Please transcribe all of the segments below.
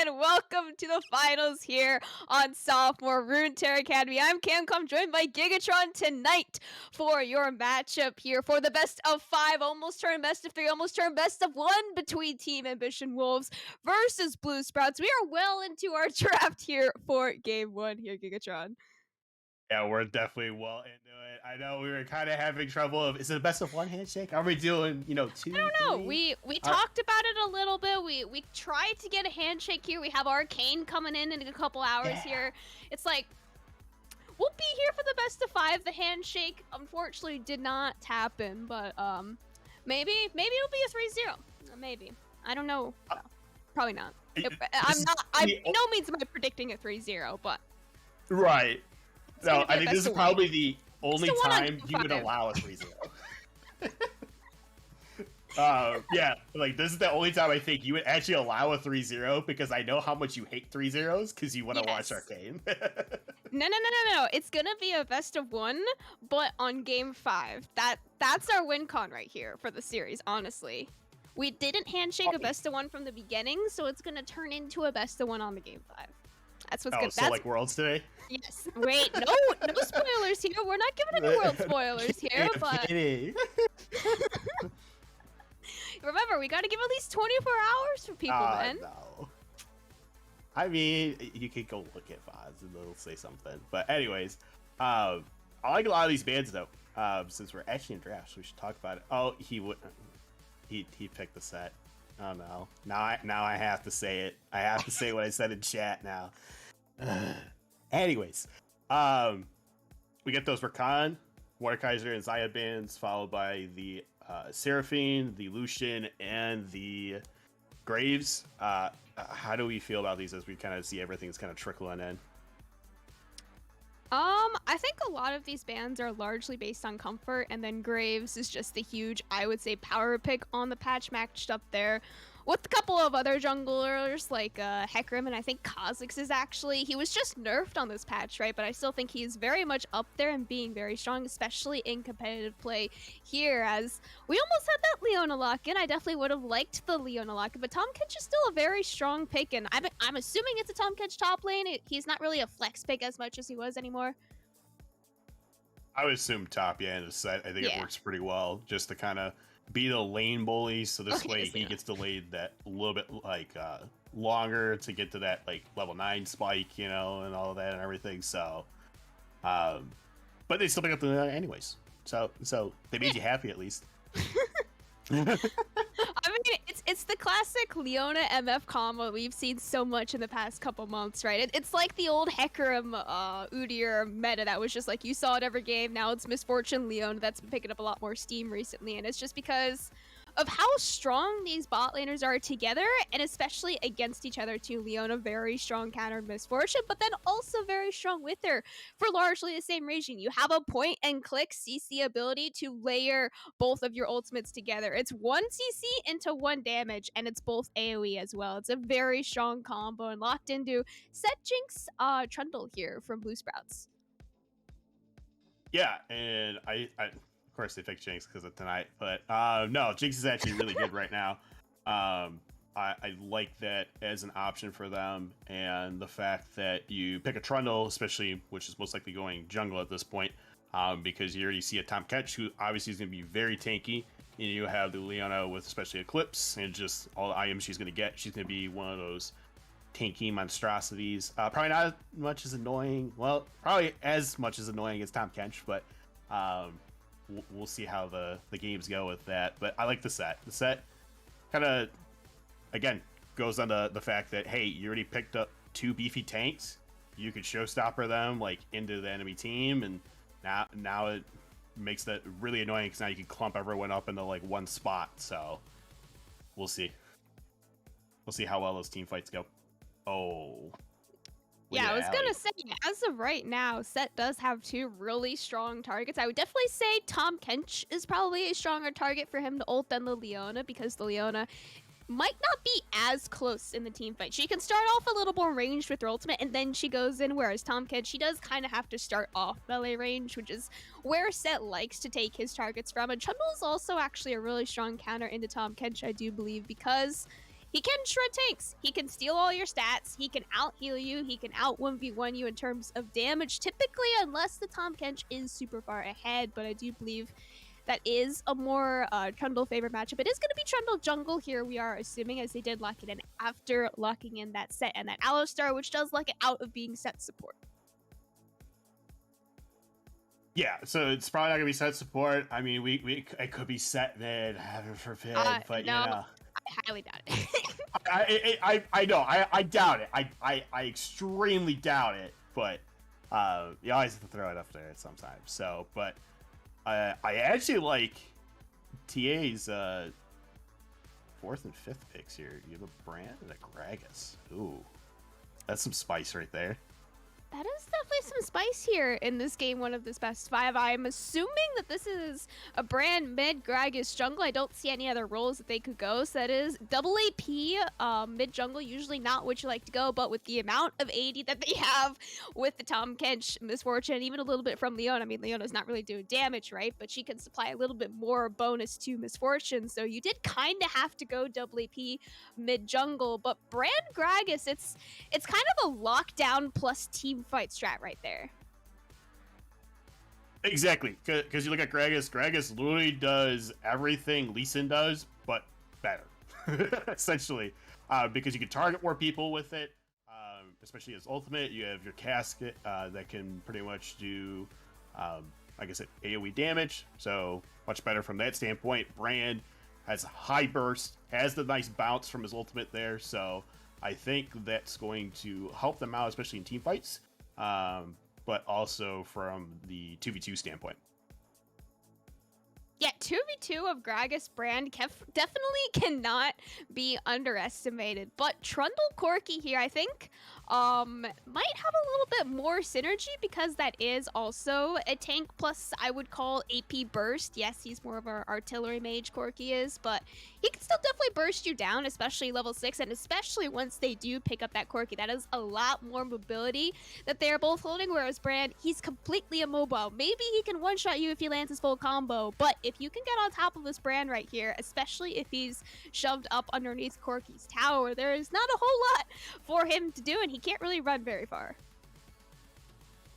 and welcome to the finals here on Sophomore Runeterra Academy. I'm Camcom, joined by Gigatron tonight for your matchup here for the best of 5, almost turn best of 3, almost turn best of 1 between Team Ambition Wolves versus Blue Sprouts. We are well into our draft here for Game 1 here, Gigatron. Yeah, we're definitely well into it. I know we were kind of having trouble of, is it a best of 1 handshake? Are we doing, two, I don't know. three? We talked about it a little bit. We tried to get a handshake here. We have Arcane coming in a couple hours here. It's like, we'll be here for the best of 5. The handshake unfortunately did not happen, but maybe it'll be a 3-0. Maybe. I don't know. No, probably not. I'm no means am I predicting a 3-0, but right. No, I think this is probably one. the only time you would allow a 3-0. Yeah, like this is the only time I think you would actually allow a 3-0 because I know how much you hate 3-0s because you want to watch Arcane. No. It's gonna be a best of 1, but on game 5. That's our win con right here for the series, honestly. We didn't handshake a best of 1 from the beginning, so it's gonna turn into a best of 1 on the game 5. That's what's good. So like Worlds today? Yes. Wait, no spoilers here. We're not giving any world spoilers here, but remember, we gotta give at least 24 hours for people, man. No. I mean, you could go look at VODs and they'll say something. But anyways, I like a lot of these bands though. Since we're actually in drafts, we should talk about it. Oh, he picked the set. Oh no. Now I have to say it. I have to say what I said in chat now. Anyways, we get those Rakan, Mordekaiser, and Zaya bands, followed by the Seraphine, the Lucian, and the Graves. How do we feel about these as we kind of see everything's kind of trickling in? I think a lot of these bands are largely based on comfort, and then Graves is just the huge, I would say, power pick on the patch, matched up there with a couple of other junglers like Hecarim, and I think Kha'Zix is actually, he was just nerfed on this patch, right? But I still think he's very much up there and being very strong, especially in competitive play here, as we almost had that Leona lock-in. I definitely would have liked the Leona lock-in, but Tahm Kench is still a very strong pick, and I'm assuming it's a Tahm Kench top lane. He's not really a flex pick as much as he was anymore. I would assume top, in the set. I think it works pretty well just to kind of be the lane bully, so this way he gets delayed that a little bit like longer to get to that like level 9 spike, and all of that and everything. So, but they still pick up the anyways. So they made you happy at least. I mean, it's the classic Leona MF combo we've seen so much in the past couple months, right? It's like the old Hecarim Udyr meta that was just like, you saw it every game. Now it's Misfortune Leona that's been picking up a lot more steam recently, and it's just because of how strong these bot laners are together, and especially against each other too. Leona, very strong counter Misfortune, but then also very strong with her for largely the same region. You have a point and click CC ability to layer both of your ultimates together. It's 1 CC into 1 damage, and it's both AoE as well. It's a very strong combo and locked into Set Jinx Trundle here from Blue Sprouts. Yeah, and I of course they picked Jinx because of tonight, but no, Jinx is actually really good right now. I like that as an option for them, and the fact that you pick a Trundle, especially, which is most likely going jungle at this point, because you already see a Tahm Kench, who obviously is going to be very tanky, and you have the Leona with especially Eclipse, and just all the items she's going to get. She's going to be one of those tanky monstrosities. Probably not as much as annoying. Well, probably as much as annoying as Tahm Kench, but we'll see how the games go with that. But I like the set. The set kind of, again, goes on the fact that, hey, you already picked up 2 beefy tanks. You could showstopper them like into the enemy team, and now it makes that really annoying because now you can clump everyone up into like 1 spot. So we'll see. We'll see how well those team fights go. Oh. Yeah, I was gonna say, as of right now, Set does have 2 really strong targets. I would definitely say Tahm Kench is probably a stronger target for him to ult than the Leona, because the Leona might not be as close in the team fight. She can start off a little more ranged with her ultimate, and then she goes in, whereas Tahm Kench, she does kind of have to start off melee range, which is where Set likes to take his targets from. And Trundle is also actually a really strong counter into Tahm Kench, I do believe, because He can shred tanks. He can steal all your stats. He can out heal you. He can out 1v1 you in terms of damage, typically, unless the Tahm Kench is super far ahead. But I do believe that is a more Trundle favorite matchup. It is going to be Trundle jungle here, we are assuming, as they did lock it in after locking in that set and that Alistar, which does lock it out of being set support. Yeah, so it's probably not gonna be set support. I mean, it could be set mid, heaven forbid, but no, you know, I highly doubt it. I know, I doubt it. I extremely doubt it, but you always have to throw it up there sometimes. So, but I actually like TA's 4th and 5th picks here. You have a Brand and a Gragas. Ooh, that's some spice right there. That is definitely some spice here in this game one of this best 5. I'm assuming that this is a Brand mid Gragas jungle. I don't see any other roles that they could go. So that is double AP mid jungle, usually not what you like to go, but with the amount of AD that they have with the Tahm Kench, Misfortune, even a little bit from Leona. I mean, Leona's not really doing damage, right? But she can supply a little bit more bonus to Misfortune. So you did kind of have to go double AP mid jungle. But Brand Gragas, it's kind of a lockdown plus team fight strat right there. Exactly, because you look at Gragas. Gragas literally does everything Lee Sin does, but better, essentially, because you can target more people with it. Especially as ultimate, you have your casket that can pretty much do, like I said, AoE damage. So much better from that standpoint. Brand has high burst, has the nice bounce from his ultimate there. So I think that's going to help them out, especially in team fights. But also from the 2v2 standpoint. Yeah, 2v2 of Gragas Brand definitely cannot be underestimated. But Trundle Corki here, I think, might have a little bit more synergy because that is also a tank plus, I would call, AP burst. Yes, he's more of an artillery mage, Corki is, but he can still definitely burst you down, especially level 6, and especially once they do pick up that Corki. That is a lot more mobility that they're both holding, whereas Brand, he's completely immobile. Maybe he can one-shot you if he lands his full combo, but if you can get on top of this Brand right here, especially if he's shoved up underneath Corki's tower, there is not a whole lot for him to do, and he can't really run very far.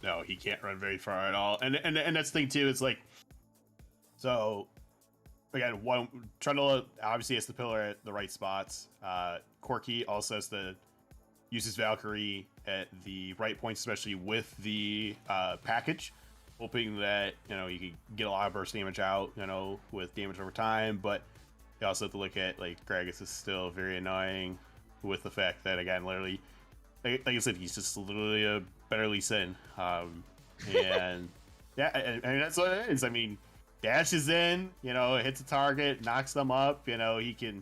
No, he can't run very far at all. And that's the thing too, it's like, so again, Trundle obviously has the pillar at the right spots. Corki also has to use his Valkyrie at the right points, especially with the package, hoping that, you know, you can get a lot of burst damage out, you know, with damage over time. But you also have to look at, like, Gragas is still very annoying with the fact that, again, literally, like I said, he's just literally a better Lee Sin. And yeah, and that's what it is. I mean, dashes in, you know, hits a target, knocks them up, you know, he can,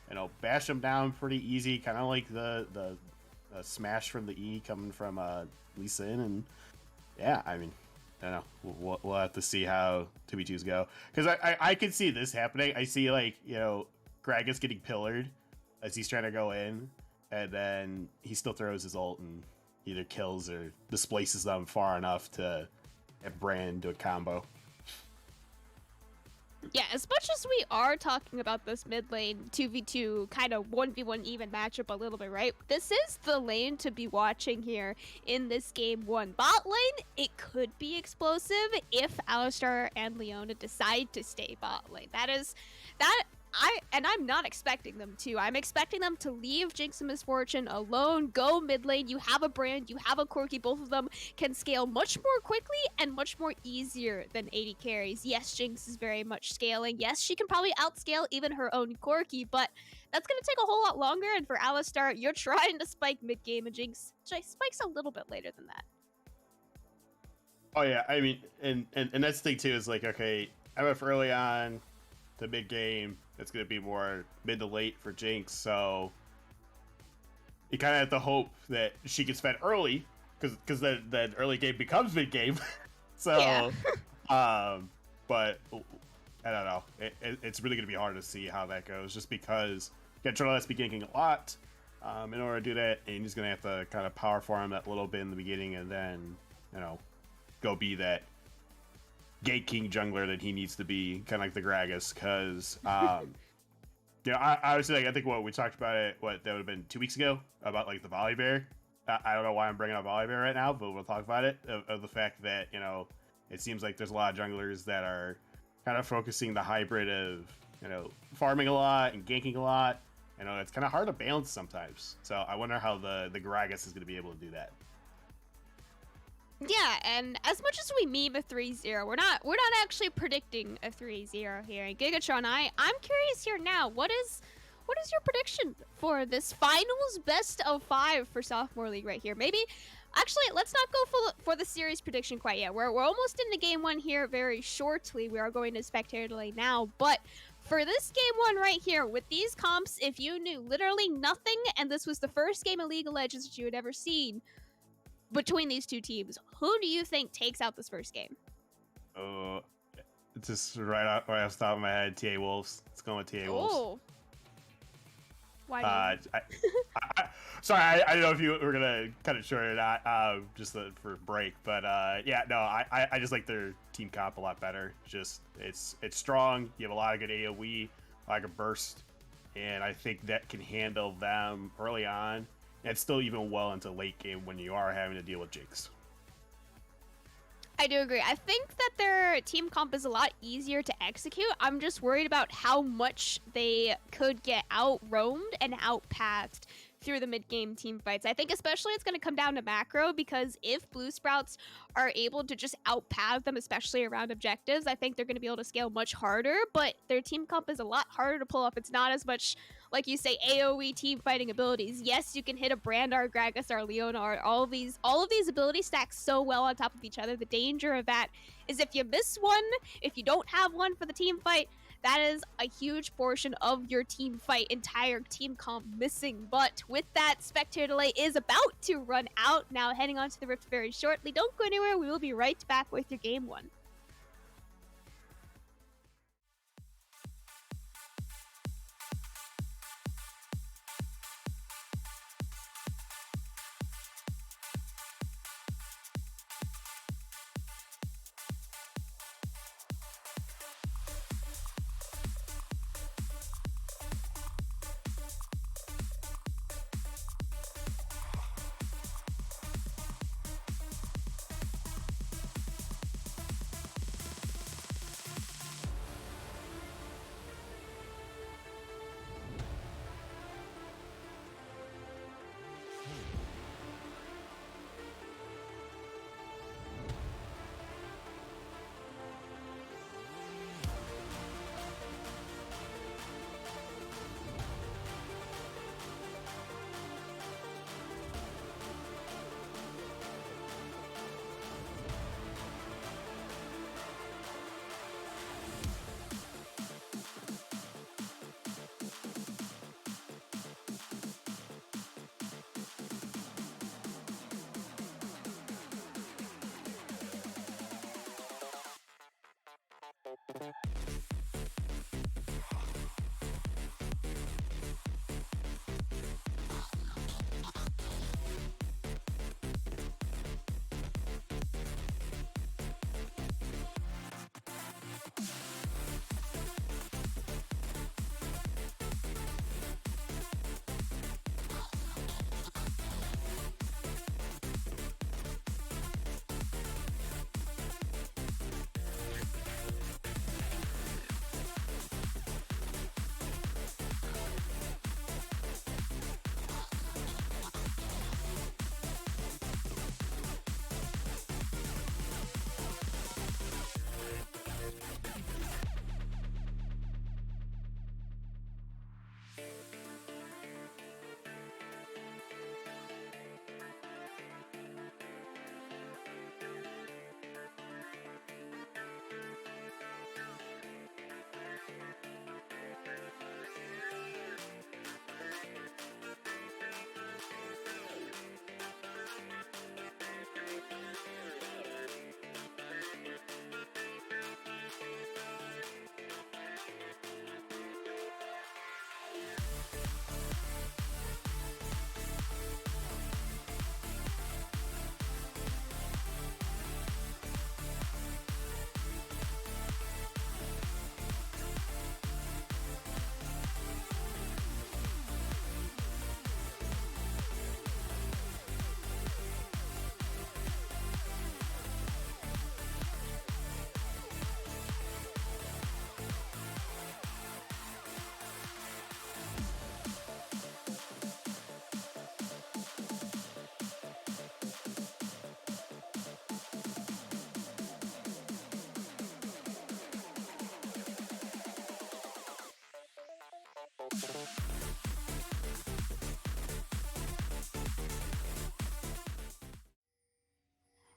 you know, bash them down pretty easy, kind of like the smash from the E coming from Lee Sin. And yeah, I mean, I don't know, we'll have to see how 2v2s go, because I can see this happening. I see, like, you know, Gragas getting pillared as he's trying to go in, and then he still throws his ult and either kills or displaces them far enough to have Brand do a combo. Yeah, as much as we are talking about this mid lane 2v2 kind of 1v1 even matchup a little bit, right? This is the lane to be watching here in this game one. Bot lane, it could be explosive if Alistar and Leona decide to stay bot lane. I'm not expecting them to. I'm expecting them to leave Jinx and Misfortune alone, go mid lane. You have a Brand, you have a Corki. Both of them can scale much more quickly and much more easier than AD carries. Yes, Jinx is very much scaling. Yes, she can probably outscale even her own Corki, but that's going to take a whole lot longer. And for Alistar, you're trying to spike mid game, and Jinx spikes a little bit later than that. Oh yeah, I mean, and that's the thing too, is like, okay, MF early on to mid game, it's going to be more mid to late for Jinx, so you kind of have to hope that she gets fed early, because then early game becomes mid game. So, yeah. But I don't know. It's really going to be hard to see how that goes, just because Trundle has to be ganking a lot in order to do that, and he's going to have to kind of power farm that little bit in the beginning, and then, you know, go be that Gate King jungler that he needs to be, kind of like the Gragas, because I was saying, I think what we talked about it, what that would have been 2 weeks ago about like the volley bear. I don't know why I'm bringing up volley bear right now, but we'll talk about it of the fact that it seems like there's a lot of junglers that are kind of focusing the hybrid of farming a lot and ganking a lot. It's kind of hard to balance sometimes. So I wonder how the Gragas is going to be able to do that. Yeah, and as much as we meme a 3-0, we're not actually predicting a 3-0 here. And Gigatron, I'm curious here now. What is your prediction for this finals best of 5 for Sophomore League right here? Maybe actually let's not go for the series prediction quite yet. We're almost into game 1 here very shortly. We are going to spectator lane now, but for this game 1 right here, with these comps, if you knew literally nothing and this was the first game of League of Legends that you had ever seen between these two teams, who do you think takes out this first game? Oh, just right off the top of my head, TA Wolves. Let's go with TA Wolves. Oh. Why? Sorry, I don't know if you were gonna cut it short or not, just for break. But yeah, no, I just like their team comp a lot better. Just it's strong. You have a lot of good AOE, a lot of burst, and I think that can handle them early on, and still even well into late game when you are having to deal with Jinx. I do agree. I think that their team comp is a lot easier to execute. I'm just worried about how much they could get out-roamed and out-pathed through the mid-game team fights. I think especially it's going to come down to macro, because if Blue Sprouts are able to just out-path them, especially around objectives, I think they're going to be able to scale much harder, but their team comp is a lot harder to pull off. It's not as much, like you say, AoE team fighting abilities. Yes, you can hit a Brandar, Gragas, or Leona, or all of these abilities stack so well on top of each other. The danger of that is if you miss one, if you don't have one for the team fight, that is a huge portion of your team fight, entire team comp missing. But with that, spectator delay is about to run out. Now heading on to the Rift very shortly. Don't go anywhere. We will be right back with your game 1.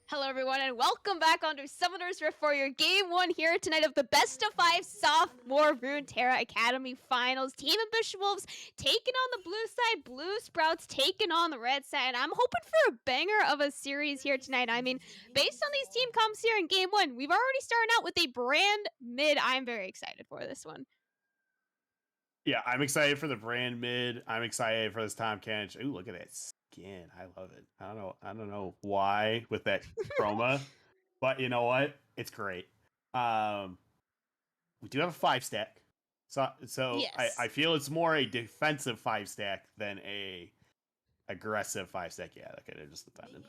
Hello, everyone, and welcome back onto Summoner's Rift for your Game 1 here tonight of the Best of 5 Sophomore Runeterra Academy Finals. Team Ambition Wolves taking on the blue side, Blue Sprouts taking on the red side, and I'm hoping for a banger of a series here tonight. I mean, based on these team comps here in Game 1, we've already started out with a brand mid. I'm very excited for this one. Yeah, I'm excited for the brand mid. I'm excited for this Tom Kench. Ooh, look at that skin. I love it. I don't know why with that chroma, but you know what? It's great. We do have a 5-stack. So Yes. I feel it's more a defensive 5-stack than a aggressive 5-stack. Yeah, that could have just defended.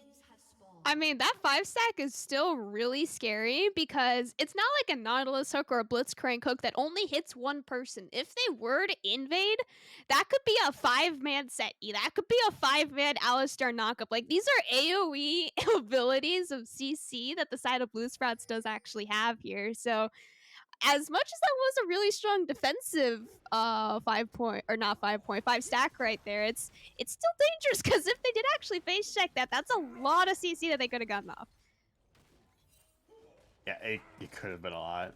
I mean, that 5-stack is still really scary because it's not like a Nautilus hook or a Blitzcrank hook that only hits one person. If they were to invade, that could be a 5-man set E. That could be a 5-man Alistar knockup. Like, these are AoE abilities of CC that the side of Blue Sprouts does actually have here. So, as much as that was a really strong defensive 5 stack right there, it's still dangerous because if they did actually face check that, that's a lot of CC that they could have gotten off. Yeah, it could have been a lot.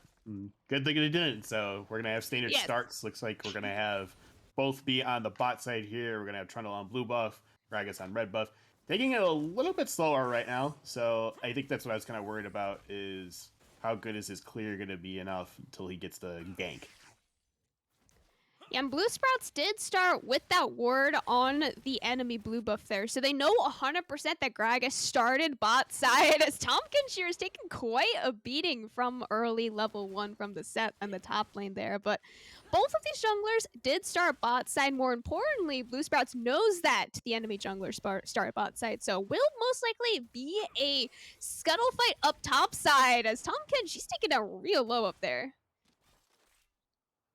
Good thing they didn't. So we're gonna have standard starts. Looks like we're gonna have both be on the bot side here. We're gonna have Trundle on blue buff, Gragas on red buff. Taking it a little bit slower right now. So I think that's what I was kind of worried about is how good is his clear going to be enough until he gets the gank? Yeah, and Blue Sprouts did start with that ward on the enemy blue buff there, so they know 100% that Gragas started bot side, as Tomkinshire is taking quite a beating from early level 1 from the set and the top lane there, but both of these junglers did start bot side. More importantly, Blue Sprouts knows that the enemy jungler started bot side, so will most likely be a scuttle fight up top side, as Tomkin, she's taking it real low up there.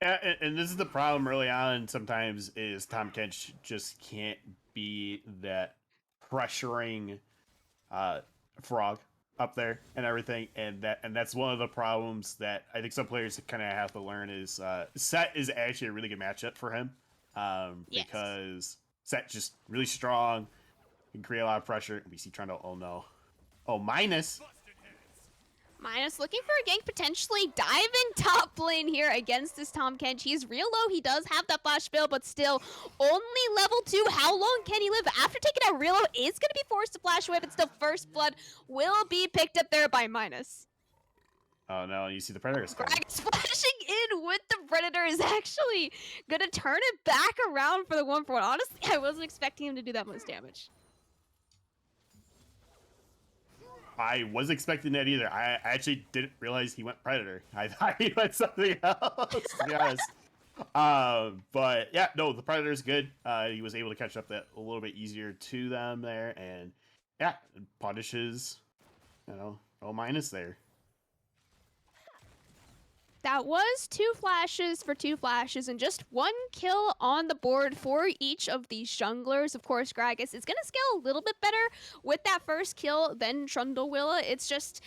Yeah, and this is the problem early on sometimes is Tom Kench just can't be that pressuring frog up there and everything, and that's one of the problems that I think some players kind of have to learn is Set is actually a really good matchup for him because Set just really strong, can create a lot of pressure. We see Trundle, oh no, oh minus. Minus looking for a gank, potentially diving top lane here against this Tom Kench. He's real low. He does have that flash build, but still only level 2. How long can he live? After taking out real low, is going to be forced to flash away, but still first blood will be picked up there by Minus. Oh no, you see the Predator's coming. Gragas flashing in with the Predator is actually going to turn it back around for the 1-for-1. Honestly, I wasn't expecting him to do that much damage. I was expecting that either. I actually didn't realize he went Predator. I thought he went something else, to be honest. But yeah, no, the Predator's good. He was able to catch up that a little bit easier to them there, and yeah, punishes, minus there. That was 2 flashes for 2 flashes and just 1 kill on the board for each of these junglers. Of course, Gragas is going to scale a little bit better with that first kill than Trundle will. It's just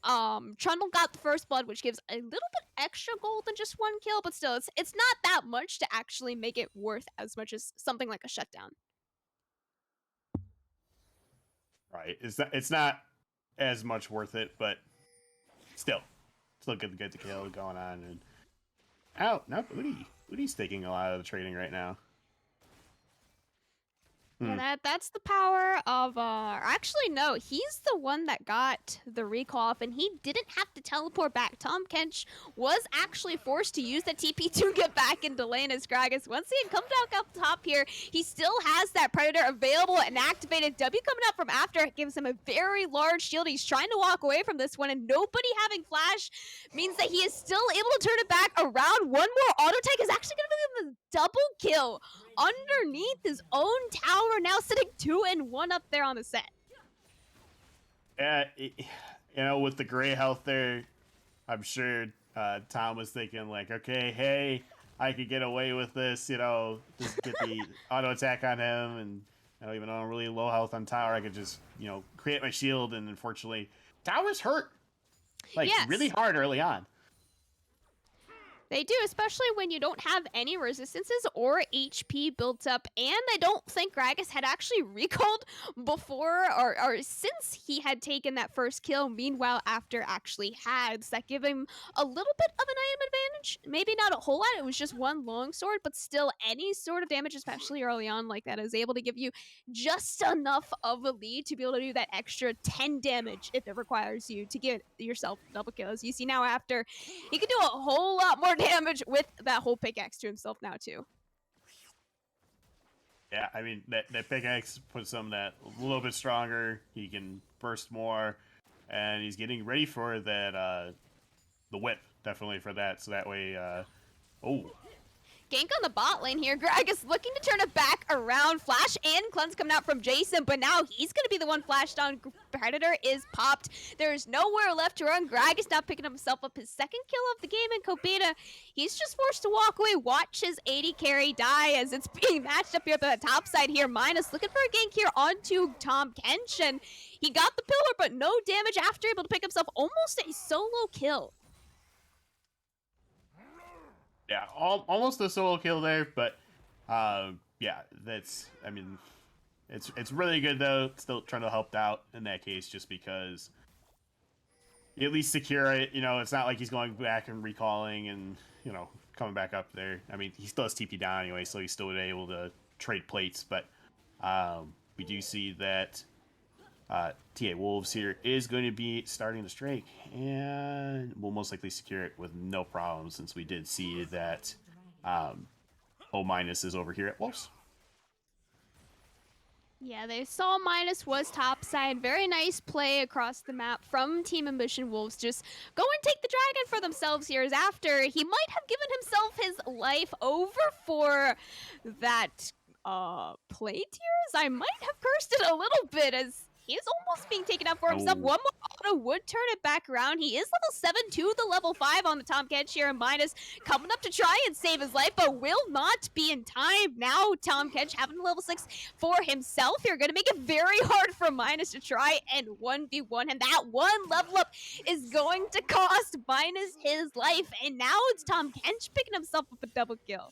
Trundle got the first blood, which gives a little bit extra gold than just 1 kill, but still, it's not that much to actually make it worth as much as something like a shutdown. Right. It's not as much worth it, but still good to get the kill going on. And no, Udi's taking a lot of the trading right now. Yeah, that's the power of, actually, no, he's the one that got the recall off, and he didn't have to teleport back. Tom Kench was actually forced to use the TP to get back into lane as Gragas. Once he comes back up top here, he still has that Predator available and activated. W coming up from after gives him a very large shield. He's trying to walk away from this one, and nobody having flash means that he is still able to turn it back around. One more auto take is actually going to give him a double kill underneath his own tower, now sitting 2-1 up there on the set. Yeah, with the gray health there, I'm sure Tom was thinking like, okay, hey, I could get away with this, just get the auto attack on him, and even though I'm really low health on tower, I could just, create my shield, and unfortunately, tower's hurt, really hard early on. They do, especially when you don't have any resistances or HP built up. And I don't think Gragas had actually recalled before or since he had taken that first kill. Meanwhile, after actually had, so that give him a little bit of an item advantage. Maybe not a whole lot. It was just one longsword, but still any sort of damage, especially early on like that, is able to give you just enough of a lead to be able to do that extra 10 damage if it requires you to get yourself double kills. You see now after, he can do a whole lot more damage with that whole pickaxe to himself now too. Yeah, I mean, that pickaxe puts him that a little bit stronger. He can burst more, and he's getting ready for that, the whip, definitely for that, so that way, oh. Gank on the bot lane here. Gragas looking to turn it back around. Flash and cleanse coming out from Jason, but now he's going to be the one flashed on. Predator is popped. There's nowhere left to run. Gragas now picking himself up his second kill of the game in Kobita. He's just forced to walk away. Watch his 80 carry die as it's being matched up here at the top side here. Minus looking for a gank here onto Tahm Kench, and he got the pillar, but no damage after, able to pick himself almost a solo kill. Yeah, almost a solo kill there, but yeah, that's, I mean, it's really good though. Still trying to help out in that case, just because you at least secure it. You know, it's not like he's going back and recalling and, you know, coming back up there. I mean, he still has TP down anyway, so he's still able to trade plates. But we do see that TA Wolves here is going to be starting the strike, and we'll most likely secure it with no problem, since we did see that O- is over here at Wolves. Yeah, they saw Minus was topside. Very nice play across the map from Team Ambition Wolves. Just go and take the dragon for themselves here, as after he might have given himself his life over for that play tiers. I might have cursed it a little bit, as he is almost being taken out for himself. Oh. One more auto would turn it back around. He is level 7 to the level 5 on the Tahm Kench here, and Minus coming up to try and save his life, but will not be in time. Now Tahm Kench having level 6 for himself here. Going to make it very hard for Minus to try and 1v1 him. That one level up is going to cost Minus his life, and now it's Tahm Kench picking himself up a double kill.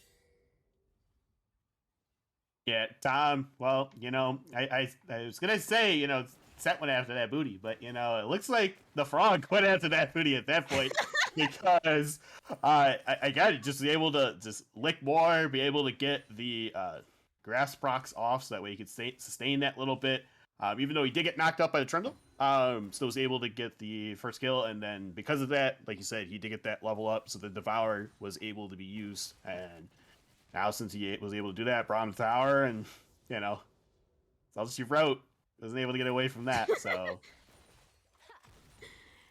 Yeah, Tom, well, you know, I was going to say, you know, set one after that booty, but, you know, it looks like the frog went after that booty at that point, because I got it, just be able to just lick more, be able to get the grass procs off, so that way he could sustain that little bit. Even though he did get knocked up by the Trundle, still was able to get the first kill, and then because of that, like you said, he did get that level up, so the Devourer was able to be used, and now, since he was able to do that, brought him to the tower, and, you know, it's all that she wrote. Wasn't able to get away from that, so.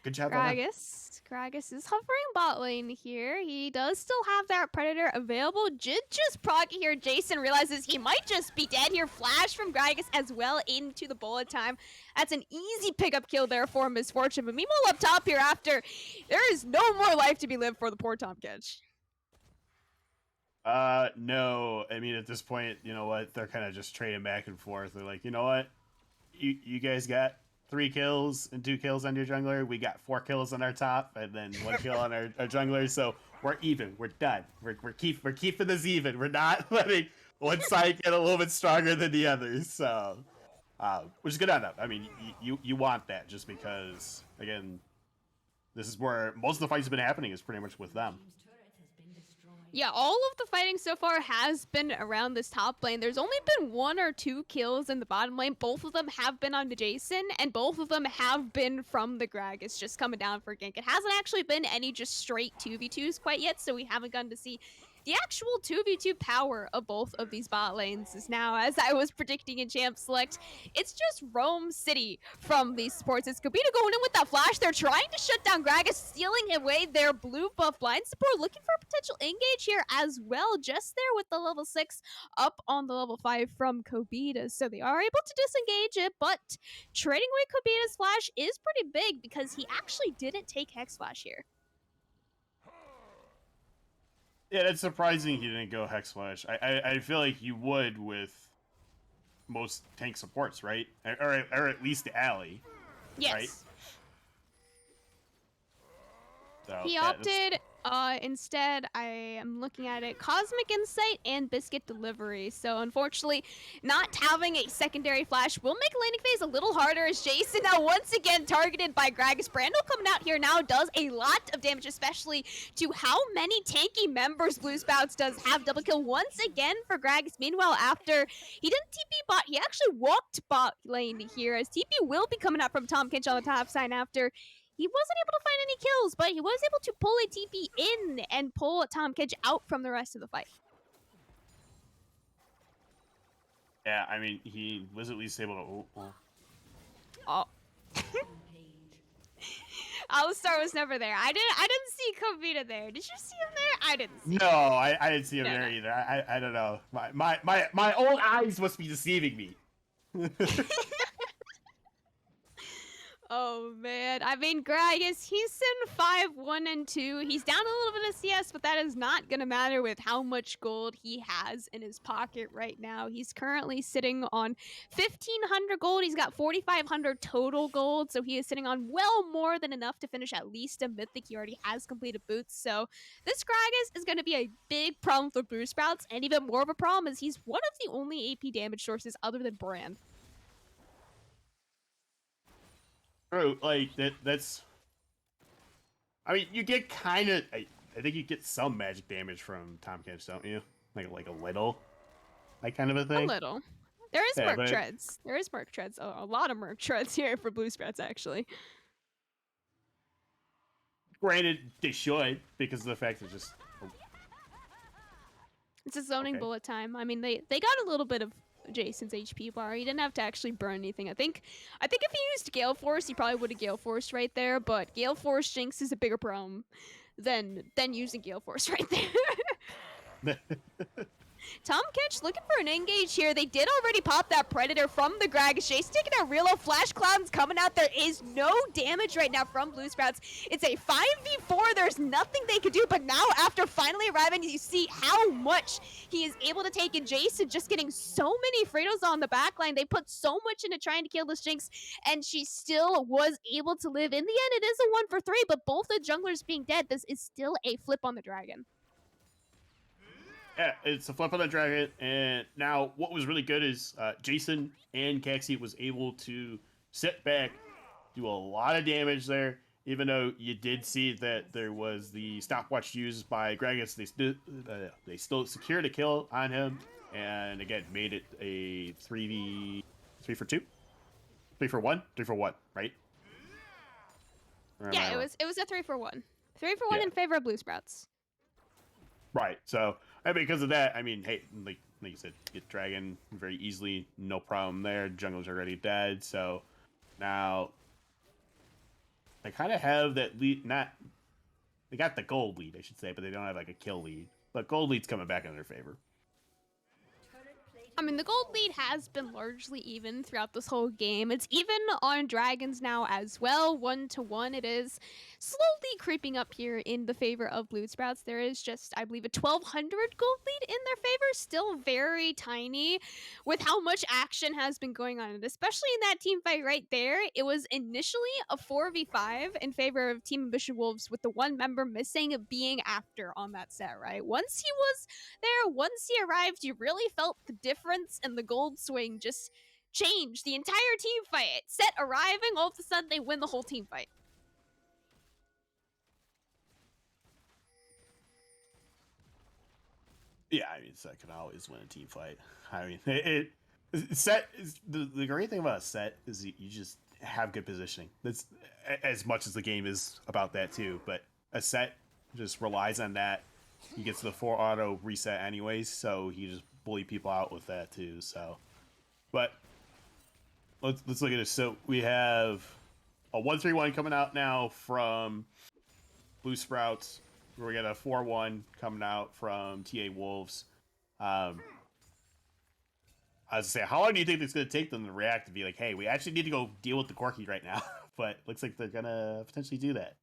Good job, Gragas. Gragas is hovering bot lane here. He does still have that Predator available. Just proc here. Jason realizes he might just be dead here. Flash from Gragas as well into the bullet time. That's an easy pickup kill there for Misfortune. But meanwhile, up top here after, there is no more life to be lived for the poor Tahm Kench. No. I mean, at this point, you know what? They're kind of just trading back and forth. They're like, you know what? You guys got 3 kills and 2 kills on your jungler. We got 4 kills on our top, and then 1 kill on our jungler. So we're even. We're done. We're keeping this even. We're not letting one side get a little bit stronger than the other. So, which is good on them. I mean, you want that, just because, again, this is where most of the fights have been happening, is pretty much with them. Yeah, all of the fighting so far has been around this top lane. There's only been 1 or 2 kills in the bottom lane. Both of them have been on the Jason, and both of them have been from the Gragas just coming down for gank. It hasn't actually been any just straight 2v2s quite yet, so we haven't gotten to see the actual 2v2 power of both of these bot lanes. Is now, as I was predicting in Champ Select, it's just Rome City from these supports. It's Kobita going in with that flash. They're trying to shut down Gragas, stealing away their blue buff blind support, looking for a potential engage here as well, just there with the level 6 up on the level 5 from Kobita. So they are able to disengage it, but trading away Kobita's flash is pretty big, because he actually didn't take Hex Flash here. Yeah, it's surprising he didn't go Hex Flash. I feel like you would with most tank supports, right? Or at least the alley. Yes. Right? So, He yeah, opted Instead, I am looking at it Cosmic Insight and Biscuit Delivery. So, unfortunately, not having a secondary flash will make laning phase a little harder as Jason now once again targeted by Gragas. Brando coming out here now does a lot of damage, especially to how many tanky members Blue Spouts does have. Double kill once again for Gragas. Meanwhile, after he didn't TP bot, he actually walked bot lane here as TP will be coming out from Tom Kinch on the top side after. He wasn't able to find any kills, but he was able to pull a TP in and pull Tom Kedge out from the rest of the fight. Yeah, I mean, he was at least able to. Oh. Alistar was never there. I didn't see Kavita there. Did you see him there? I didn't see No, him. I didn't see him there either. I don't know. My old eyes must be deceiving me. Oh man, I mean Gragas, he's in 5-1-2. He's down a little bit of CS, but that is not gonna matter with how much gold he has in his pocket right now. He's currently sitting on 1,500 gold. He's got 4,500 total gold, so he is sitting on well more than enough to finish at least a mythic. He already has completed boots, so this Gragas is gonna be a big problem for Blue Sprouts, and even more of a problem is he's one of the only AP damage sources other than Brand. True, like that's. I mean, you get kind of. I think you get some magic damage from Tom Kench, don't you? Like a little, like kind of a thing. A little. There is Yeah, Merc Treads. There is Merc Treads. A lot of Merc Treads here for Blue Sprouts, actually. Granted, they should because of the fact that just. It's a zoning Okay. bullet time. I mean, they got a little bit of Jason's HP bar. He didn't have to actually burn anything. I think if he used Gale Force, he probably would have Gale Force right there. But Gale Force Jinx is a bigger problem than using Gale Force right there. Tom Kench looking for an engage here. They did already pop that Predator from the Gragas. Chase taking a real low. Flash Cloud's coming out. There is no damage right now from Blue Sprouts. It's a 5v4. There's nothing they could do. But now, after finally arriving, you see how much he is able to take in. Jason just getting so many Fredos on the backline. They put so much into trying to kill this Jinx, and she still was able to live. In the end, it is a 1-for-3, but both the junglers being dead, this is still a flip on the dragon. Yeah, it's a flip on the dragon, and now what was really good is Jason and Caxi was able to sit back, do a lot of damage there. Even though you did see that there was the stopwatch used by Gragas, they still secured a kill on him, and again made it a 3 for 2, 3 for 1, 3 for 1, right? Yeah, it was a 3-for-1. 3-for-1 Yeah. in favor of Blue Sprouts. Right. So, and because of that, I mean, hey, like you said, get dragon very easily, no problem there. Jungle's already dead, so now they kind of have that lead. They got the gold lead, I should say, but they don't have like a kill lead. But gold lead's coming back in their favor. I mean, the gold lead has been largely even throughout this whole game. It's even on Dragons now as well, 1-to-1. It is slowly creeping up here in the favor of Blue Sprouts. There is just, I believe, a 1,200 gold lead in their favor. Still very tiny with how much action has been going on. And especially in that team fight right there, it was initially a 4v5 in favor of Team Ambition Wolves with the one member missing being after on that set, right? Once he was there, once he arrived, you really felt the difference, and the gold swing just changed the entire team fight. Set arriving, all of a sudden they win the whole team fight. Yeah, I mean, Set can always win a team fight. I mean, Set is the great thing about a Set is you just have good positioning. That's as much as the game is about that too. But a Set just relies on that. He gets the 4 auto reset anyways, so he just bully people out with that too. So, but let's look at this. So we have a 1-3-1 coming out now from Blue Sprouts. We got a 4-1 coming out from TA Wolves. I was gonna say, how long do you think it's gonna take them to react and be like, "Hey, we actually need to go deal with the Corki right now"? But looks like they're gonna potentially do that.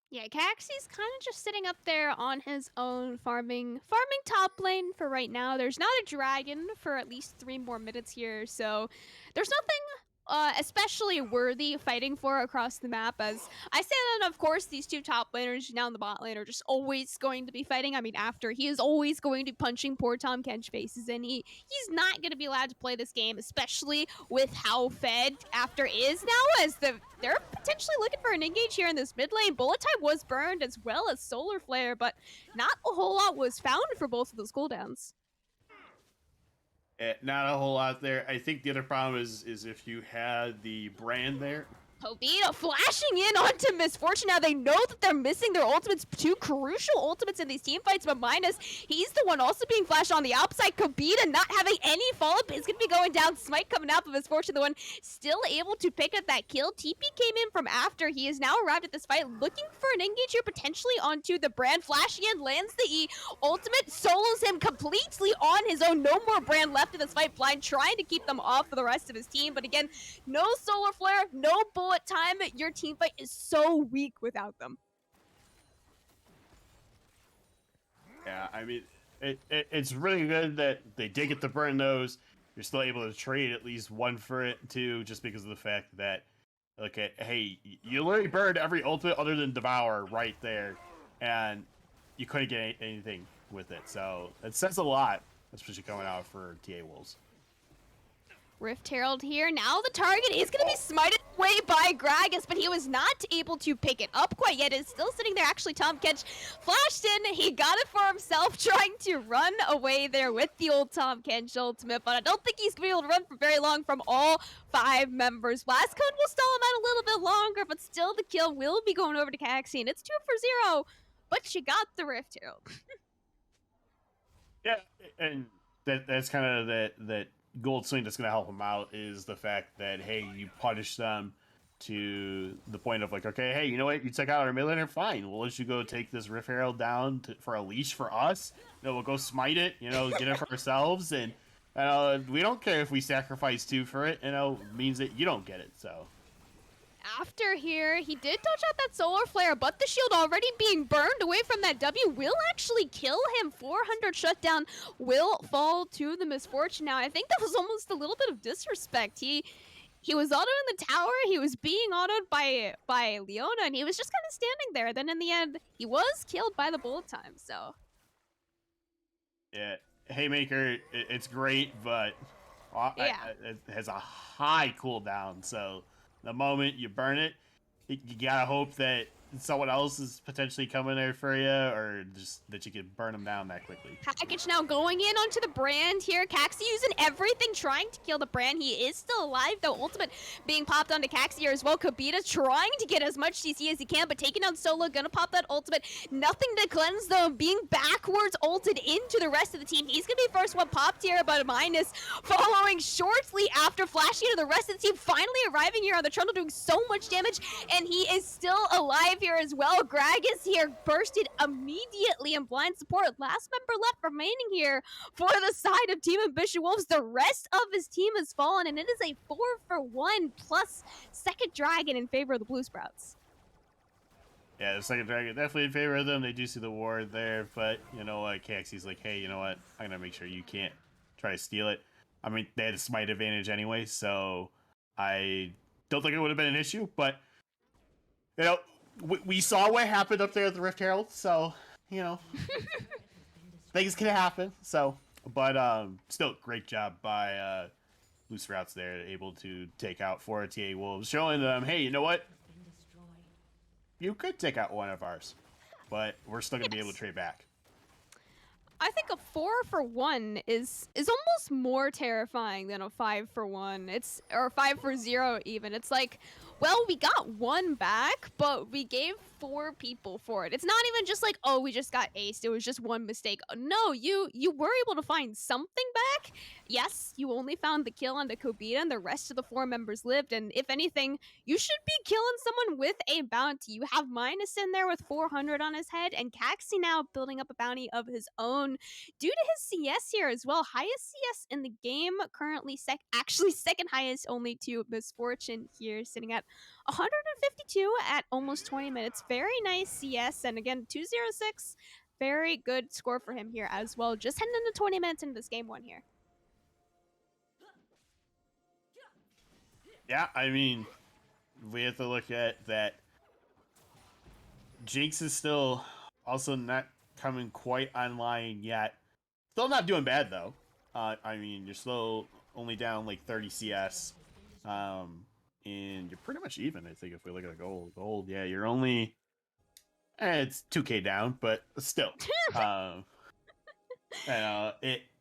Yeah, Caxie's kind of just sitting up there on his own, farming top lane for right now. There's not a dragon for at least 3 more minutes here, so there's nothing especially worthy fighting for across the map. As I say that, of course, these two top laners now in the bot lane are just always going to be fighting. I mean, after he is always going to be punching poor Tom Kench faces, and he's not going to be allowed to play this game, especially with how fed After is now, as they're potentially looking for an engage here in this mid lane. Bullet Time was burned as well as Solar Flare, but not a whole lot was found for both of those cooldowns. Not a whole lot there. I think the other problem is if you had the brand there. Kobita flashing in onto Misfortune. Now they know that they're missing their ultimates, two crucial ultimates in these team fights, but Minus, he's the one also being flashed on the outside. Kobita not having any follow-up is going to be going down. Smite coming out, but Misfortune, the one still able to pick up that kill. TP came in from after. He is now arrived at this fight, looking for an engage here, potentially onto the brand. Flashing in, lands the E. Ultimate solos him completely on his own. No more brand left in this fight. Blind trying to keep them off for the rest of his team, but again, no Solar Flare, no Bullet Time. Your team fight is so weak without them. Yeah, I mean, it's really good that they did get to burn those. You're still able to trade at least one for it too, just because of the fact that, okay, hey, you literally burned every ultimate other than Devour right there, and you couldn't get anything with it. So it says a lot, especially coming out for TA Wolves. Rift Herald here. Now the target is going to be smited away by Gragas, but he was not able to pick it up quite yet. It's still sitting there. Actually, Tom Kench flashed in. He got it for himself, trying to run away there with the old Tom Kench ultimate, but I don't think he's going to be able to run for very long from all 5 members. Blast Cone will stall him out a little bit longer, but still the kill will be going over to Caxi, and it's 2 for 0, but she got the Rift Herald. Yeah, and that's kind of that gold swing that's going to help them out is the fact that, hey, you punish them to the point of like, okay, hey, you know what? You took out our mid laner, fine. We'll let you go take this Rift Herald down for a leash for us. You know, we'll go smite it, you know, get it for ourselves. And we don't care if we sacrifice 2 for it, you know, means that you don't get it, so. After here, he did touch out that Solar Flare, but the shield already being burned away from that W will actually kill him. 400 shutdown will fall to the Misfortune. Now, I think that was almost a little bit of disrespect. He was autoed in the tower, he was being autoed by Leona, and he was just kind of standing there. Then in the end, he was killed by the Bullet Time, so. Yeah, Haymaker, it's great, but Yeah. it has a high cooldown, so the moment you burn it, you gotta hope that someone else is potentially coming there for you, or just that you can burn them down that quickly. Package now going in onto the brand here. Caxi using everything, trying to kill the brand. He is still alive, though. Ultimate being popped onto Caxi here as well. Kobita trying to get as much CC as he can, but taking out Solo, gonna pop that ultimate. Nothing to cleanse, though. Being backwards ulted into the rest of the team. He's gonna be first one popped here, but Minus following shortly after, flashing to the rest of the team, finally arriving here on the Trundle, doing so much damage, and he is still alive here as well. Gragas here bursted immediately in blind support. Last member left remaining here for the side of Team Ambitious Wolves. The rest of his team has fallen, and it is a 4 for 1 plus second dragon in favor of the Blue Sprouts. Yeah, the second dragon definitely in favor of them. They do see the ward there, but you know what? Caxie's like, hey, you know what? I'm gonna make sure you can't try to steal it. I mean, they had a smite advantage anyway, so I don't think it would have been an issue, but you know, we saw what happened up there at the Rift Herald, so, you know, things can happen. So, but still, great job by Blue Sprouts there, able to take out 4 TA Wolves, showing them, hey, you know what? You could take out one of ours, but we're still going to be able to trade back. I think a 4 for 1 is almost more terrifying than a 5 for 1. Or 5 for 0 even. It's like, well, we got 1 back, but we gave 4 people for it. It's not even just like, oh, we just got aced. It was just 1 mistake. No, you were able to find something back. Yes, you only found the kill on the Kobita, and the rest of the 4 members lived. And if anything, you should be killing someone with a bounty. You have Minus in there with 400 on his head, and Caxi now building up a bounty of his own due to his CS here as well. Highest CS in the game, currently actually second highest only to Misfortune here, sitting at 152 at almost 20 minutes. Very nice CS, and again, 206. Very good score for him here as well. Just heading into 20 minutes into this game 1 here. Yeah, I mean, we have to look at that. Jinx is still also not coming quite online yet. Still not doing bad though. I mean, you're still only down like 30 CS, and you're pretty much even. I think if we look at gold, yeah, you're only it's 2K down, but still, um,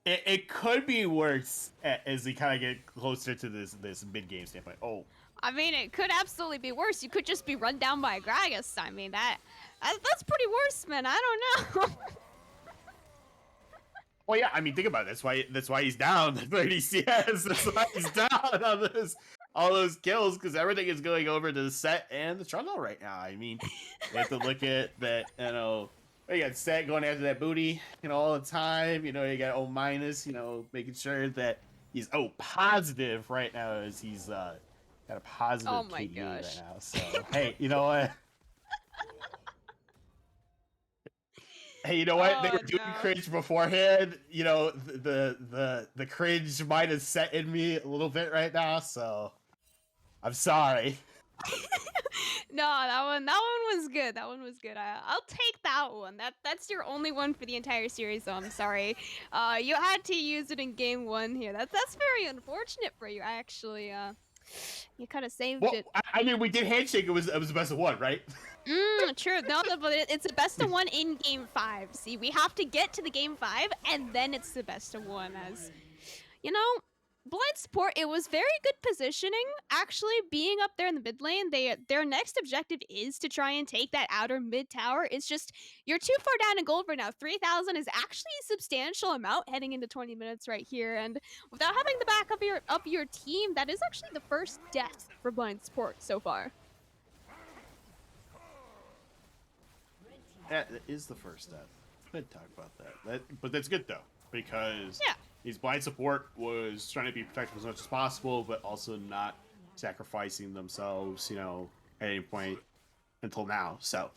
it could be worse as we kind of get closer to this mid game standpoint. Oh, I mean, it could absolutely be worse. You could just be run down by Gragas. I mean, that's pretty worse, man. I don't know. well, yeah. I mean, think about it. That's why he's down 30 CS. That's why he's down on this all those kills because everything is going over to the set and the struggle right now. I mean, you have to look at that. You got set going after that booty, all the time. You got O minus, making sure that he's positive right now as he's got a positive Oh my KD gosh. right now. So hey, you know what? Hey, you know what? They Oh, were doing no. cringe beforehand. The cringe might have set in me a little bit right now, so I'm sorry. No, that one was good. That one was good. I'll take that one. That's your only one for the entire series, so I'm sorry. You had to use it in game 1 here. That's very unfortunate for you. I actually you kind of saved Well, it. I mean, we did handshake. It was the best of one, right? True. No, but it's the best of 1 in game 5. See, we have to get to the game 5, and then it's the best of 1. As you know, blind support, it was very good positioning. Actually, being up there in the mid lane, their next objective is to try and take that outer mid tower. It's just you're too far down in gold right now. 3,000 is actually a substantial amount heading into 20 minutes right here, and without having the back of your team, that is actually the first death for blind support so far. That is the first step. Could talk about that. But that's good though because Yeah. his blind support was trying to be protected as much as possible, but also not sacrificing themselves, at any point until now. So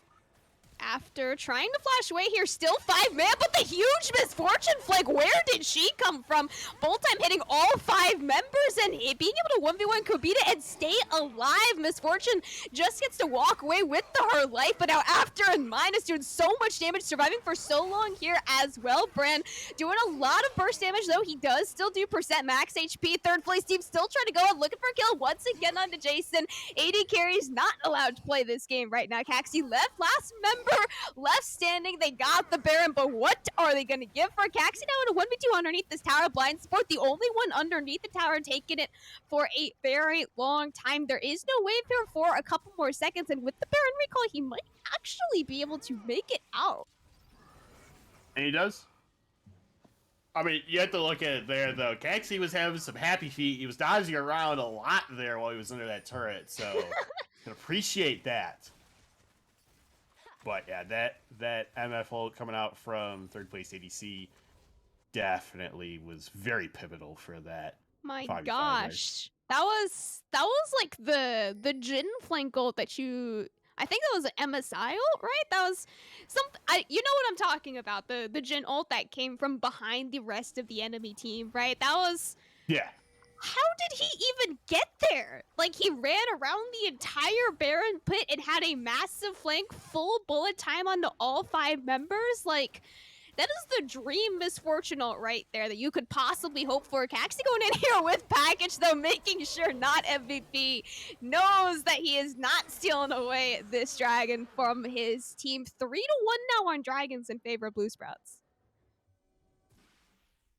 After trying to flash away here, still 5-man, but the huge misfortune flag, where did she come from? Bolt time hitting all 5 members and being able to 1v1 Kobita and stay alive. Misfortune just gets to walk away with her life, but now After and Minus doing so much damage, surviving for so long here as well. Bran doing a lot of burst damage, though. He does still do percent max HP. Third place team still trying to go out looking for a kill once again onto Jason. AD carries not allowed to play this game right now. Caxi left last member left standing. They got the Baron, but what are they going to give for Caxi now in a 1v2 underneath this tower? Blind support, the only one underneath the tower, taking it for a very long time. There is no wave here for a couple more seconds, and with the Baron recall, he might actually be able to make it out. and he does. I mean, you have to look at it there, though. Caxi was having some happy feet. He was dodging around a lot there while he was under that turret, so can appreciate that. But yeah, that MF ult coming out from third place ADC definitely was very pivotal for that. My 5v5 gosh, that was like the Jin flank ult that you. I think that was an MSI ult, right? That was you know what I'm talking about. The Jin ult that came from behind the rest of the enemy team, right? That was. Yeah. How did he even get there? Like, he ran around the entire Baron pit and had a massive flank, full bullet time onto all 5 members? Like, that is the dream misfortune ult right there that you could possibly hope for. Caxi going in here with package, though, making sure not MVP knows that he is not stealing away this dragon from his team. 3-1 now on dragons in favor of Blue Sprouts.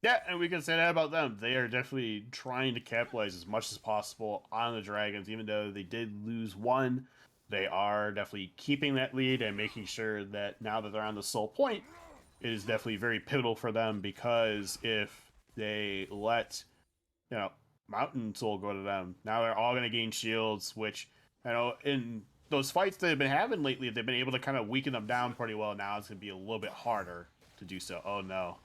Yeah, and we can say that about them. They are definitely trying to capitalize as much as possible on the Dragons, even though they did lose one. They are definitely keeping that lead and making sure that now that they're on the sole point, it is definitely very pivotal for them because if they let, Mountain Soul go to them, now they're all going to gain shields, which, in those fights they've been having lately, they've been able to kind of weaken them down pretty well. Now it's going to be a little bit harder to do so. Oh, no.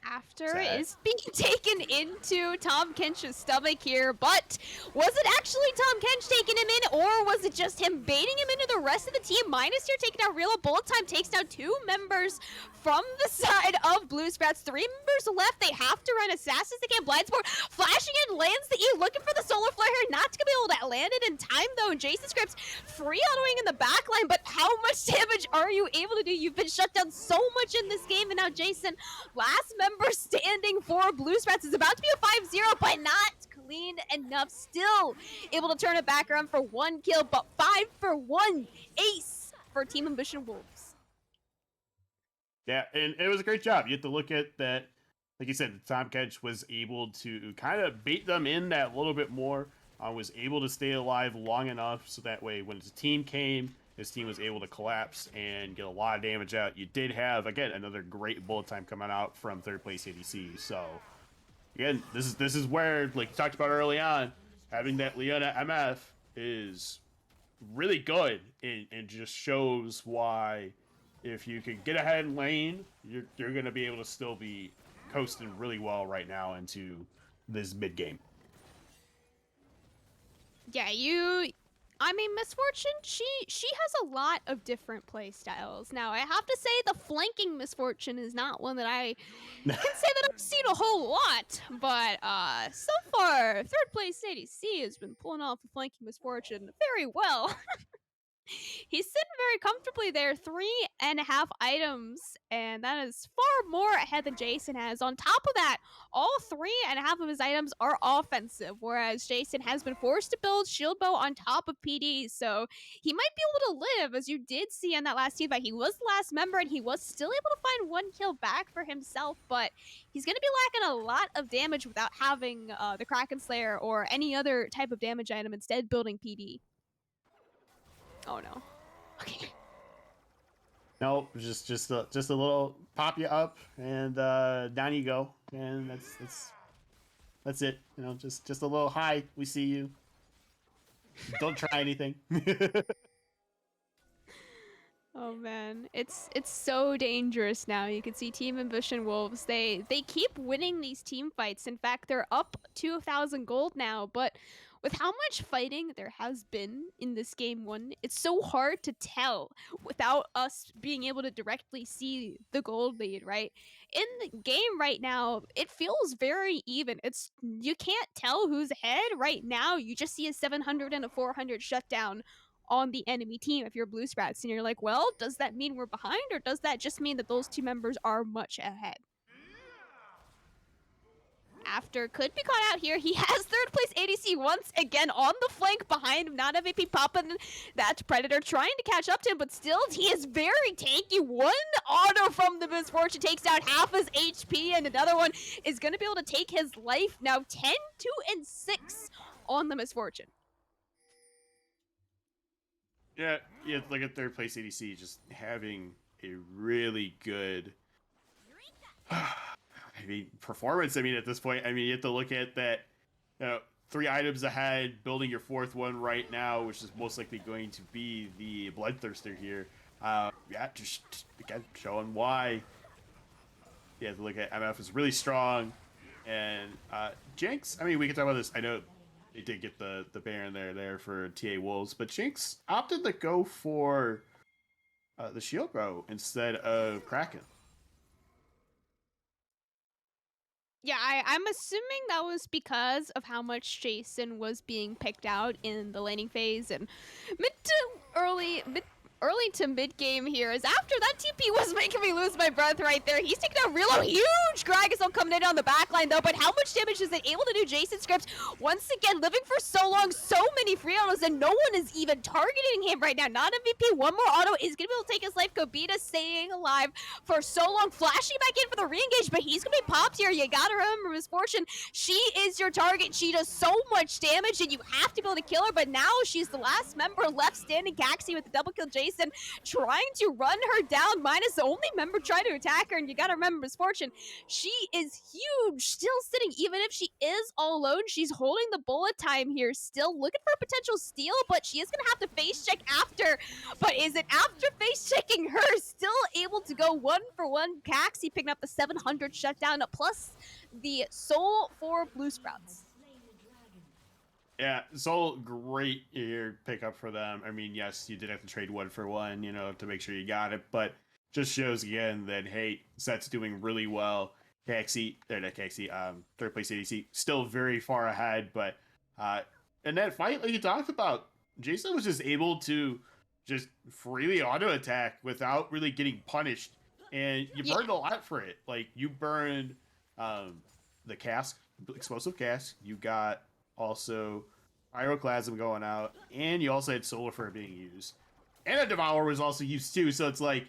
After Sad. is being taken into Tom Kench's stomach here, but was it actually Tom Kench taking him in, or was it just him baiting him into the rest of the team? Minus here taking out Real. Bullet Time takes down 2 members from the side of Blue Sprouts. 3 members left. They have to run Assassins. They can't blind sport. Flashing in, lands the E, looking for the solar flare here. Not gonna be able to land it in time though. And Jason Scripps free autoing in the back line, but how much damage are you able to do? You've been shut down so much in this game, and now Jason, last member standing for Blue Sprouts, is about to be a 5-0, but not clean enough. Still able to turn it back around for 1 kill, but 5 for 1 ace for Team Ambition Wolves. Yeah, and it was a great job. You have to look at that. Like you said, Tom Kench was able to kind of bait them in that little bit more. Was able to stay alive long enough so that way when his team came, his team was able to collapse and get a lot of damage out. You did have, again, another great bullet time coming out from third place ADC. So, again, this is where, like you talked about early on, having that Leona MF is really good and just shows why if you can get ahead in lane, you're going to be able to still be coasting really well right now into this mid game. Yeah, I mean, Miss Fortune, she has a lot of different play styles. Now, I have to say the flanking Miss Fortune is not one that I can say that I've seen a whole lot. But so far, third place ADC has been pulling off the flanking Miss Fortune very well. He's sitting very comfortably there, 3.5 items, and that is far more ahead than Jason has. On top of that, all 3.5 of his items are offensive, whereas Jason has been forced to build shield bow on top of PD, so he might be able to live, as you did see in that last team fight. He was the last member, and he was still able to find 1 kill back for himself, but he's going to be lacking a lot of damage without having the Kraken Slayer or any other type of damage item, instead building PD. Oh no. Okay. No, just a little pop you up and down you go, and that's it. You know, just a little hi. We see you. Don't try anything. Oh man, it's so dangerous now. You can see Team Ambition Wolves. They keep winning these team fights. In fact, they're up 2,000 gold now, but with how much fighting there has been in this game 1, it's so hard to tell without us being able to directly see the gold lead, right? In the game right now, it feels very even. You can't tell who's ahead right now. You just see a 700 and a 400 shutdown on the enemy team if you're Blue Sprouts, and you're like, well, does that mean we're behind, or does that just mean that those 2 members are much ahead? After could be caught out here. He has third place ADC once again on the flank behind him. Not MVP popping that Predator trying to catch up to him, but still he is very tanky. 1 auto from the Miss Fortune takes out half his HP, and another one is going to be able to take his life. Now 10, 2, and 6 on the Miss Fortune. Yeah, look at third place ADC just having a really good performance. I mean, at this point, you have to look at that, 3 items ahead, building your 4th one right now, which is most likely going to be the Bloodthirster here. Just again, showing why you have to look at MF is really strong. And Jinx, we can talk about this. I know they did get the Baron there for TA Wolves, but Jinx opted to go for the Shield Bow instead of Kraken. Yeah, I'm assuming that was because of how much Jason was being picked out in the laning phase, and early to mid game here is after that TP was making me lose my breath right there. He's taking out Relo, huge Gragasol coming in on the back line though, but how much damage is it able to do? Jason Scripps once again living for so long, so many free autos, and no one is even targeting him right now. Not MVP, 1 more auto is gonna be able to take his life. Kobita staying alive for so long, flashing back in for the re-engage, but he's gonna be popped here. You gotta remember Miss Fortune, she is your target. She does so much damage and you have to be able to kill her, but now she's the last member left standing. Caxi with the double kill Jason Jason trying to run her down. Minus the only member trying to attack her, and you gotta remember Misfortune. She is huge, still sitting. Even if she is all alone, she's holding the bullet time here, still looking for a potential steal, but she is gonna have to face check after. But is it after face checking her? Still able to go 1-for-1. Caxi picking up the 700 shutdown, plus the soul for Blue Sprouts. Yeah, Soul, great year pickup for them. I mean, yes, you did have to trade 1-for-1, to make sure you got it, but just shows again that, hey, Set's doing really well. Caxi, not Caxi, third place ADC, still very far ahead, but in that fight, like you talked about, Jason was just able to just freely auto attack without really getting punished, and you burned a lot for it. Like, you burned the cask, explosive cask, you got also Pyroclasm going out, and you also had Solar Flare being used. And a Devour was also used too, so it's like,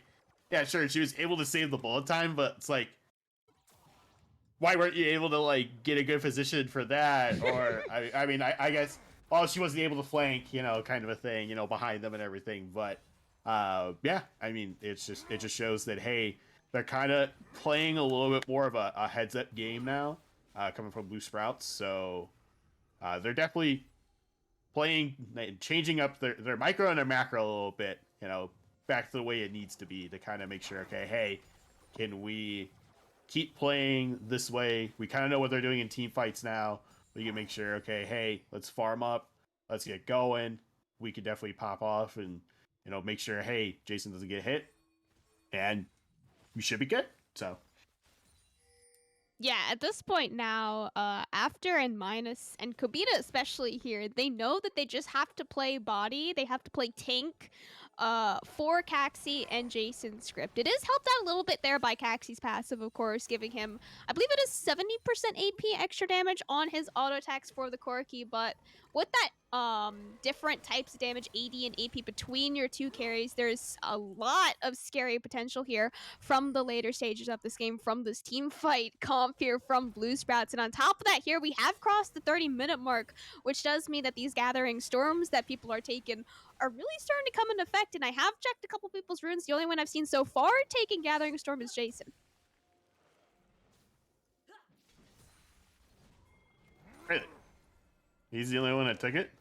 yeah, sure, she was able to save the bullet time, but it's like, why weren't you able to, like, get a good position for that? Or, I mean, I guess, she wasn't able to flank, kind of a thing, behind them and everything, but, yeah, I mean, it just shows that, hey, they're kind of playing a little bit more of a heads-up game now, coming from Blue Sprouts, so they're definitely changing up their micro and their macro a little bit, back to the way it needs to be to kind of make sure, okay, hey, can we keep playing this way? We kind of know what they're doing in team fights now. We can make sure, okay, hey, let's farm up, let's get going. We could definitely pop off and, make sure, hey, Jason doesn't get hit, and we should be good. So yeah, at this point now, After and Minus, and Kobita especially here, they know that they just have to play body, they have to play tank for Caxi and Jason's script. It is helped out a little bit there by Caxi's passive, of course, giving him, I believe it is 70% AP extra damage on his auto attacks for the Corki, but with that different types of damage, AD and AP between your two carries, there's a lot of scary potential here from the later stages of this game, from this team fight comp here from Blue Sprouts. And on top of that, here we have crossed the 30-minute mark, which does mean that these gathering storms that people are taking are really starting to come into effect. And I have checked a couple people's runes. The only one I've seen so far taking Gathering Storm is Jason. really, he's the only one that took it.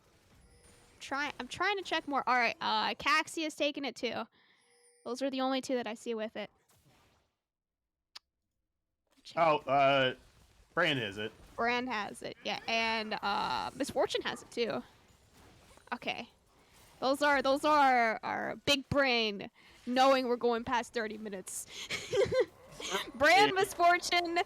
I'm trying to check more. All right, Caxi has taken it too. Those are the only two that I see with it. Brand has it. Brand has it, yeah, and Misfortune has it too. Okay, those are our big brain knowing we're going past 30 minutes. Brand, Misfortune,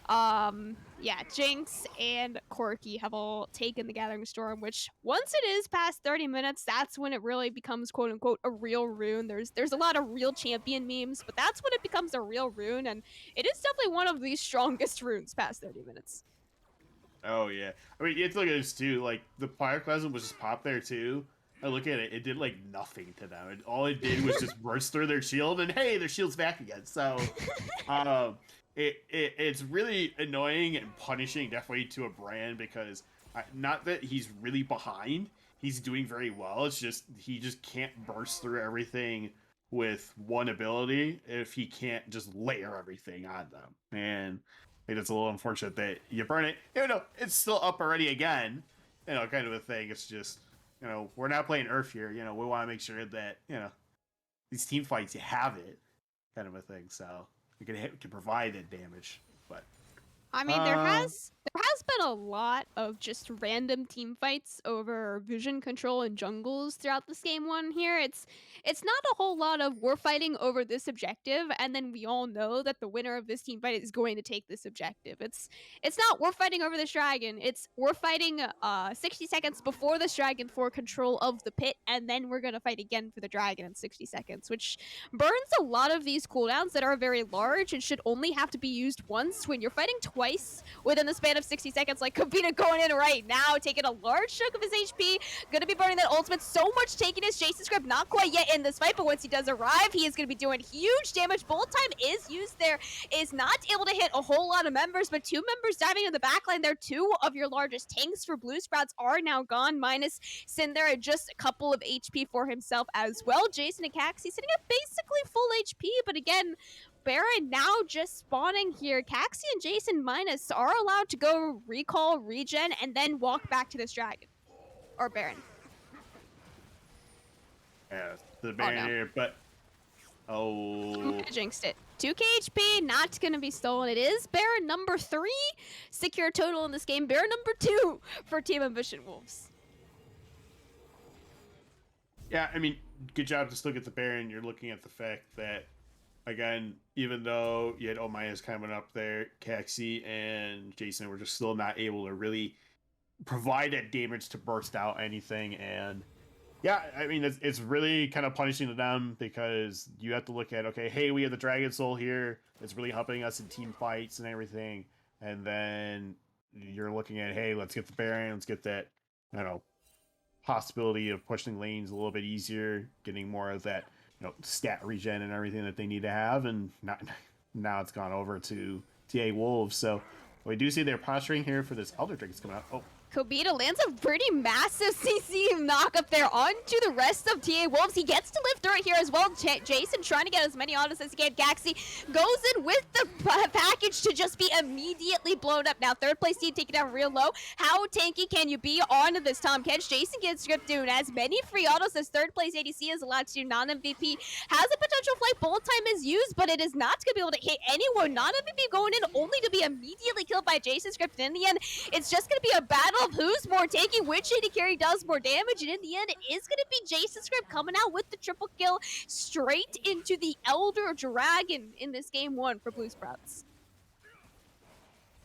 yeah, Jinx and Corki have all taken the Gathering Storm, which once it is past 30 minutes, that's when it really becomes quote unquote a real rune. There's a lot of real champion memes, but that's when it becomes a real rune, and it is definitely one of the strongest runes past 30 minutes. Oh yeah, I mean, you have to look at this too. Like, the Pyroclasm was just popped there too. I look at it; it did like nothing to them. All it did was just burst through their shield, and hey, their shield's back again. So, it's really annoying and punishing, definitely, to a Brand, because not that he's really behind. He's doing very well. It's just he just can't burst through everything with one ability if he can't just layer everything on them. And I think it's a little unfortunate that you burn it. It's still up already again. Kind of a thing. It's just, we're not playing Earth here. We want to make sure that, these team fights, you have it, kind of a thing. So we can provide that damage. But I mean, there has been a lot of just random team fights over vision control and jungles throughout this game one here. It's not a whole lot of we're fighting over this objective, and then we all know that the winner of this team fight is going to take this objective. It's not we're fighting over this dragon. It's we're fighting 60 seconds before this dragon for control of the pit, and then we're gonna fight again for the dragon in 60 seconds, which burns a lot of these cooldowns that are very large and should only have to be used once. When you're fighting twice within the span of 60 seconds, seconds. Like Kobita going in right now, taking a large chunk of his HP. Gonna be burning that ultimate. So much taking his Jason's grip. Not quite yet in this fight, but once he does arrive, he is gonna be doing huge damage. Bullet time is used there. Is not able to hit a whole lot of members, but 2 members diving in the backline there. 2 of your largest tanks for Blue Sprouts are now gone, minus Cinder at just a couple of HP for himself as well. Jason and Caxi sitting at basically full HP, but again, Baron now just spawning here. Caxi and Jason minus are allowed to go recall, regen, and then walk back to this dragon. Or Baron. Yeah, the Baron here, but Jinxed it. 2k HP, not gonna be stolen. It is Baron number 3. Secure total in this game. Baron number 2 for Team Ambition Wolves. Yeah, I mean, good job to still get the Baron. You're looking at the fact that, again, even though you had Omaya's coming up there, Caxi and Jason were just still not able to really provide that damage to burst out anything. And yeah, I mean, it's really kind of punishing them because you have to look at, okay, hey, we have the Dragon Soul here. It's really helping us in team fights and everything. And then you're looking at, hey, let's get the Baron. Let's get that, I don't know, possibility of pushing lanes a little bit easier, getting more of that, stat regen and everything that they need to have. And now it's gone over to TA Wolves. So we do see they're posturing here for this Elder Dragons coming out. Oh, Kobita lands a pretty massive CC knock up there onto the rest of TA Wolves. He gets to live through it here as well. Jason trying to get as many autos as he can. Gaxi goes in with the package to just be immediately blown up. Now, third place team taking down real low. How tanky can you be on this Tom Catch? Jason gets script doing as many free autos as third place ADC is allowed to do. Non-MVP has a potential flight. Bullet time is used, but it is not going to be able to hit anyone. Non-MVP going in only to be immediately killed by Jason script. And in the end, it's just going to be a battle of who's more tanky, which AD carry does more damage, and in the end, it is going to be Jason script coming out with the triple kill straight into the Elder Dragon in this game 1 for Blue Sprouts.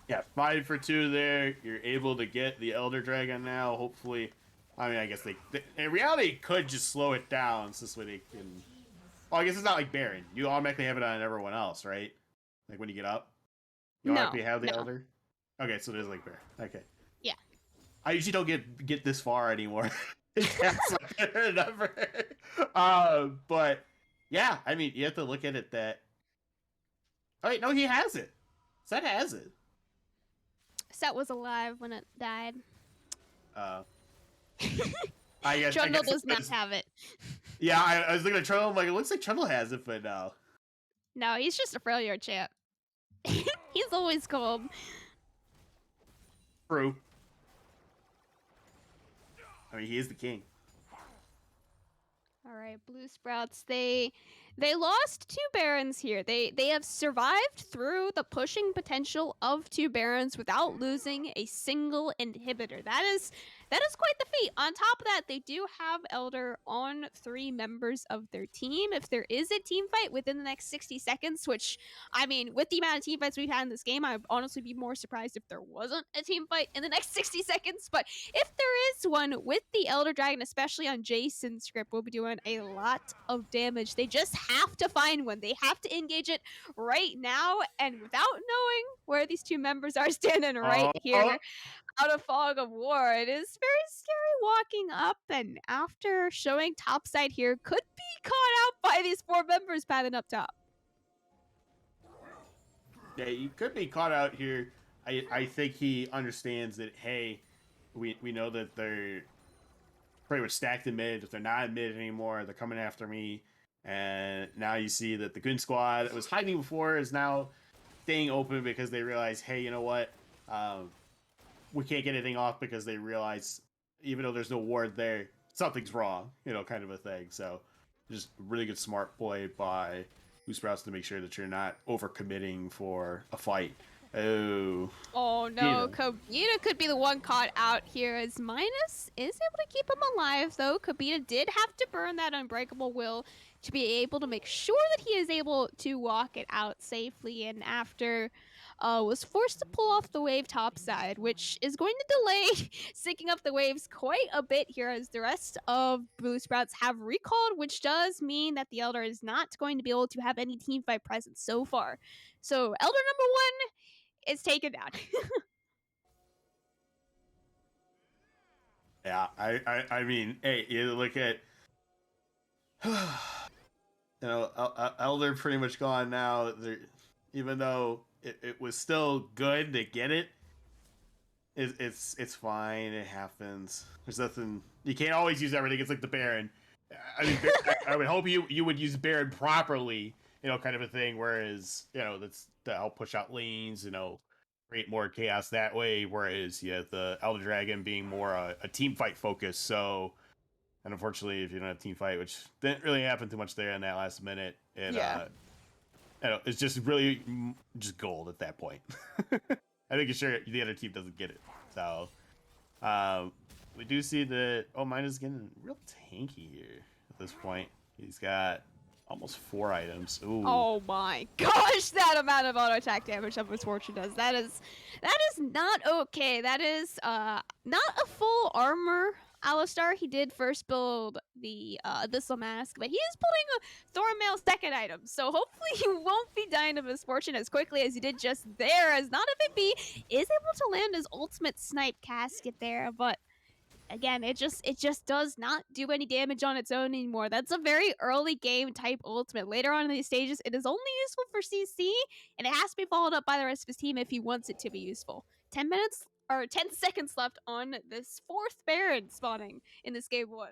Yeah, 5 for 2 there. You're able to get the Elder Dragon now. Hopefully, I mean, I guess they in reality could just slow it down so this way they can. Well, I guess it's not like Baron. You automatically have it on everyone else, right? Like when you get up, you automatically have the Elder. Okay, so it is like Baron. Okay. Yeah. I usually don't get this far anymore. That's like a number. But yeah, I mean, you have to look at it that. Oh wait, no, he has it. Set has it. Set was alive when it died. I guess Trundle does not have it. Yeah, I was looking at Trundle. I'm like, it looks like Trundle has it, but no. No, he's just a failure champ. He's always cold. True. I mean, he is the king. All right, Blue Sprouts, they lost 2 Barons here. They have survived through the pushing potential of 2 Barons without losing a single inhibitor. That is quite the feat. On top of that, they do have Elder on 3 members of their team. If there is a team fight within the next 60 seconds, which, I mean, with the amount of team fights we've had in this game, I'd honestly be more surprised if there wasn't a team fight in the next 60 seconds. But if there is one with the Elder Dragon, especially on Jason's script, we'll be doing a lot of damage. They just have to find one. They have to engage it right now. And without knowing where these 2 members are standing right here, out of fog of war, it is very scary walking up, and after showing topside here, could be caught out by these 4 members padding up top. Yeah, you could be caught out here. I think he understands that, hey, we know that they're pretty much stacked in mid. If they're not in mid anymore, they're coming after me. And now you see that the Goon Squad that was hiding before is now staying open because they realize, hey, you know what? We can't get anything off because they realize, even though there's no ward there, something's wrong, kind of a thing. So just really good smart play by Blue Sprouts to make sure that you're not overcommitting for a fight. Oh no, Kobita could be the one caught out here, as Minus is able to keep him alive, though. Kobita did have to burn that Unbreakable Will to be able to make sure that he is able to walk it out safely, and after was forced to pull off the wave topside, which is going to delay syncing up the waves quite a bit here, as the rest of Blue Sprouts have recalled, which does mean that the Elder is not going to be able to have any teamfight presence so far. So Elder number 1 is taken down. Yeah, I mean, hey, you look at, Elder pretty much gone now. Even though it was still good to get it, it's fine. It happens. There's nothing. You can't always use everything. It's like the Baron. I mean, I would hope you would use Baron properly, kind of a thing. Whereas, that's to help push out lanes, create more chaos that way. Whereas, yeah, the Elder Dragon being more a team fight focus. So, and unfortunately, if you don't have team fight, which didn't really happen too much there in that last minute, Yeah. it's just really just gold at that point. I think it's sure the other team doesn't get it. So, um, we do see that. Oh, mine is getting real tanky here at this point. He's got almost 4 items. Ooh. Oh my gosh, that amount of auto attack damage that Misfortune does. That is not okay. That is not a full armor Alistar. He did first build the Abyssal Mask, but he is pulling a Thornmail second item. So hopefully he won't be dying to Misfortune as quickly as he did just there, as not if it be is able to land his ultimate snipe casket there, but again, it just does not do any damage on its own anymore. That's a very early game type ultimate. Later on in these stages, it is only useful for CC, and it has to be followed up by the rest of his team if he wants it to be useful. 10 minutes or 10 seconds left on this 4th Baron spawning in this game 1.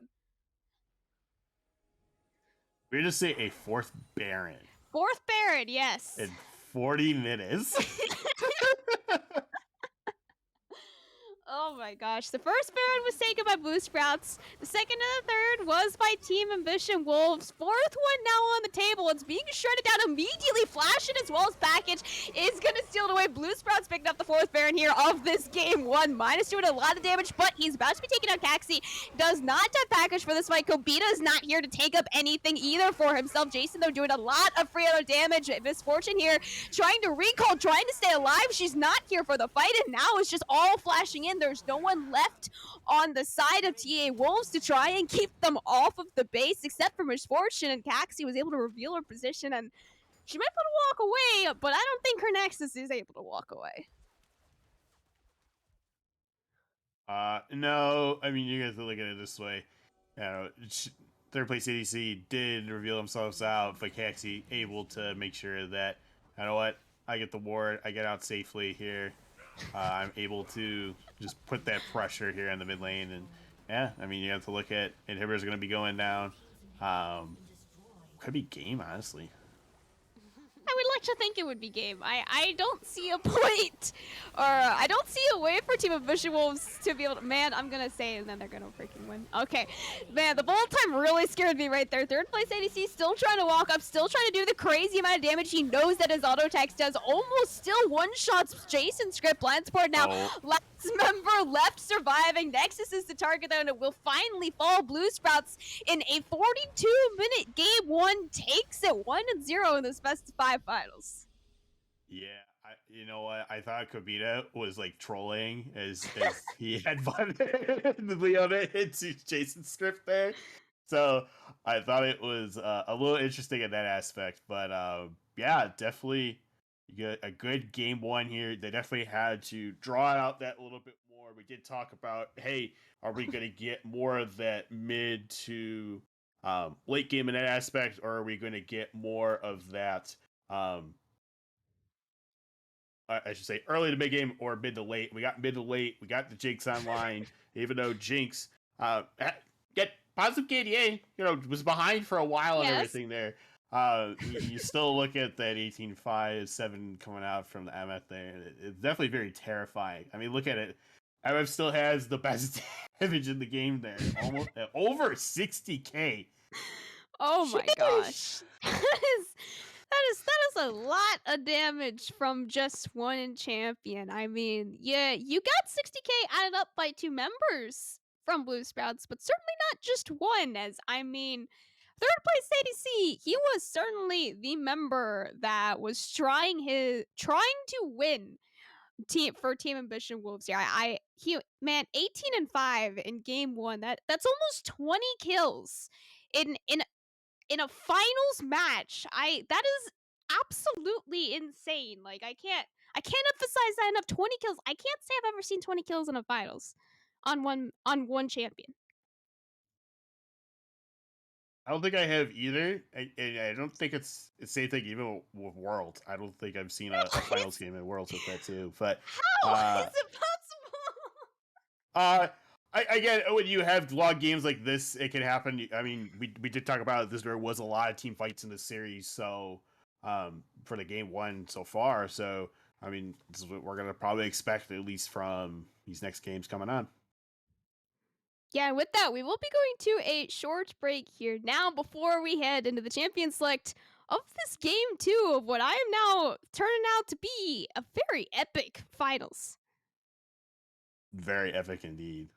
We're just say a 4th Baron 4th Baron, yes. in 40 minutes. Oh my gosh. The first Baron was taken by Blue Sprouts. The second and the third was by Team Ambition Wolves. 4th one now on the table. It's being shredded down immediately. Flash it as well as package is going to steal it away. Blue Sprouts picking up the 4th Baron here of this game 1. -2 doing a lot of damage, but he's about to be taking out Caxi. Does not have package for this fight. Kobita is not here to take up anything either for himself. Jason, though, doing a lot of free auto damage. Misfortune here trying to recall, trying to stay alive. She's not here for the fight, and now it's just all flashing in. There's no one left on the side of TA Wolves to try and keep them off of the base, except for Misfortune, and Caxi was able to reveal her position, and she might be able to walk away, but I don't think her Nexus is able to walk away. No, I mean, you guys look at it this way. Third place ADC did reveal themselves out, but Caxi able to make sure that, you know what, I get the ward, I get out safely here. I'm able to just put that pressure here in the mid lane, and yeah, I mean, you have to look at inhibitors going to be going down. Could be game, honestly. I would like to think it would be game. I don't see a point, or I don't see a way for Team of Ambition Wolves to be able to, man, I'm gonna say it and then they're gonna freaking win. Okay, man, the bullet time really scared me right there. 3rd place ADC still trying to walk up, still trying to do the crazy amount of damage. He knows that his auto attacks does almost still one-shots Jason script. Blind support now. Last member left surviving. Nexus is the target though, and it will finally fall. Blue Sprouts in a 42-minute game 1 takes it 1-0 in this best of 5 finals. Yeah, you know what? I thought Kobita was like trolling as he had the Leona into Jason's script there. So I thought it was a little interesting in that aspect. But yeah, definitely a good game 1 here. They definitely had to draw out that a little bit more. We did talk about, hey, are we going to get more of that mid to late game in that aspect, or are we going to get more of that I should say early to mid game or mid to late? We got mid to late. We got the Jinx online, even though Jinx get positive KDA, was behind for a while and everything there. You still look at that 18-5, 7 coming out from the MF there. It's definitely very terrifying. I mean, look at it. MF still has the best damage in the game there. Almost over 60k. Oh my gosh. That is a lot of damage from just one champion. I mean, yeah, you got 60k added up by 2 members from Blue Sprouts, but certainly not just one, as I mean, 3rd place ADC, he was certainly the member that was trying to win for Team Ambition Wolves here. Man, 18-5 in game 1. That's almost 20 kills in a finals match. That is absolutely insane. Like I can't emphasize that enough. 20 kills. I can't say I've ever seen 20 kills in a finals. on one champion. I don't think I have either. I don't think it's the same thing even with Worlds. I don't think I've seen a What? finals game in Worlds with that too. But How uh, is it possible? uh, again, when you have long games like this, it can happen. I mean, we did talk about this. There was a lot of team fights in the series, so for the game one so far. So I mean, this is what we're gonna probably expect at least from these next games coming on. Yeah, and with that, we will be going to a short break here now before we head into the champion select of this game two of what I am now turning out to be a very epic finals. Very epic indeed.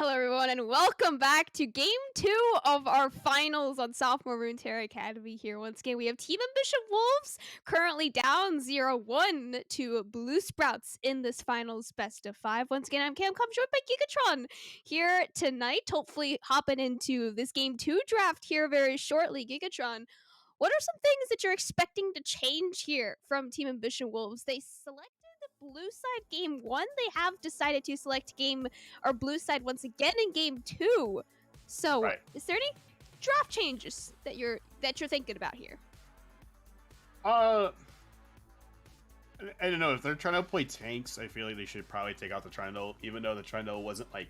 Hello, everyone, and welcome back to Game 2 of our finals on Sophomore Runeterra Academy here. Once again, we have Team Ambition Wolves currently down 0-1 to Blue Sprouts in this finals best of 5. Once again, I'm Cam, joined by Gigatron here tonight, hopefully hopping into this Game 2 draft here very shortly. Gigatron, what are some things that you're expecting to change here from Team Ambition Wolves? They selected the blue side game 1. They have decided to select blue side once again in game 2. So, Right. is there any draft changes that you're thinking about here? I don't know, if they're trying to play tanks, I feel like they should probably take out the Trundle, even though the Trundle wasn't like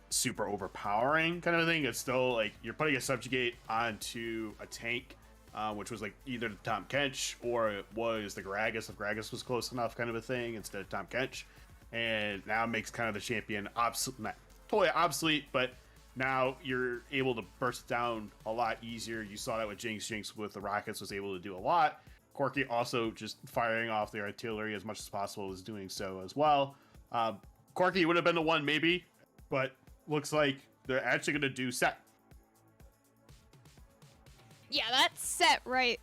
super overpowering kind of thing. It's still like you're putting a subjugate onto a tank, which was like either the Tom Kench or it was the Gragas if Gragas was close enough, kind of a thing, instead of Tom Kench. And now it makes kind of the champion obsolete, not totally obsolete, but now you're able to burst down a lot easier. You saw that with Jinx. Jinx with the rockets was able to do a lot. Corki also just firing off the artillery as much as possible was doing so as well. Corki would have been the one maybe, but looks like they're actually going to do set. Yeah, that set right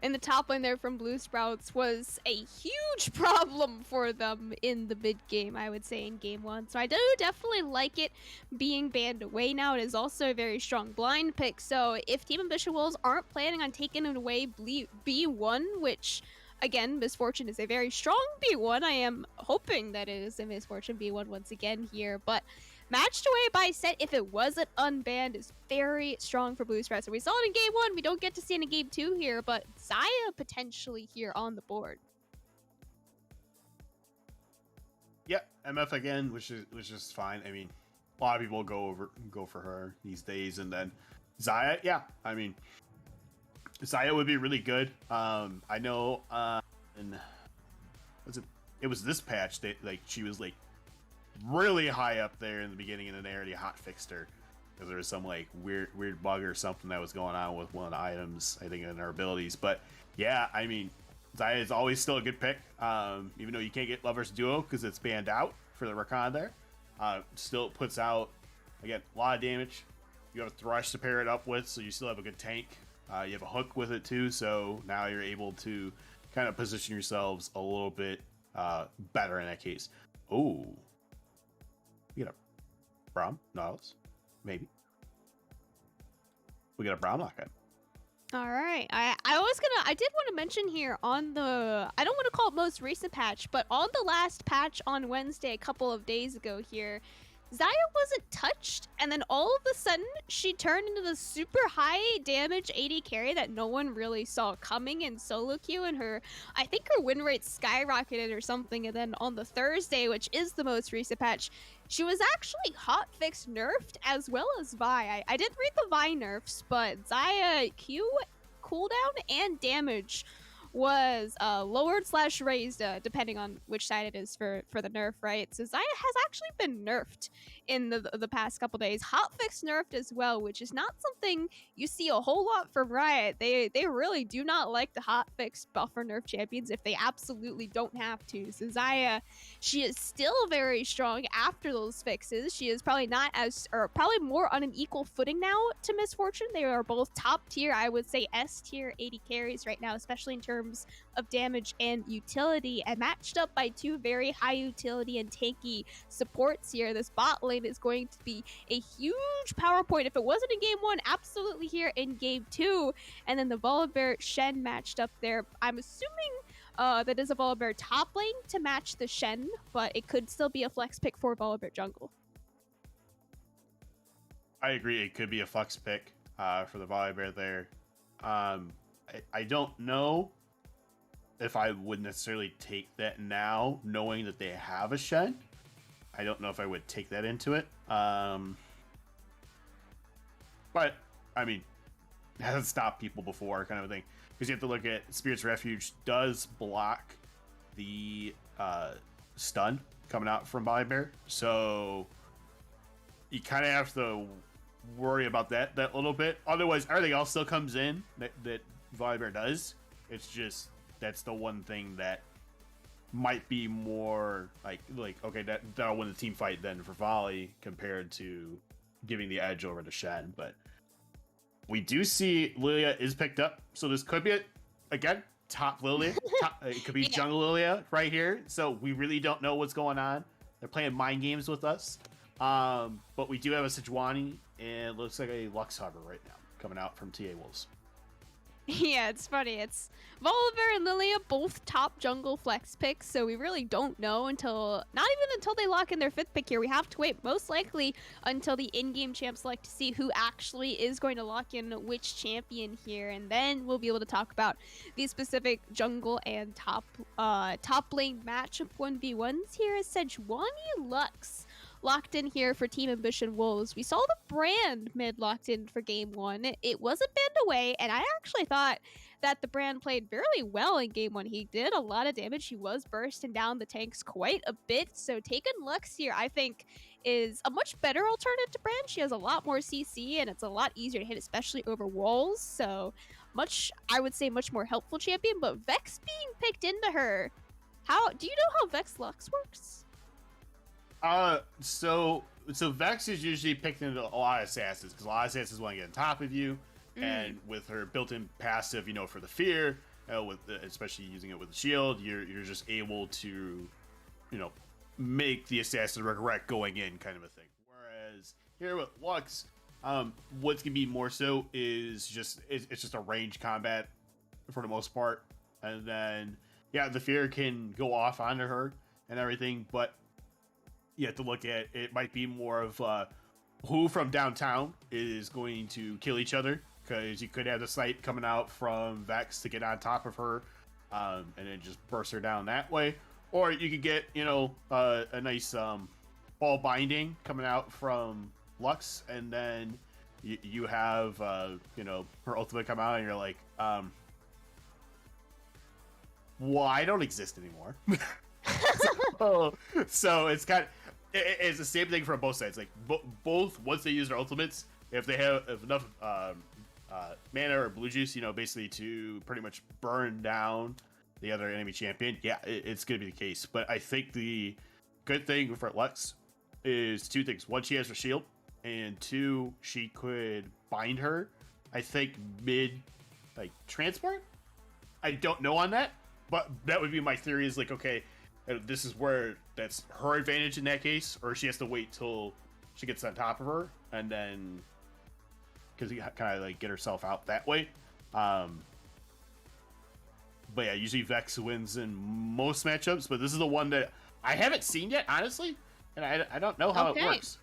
in the top lane there from Blue Sprouts was a huge problem for them in the mid game, I would say, in game 1. So I do definitely like it being banned away now. It is also a very strong blind pick. So if Team Ambition Wolves aren't planning on taking it away B1, which again, Miss Fortune is a very strong B1. I am hoping that it is a Miss Fortune B1 once again here, but matched away by set, if it wasn't unbanned, is very strong for Blue Sprouts. So we saw it in game 1. We don't get to see it in game 2 here, but Xayah potentially here on the board. Yeah, MF again, which is fine. I mean, a lot of people go for her these days, and then Xayah, yeah. I mean, Xayah would be really good. I know, and it was this patch that like she was like really high up there in the beginning, and then they already hot fixed her because there was some like weird bug or something that was going on with one of the items, I think, in her abilities. But yeah, I mean, Xayah is always still a good pick, even though you can't get Lovers Duo because it's banned out for the Rakan there. Still puts out, again, a lot of damage. You have a Thrush to pair it up with, so you still have a good tank. You have a hook with it too, so now you're able to kind of position yourselves a little bit better in that case. Oh, we got a Braum, Nautilus, maybe. We got a Braum lockup. All right. I did want to mention here on the, I don't want to call it most recent patch, but on the last patch on Wednesday, a couple of days ago here, Xayah wasn't touched, and then all of a sudden, she turned into the super high damage AD carry that no one really saw coming in solo queue, and I think her win rate skyrocketed or something, and then on the Thursday, which is the most recent patch, she was actually hotfix nerfed as well as Vi. I didn't read the Vi nerfs, but Xayah Q cooldown and damage was lowered/raised depending on which side it is for the nerf, right? So Xayah has actually been nerfed in the past couple days. Hotfix nerfed as well, which is not something you see a whole lot from Riot. They really do not like the hotfix buffer nerf champions if they absolutely don't have to. So Xayah, she is still very strong after those fixes. She is probably not as, or probably more on an equal footing now to Miss Fortune. They are both top tier, I would say S tier AD carries right now, especially in terms of damage and utility, and matched up by two very high utility and tanky supports here. This bot lane is going to be a huge power point. If it wasn't in game 1, absolutely here in game 2. And then the Volibear Shen matched up there. I'm assuming that is a Volibear top lane to match the Shen, but it could still be a flex pick for Volibear jungle. I agree. It could be a flex pick for the Volibear there. I don't know if I would necessarily take that now, knowing that they have a Shen. I don't know if I would take that into it. But, I mean, it hasn't stopped people before, kind of a thing. Because you have to look at Spirit's Refuge does block the stun coming out from Volibear. So, you kind of have to worry about that little bit. Otherwise, everything else still comes in that Volibear does. It's just, that's the one thing that might be more like okay, that'll win the team fight then for volley compared to giving the edge over to Shen. But we do see Lilia is picked up, so this could be again top Lilia. It could be Yeah. jungle Lilia right here. So we really don't know what's going on. They're playing mind games with us. But we do have a Sejuani, and it looks like a Lux Hover right now coming out from TA Wolves. Yeah, it's funny. It's Volibear and Lilia, both top jungle flex picks, so we really don't know until, not even until they lock in their 5th pick here. We have to wait most likely until the in-game champ select to see who actually is going to lock in which champion here, and then we'll be able to talk about these specific jungle and top lane matchup 1v1s here as Sejuani Lux locked in here for Team Ambition Wolves. We saw the brand mid locked in for game 1. It was a band away, and I actually thought that the brand played fairly well in game 1. He did a lot of damage. He was bursting down the tanks quite a bit. So taking Lux here, I think, is a much better alternative to brand. She has a lot more CC, and it's a lot easier to hit, especially over walls. So I would say, much more helpful champion. But Vex being picked into her, do you know how Vex Lux works? So Vex is usually picked into a lot of assassins because a lot of assassins want to get on top of you, and with her built-in passive, for the fear, especially using it with the shield, you're just able to, make the assassin regret going in, kind of a thing. Whereas here with Lux, what's gonna be more so is it's just a range combat for the most part, and then the fear can go off onto her and everything, but you have to look at it might be more of who from downtown is going to kill each other, because you could have the sight coming out from Vex to get on top of her, and then just burst her down that way, or you could get a nice ball binding coming out from Lux, and then you have her ultimate come out and you're like, well, I don't exist anymore. So it's it's the same thing from both sides. Like both, once they use their ultimates, if they have enough mana or blue juice, basically to pretty much burn down the other enemy champion, it's gonna be the case. But I think the good thing for Lux is 2 things: 1, she has her shield, and 2, she could bind her, I think, mid transport. I don't know on that, but that would be my theory. Is like, okay, this is where that's her advantage in that case, or she has to wait till she gets on top of her, and then because you kind of get herself out that way. But yeah, usually Vex wins in most matchups, but this is the one that I haven't seen yet, honestly, and I don't know how it works.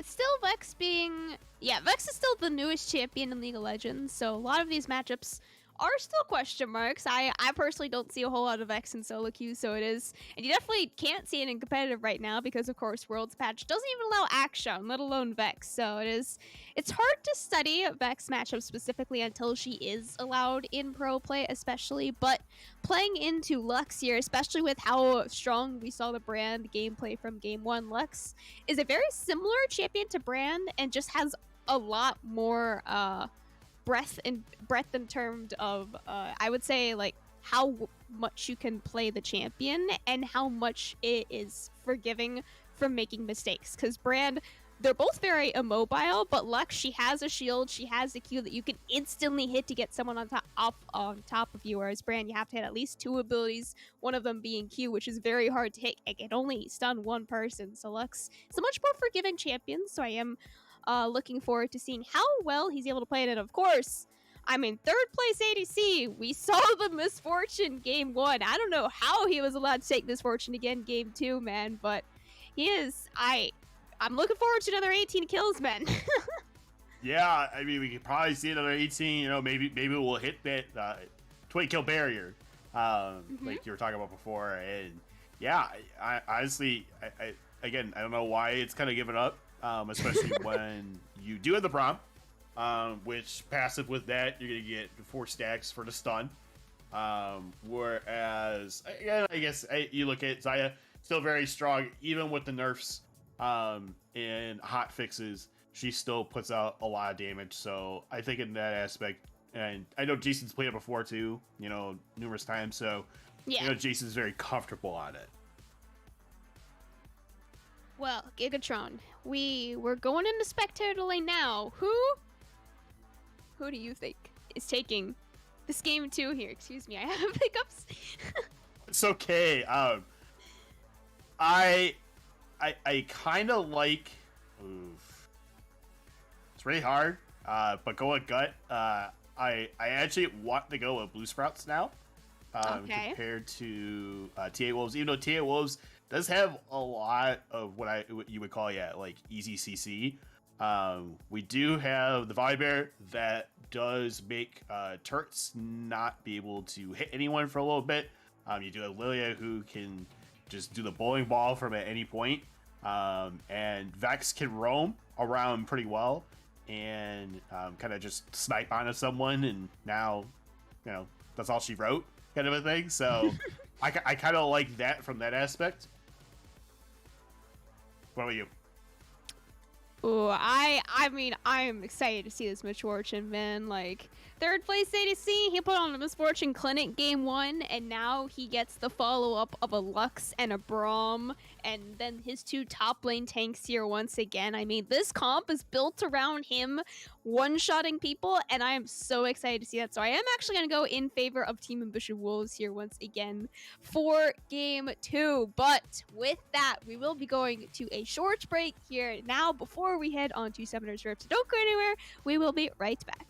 Still Vex Vex is still the newest champion in League of Legends, so a lot of these matchups are still question marks. I personally don't see a whole lot of Vex in solo queue, so it is, and you definitely can't see it in competitive right now because, of course, Worlds patch doesn't even allow Action, let alone Vex. So it's hard to study Vex matchups specifically until she is allowed in pro play, especially. But playing into Lux here, especially with how strong we saw the brand gameplay from game 1, Lux is a very similar champion to brand and just has a lot more breadth in terms of I would say how much you can play the champion and how much it is forgiving from making mistakes, because brand, they're both very immobile, but Lux, she has a shield, she has the Q that you can instantly hit to get someone on top of you, whereas brand, you have to hit at least 2 abilities, one of them being Q, which is very hard to hit. It can only stun 1 person. So Lux is a much more forgiving champion, so I am looking forward to seeing how well he's able to play it. And of course, I'm in 3rd place ADC. We saw the Misfortune game 1. I don't know how he was allowed to take Misfortune again game 2, man, but he is. I'm looking forward to another 18 kills, man. Yeah, I mean, we could probably see another 18. Maybe we'll hit that 20 kill barrier, like you were talking about before. And yeah, I honestly, again, I don't know why it's kind of given up. Especially when you do have the Braum, which passive with that, you're going to get 4 stacks for the stun. Whereas, again, I guess you look at Xayah, still very strong, even with the nerfs and hot fixes, she still puts out a lot of damage. So I think in that aspect, and I know Jason's played it before too, numerous times. So, Yeah. Jason's very comfortable on it. Well, Gigatron, we're going into spectator lane now. Who do you think is taking this game 2 here? Excuse me, I have hiccups. It's okay. I kind of like. Oof. It's really hard. But go with gut. I actually want to go with Blue Sprouts now. Okay. Compared to T8 Wolves, even though T8 Wolves does have a lot of what you would call like easy CC. We do have the Volibear that does make turrets not be able to hit anyone for a little bit. You do have Lilia who can just do the bowling ball from at any point. And Vex can roam around pretty well and kind of just snipe onto someone, and now, that's all she wrote, kind of a thing. So I kind of like that from that aspect. What about you? Ooh, I mean, I'm excited to see this Misfortune, man. Like, 3rd place ADC, he put on a Misfortune Clinic game 1, and now he gets the follow-up of a Lux and a Braum, and then his 2 top lane tanks here once again. I mean, this comp is built around him one-shotting people, and I am so excited to see that. So I am actually going to go in favor of Team Ambitious Wolves here once again for game 2. But with that, we will be going to a short break here now before we head on to Summoner's Rift. So don't go anywhere. We will be right back.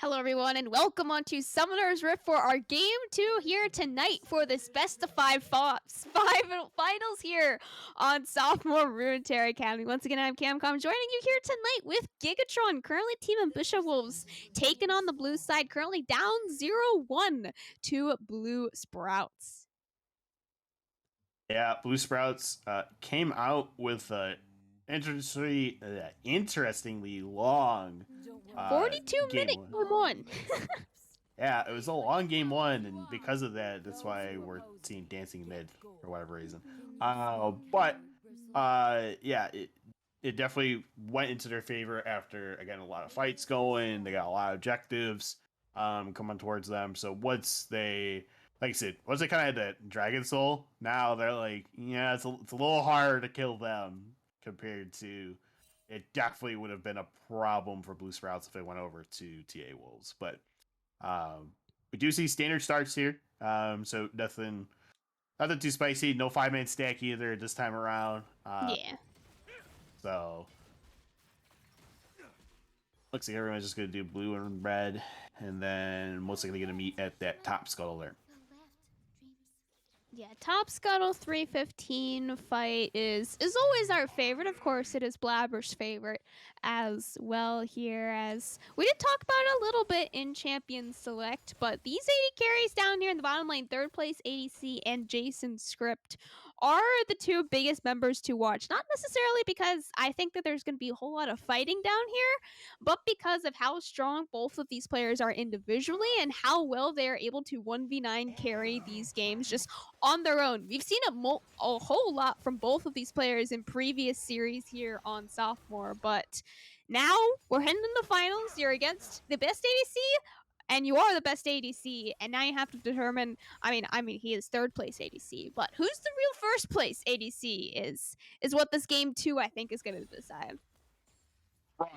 Hello, everyone, and welcome on to Summoner's Rift for our Game 2 here tonight for this best of five finals here on Sophomore Runeterra Academy. Once again, I'm Camcom joining you here tonight with Gigatron, currently Team Ambitious Wolves, taking on the blue side, currently down 0-1 to Blue Sprouts. Yeah, Blue Sprouts came out with a interestingly long 42-minute game. game one. Yeah, it was a long game one, and because of that, that's why we're seeing dancing mid for whatever reason. Yeah, it definitely went into their favor after, again, a lot of fights going. They got a lot of objectives coming towards them. So once they, like I said, once they kind of had that Dragon Soul, now they're like, yeah, it's a little harder to kill them compared to. It definitely would have been a problem for Blue Sprouts if they went over to TA Wolves, but we do see standard starts here, so nothing too spicy. No 5-man stack either this time around. Yeah. So looks like everyone's just gonna do blue and red, and then mostly gonna meet at that top scuttle there. Yeah, Top Scuttle 315 fight is always our favorite. Of course, it is Blabber's favorite as well here, as we did talk about it a little bit in Champion Select, but these 80 carries down here in the bottom lane, third place ADC and Jason Script, are the two biggest members to watch. Not necessarily because I think that there's going to be a whole lot of fighting down here, but because of how strong both of these players are individually and how well they are able to 1v9 carry these games just on their own. We've seen a whole lot from both of these players in previous series here on Sophomore, but now we're heading in the finals. You're against the best ADC, and you are the best ADC, and now you have to determine. I mean, he is third place ADC, but who's the real first place ADC is what this game 2 I think is going to decide.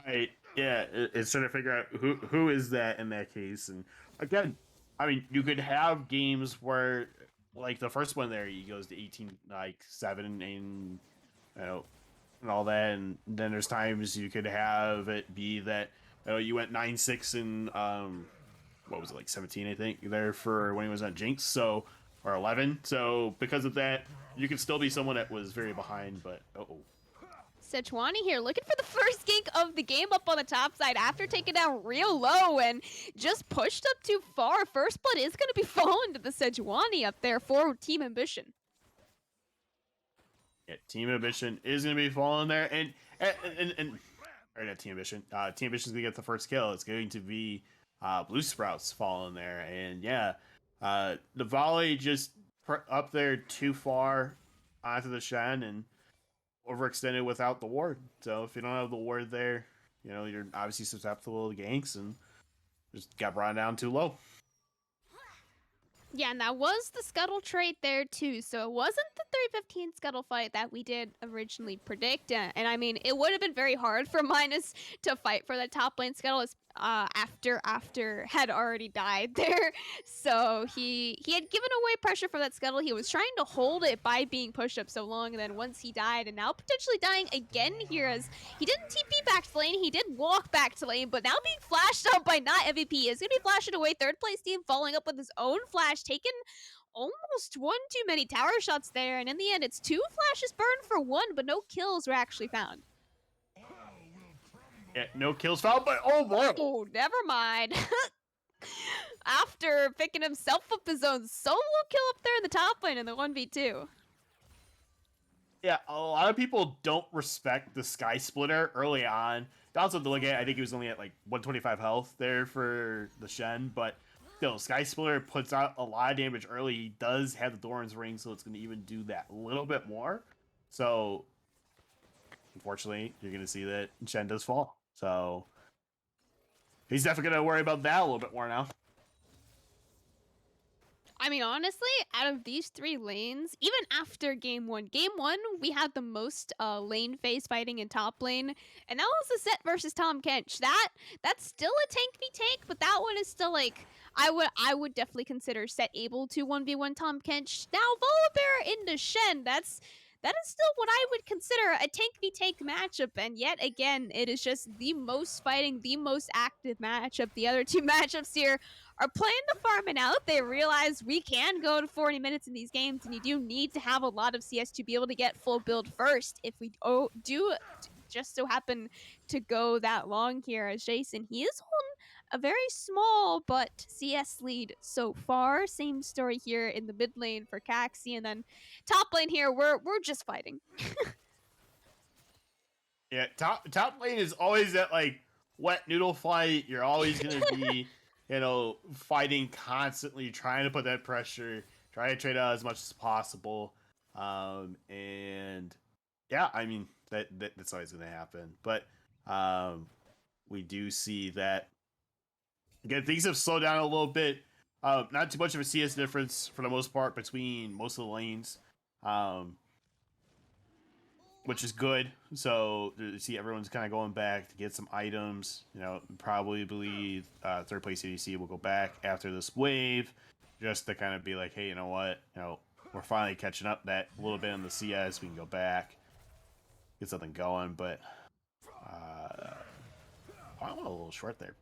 Right. Yeah. It's trying to figure out who is that in that case, and again, I mean, you could have games where, like the first one there, he goes to 18, like 7, and and all that, and then there's times you could have it be that you went 9-6 and what was it, like 17, I think, there for when he was on Jinx, so, or 11. So because of that, you could still be someone that was very behind, but Sejuani here looking for the first gank of the game up on the top side after taking down real low and just pushed up too far. First blood is going to be falling to the Sejuani up there for Team Ambition. Yeah, Team Ambition is going to be falling there, and or not Team Ambition. Team Ambition's going to get the first kill. It's going to be Blue Sprouts falling there, and yeah, the volley just up there too far onto the Shen and overextended without the ward. So if you don't have the ward there, you're obviously susceptible to ganks and just got brought down too low. Yeah, and that was the Scuttle trait there too. So it wasn't the 315 Scuttle fight that we did originally predict. And I mean, it would have been very hard for Minus to fight for the top lane Scuttle after had already died there. So he had given away pressure for that Scuttle. He was trying to hold it by being pushed up so long, and then once he died, and now potentially dying again here, as he didn't TP back to lane, he did walk back to lane, but now being flashed up by not MVP is going to be flashing away. Third place team following up with his own flash, taking almost one too many tower shots there, and in the end it's 2 flashes burned for 1, but no kills were actually found. Yeah, no kills found, but oh boy. Oh, never mind. After picking himself up his own solo kill up there in the top lane in the 1v2. Yeah, a lot of people don't respect the Sky Splitter early on. Also, to look at, I think he was only at like 125 health there for the Shen, but still, Sky Splitter puts out a lot of damage early. He does have the Doran's Ring, so it's going to even do that a little bit more. So, unfortunately, you're going to see that Shen does fall. So, he's definitely going to worry about that a little bit more now. I mean, honestly, out of these 3 lanes, even after game 1, we had the most lane phase fighting in top lane, and that was the set versus Tahm Kench. That's still a tank v tank, but that one is still like, I would definitely consider set able to 1v1 Tahm Kench. Now, Volibear into Shen, that's that is still what I would consider a tank v tank matchup. And yet again, it is just the most fighting, the most active matchup. The other two matchups here are playing the farming out. They realize we can go to 40 minutes in these games, and you do need to have a lot of CS to be able to get full build first. If we do just so happen to go that long here as Jason, he is holding a very small but CS lead so far. Same story here in the mid lane for Caxi, and then top lane here, we're just fighting. Yeah, top lane is always that like wet noodle fight. You're always gonna be, fighting constantly, trying to put that pressure, trying to trade out as much as possible. And yeah, I mean that's always gonna happen. But we do see that again things have slowed down a little bit. Not too much of a CS difference for the most part between most of the lanes. Which is good. So you see everyone's kind of going back to get some items. Probably believe third place ADC will go back after this wave, just to kind of be like, hey, you know what? We're finally catching up that little bit in the CS. We can go back, get something going. But I went a little short there.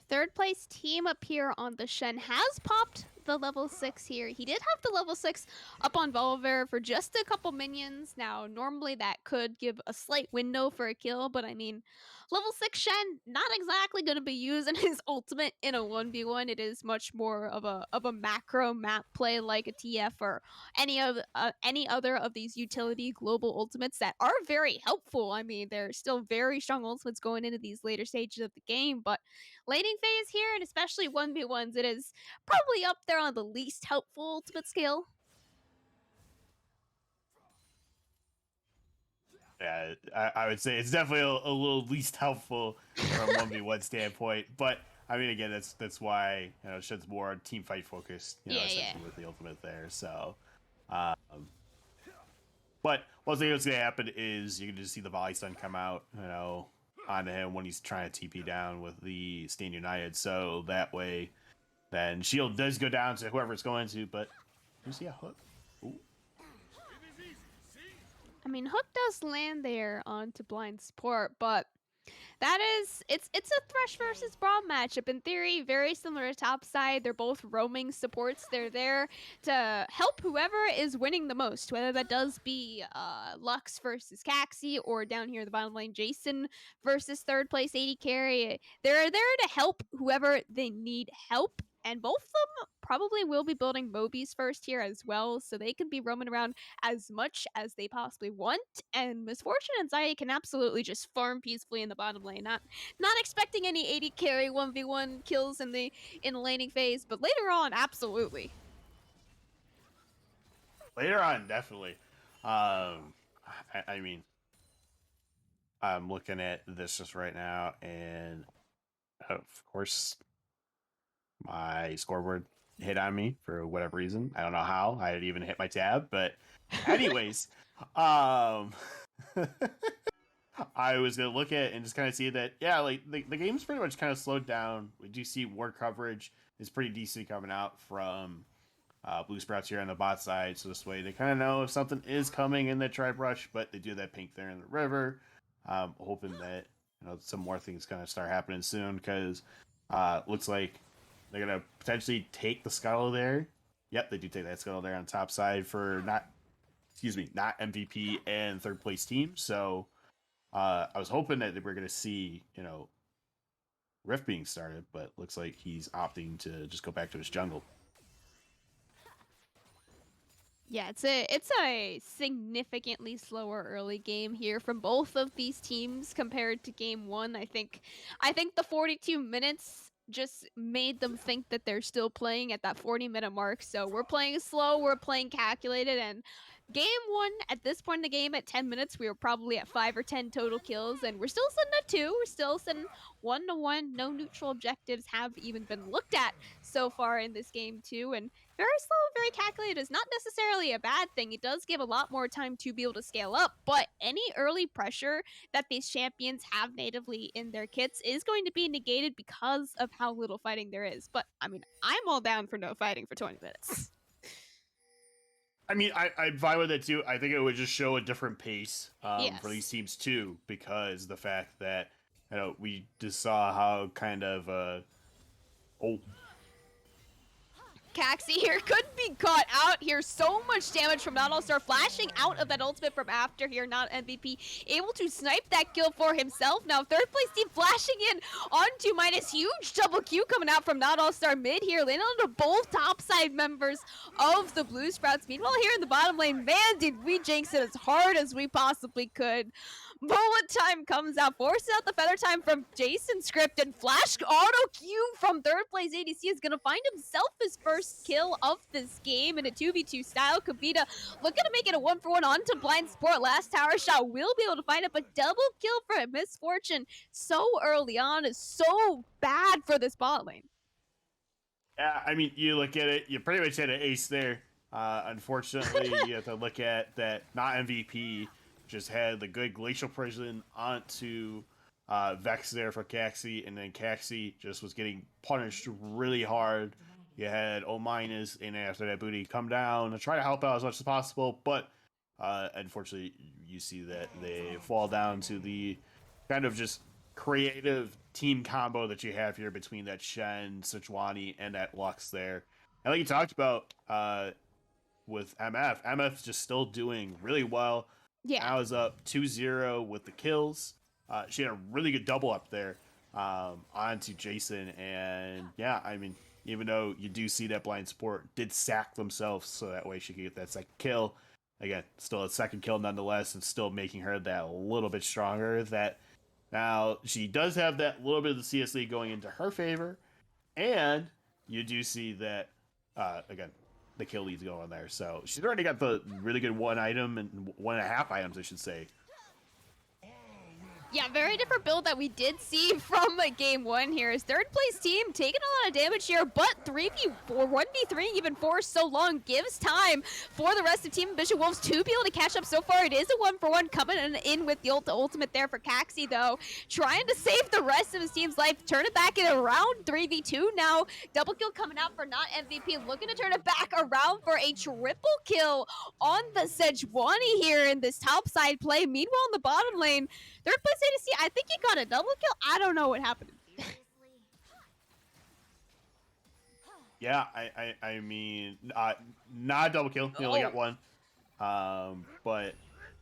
Third place team up here on the Shen has popped the level 6 here. He did have the level 6 up on Volver for just a couple minions. Now, normally that could give a slight window for a kill, but I mean, level 6 Shen not exactly going to be using his ultimate in a 1v1. It is much more of a macro map play like a TF or any other of these utility global ultimates that are very helpful. I mean, they're still very strong ultimates going into these later stages of the game, but laning phase here, and especially 1v1s, it is probably up there on the least helpful ultimate scale. Yeah, I would say it's definitely a little least helpful from 1v1 standpoint. But I mean, again, that's why Shen's more team fight focused. Essentially with the ultimate there. So, but what's going to happen is you can just see the volley stun come out, onto him when he's trying to TP down with the Stand United. So that way, then shield does go down to whoever it's going to. But you see a hook. Ooh. I mean, hook does land there onto blind support, but it's a Thresh versus Braum matchup. In theory, very similar to topside. They're both roaming supports. They're there to help whoever is winning the most, whether that does be Lux versus Caxi or down here the bottom lane Jason versus third place AD carry. They're there to help whoever they need help. And both of them probably will be building Mobies first here as well, so they can be roaming around as much as they possibly want. And Misfortune and Zaya can absolutely just farm peacefully in the bottom lane. Not expecting any 80 carry 1v1 kills in the laning phase, but later on, absolutely. Later on, definitely. I mean, I'm looking at this just right now, and of course, my scoreboard hit on me for whatever reason. I don't know how. I didn't even hit my tab, but anyways, I was gonna look at and just kind of see that, yeah, like the game's pretty much kind of slowed down. We do see war coverage is pretty decent coming out from Blue Sprouts here on the bot side, so this way they kind of know if something is coming in the tribe rush, but they do that pink there in the river. Hoping that some more things kind of start happening soon, because looks like they're gonna potentially take the scuttle there. Yep, they do take that scuttle there on top side for not MVP and third place team. So I was hoping that we're gonna see Rift being started, but looks like he's opting to just go back to his jungle. Yeah, it's a significantly slower early game here from both of these teams compared to game 1. I think the 42 minutes just made them think that they're still playing at that 40-minute mark. So we're playing slow, we're playing calculated, and game 1 at this point in the game at 10 minutes, we were probably at 5 or 10 total kills, and we're still sitting at 2. We're still sitting 1-1. No neutral objectives have even been looked at so far in this game too, and very slow, very calculated is not necessarily a bad thing. It does give a lot more time to be able to scale up, but any early pressure that these champions have natively in their kits is going to be negated because of how little fighting there is. But I mean, I'm all down for no fighting for 20 minutes. I mean, I'm fine with it too. I think it would just show a different pace for these Yes. teams too, because the fact that we just saw how kind of oh Caxi here could be caught out here. So much damage from Not All-Star, flashing out of that ultimate from after here. Not MVP able to snipe that kill for himself. Now third place team flashing in onto minus. Huge double Q coming out from Not All-Star mid here. Landing onto both topside members of the Blue Sprouts. Meanwhile here in the bottom lane, man, did we jinx it as hard as we possibly could. Bullet time comes out, forces out the feather time from Jason Script, and flash auto Q from third place ADC is going to find himself his first kill of this game in a 2v2 style. Kavita looking to make it a 1-for-1 onto blind support. Last tower shot will be able to find it, but double kill for Misfortune so early on is so bad for this bot lane. yeah, I mean, you look at it, you pretty much had an ace there. Unfortunately, you have to look at that. Not MVP just had the good glacial prison onto Vex there for Caxi, and then Caxi just was getting punished really hard. You had O minus, and after that booty come down and try to help out as much as possible, but unfortunately, you see that they fall down to the kind of just creative team combo that you have here between that Shen, Sejuani, and that Lux there. And like you talked about with MF's just still doing really well. Yeah. I was up 2-0 with the kills. She had a really good double up there onto Jason. And yeah, I mean, even though you do see that blind support did sack themselves so that way she could get that second kill. Again, still a second kill nonetheless, and still making her that little bit stronger. That now she does have that little bit of the CSC going into her favor. And you do see that, again, the kill lead's going there. So she's already got the really good 1 item and 1.5 items, I should say. Yeah, very different build that we did see from game 1 here. Is third place team taking a lot of damage here, but 3v4, 1v3, even 4 so long gives time for the rest of Team Ambition Wolves to be able to catch up. So far, it is a 1-for-1 coming in with the ultimate there for Caxi, though. Trying to save the rest of his team's life, turn it back in around 3v2 now. Double kill coming out for Not MVP, looking to turn it back around for a triple kill on the Sejuani here in this top side play. Meanwhile, in the bottom lane, third place ADC, I think he got a double kill. I don't know what happened. Yeah, I mean, not a double kill. He only got 1. But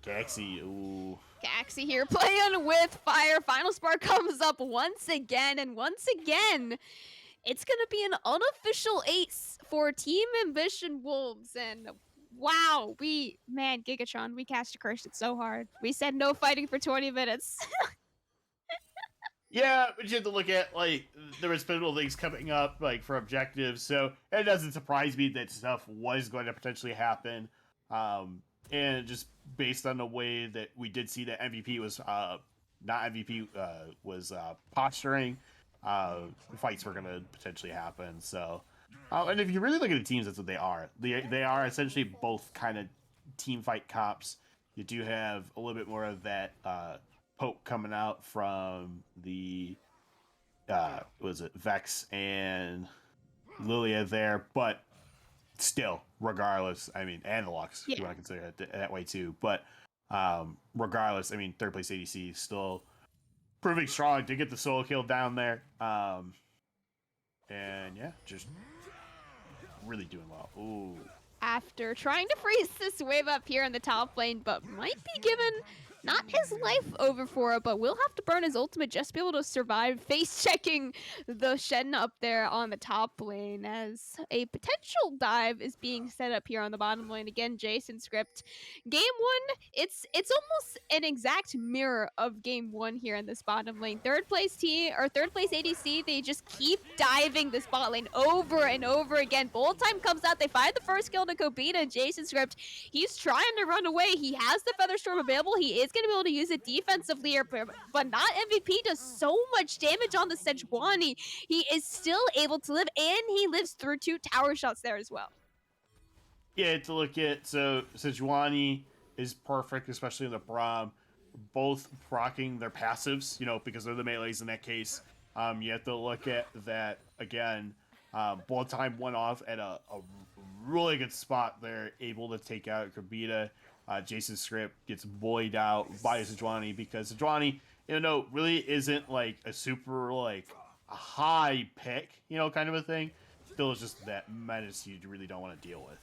Caxi, ooh. Caxi here playing with fire. Final spark comes up once again, and once again, it's going to be an unofficial ace for Team Ambition Wolves. And wow, man, Gigatron, we cast a curse it so hard. We said no fighting for 20 minutes. Yeah, but you have to look at, like, there was pivotal things coming up, like, for objectives, so it doesn't surprise me that stuff was going to potentially happen. And just based on the way that we did see that MVP was, not MVP, was posturing, fights were going to potentially happen, so. And if you really look at the teams, that's what they are. They are essentially both kind of team fight cops. You do have a little bit more of that, poke coming out from the was it Vex and Lilia there, but still, regardless, I mean, and the Lux, if you want to consider it that way too. But regardless, I mean, third place ADC still proving strong to get the solo kill down there. And yeah, just really doing well. Ooh. After trying to freeze this wave up here in the top lane, but might be given not his life over for it, but will have to burn his ultimate just to be able to survive. Face checking the Shen up there on the top lane as a potential dive is being set up here on the bottom lane. Again, Jason Script. Game 1, it's almost an exact mirror of game 1 here in this bottom lane. Third place team or third place ADC, they just keep diving this bot lane over and over again. Bolt time comes out, they find the first kill to Kobita, and Jason Script, he's trying to run away. He has the Feather Storm available. He is going to be able to use it defensively here, but Not MVP does so much damage on the Sejuani. He is still able to live, and he lives through 2 tower shots there as well. Yeah, to look at, so Sejuani is perfect, especially in the Braum. Both proccing their passives, you know, because they're the melees in that case. You have to look at that again. Bullet time went off at a really good spot there, able to take out Kobita. Jason Script gets bullied out by Sejuani because Sejuani, really isn't like a super like a high pick, kind of a thing. Still is just that menace you really don't want to deal with.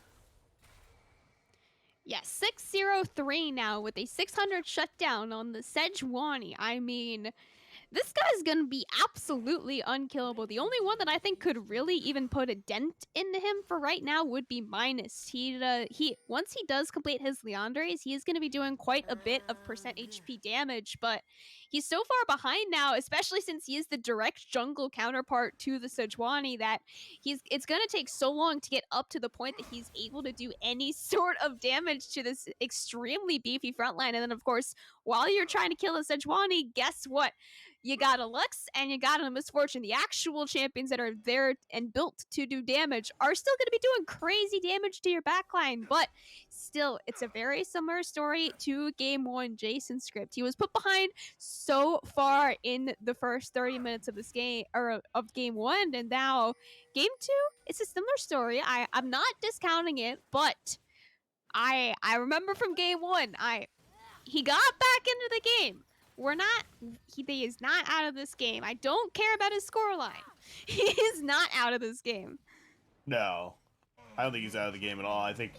Yeah, 603 now with a 600 shutdown on the Sejuani. I mean, this guy's gonna be absolutely unkillable. The only one that I think could really even put a dent into him for right now would be Minus. He once he does complete his Leandres, he is gonna be doing quite a bit of percent HP damage, but he's so far behind now, especially since he is the direct jungle counterpart to the Sejuani, that it's gonna take so long to get up to the point that he's able to do any sort of damage to this extremely beefy frontline. And then of course, while you're trying to kill a Sejuani, guess what? You got a Lux and you got a Misfortune. The actual champions that are there and built to do damage are still going to be doing crazy damage to your backline, but still, it's a very similar story to Game 1 Jason Script. He was put behind so far in the first 30 minutes of this game, or of Game 1, and now Game 2, it's a similar story. I'm not discounting it, but I remember from Game 1, he got back into the game. He is not out of this game. I don't care about his scoreline. He is not out of this game. No, I don't think he's out of the game at all. I think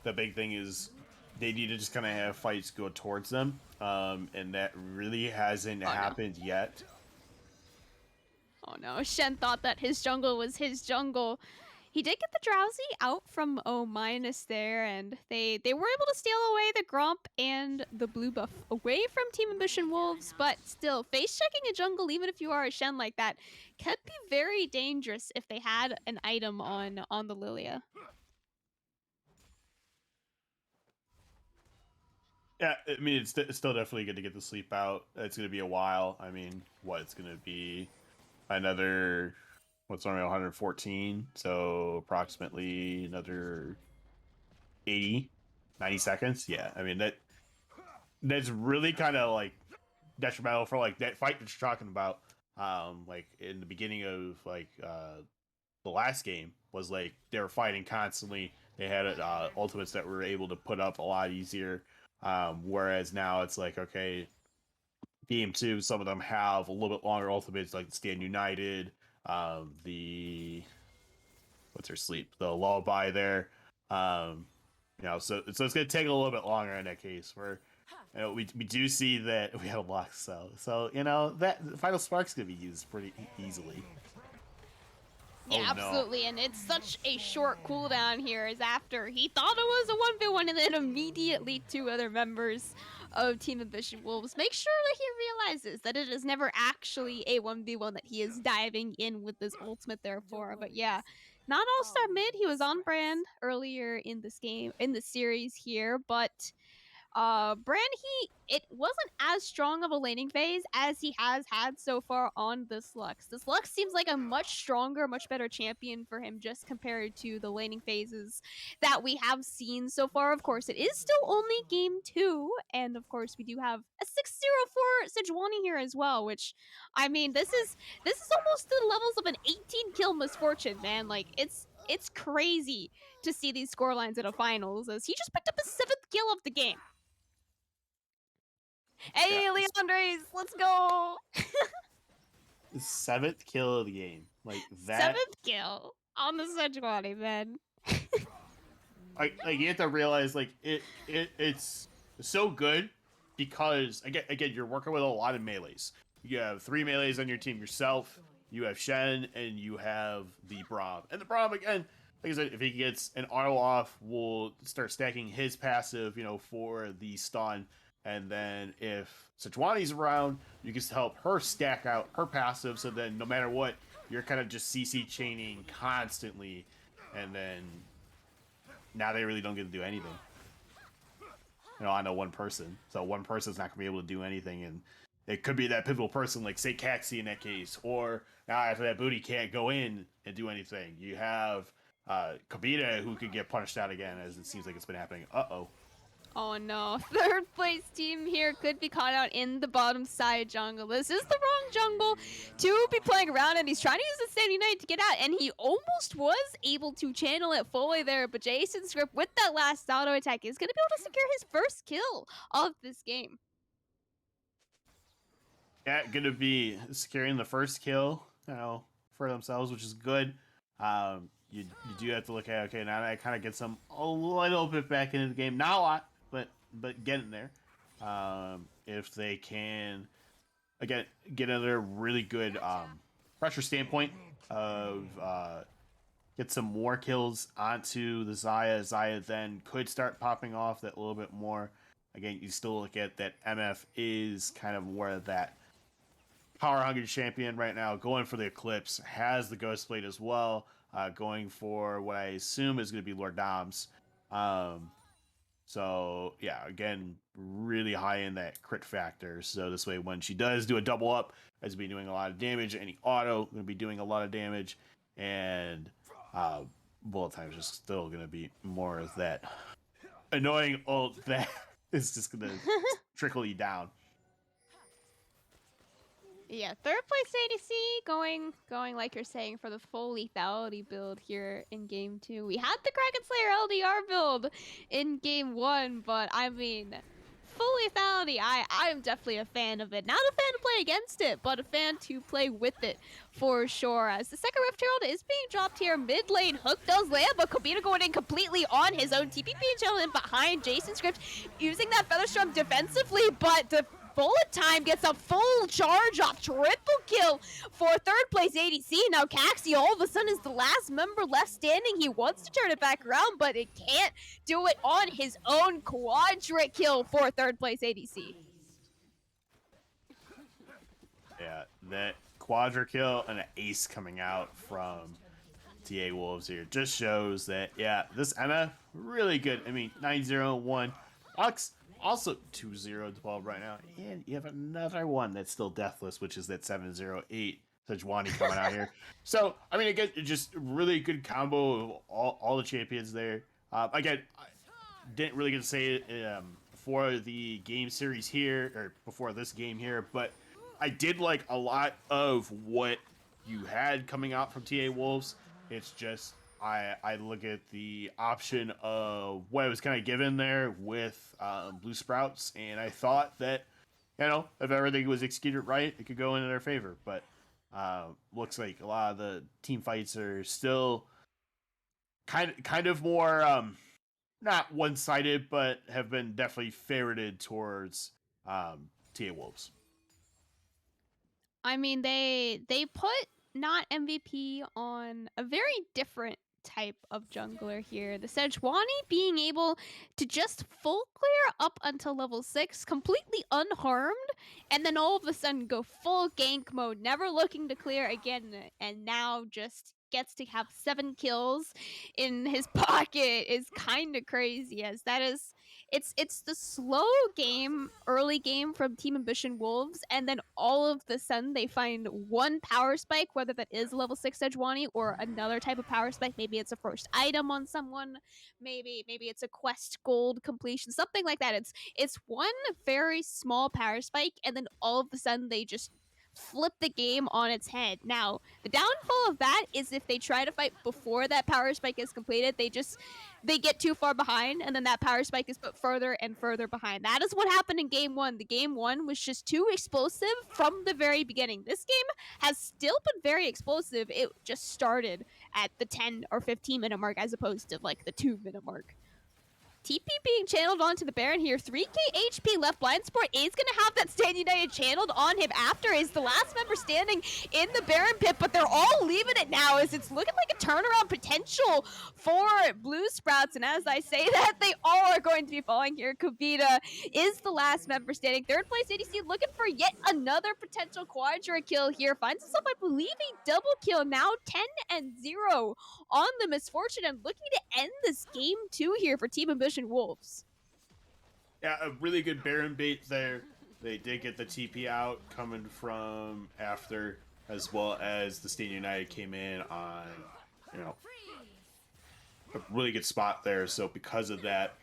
the big thing is they need to just kind of have fights go towards them, and that really hasn't happened yet. Oh no, Shen thought that his jungle was his jungle. He did get the Drowsy out from O- there, and they were able to steal away the Gromp and the blue buff away from Team Ambition Wolves, but still, face-checking a jungle, even if you are a Shen like that, can be very dangerous if they had an item on the Lilia. Yeah, I mean, it's still definitely good to get the sleep out. It's going to be a while. I mean, it's going to be another... What's only 114, so approximately another 80, 90 seconds. Yeah, I mean that's really kind of like detrimental for like that fight that you're talking about. Like in the beginning of like the last game was like they were fighting constantly. They had ultimates that were able to put up a lot easier. Whereas now it's like, okay, game 2, some of them have a little bit longer ultimates, like Stand United. The what's her sleep, the lullaby there. So it's gonna take a little bit longer in that case. Where we do see that we have a Lux, so that Final Spark's gonna be used pretty easily. Yeah, absolutely, and it's such a short cooldown here as after he thought it was a 1v1 and then immediately 2 other members of Team Ambition Wolves make sure that he realizes that it is never actually a 1v1 that he is diving in with this ultimate therefore. But yeah, not all-star mid, he was on brand earlier in this game, in the series here, but Bran, it wasn't as strong of a laning phase as he has had so far on this Lux. This Lux seems like a much stronger, much better champion for him just compared to the laning phases that we have seen so far. Of course, it is still only game 2, and of course we do have a 604 Sejuani here as well, which, I mean, this is almost to the levels of an 18 kill Misfortune, man. Like, it's crazy to see these score lines at a finals, as he just picked up his 7th kill of the game. Hey, yeah. Leandres, let's go! 7th kill of the game. Like that. 7th kill on the Sejuani, man. Like you have to realize, like it's so good because again you're working with a lot of melees. You have 3 melees on your team yourself. You have Shen and you have the Braum. And the Braum, again, like I said, if he gets an auto off, we'll start stacking his passive, for the stun. And then if Sejuani's around, you can help her stack out her passive, so then no matter what, you're kind of just CC chaining constantly. And then now they really don't get to do anything. I know one person. So one person's not going to be able to do anything. And it could be that pivotal person, like, say, Caxi in that case. Or now after that booty can't go in and do anything. You have Kobita, who could get punished out again, as it seems like it's been happening. Uh-oh. Oh no, third place team here could be caught out in the bottom side jungle. This is the wrong jungle to be playing around, and he's trying to use the Standing Knight to get out, and he almost was able to channel it fully there, but Jason Script with that last auto attack is going to be able to secure his first kill of this game. Yeah, gonna be securing the first kill, for themselves, which is good. You do have to look at, okay, now that kind of gets them a little bit back into the game, not a lot, but getting there. If they can again get another really good pressure standpoint of get some more kills onto the Xayah. Xayah then could start popping off that little bit more. Again, you still look at that MF is kind of more of that power hungry champion right now, going for the Eclipse, has the Ghost Blade as well, going for what I assume is going to be Lord Dom's. So yeah, again, really high in that crit factor. So this way, when she does do a double up, it's be doing a lot of damage. Any auto going to be doing a lot of damage, and bullet time is just still going to be more of that annoying ult that is just going to trickle you down. Yeah, third place ADC going like you're saying for the full lethality build here in game 2. We had the Kraken Slayer LDR build in game 1, but I mean, full lethality, I'm definitely a fan of it. Not a fan to play against it, but a fan to play with it for sure. As the second Rift Herald is being dropped here mid lane, Hook does land, but Kobita going in completely on his own. TP being channeled in behind Jason Script, using that Featherstrom defensively, but the bullet time gets a full charge off. Triple kill for third place ADC. Now Caxi all of a sudden is the last member left standing. He wants to turn it back around, but it can't do it on his own. Quadra kill for third place ADC. Yeah, that quadra kill and an ace coming out from TA Wolves here just shows that, yeah, this MF, really good. I mean, 9-0-1. Alex, also 2-0-12 right now. And you have another one that's still deathless, which is that 7-0-8 Sejuani coming out here. So, I mean, again, just really good combo of all the champions there. Again, I didn't really get to say it before the game series here, or before this game here, but I did like a lot of what you had coming out from TA Wolves. It's just I look at the option of what I was kind of given there with Blue Sprouts, and I thought that, if everything was executed right, it could go into their favor. But looks like a lot of the team fights are still kind of more not one-sided, but have been definitely favorited towards TA Wolves. I mean, they put not MVP on a very different type of jungler here. The Sejuani being able to just full clear up until level 6, completely unharmed, and then all of a sudden go full gank mode, never looking to clear again, and now just gets to have 7 kills in his pocket is kind of crazy, as that is it's the slow game, early game from Team Ambition Wolves, and then all of the sudden they find one power spike, whether that is level 6 Sejuani or another type of power spike. Maybe it's a first item on someone, maybe it's a quest gold completion, something like that. It's one very small power spike, and then all of a sudden they just flip the game on its head. Now, the downfall of that is if they try to fight before that power spike is completed, they get too far behind, and then that power spike is put further and further behind. That is what happened in game 1. The game 1 was just too explosive from the very beginning. This game has still been very explosive. It just started at the 10 or 15 minute mark as opposed to like the 2-minute mark. TP being channeled onto the Baron here. 3k HP left. Blind Sport is going to have that Stand United channeled on him after. Is the last member standing in the Baron pit, but they're all leaving it now as it's looking like a turnaround potential for Blue Sprouts. And as I say that, they all are going to be falling here. Kobita is the last member standing. Third place ADC looking for yet another potential quadra kill here. Finds himself, I believe, a double kill now. 10-0 on the Misfortune and looking to end this game 2 here for Team Ambition Wolves. Yeah, a really good Baron bait there. They did get the TP out coming from after, as well as the Stand United came in on, a really good spot there. So because of that,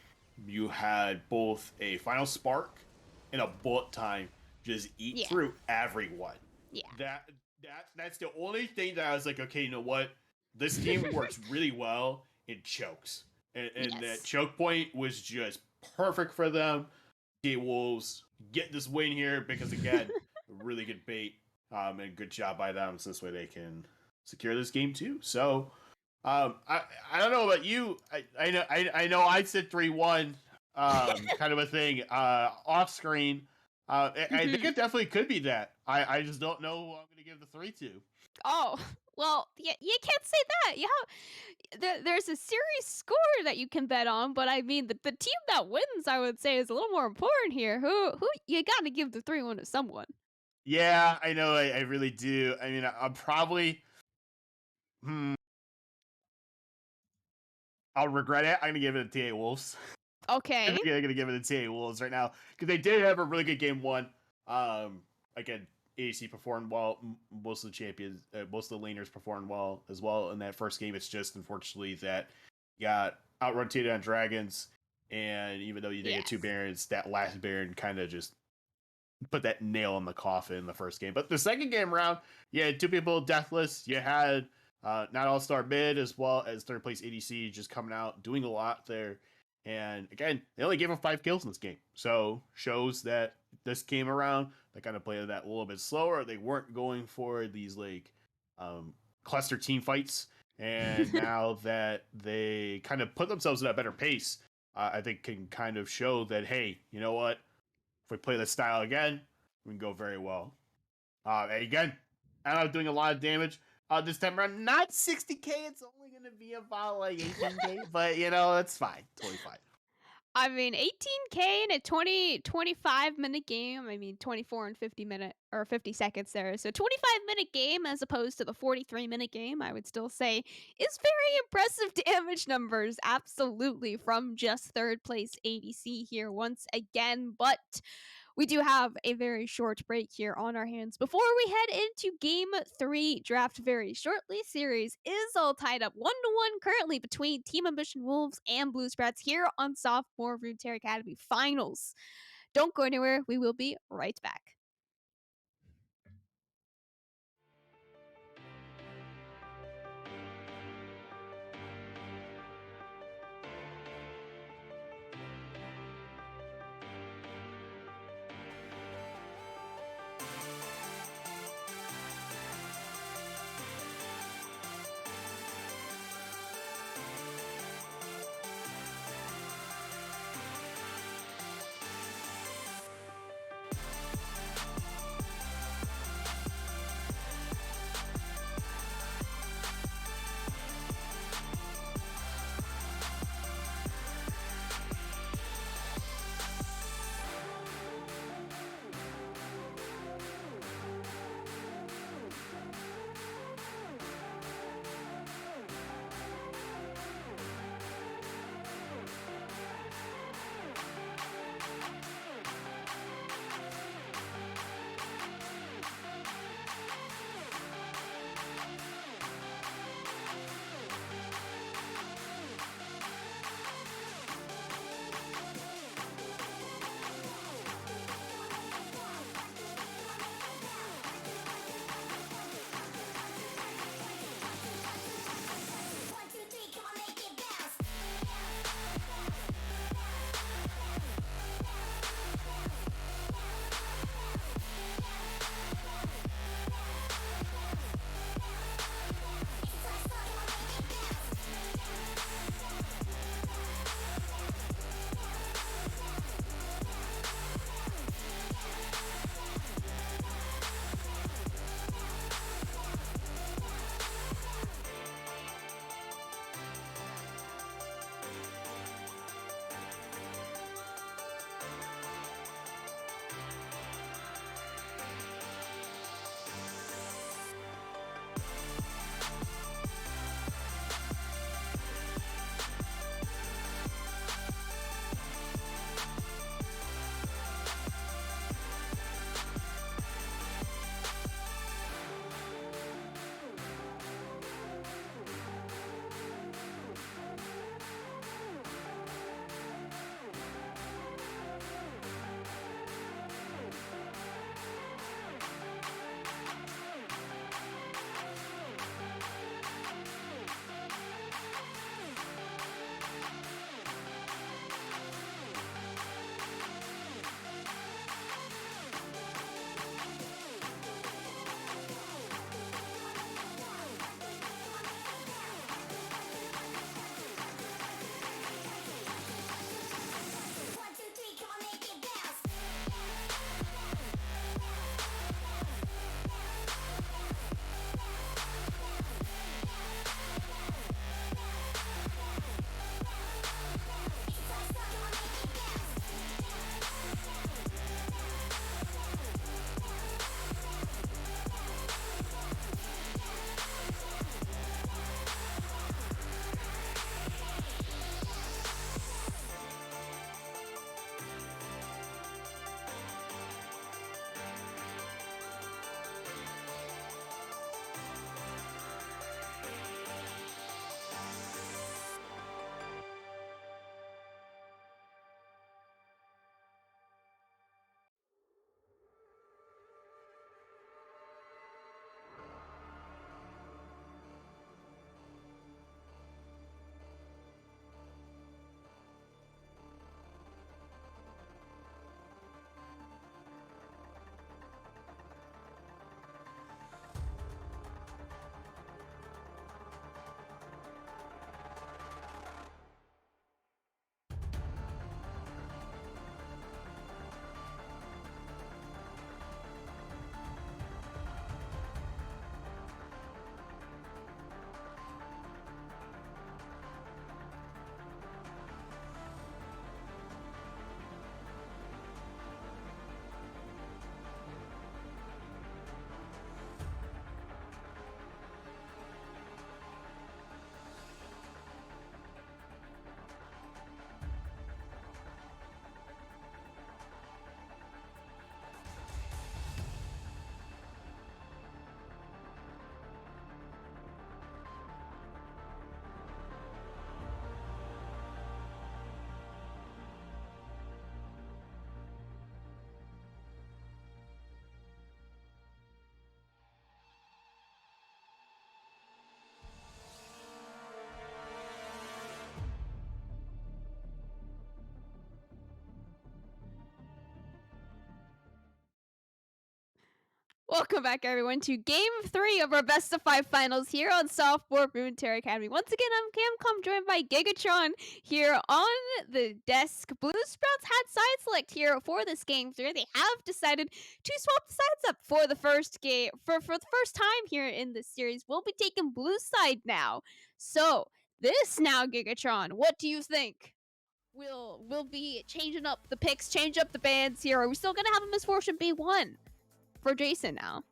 you had both a final spark and a bullet time just eat Yeah. through everyone. Yeah. That's the only thing that I was like, okay, you know what? This team works really well in chokes, and that Yes. choke point was just perfect for them. The Wolves get this win here because again, really good bait, and good job by them. So this way they can secure this game too. So, I don't know about you. I know I said 3-1, kind of a thing, off screen. I think Mhm. it definitely could be that. I just don't know who I'm going to give the 3 to. Oh, well, yeah, you can't say that. There's a series score that you can bet on, but I mean, the team that wins, I would say, is a little more important here. Who you got to give the 3-1 to someone. Yeah, I know. I really do. I mean, I'm probably. Hmm, I'll regret it. I'm going to give it to TA Wolves. I Okay. think they're gonna give it to TA Wolves right now because they did have a really good game one. Again, AC performed well. Most of the champions, most of the laners performed well as well in that first game. It's just unfortunately that you got out rotated on dragons, and even though you did get two Yes. barons, that last baron kind of just put that nail in the coffin in the first game. But the second game round, you had two people deathless. You had not all star mid as well as third place ADC just coming out doing a lot there. And again, they only gave him 5 kills in this game, so shows that this came around. They kind of played that a little bit slower. They weren't going for these like um, cluster team fights. And now that they kind of put themselves at a better pace, I think can kind of show that hey, you know what? If we play this style again, we can go very well. And again, I'm doing a lot of damage this time around. Not 60k. It's only going to be about like 18k, but you know, it's fine. Totally fine. I mean, 18K in a 25-minute game. I mean, 24 and 50-minute or 50 seconds there. So 25-minute game as opposed to the 43-minute game, I would still say is very impressive damage numbers. Absolutely from just third place ADC here once again, but we do have a very short break here on our hands before we head into game 3 draft very shortly. Series is all tied up 1-1 currently between Team Ambition Wolves and Blue Sprats here on Sophomore Runeterra Academy Finals. Don't go anywhere. We will be right back. Welcome back, everyone, to Game 3 of our Best of 5 finals here on Sophomore Runeterra Academy. Once again, I'm Camcom, joined by Gigatron here on the desk. Blue Sprouts had side select here for this Game 3. They have decided to swap the sides up for the first game. For the first time here in this series, we'll be taking blue side now. So, this now, Gigatron, what do you think? We'll be changing up the picks, change up the bands here. Are we still going to have a Misfortune B1? For Jason now.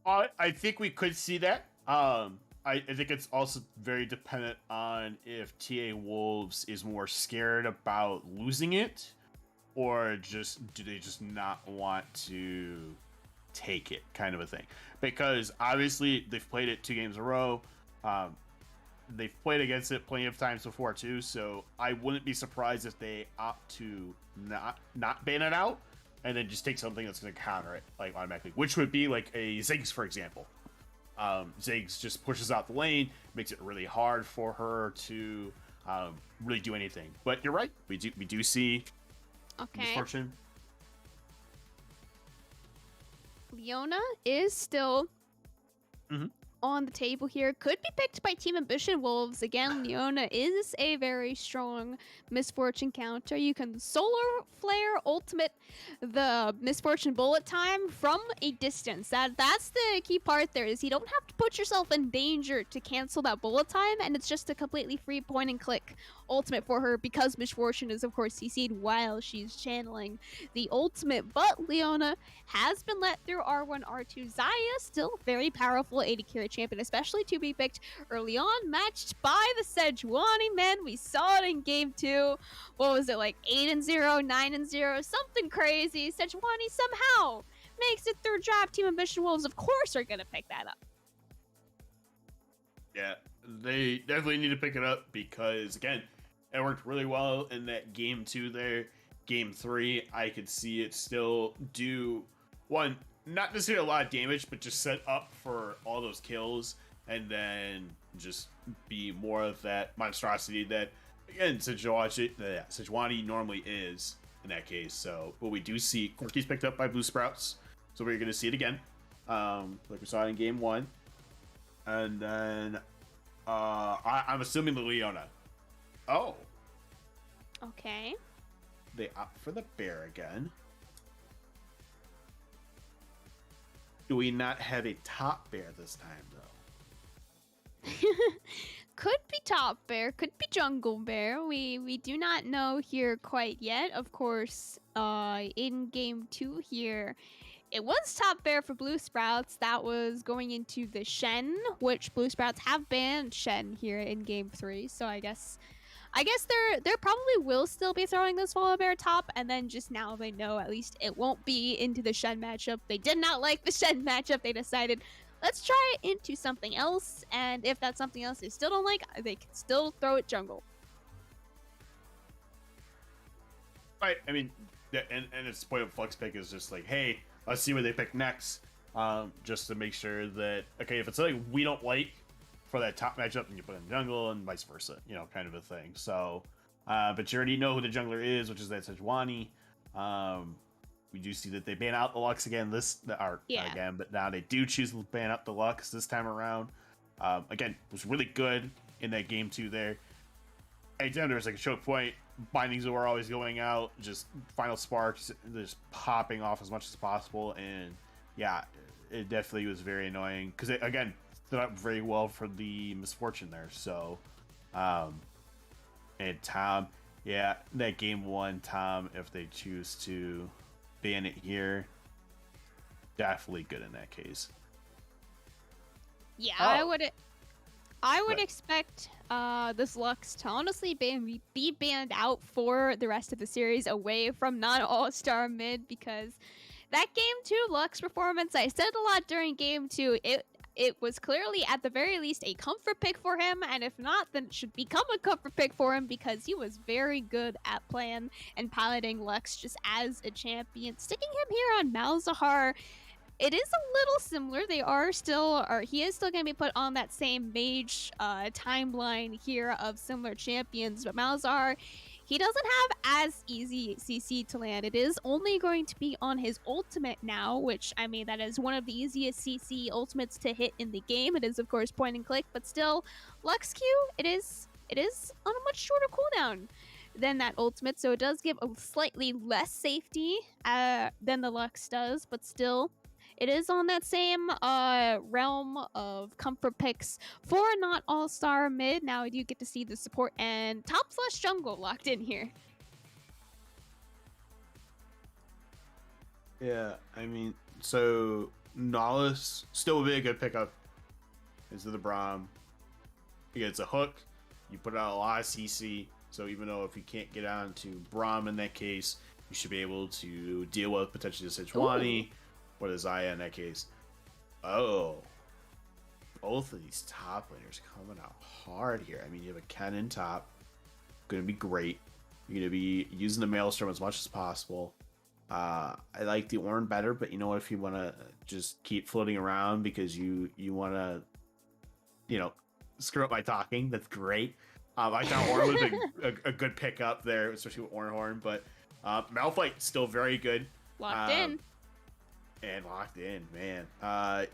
I think we could see that. I think it's also very dependent on if TA Wolves is more scared about losing it, or do they just not want to take it, kind of a thing. Because obviously they've played it 2 games in a row. They've played against it plenty of times before too, so I wouldn't be surprised if they opt to not ban it out and then just take something that's going to counter it, like, automatically, which would be like a Ziggs, for example. Ziggs just pushes out the lane, makes it really hard for her to really do anything. But you're right, we do see Misfortune. Leona is still on the table here. Could be picked by Team Ambition Wolves. Again, Leona is a very strong Misfortune counter. You can Solar Flare ultimate the Misfortune bullet time from a distance. That's the key part there, is you don't have to put yourself in danger to cancel that bullet time, and it's just a completely free point and click ultimate for her, because Misfortune is of course CC'd while she's channeling the ultimate. But Leona has been let through R1, R2. Zaya still very powerful AD carry champion, especially to be picked early on, matched by the Sejuani men. We saw it in game 2. What was it, like 8-0, 9-0, something crazy. Sejuani somehow makes it through draft. Team Ambition Wolves, of course, are gonna pick that up. Yeah, they definitely need to pick it up, because again, it worked really well in that game 2 there. Game 3, I could see it still do one, not necessarily a lot of damage, but just set up for all those kills, and then just be more of that monstrosity that, again, Sejuani normally is in that case. So, but we do see Corky's picked up by Blue Sprouts, so we're going to see it again, like we saw in game 1. And then I'm assuming the Leona. Oh. Okay. They opt for the bear again. Do we not have a top bear this time, though? Could be top bear, could be jungle bear. We do not know here quite yet. Of course, in game 2 here, it was top bear for Blue Sprouts. That was going into the Shen, which Blue Sprouts have banned Shen here in game 3. So I guess they're probably will still be throwing this Swallow Bear top, and then just now they know at least it won't be into the Shen matchup. They did not like the Shen matchup. They decided, let's try it into something else, and if that's something else they still don't like, they can still throw it jungle. Right, I mean, and its point of flex pick is just like, hey, let's see what they pick next, just to make sure that, okay, if it's something we don't like for that top matchup, then you put in jungle, and vice versa, kind of a thing. So, but you already know who the jungler is, which is that Sejuani. We do see that they ban out the Lux again, not again, but now they do choose to ban out the Lux this time around. Again, was really good in that game 2 there. Anytime there was like a choke point, bindings were always going out, just final sparks, just popping off as much as possible, and yeah, it definitely was very annoying, because it, again, stood up very well for the Misfortune there. So, and Tom, yeah, that game 1, Tom, if they choose to ban it here, definitely good in that case. Yeah, I would expect this Lux to honestly be banned out for the rest of the series, away from non-all-star mid, because that game 2 Lux performance, I said a lot during game 2, it was clearly at the very least a comfort pick for him, and if not, then it should become a comfort pick for him, because he was very good at playing and piloting Lux just as a champion. Sticking him here on Malzahar, it is a little similar. He is still going to be put on that same mage timeline here of similar champions, but Malzahar, he doesn't have as easy CC to land. It is only going to be on his ultimate now, which, I mean, that is one of the easiest CC ultimates to hit in the game. It is, of course, point and click, but still, Lux Q, it is on a much shorter cooldown than that ultimate, so it does give a slightly less safety than the Lux does, but still, it is on that same realm of comfort picks for not all-star mid. Now you get to see the support and top/jungle locked in here. Yeah, I mean, so Nollis still would be a good pickup into the Braum. Again, it's a hook. You put out a lot of CC, so even though if you can't get on to Braum in that case, you should be able to deal with potentially the Sejuani or the Xayah in that case. Oh, both of these top laners coming out hard here. I mean, you have a Kennen top, going to be great. You're going to be using the Maelstrom as much as possible. I like the Ornn better, but you know what? If you want to just keep floating around because you want to, you know, screw up my talking, that's great. I thought Ornn would have been a good pickup there, especially with Ornhorn, but Malphite still very good. Locked in. And locked in, man.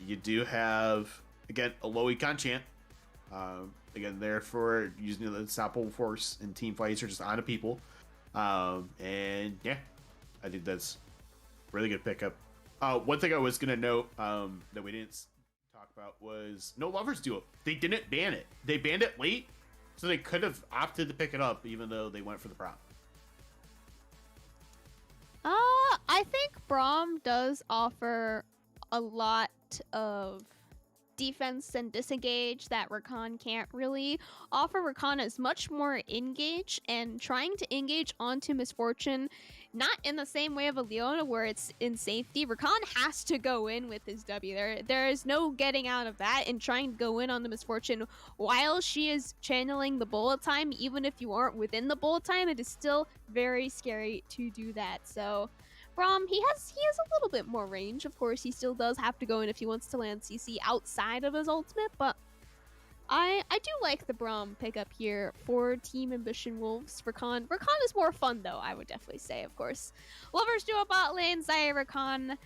You do have, again, a low econ champ. Again, there for using the unstoppable force in team fights or just on to people. And yeah, I think that's really good pickup. One thing I was going to note that we didn't talk about was no Lovers Duo. They didn't ban it. They banned it late, so they could have opted to pick it up even though they went for the prop. I think Braum does offer a lot of defense and disengage that Rakan can't really offer. Rakan is much more engage, and trying to engage onto Misfortune, not in the same way of a Leona where it's in safety. Rakan has to go in with his W. There is no getting out of that, and trying to go in on the Misfortune while she is channeling the bullet time, even if you aren't within the bullet time, it is still very scary to do that. So Braum, he has a little bit more range. Of course, he still does have to go in if he wants to land CC outside of his ultimate, but I do like the Braum pickup here for Team Ambition Wolves. Rakan is more fun, though, I would definitely say, of course. Lovers Duo bot lane, Xayah, Rakan.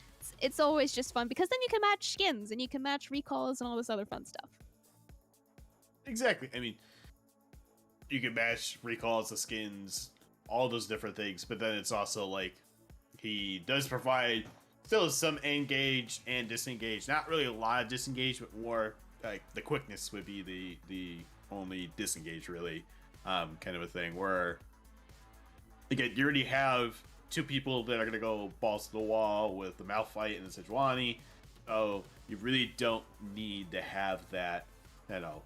It's always just fun, because then you can match skins, and you can match recalls, and all this other fun stuff. Exactly. I mean, you can match recalls, the skins, all those different things, but then it's also like, he does provide still some engage and disengage. Not really a lot of disengage, but more like the quickness would be the only disengage, really, kind of a thing. Where again, you already have two people that are gonna go balls to the wall with the Malphite and the Sejuani. Oh, you really don't need to have that, you know,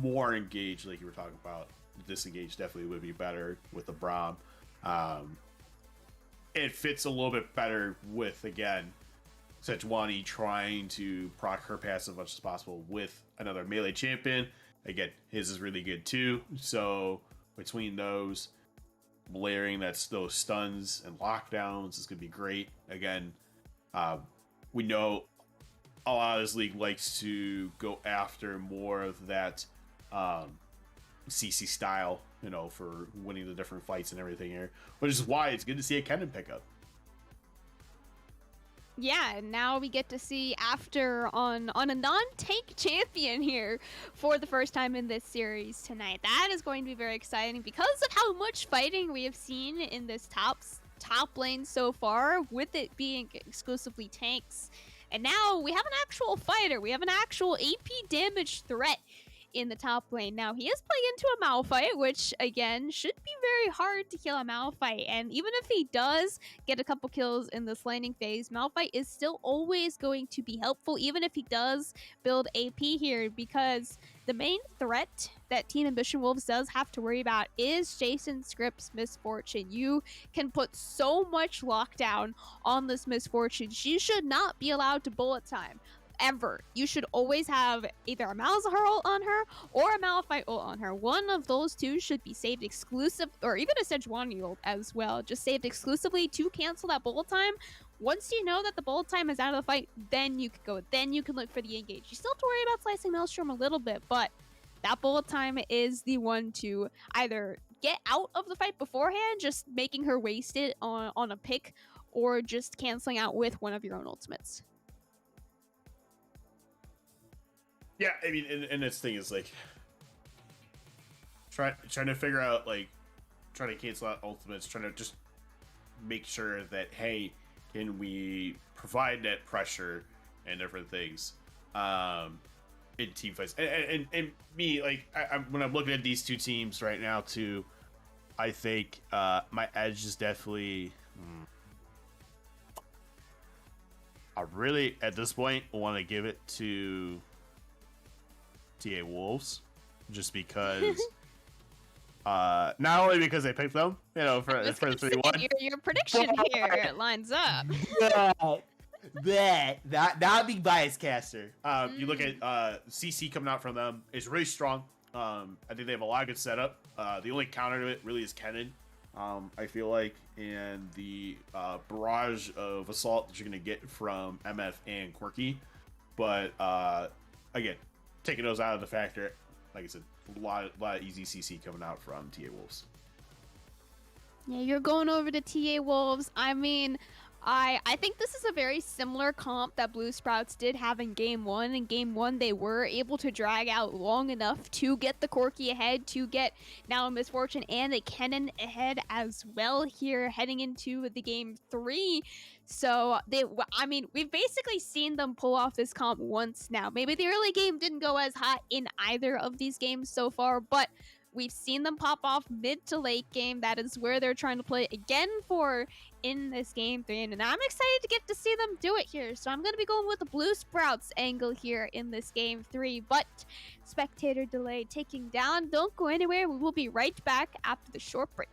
more engaged like you were talking about. Disengage definitely would be better with the Braum. It fits a little bit better with, again, Sejuani trying to proc her pass as much as possible with another melee champion. Again, his is really good too. So between those, layering those stuns and lockdowns is going to be great. Again, we know a lot of this league likes to go after more of that CC style, you know, for winning the different fights and everything here, which is why it's good to see a Kennen pickup. Yeah, and now we get to see after on a non-tank champion here for the first time in this series tonight. That is going to be very exciting because of how much fighting we have seen in this top lane so far, with it being exclusively tanks. And now we have an actual fighter. We have an actual AP damage threat in the top lane. Now, he is playing into a Malphite, which, again, should be very hard to kill a Malphite. And even if he does get a couple kills in this laning phase, Malphite is still always going to be helpful, even if he does build AP here, because the main threat that Team Ambition Wolves does have to worry about is Jason Scripps' Misfortune. You can put so much lockdown on this Misfortune. She should not be allowed to bullet time. Ever. You should always have either a Malzahar ult on her or a Malphite ult on her. One of those two should be saved exclusive, or even a Sejuani ult as well, just saved exclusively to cancel that bullet time. Once you know that the bullet time is out of the fight, then you can go. Then you can look for the engage. You still have to worry about slicing Maelstrom a little bit, but that bullet time is the one to either get out of the fight beforehand, just making her waste it on a pick, or just canceling out with one of your own ultimates. Yeah, I mean, and this thing is like trying to figure out, like, trying to cancel out ultimates, trying to just make sure that, hey, can we provide that pressure and different things in team fights. And me, like, when I'm looking at these two teams right now too, I think my edge is definitely I really at this point want to give it to TA Wolves, just because not only because I picked them, you know, for the 3-1. Your prediction here lines up. Not being biased, caster. You look at CC coming out from them is really strong. I think they have a lot of good setup. The only counter to it really is Kennen. I feel like, and the barrage of assault that you're gonna get from MF and Quirky. But again, taking those out of the factor, like I said, a lot of easy CC coming out from TA Wolves. Yeah, you're going over to TA Wolves. I mean, I think this is a very similar comp that Blue Sprouts did have in Game 1. In Game 1, they were able to drag out long enough to get the Corki ahead, to get now Misfortune and a Kennen ahead as well here heading into the Game 3. So, I mean, we've basically seen them pull off this comp once now. Maybe the early game didn't go as hot in either of these games so far, but we've seen them pop off mid to late game. That is where they're trying to play again for in this Game 3. And I'm excited to get to see them do it here. So I'm going to be going with the Blue Sprouts angle here in this Game 3. But spectator delay taking down. Don't go anywhere. We will be right back after the short break.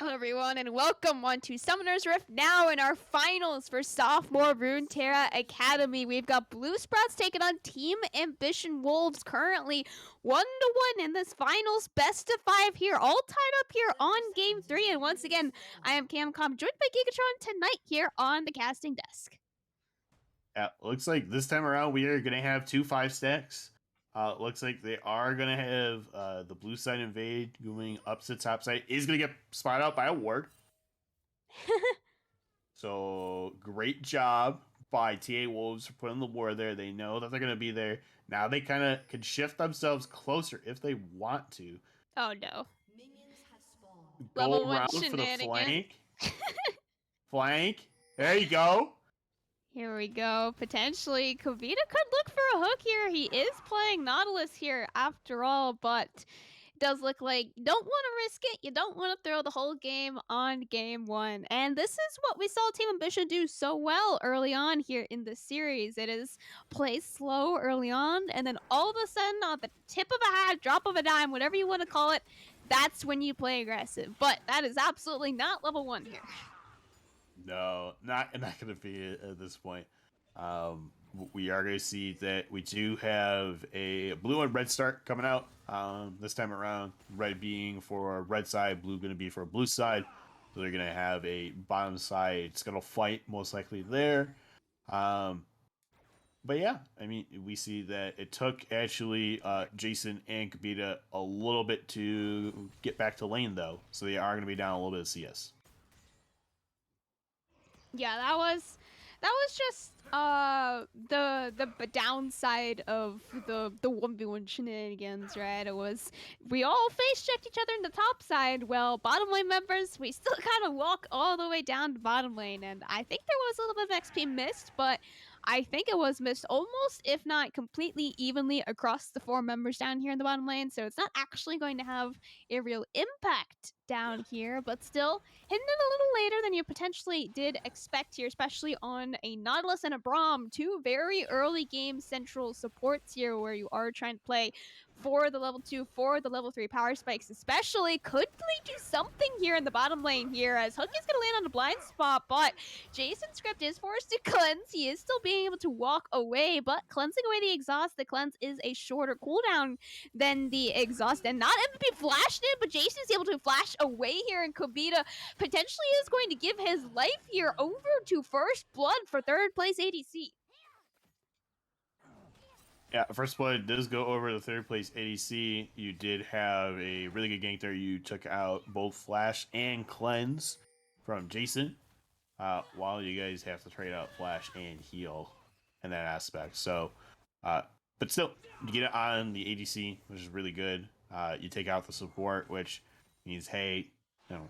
Hello everyone and welcome on to Summoner's Rift. Now in our finals for Sophomore Runeterra Academy. We've got Blue Sprouts taking on Team Ambition Wolves, currently 1-1 in this finals best of 5 here, all tied up here on game 3. And once again, I am Camcom, joined by Gigatron tonight here on the casting desk. Looks like this time around we are gonna have 2 5-stacks. Looks like they are gonna have the blue side invade going up to the top side. Is gonna get spotted out by a ward. So great job by TA Wolves for putting the ward there. They know that they're gonna be there. Now they kind of can shift themselves closer if they want to. Oh no. Go Level 1 around for the shenanigans. flank. There you go. Here we go. Potentially, Kavita could look for a hook here. He is playing Nautilus here after all, but it does look like you don't want to risk it. You don't want to throw the whole game on game 1. And this is what we saw Team Ambition do so well early on here in the series. It is play slow early on, and then all of a sudden, on the tip of a hat, drop of a dime, whatever you want to call it, that's when you play aggressive. But that is absolutely not level 1 here. No, not going to be at this point. We are going to see that we do have a blue and red start coming out this time around. Red being for red side, blue going to be for blue side. So they're going to have a bottom side scuttle fight most likely there. But yeah, I mean, we see that it took actually Jason and Kabita a little bit to get back to lane though. So they are going to be down a little bit of CS. Yeah, that was just the downside of the 1v1 shenanigans, right? It was we all face checked each other in the top side. Well, bottom lane members, we still gotta walk all the way down to bottom lane, and I think there was a little bit of XP missed, but I think it was missed almost, if not completely evenly across the 4 members down here in the bottom lane, so it's not actually going to have a real impact down here, but still hitting it a little later than you potentially did expect here, especially on a Nautilus and a Braum, 2 very early game central supports here where you are trying to play for the level 2, for the level 3 power spikes especially. Could really do something here in the bottom lane here as Hook is going to land on a blind spot, but Jason's script is forced to cleanse. He is still being able to walk away, but cleansing away the exhaust, the cleanse is a shorter cooldown than the exhaust, and not MVP flashed in, but Jason's able to flash away here, and Kobita potentially is going to give his life here over to First Blood for 3rd place ADC. Yeah, First Blood does go over to 3rd place ADC. You did have a really good gank there. You took out both Flash and Cleanse from Jason, while you guys have to trade out Flash and Heal in that aspect. So, but still, you get it on the ADC, which is really good. You take out the support, which means, hey, you know,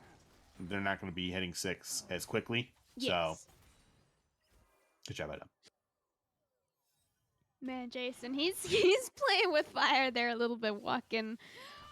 they're not going to be hitting 6 as quickly. Yes. So, good job, Adam. Man, Jason, he's playing with fire there a little bit, walking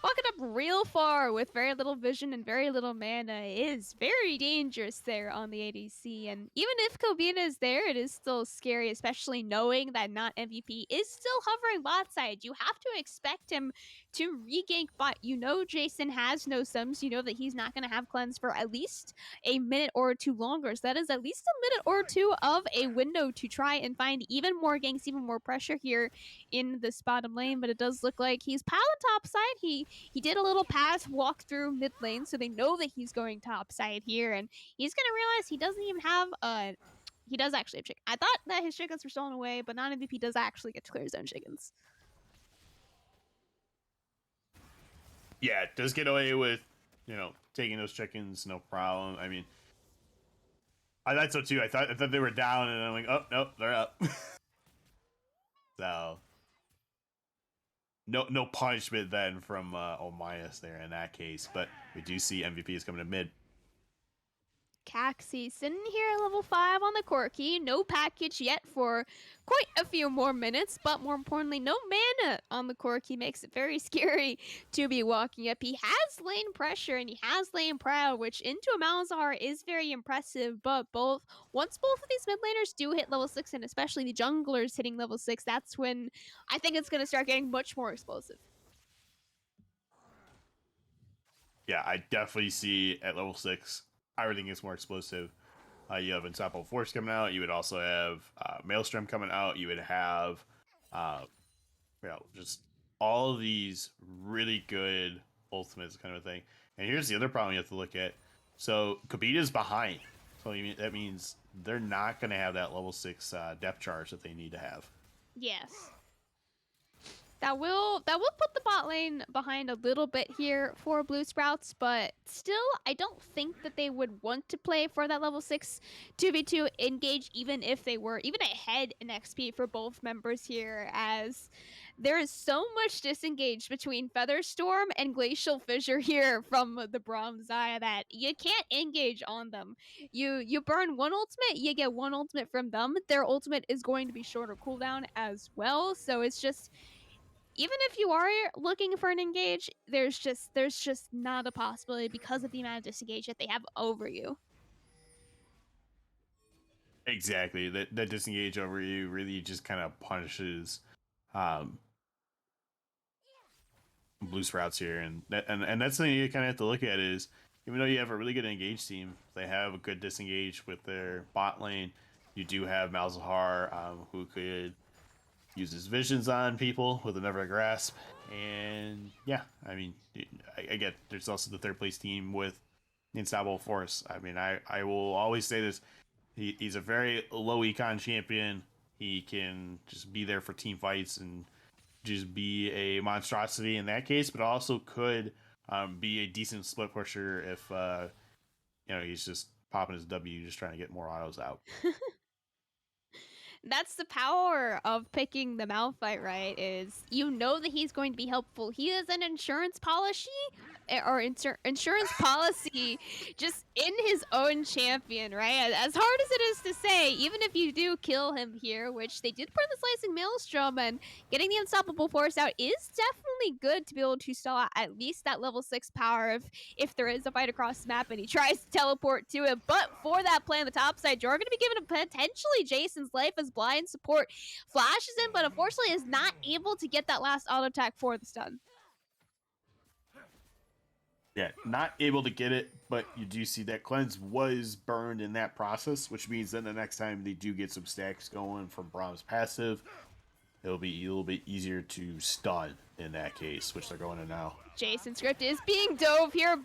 up real far with very little vision and very little mana. It is very dangerous there on the ADC, and even if Kobina is there, it is still scary, especially knowing that not MVP is still hovering bot side. You have to expect him to regank bot. You know Jason has no sums. You know that he's not going to have cleanse for at least a minute or 2 longer. So that is at least a minute or 2 of a window to try and find even more ganks, even more pressure here in this bottom lane. But it does look like he's pilot top side. He did a little pass walk through mid lane, so they know that he's going top side here, and he's going to realize he doesn't even have he does actually have chicken. I thought that his chickens were stolen away, but non-MVP does actually get to clear his own chickens. Yeah, it does get away with, you know, taking those chickens, no problem. I mean, I thought so too. I thought they were down, and I'm like, oh nope, they're up. So, no punishment then from Omias there in that case. But we do see MVP is coming to mid. Caxi sitting here at level 5 on the Corki. No package yet for quite a few more minutes, but more importantly, no mana on the Corki makes it very scary to be walking up. He has lane pressure and he has lane proud, which into a Malzahar is very impressive, but once both of these mid laners do hit level 6, and especially the junglers hitting level 6, that's when I think it's going to start getting much more explosive. yeah, I definitely see at level 6 everything is more explosive. You have Unstoppable Force coming out. You would also have Maelstrom coming out. You would have, uh, just all of these really good ultimates kind of thing. And here's the other problem you have to look at. So Kobita's behind. So that means they're not going to have that level 6 depth charge that they need to have. Yes. That will put the bot lane behind a little bit here for Blue Sprouts, but still, I don't think that they would want to play for that level 6 2v2 engage, even if they were even ahead in XP for both members here, as there is so much disengage between Featherstorm and Glacial Fissure here from the Braum Zaya that you can't engage on them. You burn one ultimate, you get one ultimate from them. Their ultimate is going to be shorter cooldown as well, so it's just even if you are looking for an engage, there's just not a possibility because of the amount of disengage that they have over you. Exactly. That disengage over you really just kind of punishes um, Blue Sprouts here, and that's something you kind of have to look at is even though you have a really good engage team, they have a good disengage with their bot lane. You do have Malzahar, who could use his visions on people with a Never Grasp, and yeah, I mean, I get there's also the third place team with the Unstoppable Force. I mean, I will always say this: he's a very low econ champion. He can just be there for team fights and just be a monstrosity in that case, but also could be a decent split pusher if he's just popping his W, just trying to get more autos out. That's the power of picking the Malphite, right? Is you know that he's going to be helpful. He is an insurance policy or insurance policy just in his own champion, right? As hard as it is to say, even if you do kill him here, which they did put in the Slicing Maelstrom, and getting the Unstoppable Force out is definitely good to be able to stall out at least that level 6 power if there is a fight across the map and he tries to teleport to it. But for that play on the top side, you're going to be given a potentially Jason's life as blind support flashes in, but unfortunately is not able to get that last auto attack for the stun. Yeah, not able to get it, but you do see that cleanse was burned in that process, which means then the next time they do get some stacks going from Braum's passive, it'll be a little bit easier to stun in that case, which they're going to now. Jason Script is being dove here,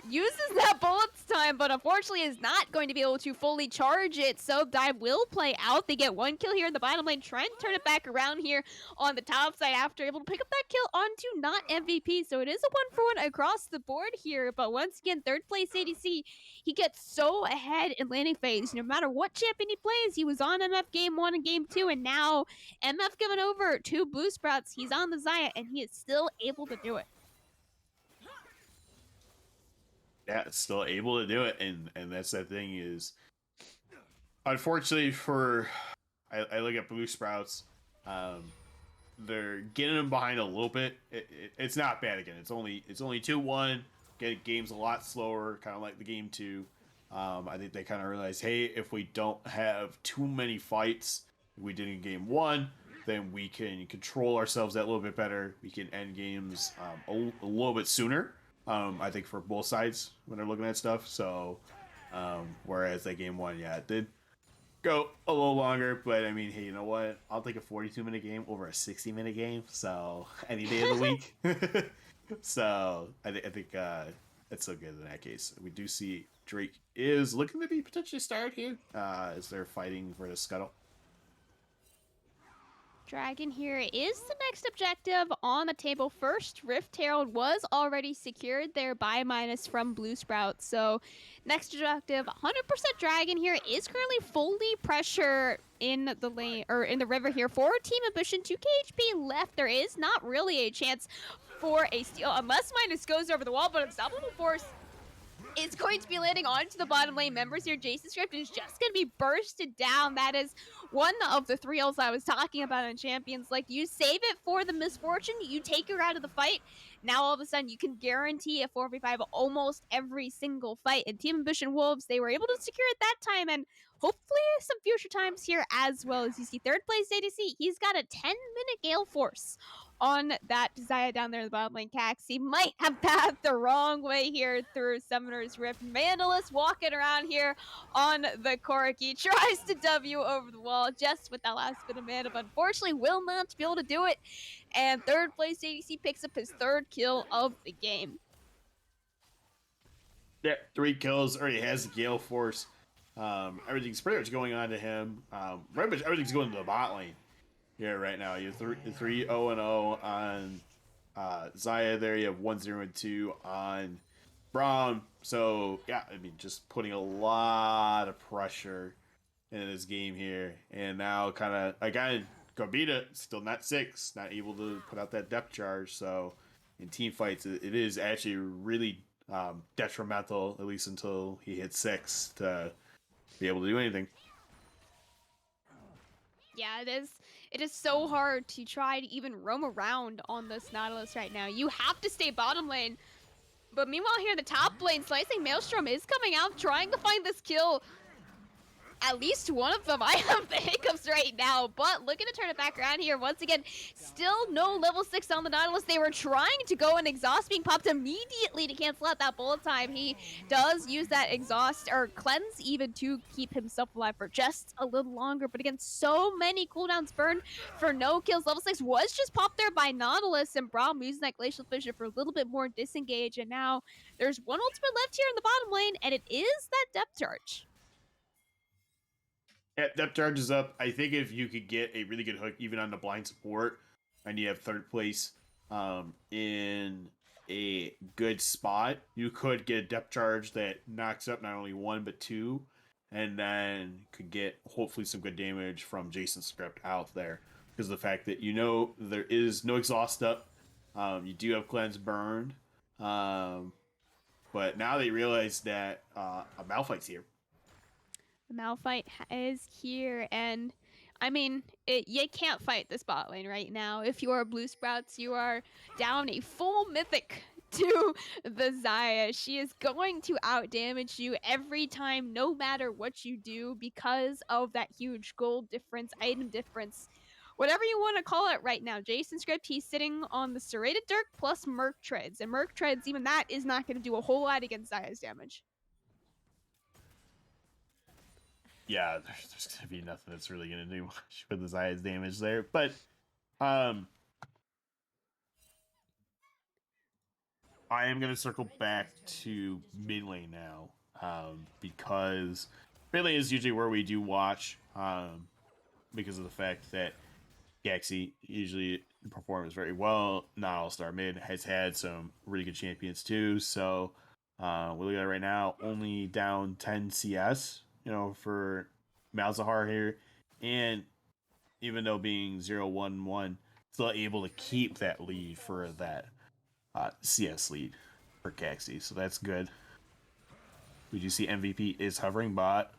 uses that bullets time, but unfortunately is not going to be able to fully charge it, so dive will play out. They get one kill here in the bottom lane, trying to turn it back around here on the top side after able to pick up that kill onto not MVP, so it is a 1-for-1 across the board here, but once again, third place ADC, he gets so ahead in landing phase. No matter what champion he plays, he was on MF Game 1 and Game 2, and now MF given over to Blue Sprouts. He's on the Zaya, and he is still able to do it. Yeah, still able to do it, and that's the thing is, unfortunately for, I look at Blue Sprouts, they're getting them behind a little bit. It's not bad again. It's only 2-1. Game's a lot slower, kind of like the game 2. I think they kind of realize, hey, if we don't have too many fights we did in game 1, then we can control ourselves that little bit better. We can end games a little bit sooner. I think for both sides when they're looking at stuff. So, whereas that game 1, yeah, it did go a little longer, but I mean, hey, you know what? I'll take a 42-minute game over a 60-minute game. So any day of the week. So I think it's so good in that case. We do see Drake is looking to be potentially starred here as they're fighting for the scuttle. Dragon here is the next objective on the table. First, Rift Herald was already secured there by minus from Blue Sprout. So next objective, 100% Dragon here is currently fully pressure in the lane or in the river here for Team Ambition. 2 KHP left. There is not really a chance for a steal unless minus goes over the wall, but Unstoppable Force is going to be landing onto the bottom lane members here. Jason Script is just going to be bursted down. That is one of the 3 L's I was talking about in Champions. Like, you save it for the misfortune, you take her out of the fight. Now all of a sudden you can guarantee a 4v5 almost every single fight. And Team Ambition Wolves, they were able to secure it that time, and hopefully some future times here as well. As you see, third place ADC, he's got a 10-minute Gale Force on that Zaya down there in the bottom lane. Caxi might have passed the wrong way here through Summoner's Rift. Mandalus walking around here on the Corki. Tries to W over the wall just with that last bit of mana, but unfortunately will not be able to do it. And third place ADC picks up his third kill of the game. Yeah, 3 kills, already has the Gale Force. Everything's pretty much going on to him. Pretty much everything's going to the bot lane here right now. You have 3 0-0 on Zaya there. You have 1-0-2 on Braum. So, yeah, I mean, just putting a lot of pressure into this game here. And now, kind of, again, Gobita still not 6, not able to put out that depth charge. So, in team fights, it is actually really detrimental, at least until he hits 6, to be able to do anything. Yeah, it is. It is so hard to try to even roam around on this Nautilus right now. You have to stay bottom lane. But meanwhile here in the top lane, Slicing Maelstrom is coming out trying to find this kill. At least one of them. I have the hiccups right now, but looking to turn it back around here once again. Still no level 6 on the Nautilus. They were trying to go and exhaust, being popped immediately to cancel out that bullet time. He does use that exhaust or cleanse even to keep himself alive for just a little longer. But again, so many cooldowns burned for no kills. Level 6 was just popped there by Nautilus, and Braum using that Glacial Fissure for a little bit more disengage. And now there's one ultimate left here in the bottom lane, and it is that depth charge. Yeah, depth charge is up. I think if you could get a really good hook, even on the blind support, and you have third place in a good spot, you could get a depth charge that knocks up not only 1 but 2, and then could get hopefully some good damage from Jason's script out there. Because of the fact that there is no exhaust up, you do have cleanse burned, but now they realize that a Malphite's here. The Malphite is here, and I mean, you can't fight this bot lane right now. If you are Blue Sprouts, you are down a full mythic to the Zaya. She is going to outdamage you every time, no matter what you do, because of that huge gold difference, item difference, whatever you want to call it right now. Jason Script, he's sitting on the Serrated Dirk plus Merc Treads, and Merc Treads, even that is not going to do a whole lot against Zaya's damage. Yeah, there's gonna be nothing that's really gonna do much with the Zaya's damage there. But I am gonna circle back to mid lane now. Because mid lane is usually where we do watch, because of the fact that Gaxi usually performs very well. Not all-star mid has had some really good champions too. So we're looking at right now only down 10 CS, for Malzahar here. And even though being 0-1-1, still able to keep that lead for that CS lead for Caxi. So that's good. We do see MVP is hovering bot.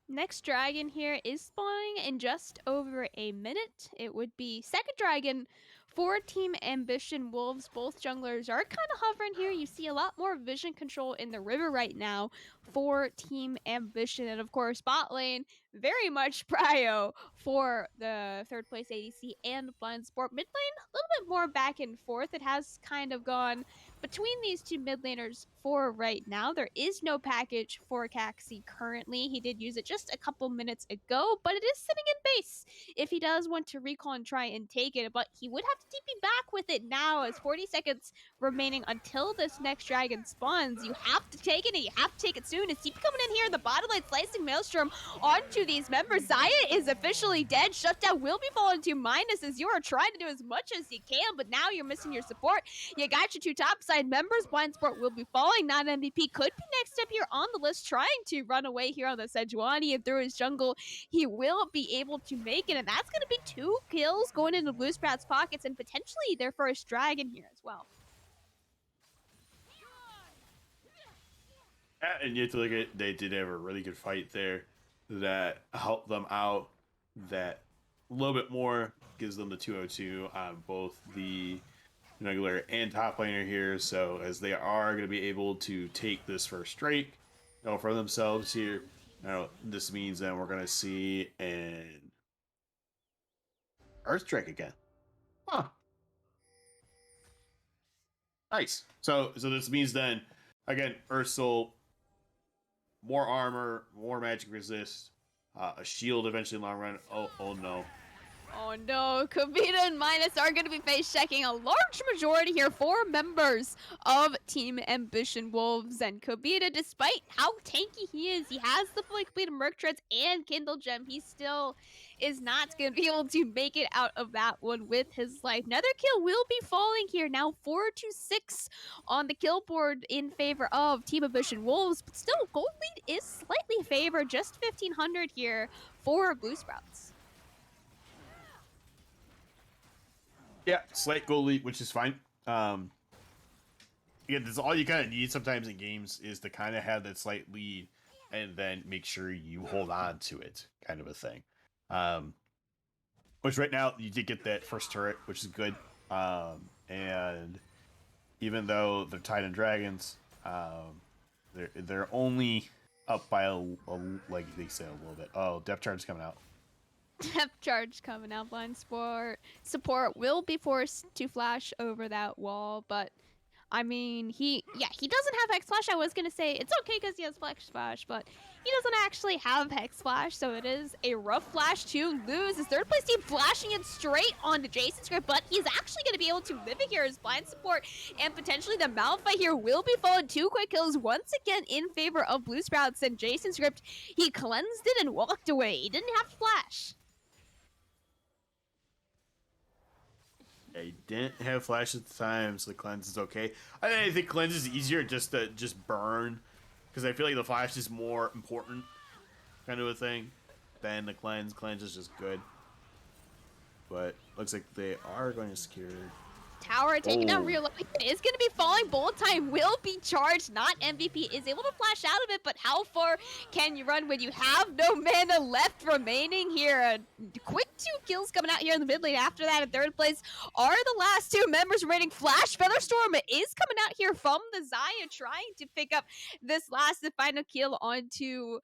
Next dragon here is spawning in just over a minute. It would be second dragon for Team Ambition Wolves. Both junglers are kind of hovering here. You see a lot more vision control in the river right now for Team Ambition. And of course, bot lane, very much prio for the third place ADC and blind sport. Mid lane, a little bit more back and forth. It has kind of gone between these two mid laners for right now. There is no package for Caxi currently. He did use it just a couple minutes ago, but it is sitting in base if he does want to recall and try and take it. But he would have to TP back with it now, as 40 seconds remaining until this next dragon spawns. You have to take it, and you have to take it soon. It's CP coming in here in the bottom lane, Slicing Maelstrom onto these members. Zaya is officially dead. Shutdown will be falling to minus as you are trying to do as much as you can, but now you're missing your support. You got your two topside members. Blind Sport will be falling. Not MVP could be next up here on the list, trying to run away here on the Sejuani, and through his jungle, he will be able to make it, and that's going to be 2 kills going into Blue Sprout's pockets, and potentially their first dragon here as well. Yeah, and you have to look at, they did have a really good fight there that helped them out, that a little bit more gives them the 202 on both the jungler and top laner here. So as they are going to be able to take this first strike, for themselves here, this means that we're going to see an Earth Drake again. Huh. Nice. So this means then, again, Earth Soul, more armor, more magic resist, a shield eventually in the long run. Oh no. Oh no, Kavita and Minus are going to be face checking a large majority here for members of Team Ambition Wolves. And Kavita, despite how tanky he is, he has the fully completed Merc Treads and Kindle Gem. He still is not going to be able to make it out of that one with his life. Another kill will be falling here. Now 4-6 on the kill board in favor of Team Ambition Wolves. But still, gold lead is slightly favored, just 1,500 here for Blue Sprouts. Yeah, slight goal lead, which is fine. Again, that's all you kind of need sometimes in games is to kind of have that slight lead and then make sure you hold on to it, kind of a thing. Which right now you did get that first turret, which is good. And even though they're tied in dragons, they're only up by like they said a little bit. Oh, depth charge is coming out. Depth charge coming out. Blind support will be forced to flash over that wall, but I mean, he doesn't have Hex Flash. I was gonna say it's okay because he has Flex Flash, but he doesn't actually have Hex Flash, so it is a rough flash to lose. His third place team flashing it straight onto Jason's grip, but he's actually gonna be able to live it here as blind support, and potentially the Malphite here will be followed. 2 quick kills once again in favor of Blue Sprouts, and Jason's grip, he cleansed it and walked away. He didn't have flash. Yeah, he didn't have flash at the time, so the cleanse is okay. I think cleanse is easier just to burn, because I feel like the flash is more important, kind of a thing, than the cleanse. Cleanse is just good. But looks like they are going to secure. Tower taking out real is going to be falling. Bullet time will be charged. Not MVP is able to flash out of it, but how far can you run when you have no mana left remaining here? A quick 2 kills coming out here in the mid lane. After that, in third place are the last 2 members remaining. Flash Featherstorm is coming out here from the Xayah, trying to pick up this last and final kill onto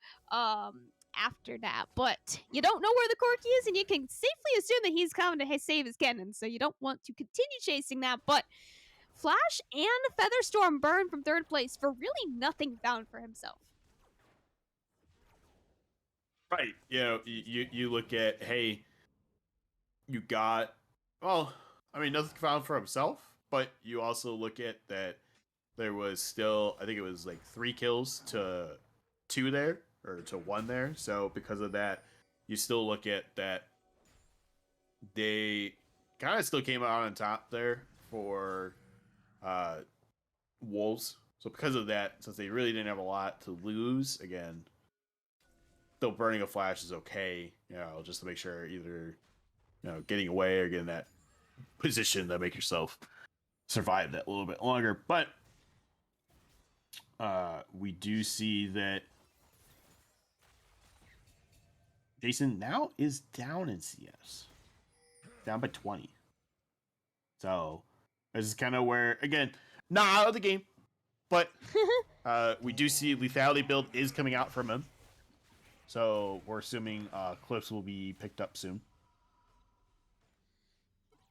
after that, but you don't know where the Corki is, and you can safely assume that he's coming to save his cannon, so you don't want to continue chasing that. But Flash and Featherstorm burn from third place for really nothing found for himself. Right. You know, you look at, hey, you got, well, I mean, nothing found for himself, but you also look at that there was still, I think it was like 3 kills to 2 there, or to 1 there. So because of that, you still look at that they kind of still came out on top there for Wolves. So because of that, since they really didn't have a lot to lose, again, still burning a flash is okay, you know, just to make sure either, you know, getting away or getting that position to make yourself survive that a little bit longer. But we do see that Jason now is down in CS. Down by 20. So this is kind of where, again, not out of the game, but we do see lethality build is coming out from him. So we're assuming clips will be picked up soon.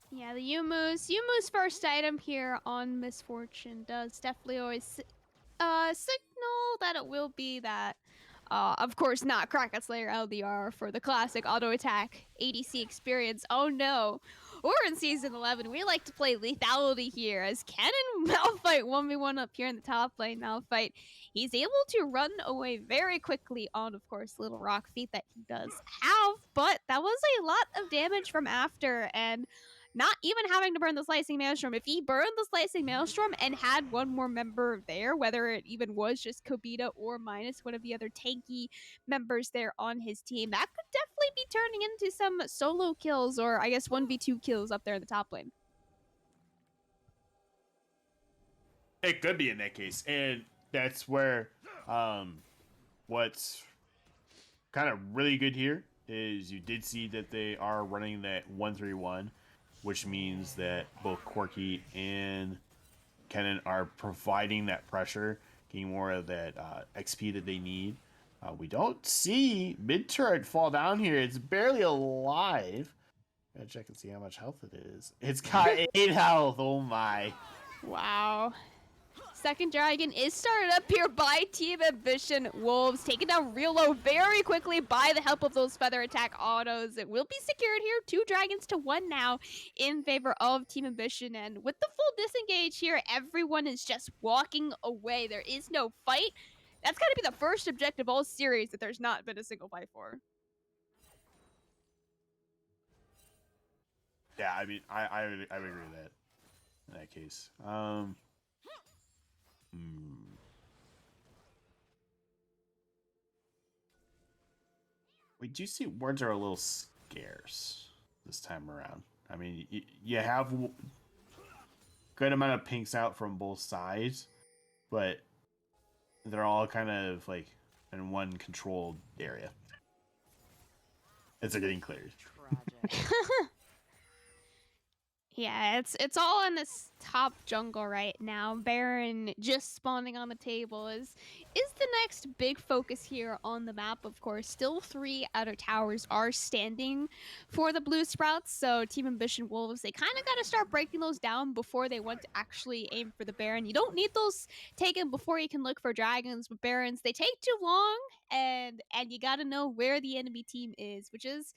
Yeah, the Yumu's first item here on Misfortune does definitely always signal that it will be that of course, not Kraken Slayer LDR for the classic auto attack ADC experience. Oh no. Or in Season 11, we like to play lethality here as Ken and Malphite 1v1 up here in the top lane. Malphite, he's able to run away very quickly on, of course, Little Rock feat that he does have, but that was a lot of damage from after, and not even having to burn the Slicing Maelstrom. If he burned the Slicing Maelstrom and had one more member there, whether it even was just Kobita or minus one of the other tanky members there on his team, that could definitely be turning into some solo kills, or I guess 1v2 kills up there in the top lane. It could be in that case. And that's where what's kind of really good here is you did see that they are running that 1-3-1, which means that both Corki and Kennen are providing that pressure, getting more of that XP that they need. We don't see mid turret fall down here. It's barely alive. Gotta check and see how much health it is. It's got 8 health. Oh my. Wow. Second dragon is started up here by Team Ambition Wolves, taken down real low very quickly by the help of those feather attack autos. It will be secured here, 2 dragons to 1 now in favor of Team Ambition. And with the full disengage here, everyone is just walking away. There is no fight. That's got to be the first objective all series that there's not been a single fight for. Yeah, I mean, I would agree with that in that case. We do see words are a little scarce this time around. I mean, you have good amount of pinks out from both sides, but they're all kind of like in one controlled area. As they're getting cleared. Tragic. Yeah, it's all in this top jungle right now. Baron just spawning on the table is the next big focus here on the map. Of course, still 3 outer towers are standing for the Blue Sprouts. So Team Ambition Wolves, they kind of got to start breaking those down before they want to actually aim for the Baron. You don't need those taken before you can look for dragons, but Barons, they take too long, and you got to know where the enemy team is, which is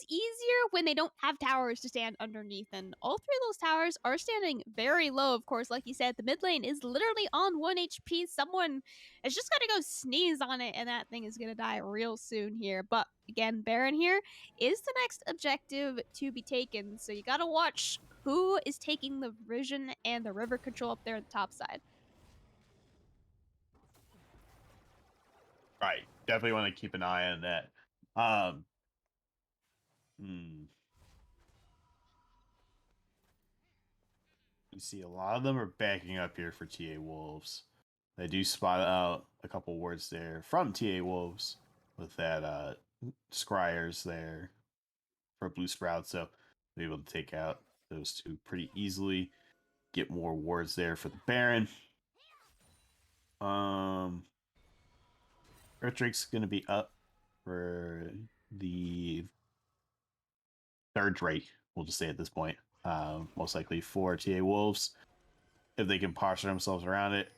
easier when they don't have towers to stand underneath. And all 3 of those towers are standing very low. Of course, like you said, the mid lane is literally on 1 HP. Someone has just got to go sneeze on it, and that thing is going to die real soon here. But again, Baron here is the next objective to be taken. So you got to watch who is taking the vision and the river control up there on the top side. Right. Definitely want to keep an eye on that. You see a lot of them are backing up here for TA Wolves. They do spot out a couple words there from TA Wolves with that scryers there for Blue Sprout, so they're able to take out those 2 pretty easily. Get more wards there for the Baron. Earth Drake's gonna be up for the 3rd Drake, we'll just say at this point. Most likely for TA Wolves, if they can posture themselves around it.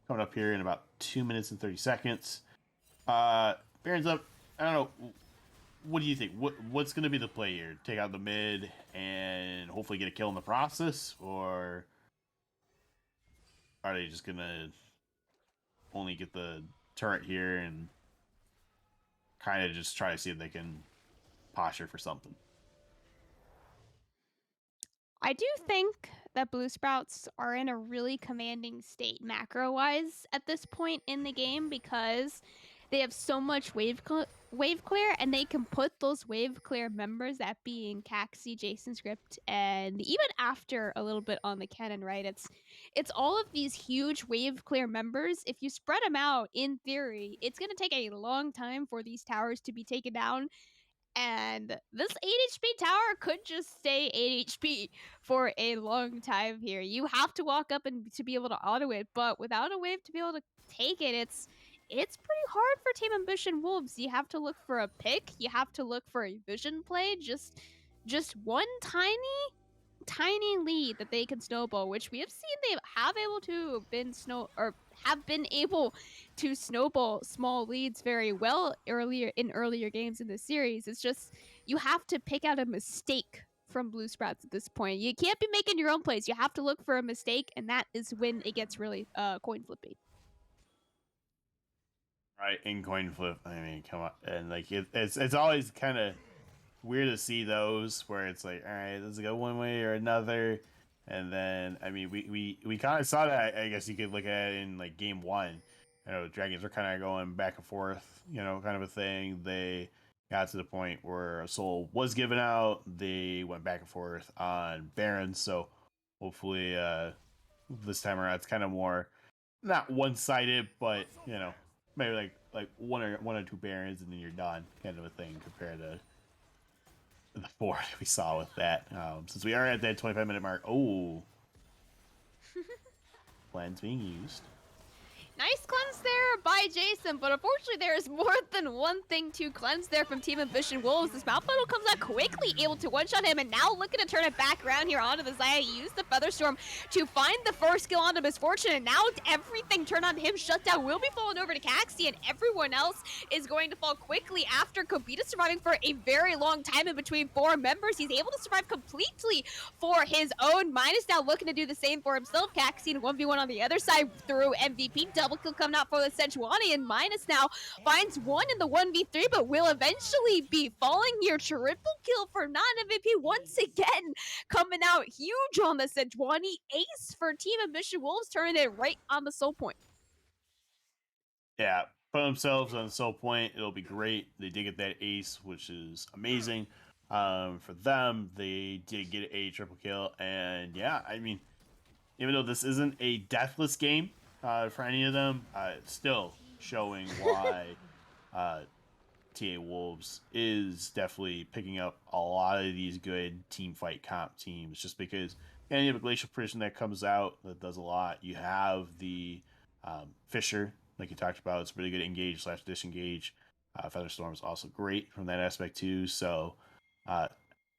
Coming up here in about 2 minutes and 30 seconds. Baron's up. I don't know. What do you think? What's going to be the play here? Take out the mid and hopefully get a kill in the process? Or are they just going to only get the turret here and kind of just try to see if they can posture for something? I do think that Blue Sprouts are in a really commanding state macro-wise at this point in the game because they have so much wave clear, and they can put those wave clear members, that being Caxi, Jason Script, and even after a little bit on the cannon, right? It's all of these huge wave clear members. If you spread them out, in theory, it's going to take a long time for these towers to be taken down. And this 8 HP tower could just stay 8 HP for a long time here. You have to walk up and to be able to auto it, but without a wave to be able to take it, it's pretty hard for Team Ambition Wolves. You have to look for a pick. You have to look for a vision play. Just one tiny lead that they can snowball, which we have seen they have been able to snowball small leads very well earlier games in the series. It's just you have to pick out a mistake from Blue Sprouts at this point. You can't be making your own plays. You have to look for a mistake, and that is when it gets really coin flippy. Right, in coin flip. I mean, come on, and like it's always kind of weird to see those where it's like, all right, let's go one way or another, and then I mean, we kind of saw that. I guess you could look at it in like game 1. You know, dragons were kind of going back and forth, you know, kind of a thing. They got to the point where a soul was given out. They went back and forth on Barons, so hopefully this time around it's kind of more not one-sided, but you know, maybe like one or 2 Barons and then you're done, kind of a thing, compared to the 4 that we saw with that. Since we are at that 25-minute mark, oh, plan's being used. Nice cleanse there by Jason, but unfortunately there is more than one thing to cleanse there from Team Ambition Wolves. This Mount Funnel comes out quickly, able to one-shot him, and now looking to turn it back around here onto the Zaya. He used the Featherstorm to find the first kill onto Misfortune, and now everything turned on him. Shutdown will be falling over to Caxi, and everyone else is going to fall quickly after Kobita surviving for a very long time in between 4 members. He's able to survive completely for his own. Minus now looking to do the same for himself. Caxi in 1v1 on the other side through MVP. Double kill coming out for the Sejuani, and Minus now finds one in the 1v3, but will eventually be falling here. Triple kill for non-MVP once again, coming out huge on the Sejuani. Ace for Team Ambition Wolves, turning it right on the soul point. Yeah, put themselves on soul point. It'll be great. They did get that ace, which is amazing. For them, they did get a triple kill, and yeah, I mean, even though this isn't a deathless game for any of them, still showing why TA Wolves is definitely picking up a lot of these good team fight comp teams, just because you have a Glacial Prison that comes out that does a lot. You have the Fisher, like you talked about, it's really good engage / disengage. Featherstorm is also great from that aspect too, so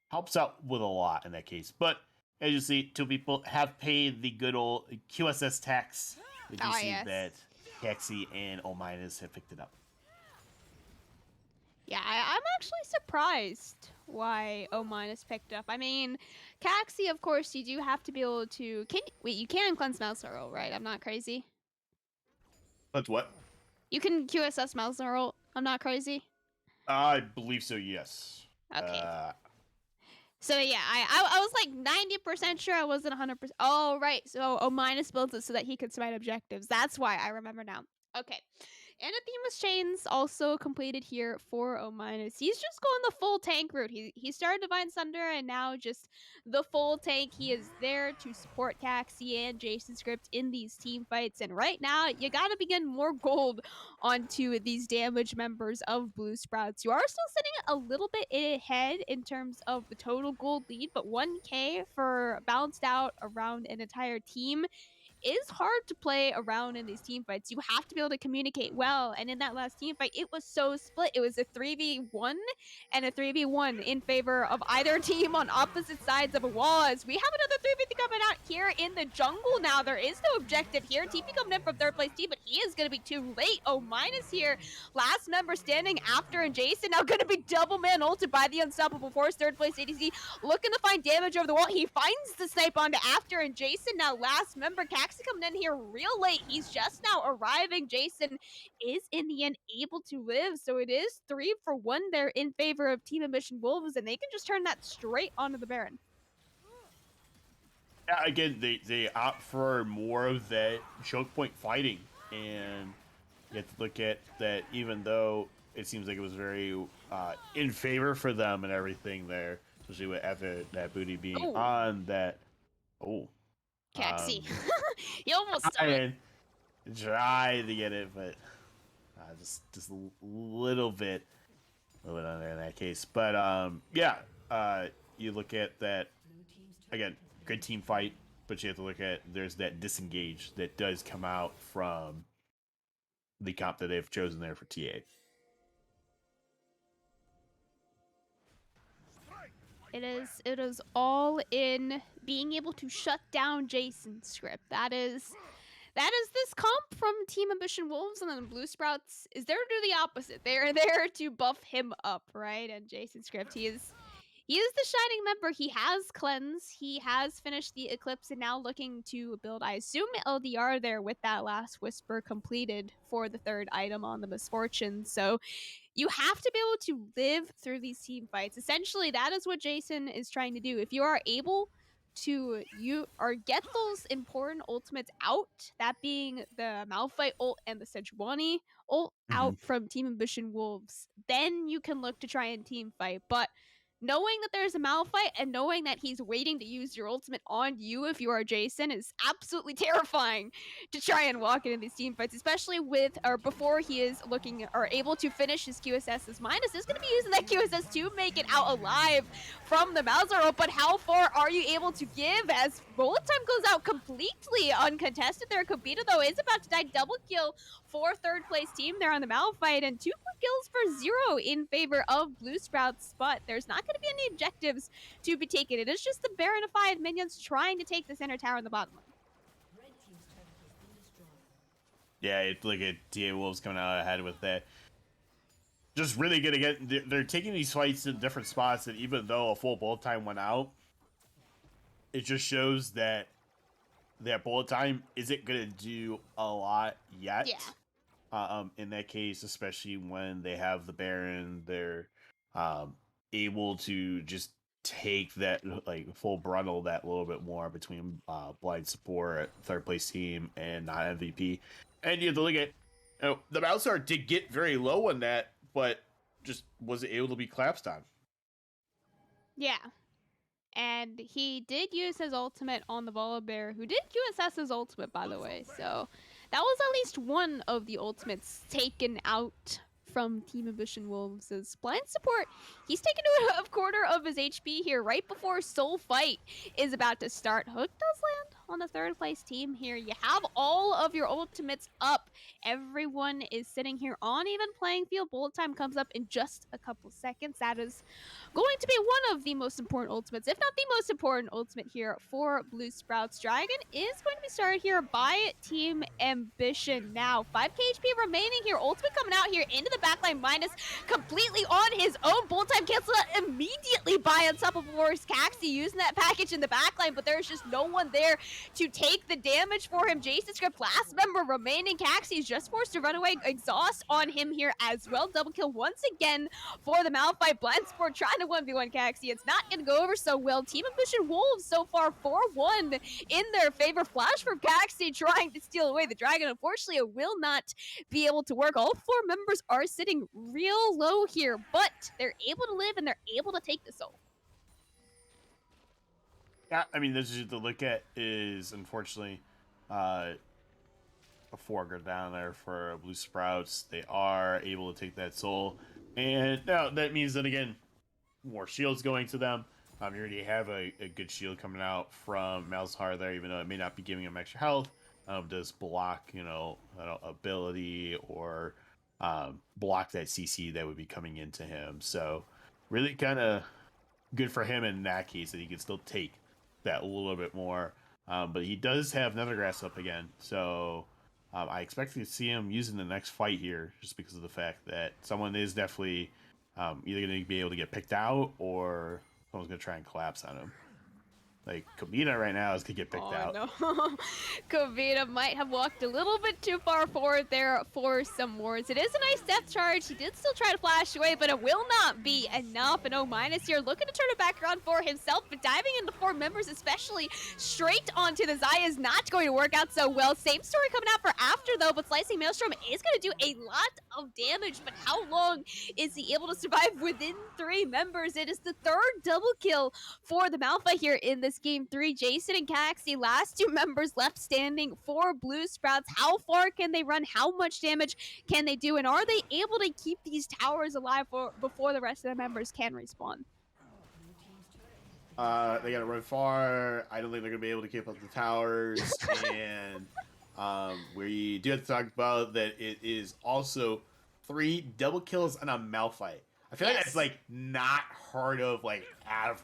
helps out with a lot in that case. But as you see, 2 people have paid the good old QSS tax. Did you see that Caxi and O- have picked it up? Yeah, I'm actually surprised why O- picked up. I mean, Caxi, of course, you do have to be able to... you can cleanse Mouse-Snarl, right? I'm not crazy. That's what? You can QSS Mouse-Snarl. I'm not crazy. I believe so, yes. Okay. So yeah, I was like 90% sure. I wasn't 100%. Oh, right. So O- builds it so that he could smite objectives. That's why I remember now. Okay. Anathema's Chains also completed here for O-. He's just going the full tank route. He started Divine Thunder and now just the full tank. He is there to support Caxi and Jason Script in these team fights. And right now, you gotta begin more gold onto these damage members of Blue Sprouts. You are still sitting a little bit ahead in terms of the total gold lead, but 1k for balanced out around an entire team is hard to play around in these team fights. You have to be able to communicate well. And in that last team fight, it was so split. It was a 3v1 and a 3v1 in favor of either team on opposite sides of a wall. As we have another 3v3 coming out here in the jungle now. There is no objective here. TP coming in from 3rd place team, but he is going to be too late. O- here, last member standing after, and Jason now going to be double man ulted by the Unstoppable Force. 3rd place ADC looking to find damage over the wall. He finds the snipe onto after, and Jason now last member. Caxi coming in here real late. He's just now arriving. Jason is in the end able to live, so it is 3 for 1 there in favor of Team Ambition Wolves, and they can just turn that straight onto the Baron. Yeah, again, they opt for more of that choke point fighting, and you have to look at that. Even though it seems like it was very in favor for them and everything there, especially with after that booty being on that. Oh, Caxi, he almost started. Try to get it, but just a little bit under in that case. But yeah, you look at that again, good team fight, but you have to look at there's that disengage that does come out from the comp that they've chosen there for TA. It is all in being able to shut down Jason's Script. That is this comp from Team Ambition Wolves, and then Blue Sprouts is there to do the opposite. They are there to buff him up, right? And Jason Script, he is the shining member. He has cleanse. He has finished the eclipse and now looking to build, I assume, LDR there with that last whisper completed for the 3rd item on the Misfortune. So you have to be able to live through these team fights. Essentially, that is what Jason is trying to do. If you are able to get those important ultimates out, that being the Malphite ult and the Sejuani ult out from Team Ambition Wolves, then you can look to try and team fight. But knowing that there's a Malphite and knowing that he's waiting to use your ultimate on you if you are Jason is absolutely terrifying to try and walk into these team fights, especially with or before he is looking or able to finish his QSS. As Minus is going to be using that QSS to make it out alive from the Malzaro, but how far are you able to give as bullet time goes out completely uncontested there? Kobita, though, is about to die. Double kill for third place team there on the Malphite, and 2 kills for 0 in favor of Blue Sprouts, but there's not going to be any objectives to be taken. It is just the Baronified minions trying to take the center tower in the bottom lane. Yeah, look at DA Wolves coming out ahead with that. Just really good again. They're taking these fights in different spots, and even though a full bullet time went out, it just shows that that bullet time isn't gonna do a lot yet. Yeah. In that case, especially when they have the Baron, they're able to just take that like full brunt that little bit more between blind support, third place team, and not MVP. And you have to look at the Mouser did get very low on that, but just wasn't able to be collapsed on. Yeah. And he did use his ultimate on the Volibear, who did QSS his ultimate, by the way. So that was at least one of the ultimates taken out from Team Ambition Wolves. As blind support, he's taken to a quarter of his HP here right before Soul Fight is about to start. Hook does land on the third place team here. You have all of your ultimates up. Everyone is sitting here on even playing field. Bullet time comes up in just a couple seconds. That is going to be one of the most important ultimates, if not the most important ultimate here for Blue Sprouts. Dragon is going to be started here by Team Ambition. Now, 5k HP remaining here. Ultimate coming out here into the backline. Minus completely on his own. Bullet time cancel out immediately by Unstoppable Caxi using that package in the backline, but there's just no one there to take the damage for him. Jason Script, last member remaining. Caxi is just forced to run away. Exhaust on him here as well. Double kill once again for the Malphite. Blind Sport trying to 1v1 Caxi. It's not going to go over so well. Team Ambition Wolves so far 4-1 in their favor. Flash from Caxi trying to steal away the dragon. Unfortunately, it will not be able to work. All 4 members are sitting real low here, but they're able to live and they're able to take the soul. Yeah, I mean, this is to look at is unfortunately a 4 go down there for Blue Sprouts. They are able to take that soul, and now that means that again, more shields going to them. You already have a good shield coming out from Malzahar there, even though it may not be giving him extra health. Does block, ability or block that CC that would be coming into him. So really kind of good for him in that case that he can still take that a little bit more. But he does have Nethergrass up again. So I expect to see him using the next fight here just because of the fact that someone is definitely either going to be able to get picked out or someone's going to try and collapse on him. Like, Kobita right now is going to get picked out. No. Kobita might have walked a little bit too far forward there for some wards. It is a nice death charge. He did still try to flash away, but it will not be enough. And O- here looking to turn it back around for himself, but diving into 4 members, especially straight onto the Xayah, is not going to work out so well. Same story coming out for after, though, but Slicing Maelstrom is going to do a lot of damage, but how long is he able to survive within 3 members? It is the 3rd double kill for the Malphite here in this game 3. Jason and Caxi, last 2 members left standing for Blue Sprouts. How far can they run? How much damage can they do? And are they able to keep these towers alive before the rest of the members can respawn? They got to run far. I don't think they're going to be able to keep up the towers. And we do have to talk about that it is also 3 double kills on a Malphite. I feel like that's like not heard of like ever.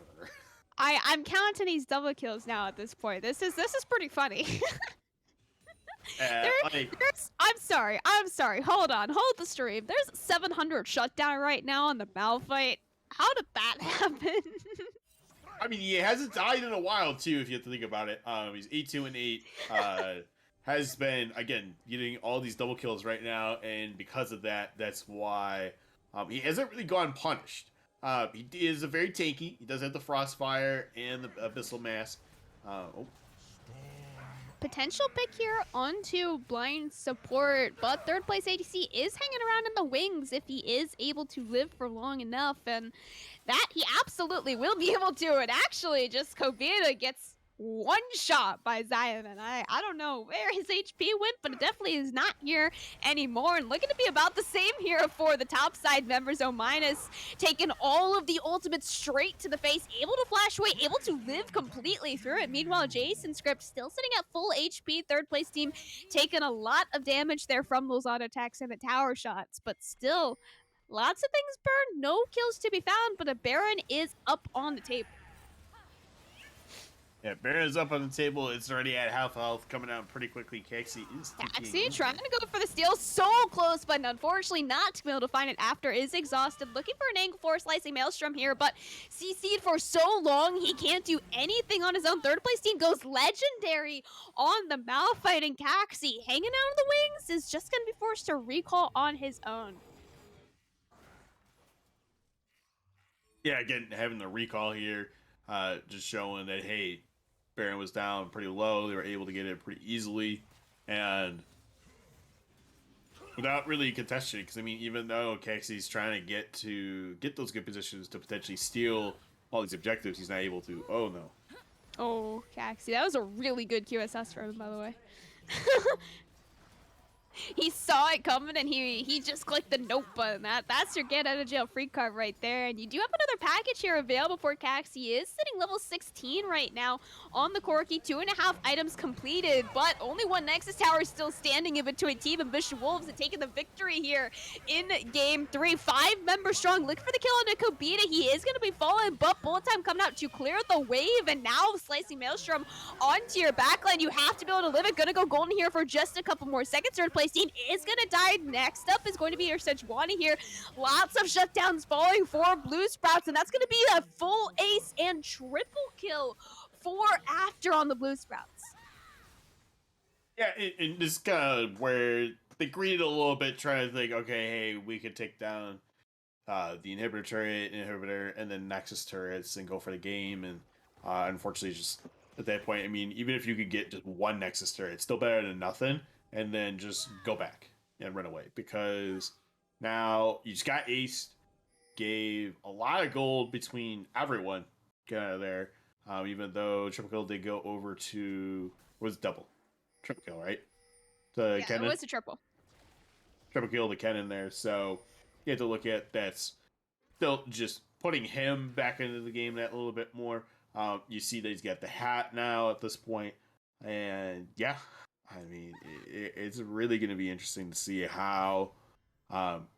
I'm counting these double kills now at this point. This is pretty funny. I'm sorry. Hold the stream. There's 700 shutdown right now on the Malphite. How did that happen? I mean, he hasn't died in a while too, if you have to think about it. He's 8-2-8. Has been again getting all these double kills right now, and because of that, that's why he hasn't really gone punished. He is a very tanky. He does have the Frostfire and the Abyssal Mask. potential pick here onto blind support, but third place ADC is hanging around in the wings if he is able to live for long enough, and that he absolutely will be able to. And actually, just Kobita gets one shot by Zion, and I don't know where his HP went, but it definitely is not here anymore. And looking to be about the same here for the top side members. Ominous taking all of the ultimates straight to the face, able to flash away, able to live completely through it. Meanwhile, Jason Script still sitting at full HP. Third place team taking a lot of damage there from those auto attacks and the tower shots, but still lots of things burned, no kills to be found, but a Baron is up on the table. Yeah, Baron's up on the table. It's already at half health, coming out pretty quickly. Kaxi is Kaxi trying to go for the steal, so close, but unfortunately not to be able to find it after. Is exhausted, looking for an angle for slicing Maelstrom here, but CC'd for so long he can't do anything on his own. Third place team goes legendary on the Malphite, and Kaxi hanging out in the wings is just going to be forced to recall on his own. Yeah, again, having the recall here, just showing that, hey, Baron was down pretty low. They were able to get it pretty easily, and without really contesting. Because I mean, even though Kaxi's trying to get those good positions to potentially steal all these objectives, he's not able to. Oh no! Oh, Kaxi, that was a really good QSS for him, by the way. He saw it coming and he just clicked the nope button. That's your get out of jail free card right there. And you do have another package here available for Cax. He is sitting level 16 right now on the Corki. 2.5 items completed, but only one Nexus Tower still standing in between Team Ambition Wolves and taking the victory here in game 3. 5 members strong. Looking for the kill on Kobita. He is going to be falling, but bullet time coming out to clear the wave. And now slicing Maelstrom onto your backline. You have to be able to live it. Gonna go golden here for just a couple more seconds. Third place team is gonna die. Next up is going to be your Sejuani here. Lots of shutdowns falling for Blue Sprouts, and that's gonna be a full ace and triple kill for After on the Blue Sprouts. Yeah, and this kind of where they greed a little bit, trying to think, okay, hey, we could take down the inhibitor turret, and then Nexus turrets and go for the game. And unfortunately, just at that point, I mean, even if you could get just one Nexus turret, it's still better than nothing. And then just go back and run away, because now you just got aced, gave a lot of gold between everyone kind of there. Even though triple kill did go over to, was double triple kill, right? To Yeah, Kennen. it was a triple Kill to Kennen there. So you have to look at that's still just putting him back into the game that little bit more. You see that he's got the hat now at this point, and yeah. I mean, it's really going to be interesting to see how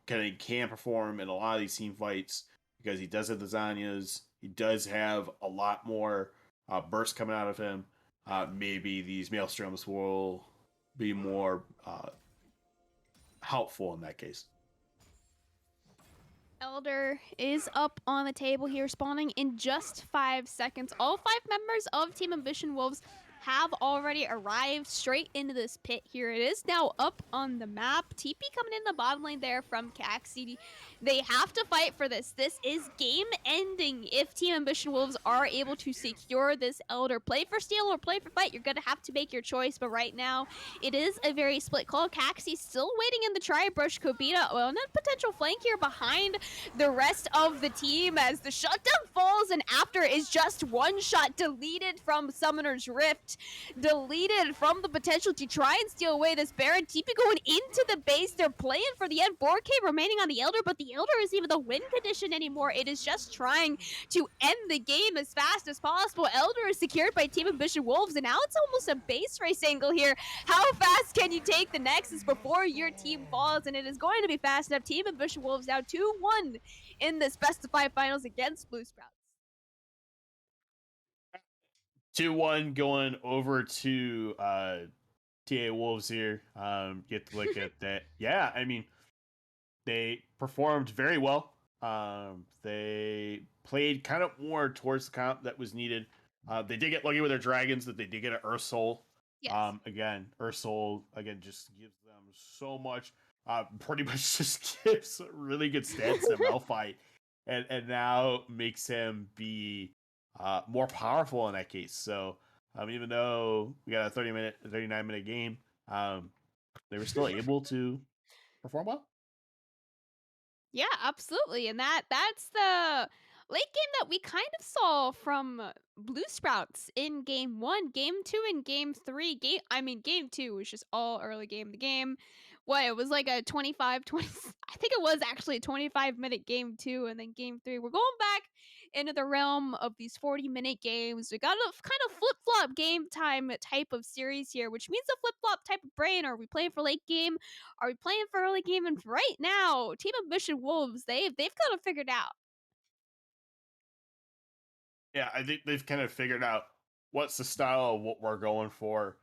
Kennedy can perform in a lot of these team fights, because he does have the Zanyas. He does have a lot more burst coming out of him. Maybe these Maelstroms will be more helpful in that case. Elder is up on the table here, spawning in just 5 seconds. All 5 members of Team Ambition Wolves have already arrived straight into this pit here. It is now up on the map. TP coming in the bottom lane there from Kaxi. They have to fight for this. This is game ending if Team Ambition Wolves are able to secure this Elder. Play for steal or play for fight. You're going to have to make your choice, but right now it is a very split call. Kaxi still waiting in the tri-brush. Kobita on a potential flank here behind the rest of the team as the shutdown falls, and After is just one shot deleted from Summoner's Rift. Deleted from the potential to try and steal away this Baron. TP going into the base. They're playing for the end. 4K remaining on the Elder, but the Elder isn't even the win condition anymore. It is just trying to end the game as fast as possible. Elder is secured by Team Ambition Wolves, and now it's almost a base race angle here. How fast can you take the Nexus before your team falls? And it is going to be fast enough. Team Ambition Wolves now 2-1 in this best of 5 finals against Blue Sprouts. 2-1 going over to TA Wolves here. Get to look at that. Yeah, I mean, they performed very well. They played kind of more towards the comp that was needed. They did get lucky with their dragons, that they did get an Earth Soul. Yes. Again, Earth Soul again just gives them so much. Pretty much just gives really good stats to Malphite, and now makes him be more powerful in that case. So Even though we got a 39-minute game, they were still able to perform well. Yeah, absolutely. And that's the late game that we kind of saw from Blue Sprouts in game 1, game 2 and game 3. Game 2 was just all early game. The game what, it was like a 20 I think it was actually a 25-minute game 2 and then game 3. We're going back into the realm of these 40-minute games. We got a kind of flip-flop game time type of series here, which means a flip-flop type of brain. Are we playing for late game? Are we playing for early game? And right now, Team of Mission Wolves, they've got it figured out. Yeah, I think they've kind of figured out what's the style of what we're going for.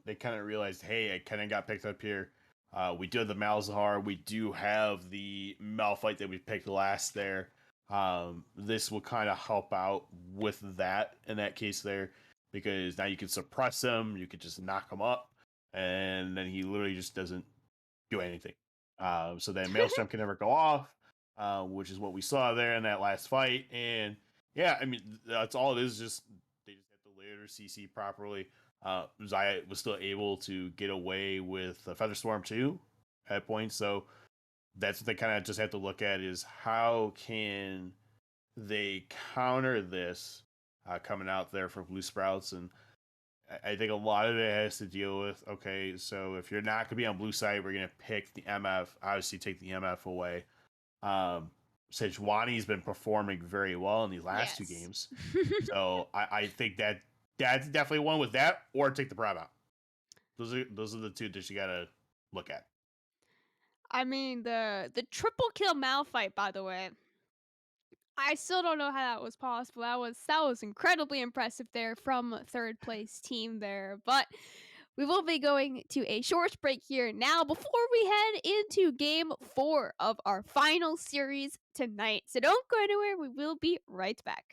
They kind of realized, hey, I kind of got picked up here. We do have the Malzahar. We do have the Malphite that we picked last there. This will kind of help out with that in that case there, because now you can suppress him. You can just knock him up, and then he literally just doesn't do anything. So that Maelstrom can never go off, which is what we saw there in that last fight. And yeah, I mean, that's all it is. Just they just have to layer their CC properly. Zaya was still able to get away with Featherstorm too at points. So that's what they kind of just have to look at is how can they counter this coming out there for Blue Sprouts. And I think a lot of it has to deal with, okay, so if you're not going to be on blue side, we're going to pick the MF, obviously take the MF away. Sejuani's been performing very well in these last two games. So I think that's definitely one with that, or take the Brab out. Those are the two that you got to look at. I mean, the triple kill Malphite, by the way. I still don't know how that was possible. That was incredibly impressive there from third place team there. But we will be going to a short break here now before we head into game 4 of our final series tonight. So don't go anywhere. We will be right back.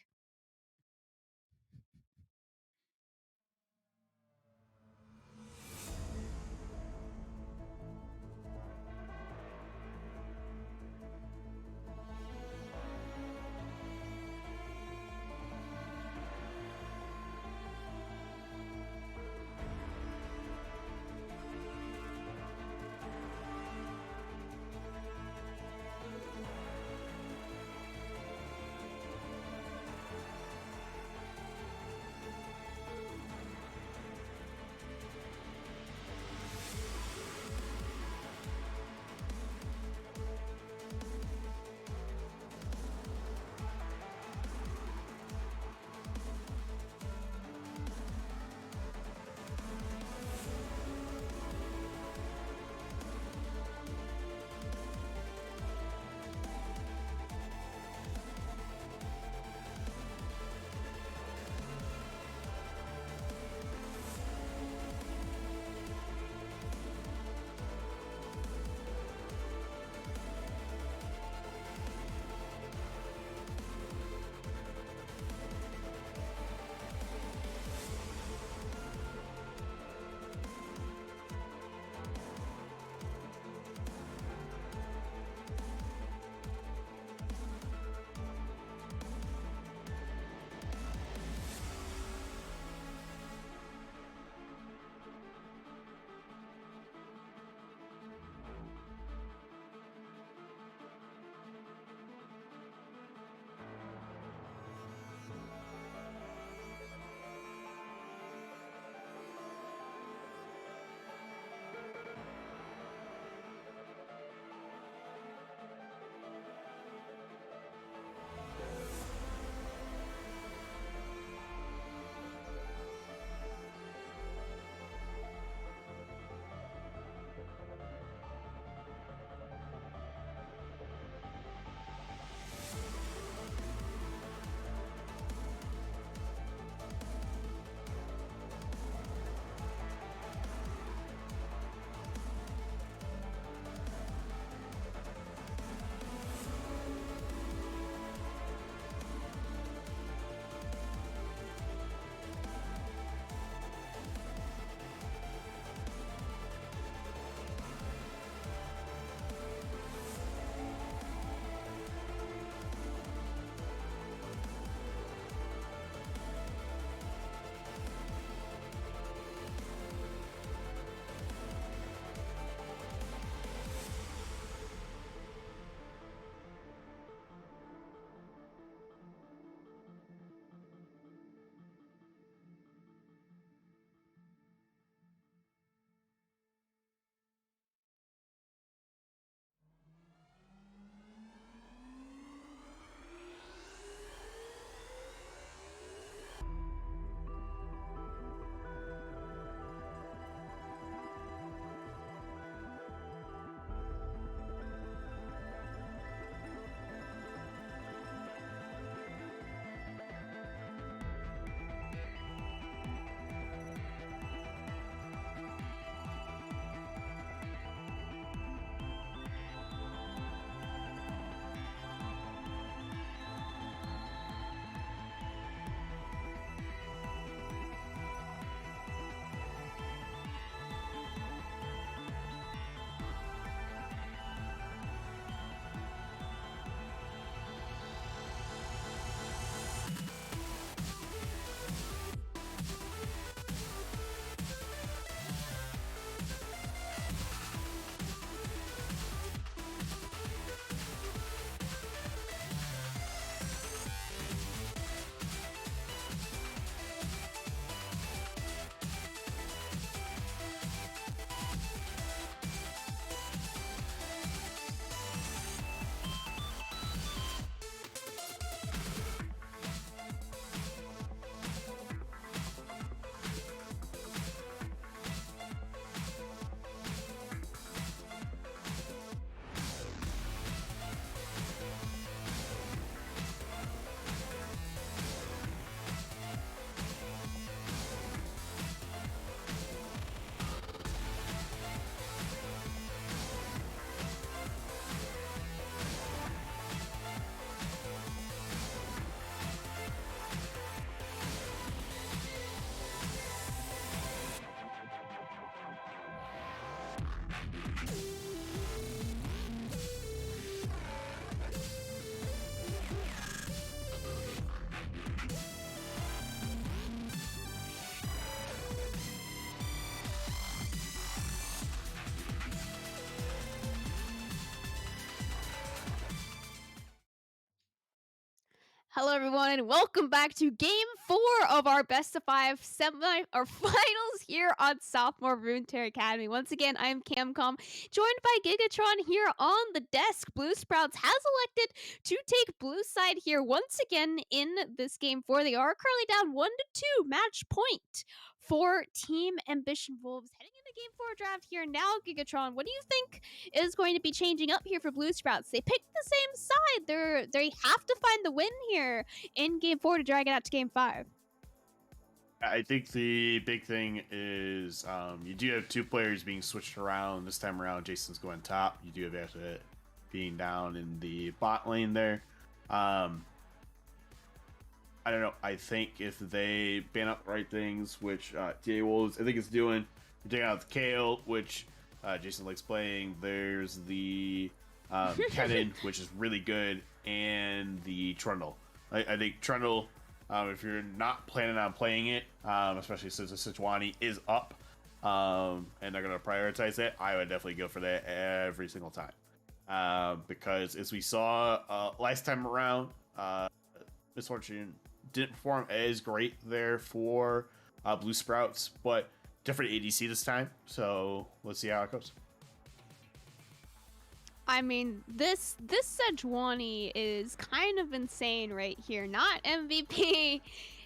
Hello, everyone, and welcome back to Game 4 of our Best of 5 semi or finals here on Sophomore Runeterra Academy. Once again, I am Camcom, joined by Gigatron here on the desk. Blue Sprouts has elected to take blue side here once again in this Game 4. They are currently down 1-2 match point for Team Ambition Wolves. Heading into Game 4 draft here now, Gigatron, what do you think is going to be changing up here for Blue Sprouts? They picked the same side. They have to find the win here in Game 4 to drag it out to Game 5. I think the big thing is you do have two players being switched around. This time around, Jason's going top. You do have Asset being down in the bot lane there. I don't know. I think if they ban out the right things, which TA Wolves I think is doing, you're taking out the Kale, which Jason likes playing. There's the Kennen, which is really good, and the Trundle. I think Trundle, if you're not planning on playing it, especially since the Sejuani is up, and they're going to prioritize it, I would definitely go for that every single time. Because as we saw last time around, Misfortune didn't perform as great there for Blue Sprouts, but different ADC this time, so let's see how it goes. I mean, this Sejuani is kind of insane right here. Not MVP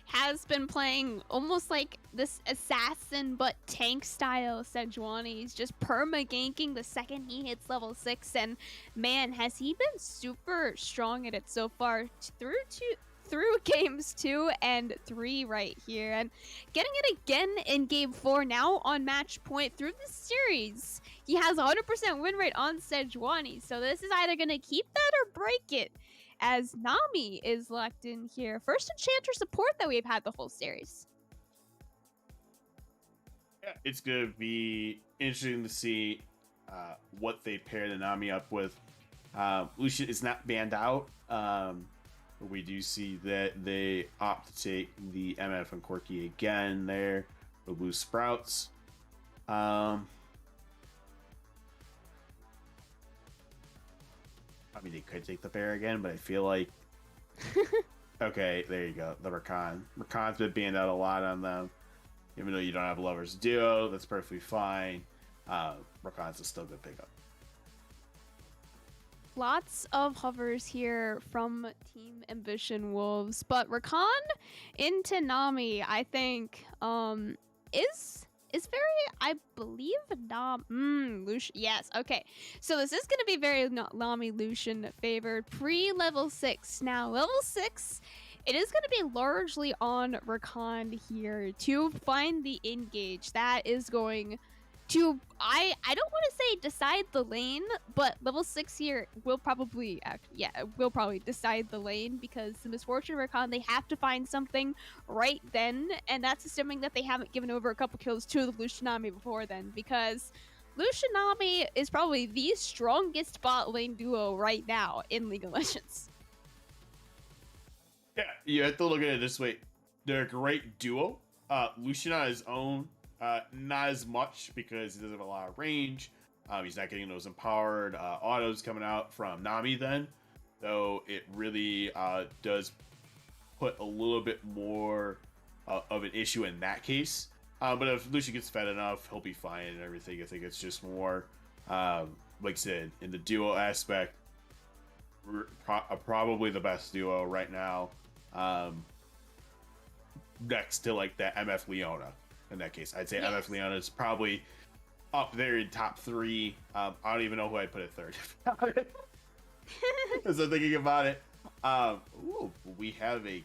has been playing almost like this assassin but tank style Sejuani. He's just perma-ganking the second he hits level 6, and man, has he been super strong at it so far through games 2 and 3 right here, and getting it again in game 4 now on match point through the series. He has a 100% win rate on Sejuani, so this is either going to keep that or break it, as Nami is locked in here. First Enchanter support that we've had the whole series. Yeah, it's going to be interesting to see what they pair the Nami up with. Lucian is not banned out. We do see that they opt to take the MF and Corki again there, the Blue Sprouts. I mean, they could take the bear again, but I feel like... Okay, there you go, the Rakan. Rakan's been banned out a lot on them. Even though you don't have Lovers Duo, that's perfectly fine. Rakan's a still good pickup. Lots of hovers here from Team Ambition Wolves, but Rakan into Nami, I think, is very, I believe, Lucian. Yes, okay. So this is going to be very Nami Lucian favored pre-level 6. Now, level 6, it is going to be largely on Rakan here to find the engage. That is going to, I don't want to say decide the lane, but level 6 here will probably decide the lane, because the Misfortune Rakan, they have to find something right then, and that's assuming that they haven't given over a couple kills to the Lucianami before then, because Lucianami is probably the strongest bot lane duo right now in League of Legends. Yeah, you have to look at it this way. They're a great duo. Lucian on his own, not as much, because he doesn't have a lot of range. He's not getting those empowered autos coming out from Nami then. So it really does put a little bit more of an issue in that case. But if Lucian gets fed enough, he'll be fine and everything. I think it's just more, like I said, in the duo aspect, probably the best duo right now. Next to like that MF Leona. In that case, I'd say yes. MF Leona is probably up there in top 3. I don't even know who I'd put at 3rd. As I'm thinking about it. Ooh, we have a...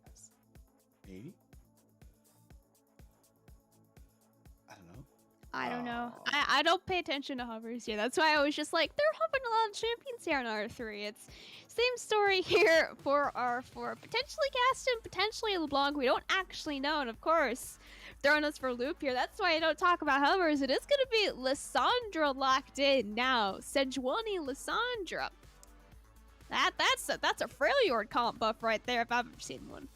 Yes. Maybe? I don't know. I don't pay attention to hovers here. That's why I was just like, they're hovering a lot of champions here on R3. It's same story here for R4. Potentially Gaston, potentially LeBlanc. We don't actually know. And of course, throwing us for a loop here. That's why I don't talk about hovers. It is going to be Lissandra locked in now. Sejuani Lissandra. That's a Freljord comp buff right there if I've ever seen one.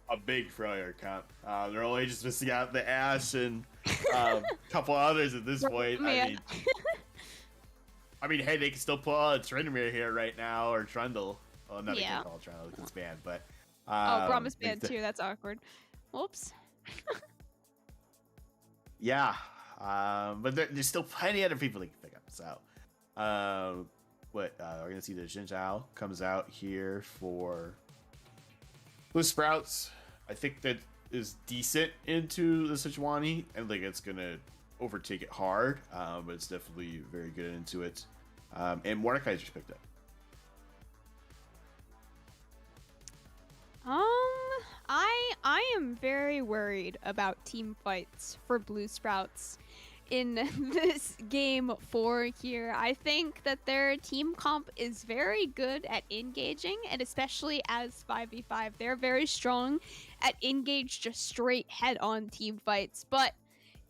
A big Freljord comp. They're only just missing out the Ash and a couple others at this point. Man. I mean, I mean, hey, they can still pull out Trindamere here right now, or Trundle. Oh, no, they Yeah. can't call Trundle because it's banned, but... Oh, Brahma's like banned too. That's awkward. Whoops. Yeah, but there's still plenty of other people they can pick up. So, we're gonna see the Xin Zhao comes out here for Blue Sprouts. I think that is decent into the Sejuani, and like it's gonna overtake it hard, but it's definitely very good into it. And Mordecai's just picked up. I am very worried about team fights for Blue Sprouts in this game 4 here. I think that their team comp is very good at engaging, and especially as 5v5, they're very strong at engage, just straight head-on team fights. But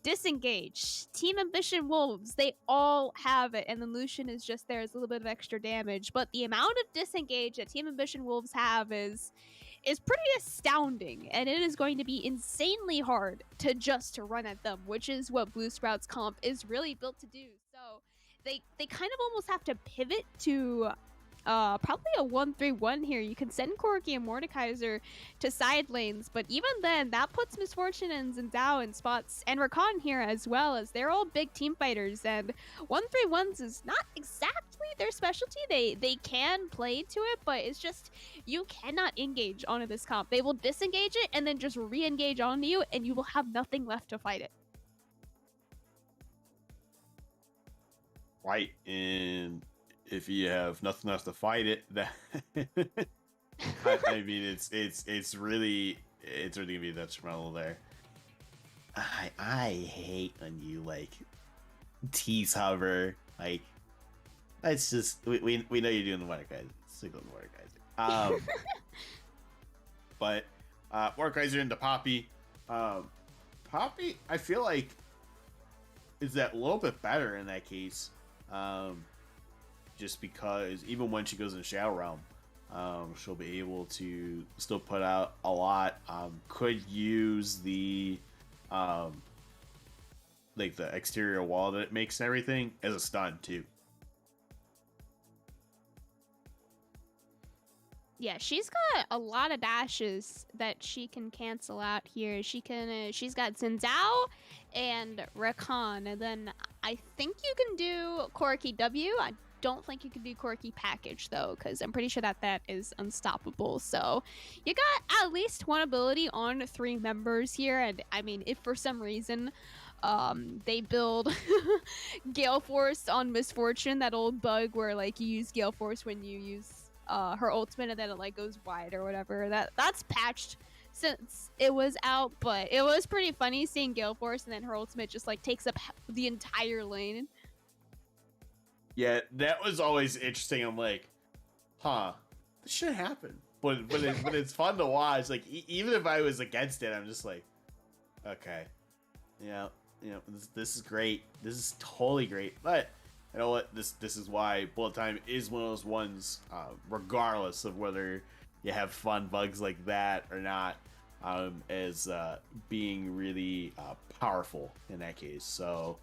disengage, Team Ambition Wolves, they all have it, and then Lucian is just there as a little bit of extra damage. But the amount of disengage that Team Ambition Wolves have is pretty astounding, and it is going to be insanely hard to just run at them, which is what Blue Sprouts comp is really built to do. So they kind of almost have to pivot to probably a 1-3-1 here. You can send Corki and Mordekaiser to side lanes, but even then, that puts Misfortune and Zendao in spots, and Rakan here as well, as they're all big team fighters, and 1-3-1s is not exactly their specialty. They can play to it, but it's just, you cannot engage onto this comp. They will disengage it and then just re-engage onto you, and you will have nothing left to fight it. Right, and if you have nothing else to fight it, that I mean, it's really gonna be detrimental there. I hate when you like tease hover. Like, it's just we know you're doing the Mordekaiser. Stick with the Mordekaiser. But Mordekaiser into Poppy. Poppy, I feel like is that a little bit better in that case. Just because even when she goes in Shadow Realm, she'll be able to still put out a lot. Could use the like the exterior wall that it makes and everything as a stun too. Yeah, she's got a lot of dashes that she can cancel out here. She's got Zendao and Rakan, and then I think you can do Corki W. I don't think you can do Corki Package though, because I'm pretty sure that is unstoppable. So you got at least one ability on 3 members here, and I mean, if for some reason they build Gale Force on Misfortune, that old bug where like you use Gale Force when you use her ultimate and then it like goes wide or whatever, that's patched since it was out, but it was pretty funny seeing Gale Force and then her ultimate just like takes up the entire lane. Yeah, that was always interesting. I'm like, huh, this should happen, but it's fun to watch. Like even if I was against it, I'm just like, okay, yeah, this is great. This is totally great. But you know what? This is why bullet time is one of those ones, regardless of whether you have fun bugs like that or not, as being really powerful in that case. So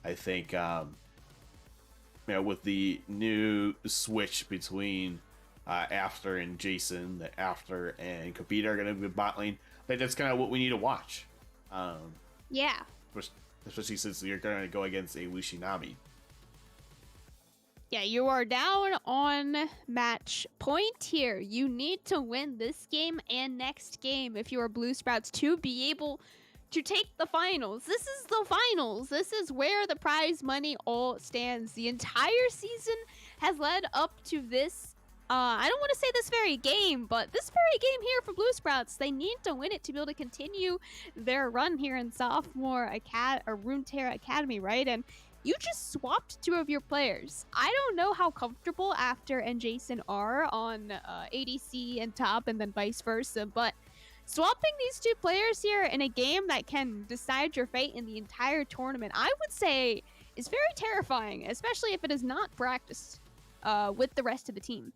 I think with the new switch between After and Jason, that After and Kabita are going to be bot lane, I think that's kind of what we need to watch. Yeah. Especially since you're going to go against a Lushinami. Yeah, you are down on match point here. You need to win this game and next game if you are Blue Sprouts to be able to take the finals. This is the finals. This is where the prize money all stands. The entire season has led up to this. I don't want to say this very game, but this very game here for Blue Sprouts, they need to win it to be able to continue their run here in Sophomore Runeterra Academy, right? And you just swapped 2 of your players. I don't know how comfortable After and Jason are on ADC and top and then vice versa, but swapping these 2 players here in a game that can decide your fate in the entire tournament, I would say is very terrifying, especially if it is not practiced with the rest of the team.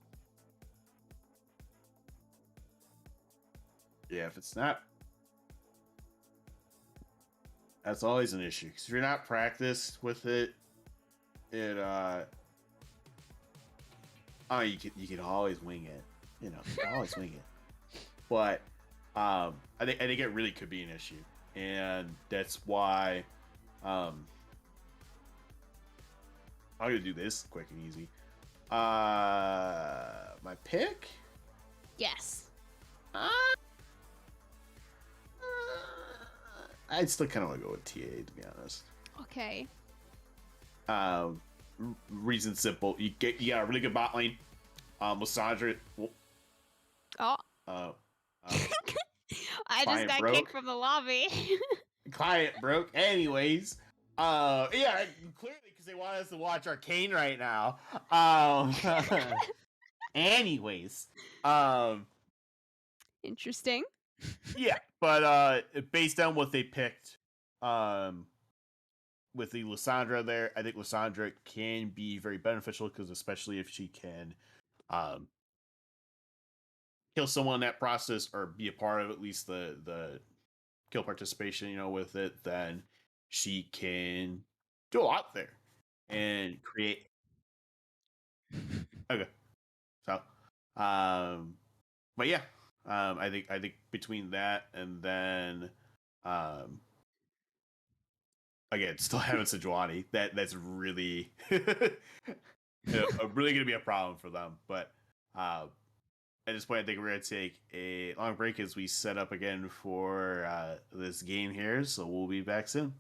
Yeah, if it's not, that's always an issue. Because if you're not practiced with it, Oh, you can always wing it. You know, you can always wing it. But I think it really could be an issue, and that's why I'm gonna do this quick and easy. My pick. Yes. I'd still kind of want to go with TA, to be honest. Okay. Reason simple. You got a really good bot lane. Lissandra. Oh. I just client got broke. kicked from the lobby. Client broke. Anyways. Yeah, clearly because they want us to watch Arcane right now. Anyways. Interesting. Yeah, but based on what they picked, with the Lissandra there, I think Lissandra can be very beneficial because especially if she can kill someone in that process or be a part of at least the kill participation, you know, with it, then she can do a lot there and create. Okay, so but yeah, I think between that and then again, still having Sejuani, that's really really gonna be a problem for them. But at this point, I think we're gonna take a long break as we set up again for this game here. So we'll be back soon.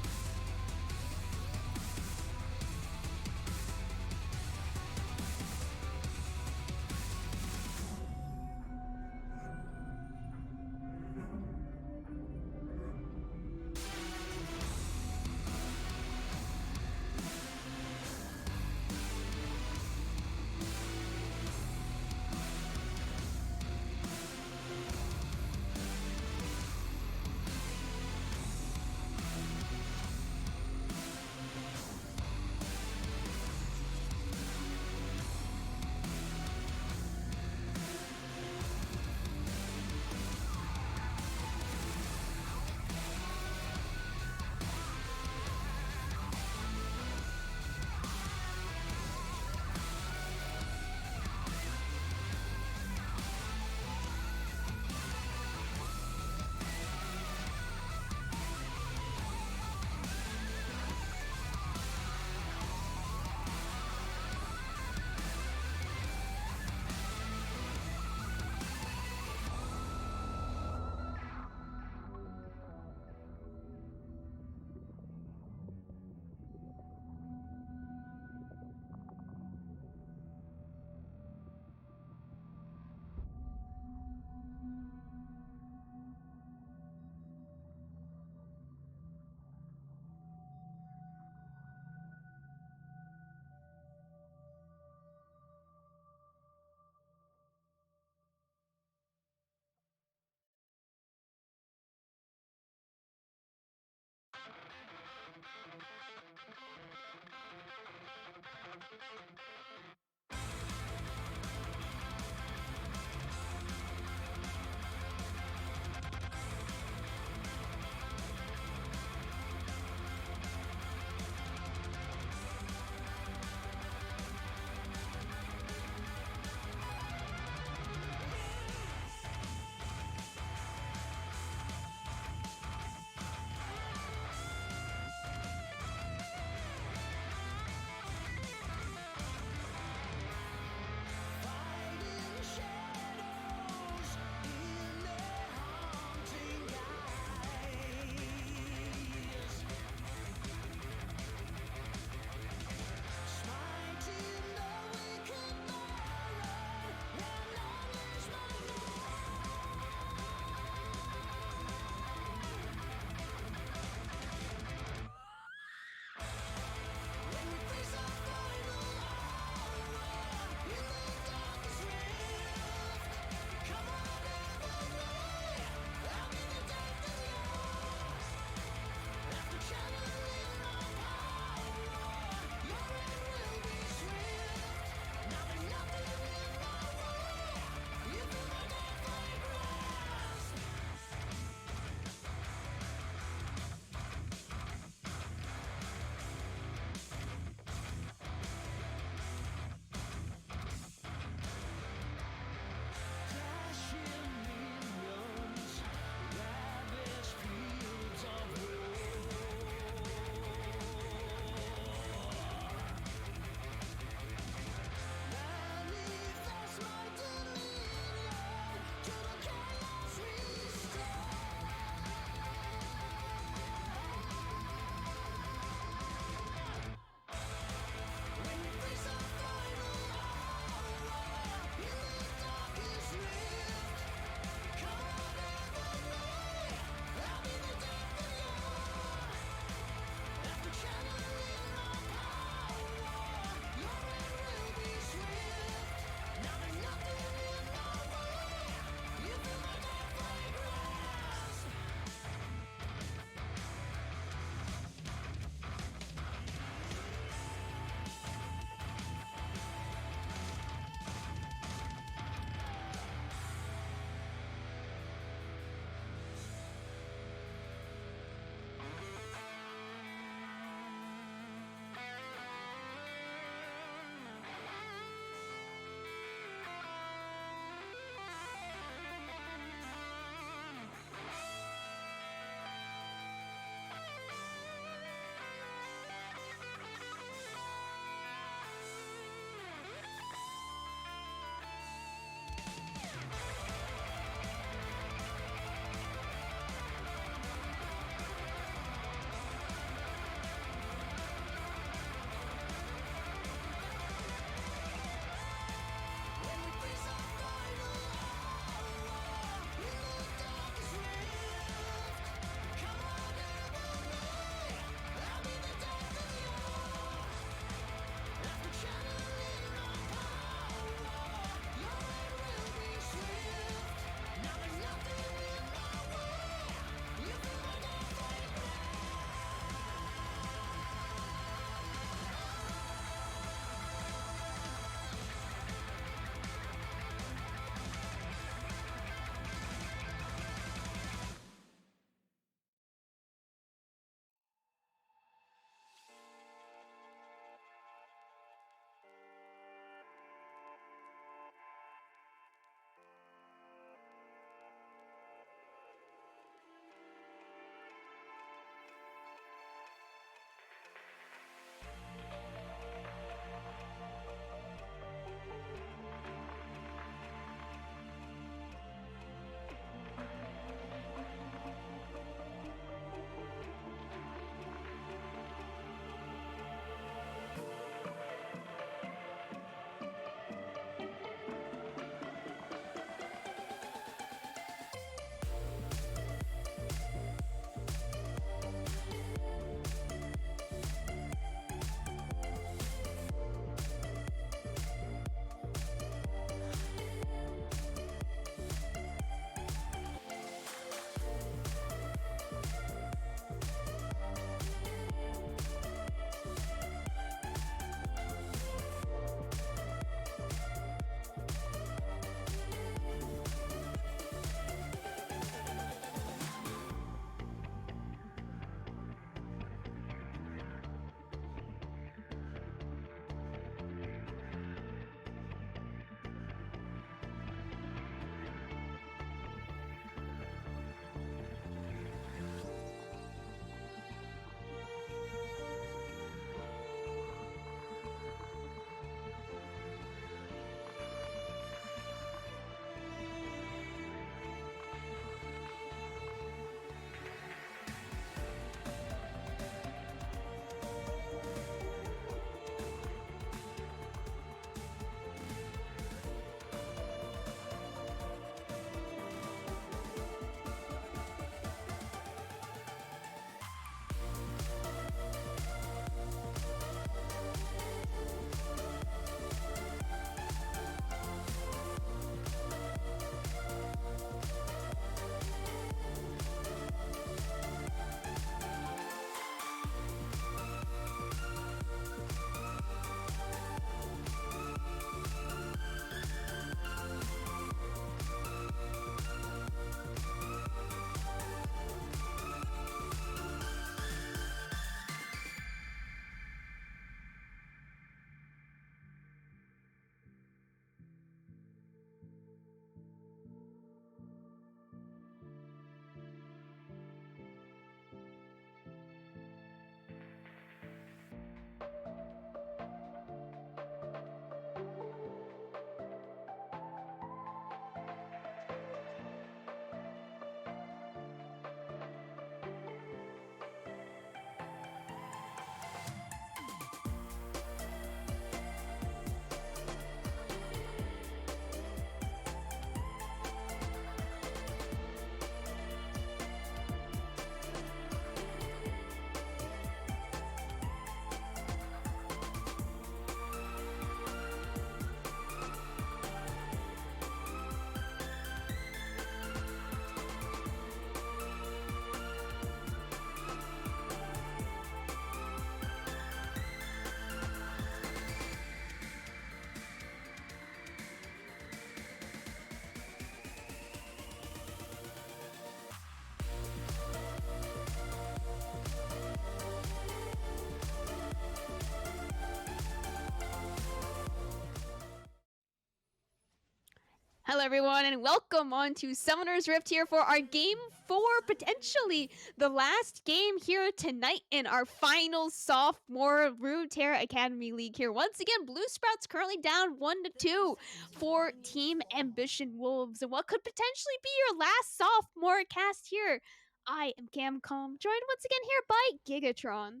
Hello everyone and welcome on to Summoner's Rift here for our Game 4, potentially the last game here tonight in our final Sophomore Runeterra Academy League here. Once again, Blue Sprouts currently down 1-2 for Team Ambition Wolves. And what could potentially be your last Sophomore cast here? I am Camcom, joined once again here by Gigatron.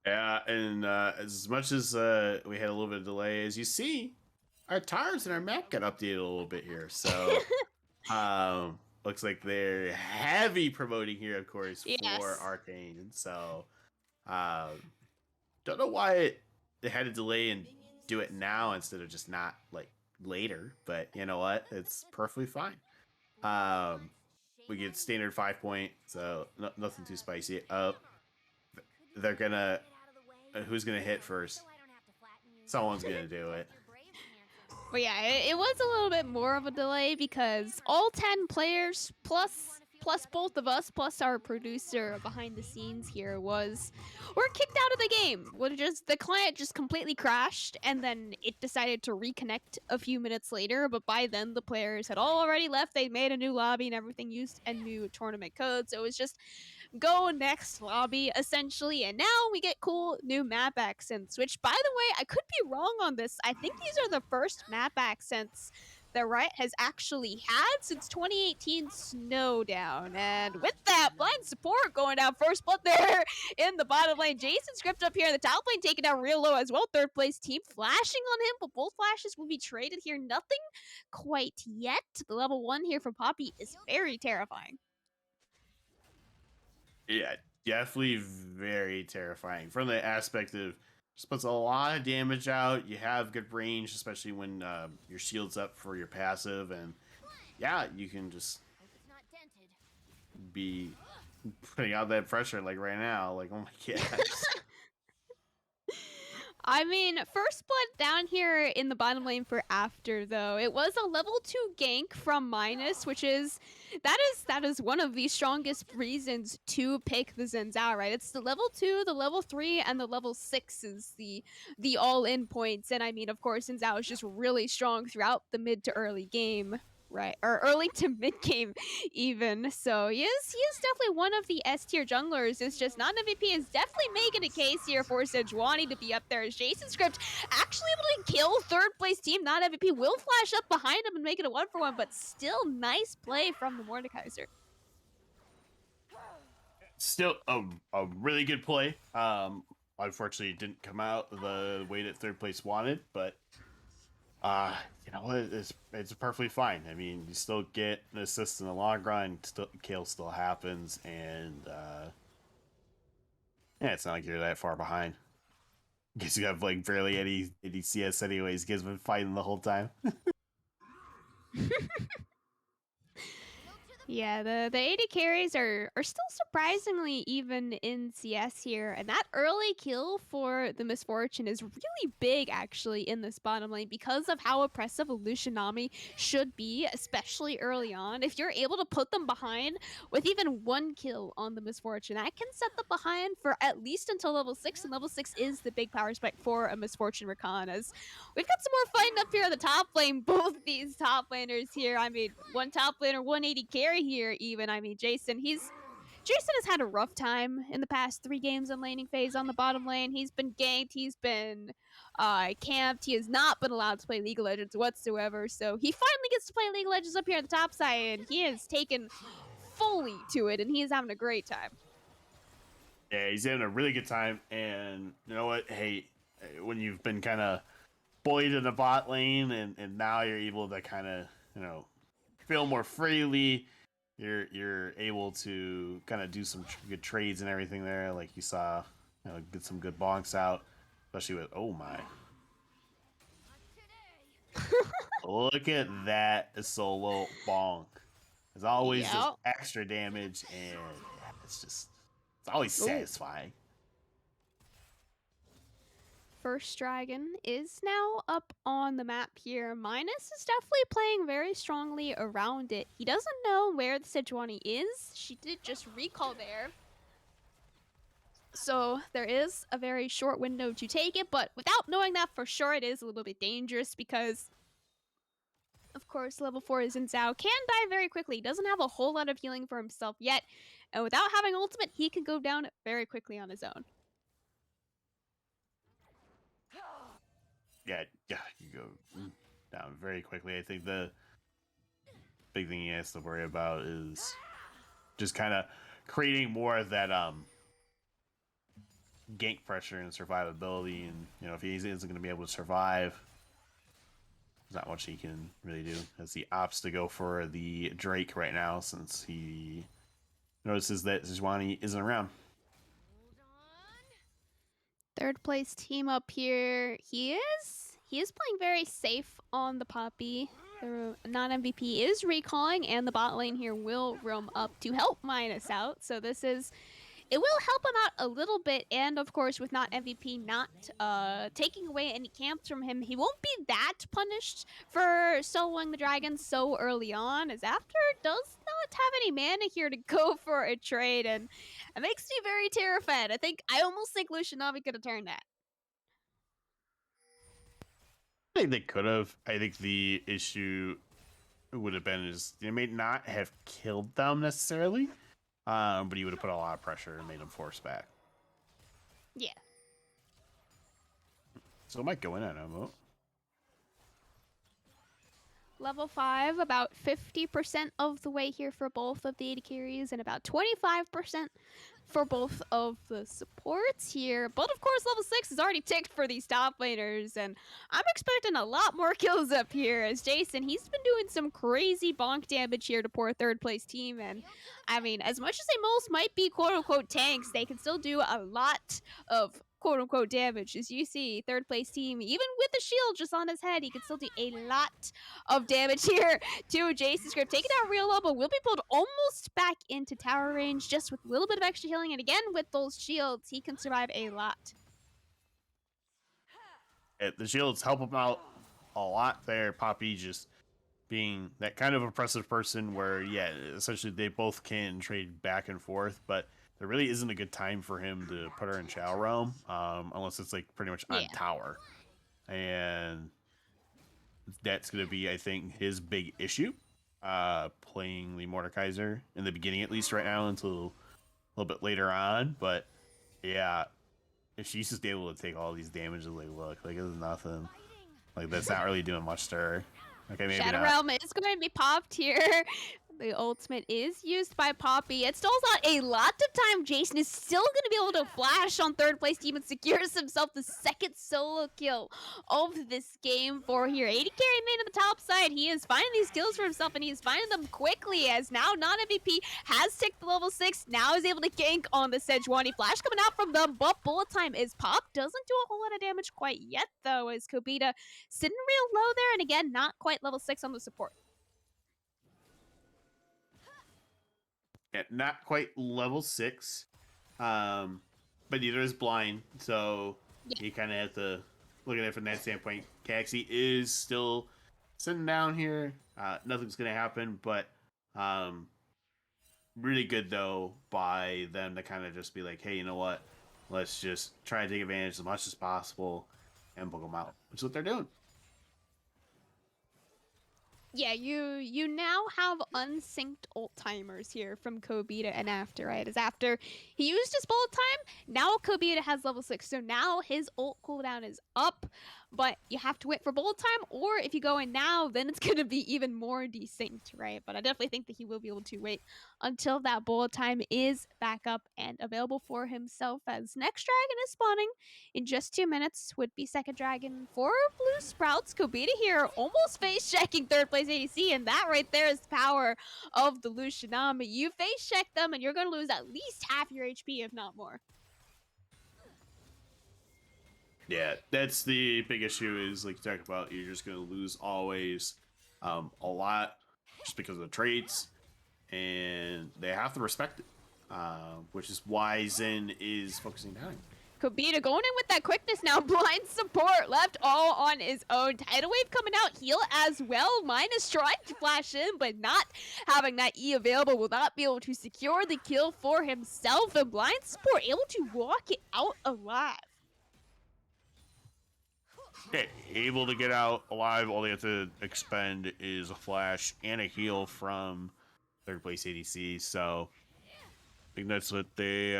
Yeah, and as much as we had a little bit of delay, as you see, our tires and our map got updated a little bit here. So looks like they're heavy promoting here, of course, Yes. for Arcane. So don't know why they had to delay and do it now instead of just not like later. But you know what? It's perfectly fine. We get standard 5-point, so nothing too spicy. They're gonna. Who's gonna hit first? Someone's gonna do it. But yeah, it was a little bit more of a delay because all 10 players plus both of us plus our producer behind the scenes here were kicked out of the game. The client just completely crashed and then it decided to reconnect a few minutes later, but by then the players had already left. They made a new lobby and everything, used a new tournament code, so it was just go next lobby essentially. And now we get cool new map accents, which by the way, I could be wrong on this. I think these are the first map accents that Riot has actually had since 2018 Snowdown. And with that, blind support going down first blood there in the bottom lane. Jason Script up here in the top lane taken down real low as well. Third place team flashing on him, but both flashes will be traded here. Nothing quite yet. The level 1 here from Poppy is very terrifying. Yeah, definitely very terrifying from the aspect of just puts a lot of damage out. You have good range, especially when your shield's up for your passive, and yeah, you can just be putting out that pressure like right now. Like, oh my gosh. I mean, first blood down here in the bottom lane for After, though. It was a level 2 gank from Minus, which is that is one of the strongest reasons to pick the Zen Zhao, right? It's the level 2, the level 3, and the level 6 is the all-in points. And I mean, of course, Zen Zhao is just really strong throughout the mid to early game. Right, or early to mid game, even. So he is definitely one of the S tier junglers. It's just not MVP is definitely making a case here for Sejuani to be up there. As Jason Script actually able to kill third place team, not MVP, will flash up behind him and make it a 1-for-1, but still nice play from the Mordekaiser. Still a really good play. Unfortunately, it didn't come out the way that third place wanted, but you know what? It's perfectly fine. I mean, you still get an assist in the long run. Kill still happens, and yeah, it's not like you're that far behind. Because you have like barely any CS anyways. Because been fighting the whole time. Yeah, the AD carries are still surprisingly even in CS here, and that early kill for the Misfortune is really big actually in this bottom lane because of how oppressive Lucianami should be, especially early on. If you're able to put them behind with even 1 kill on the Misfortune, that can set them behind for at least until level 6, and level 6 is the big power spike for a Misfortune Recon. As we've got some more fighting up here in the top lane. Both these top laners here, I mean, one top laner, 180 carry here even. I mean, Jason has had a rough time in the past 3 games in laning phase on the bottom lane. He's been ganked, he's been camped, he has not been allowed to play League of Legends whatsoever, so he finally gets to play League of Legends up here at the top side, and he has taken fully to it, and he is having a great time. Yeah, he's having a really good time, and you know what? Hey, when you've been kind of bullied in the bot lane, and now you're able to kind of, you know, feel more freely. You're able to kind of do some good trades and everything there, like you saw, you know, get some good bonks out, especially with oh my. Look at that solo bonk. It's always just extra damage, and it's always satisfying. First Dragon is now up on the map here. Minus is definitely playing very strongly around it. He doesn't know where the Sejuani is. She did just recall there. So there is a very short window to take it, but without knowing that for sure, it is a little bit dangerous because Of course, level 4 is in Zhao. Can die very quickly. He doesn't have a whole lot of healing for himself yet. And without having ultimate, he can go down very quickly on his own. Yeah, you go down very quickly. I think the big thing he has to worry about is just kind of creating more of that gank pressure and survivability. And if he isn't going to be able to survive, there's not much he can really do. As he opts to go for the Drake right now, since he notices that Zhwani isn't around. Third place team up here. He is playing very safe on the Poppy. The non-MVP is recalling, and the bot lane here will roam up to help Minus out. So it will help him out a little bit, and of course, with not MVP not taking away any camps from him, he won't be that punished for soloing the dragon so early on, as After does not have any mana here to go for a trade, and it makes me very terrified. I almost think Lucianavi could have turned that. I think they could have. I think the issue would have been is they may not have killed them necessarily, but he would have put a lot of pressure and made them force back. Yeah. So it might go in on him. Level 5, about 50% of the way here for both of the AD carries, and about 25% for both of the supports here. But of course, level 6 is already ticked for these top laners, and I'm expecting a lot more kills up here, as Jason, he's been doing some crazy bonk damage here to poor third place team. And I mean, as much as they most might be quote-unquote tanks, they can still do a lot of quote-unquote damage. As you see, third place team, even with the shield just on his head, he can still do a lot of damage here to Jason's script. Taking out real low, but will be pulled almost back into tower range just with a little bit of extra healing. And again, with those shields, he can survive a lot. The shields help him out a lot there. Poppy just being that kind of oppressive person where, yeah, essentially they both can trade back and forth, but there really isn't a good time for him to put her in Chow Realm, unless it's like pretty much on tower. And that's going to be, I think, his big issue, playing the Mordekaiser in the beginning, at least right now, until a little bit later on. But yeah, if she's just able to take all these damages, like, look, like, it's nothing. Like, that's not really doing much to her. Okay, maybe Shadow not. Realm is going to be popped here. The ultimate is used by Poppy. It stalls out a lot of time. Jason is still going to be able to flash on third place team and secures himself the second solo kill of this game for here. 80 carry main on the top side. He is finding these kills for himself, and he is finding them quickly, as now non-MVP has ticked the level 6. Now is able to gank on the Sejuani. Flash coming out from them, but bullet time is popped. Doesn't do a whole lot of damage quite yet, though, as Kobita sitting real low there, and again, not quite level 6 on the support. Yeah, not quite level 6, but neither is blind, so you kind of have to look at it from that standpoint. Caxi is still sitting down here. Nothing's going to happen, but really good, though, by them to kind of just be like, hey, you know what? Let's just try to take advantage as much as possible and book them out, which is what they're doing. Yeah, you now have unsynced ult timers here from Kobita and After, right? As After he used his bullet time, now Kobita has level 6, so now his ult cooldown is up, but you have to wait for bullet time, or if you go in now, then it's gonna be even more desynced, right? But I definitely think that he will be able to wait until that bullet time is back up and available for himself, as next dragon is spawning in just 2 minutes. Would be second dragon for Blue Sprouts. Kobita here almost face checking third place ADC, and that right there is the power of the Lucianami. You face check them and you're going to lose at least half your HP, if not more. Yeah, that's the big issue, is like you talk about, you're just going to lose always a lot just because of the traits, and they have to respect it, which is why Zen is focusing down. Kobita going in with that quickness now. Blind support left all on his own. Tidal Wave coming out. Heal as well. Minus trying to flash in, but not having that E available. Will not be able to secure the kill for himself. And Blind support able to walk it out alive. Okay, able to get out alive. All they have to expend is a flash and a heal from third place ADC. So I think that's what they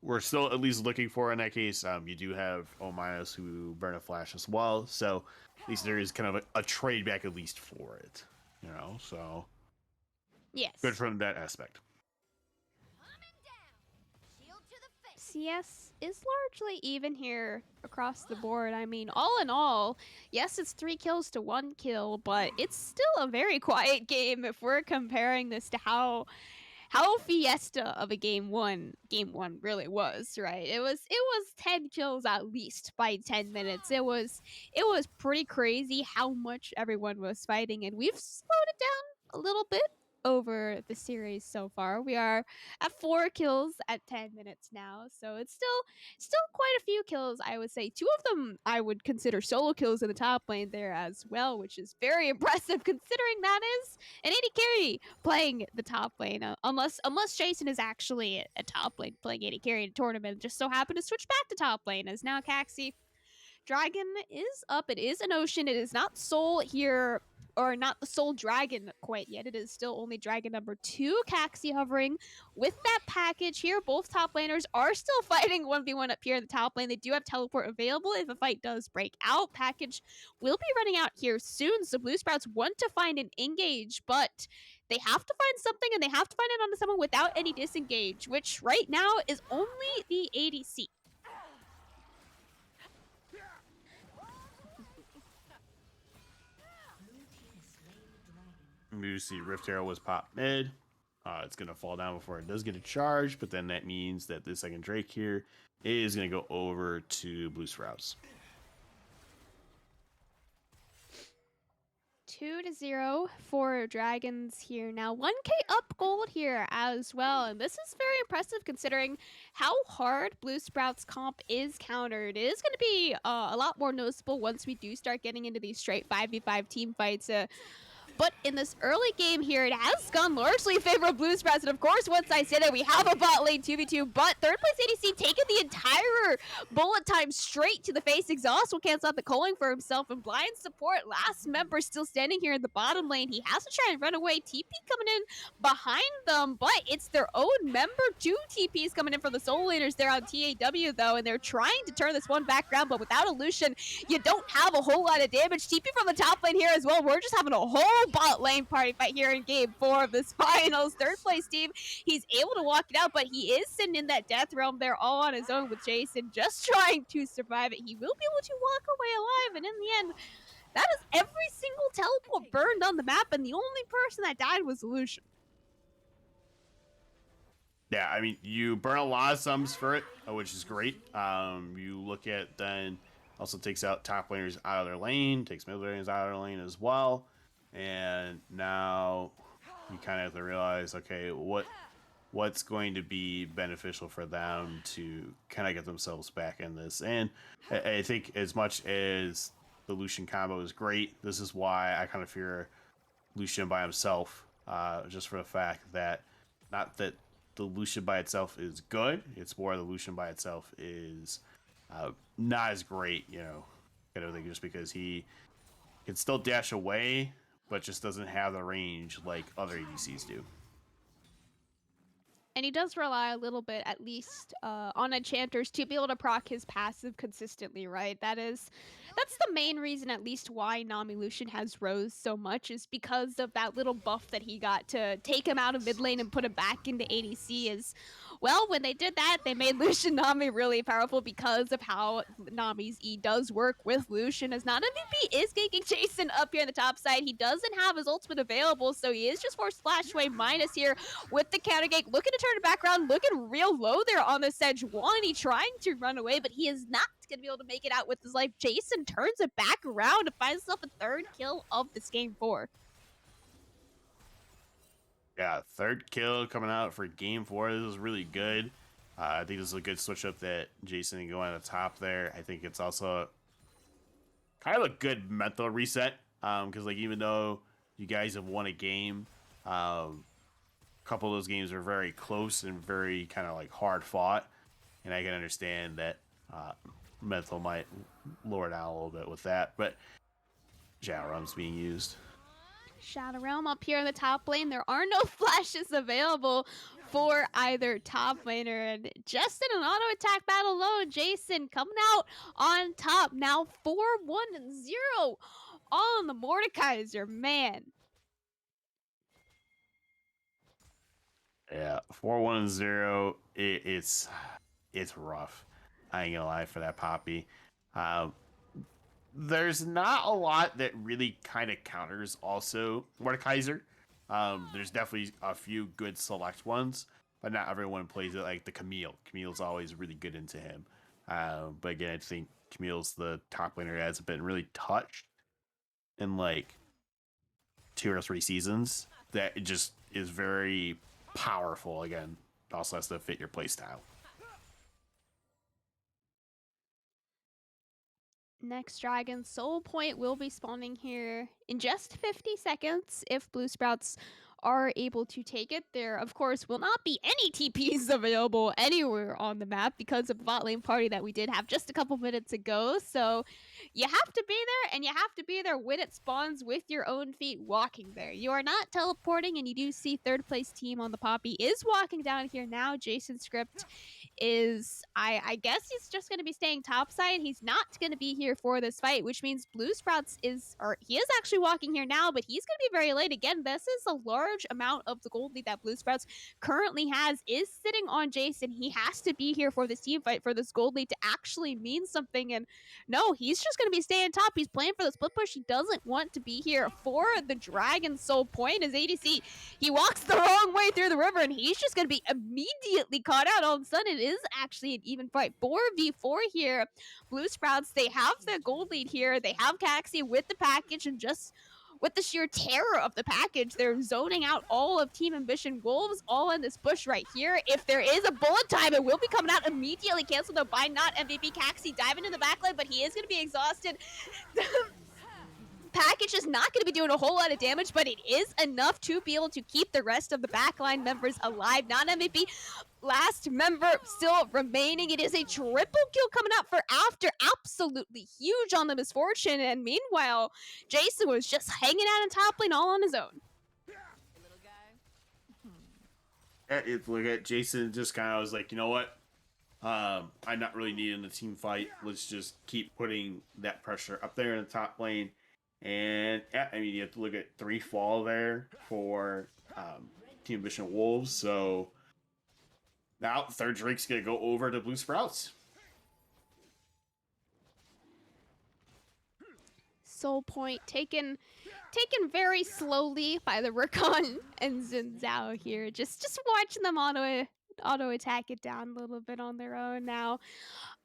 were still at least looking for in that case. You do have O minus who burn a flash as well. So at least there is kind of a trade back at least for it. You know, so Yes. good from that aspect. CS is largely even here across the board. I mean, all in all, yes, it's 3 kills to 1 kill, but it's still a very quiet game if we're comparing this to how fiesta of a game one really was, right? It was 10 kills at least by 10 minutes. It was pretty crazy how much everyone was fighting, and we've slowed it down a little bit over the series so far. We are at 4 kills at 10 minutes now, so it's still quite a few kills, I would say. 2 of them I would consider solo kills in the top lane there as well, which is very impressive considering that is an AD carry playing the top lane, unless Jason is actually a top lane playing AD carry in a tournament, just so happened to switch back to top lane as now Caxi Dragon is up. It is an ocean. It is not Soul here, or not the Soul Dragon quite yet. It is still only Dragon number 2. Caxi hovering with that package here. Both top laners are still fighting 1v1 up here in the top lane. They do have teleport available if a fight does break out. Package will be running out here soon, so Blue Sprouts want to find an engage, but they have to find something, and they have to find it onto someone without any disengage, which right now is only the ADC. You see Rift Arrow was popped mid. It's going to fall down before it does get a charge, but then that means that the second Drake here is going to go over to Blue Sprouts. 2-0 for Dragons here now. 1k up gold here as well. And this is very impressive considering how hard Blue Sprouts comp is countered. It is going to be a lot more noticeable once we do start getting into these straight 5v5 team fights. But in this early game here, it has gone largely in favor of Blue Sprouts. And of course, once I say that, we have a bot lane 2v2, but third place ADC taking the entire bullet time straight to the face. Exhaust will cancel out the culling for himself, and blind support, last member still standing here in the bottom lane. He has to try and run away. TP coming in behind them, but it's their own member. 2 TPs coming in from the soul laners there on TAW though, and they're trying to turn this one back around, but without Illusion, you don't have a whole lot of damage. TP from the top lane here as well. We're just having a whole bot lane party fight here in game 4 of this finals. Third place team, he's able to walk it out, but he is sitting in that death realm there all on his own with Jason, just trying to survive it. He will be able to walk away alive, and in the end, that is every single teleport burned on the map, and the only person that died was Illusion. Yeah, I mean, you burn a lot of sums for it, which is great. You look at then also takes out top laners out of their lane, takes mid laners out of their lane as well. And now you kind of have to realize, okay, what's going to be beneficial for them to kind of get themselves back in this. And I think as much as the Lucian combo is great, this is why I kind of fear Lucian by himself, just for the fact that not that the Lucian by itself is good, it's more the Lucian by itself is not as great, you know, kind of thing, just because he can still dash away, but just doesn't have the range like other ADCs do. And he does rely a little bit, at least, on enchanters to be able to proc his passive consistently, right? That's the main reason, at least, why Nami Lucian has rose so much, is because of that little buff that he got to take him out of mid lane and put him back into ADC. Is, well, when they did that, they made Lucian Nami really powerful because of how Nami's E does work with Lucian, as not MVP is ganking Jason up here on the top side. He doesn't have his ultimate available, so he is just forced splash away minus here with the counter gate, looking to turn it back around, looking real low there on this edge. He trying to run away, but he is not going to be able to make it out with his life. Jason turns it back around to find himself a third kill of this game 4. Yeah, third kill coming out for game 4. This is really good. I think this is a good switch up that Jason can go on the top there. I think it's also kind of a good mental reset, because like even though you guys have won a game, a couple of those games are very close and very kind of like hard fought, and I can understand that mental might lower down a little bit with that. But Shadow Realm's being used. Shadow Realm up here in the top lane. There are no flashes available for either top laner. And just in an auto attack battle alone, Jason coming out on top. Now 4-1-0 on the Mordekaiser, man. Yeah, 4-1-0. It's rough. I ain't gonna lie for that Poppy. There's not a lot that really kind of counters also Mordekaiser. There's definitely a few good select ones, but not everyone plays it like the Camille. Camille's always really good into him. But again, I think Camille's the top laner that hasn't been really touched in like 2 or 3 seasons. That it just is very powerful. Again, also has to fit your playstyle. Next Dragon Soul Point will be spawning here in just 50 seconds if Blue Sprouts are able to take it. There, of course, will not be any TPs available anywhere on the map because of the bot lane party that we did have just a couple minutes ago. So you have to be there, and you have to be there when it spawns with your own feet walking there. You are not teleporting, and you do see third place team on the Poppy is walking down here now. Jason Script is, I guess he's just going to be staying topside. He's not going to be here for this fight, which means Blue Sprouts he is actually walking here now, but he's going to be very late. Again, this is a large amount of the gold lead that Blue Sprouts currently has is sitting on Jason. He has to be here for this team fight for this gold lead to actually mean something. And no, he's just going to be staying top. He's playing for the split push. He doesn't want to be here for the Dragon Soul Point. As ADC, he walks the wrong way through the river, and he's just going to be immediately caught out. All of a sudden, it is actually an even fight. 4v4 here. Blue Sprouts, they have the gold lead here. They have Caxi with the package, and just with the sheer terror of the package, they're zoning out all of Team Ambition Wolves all in this bush right here. If there is a bullet time, it will be coming out immediately. Canceled though by not MVP. Caxi diving in the backline, but he is going to be exhausted. Package is not going to be doing a whole lot of damage, but it is enough to be able to keep the rest of the backline members alive. Not MVP. Last member still remaining. It is a triple kill coming out for After. Absolutely huge on the Misfortune. And meanwhile, Jason was just hanging out in top lane all on his own. Look at Jason just kind of was like, you know what? I'm not really needing the team fight. Let's just keep putting that pressure up there in the top lane. And yeah, I mean, you have to look at 3 fall there for Team Ambition Wolves. So now third Drake's gonna go over to Blue Sprouts. Soul Point taken very slowly by the Rakan and Xin Zhao here. Just watching them auto attack it down a little bit on their own now.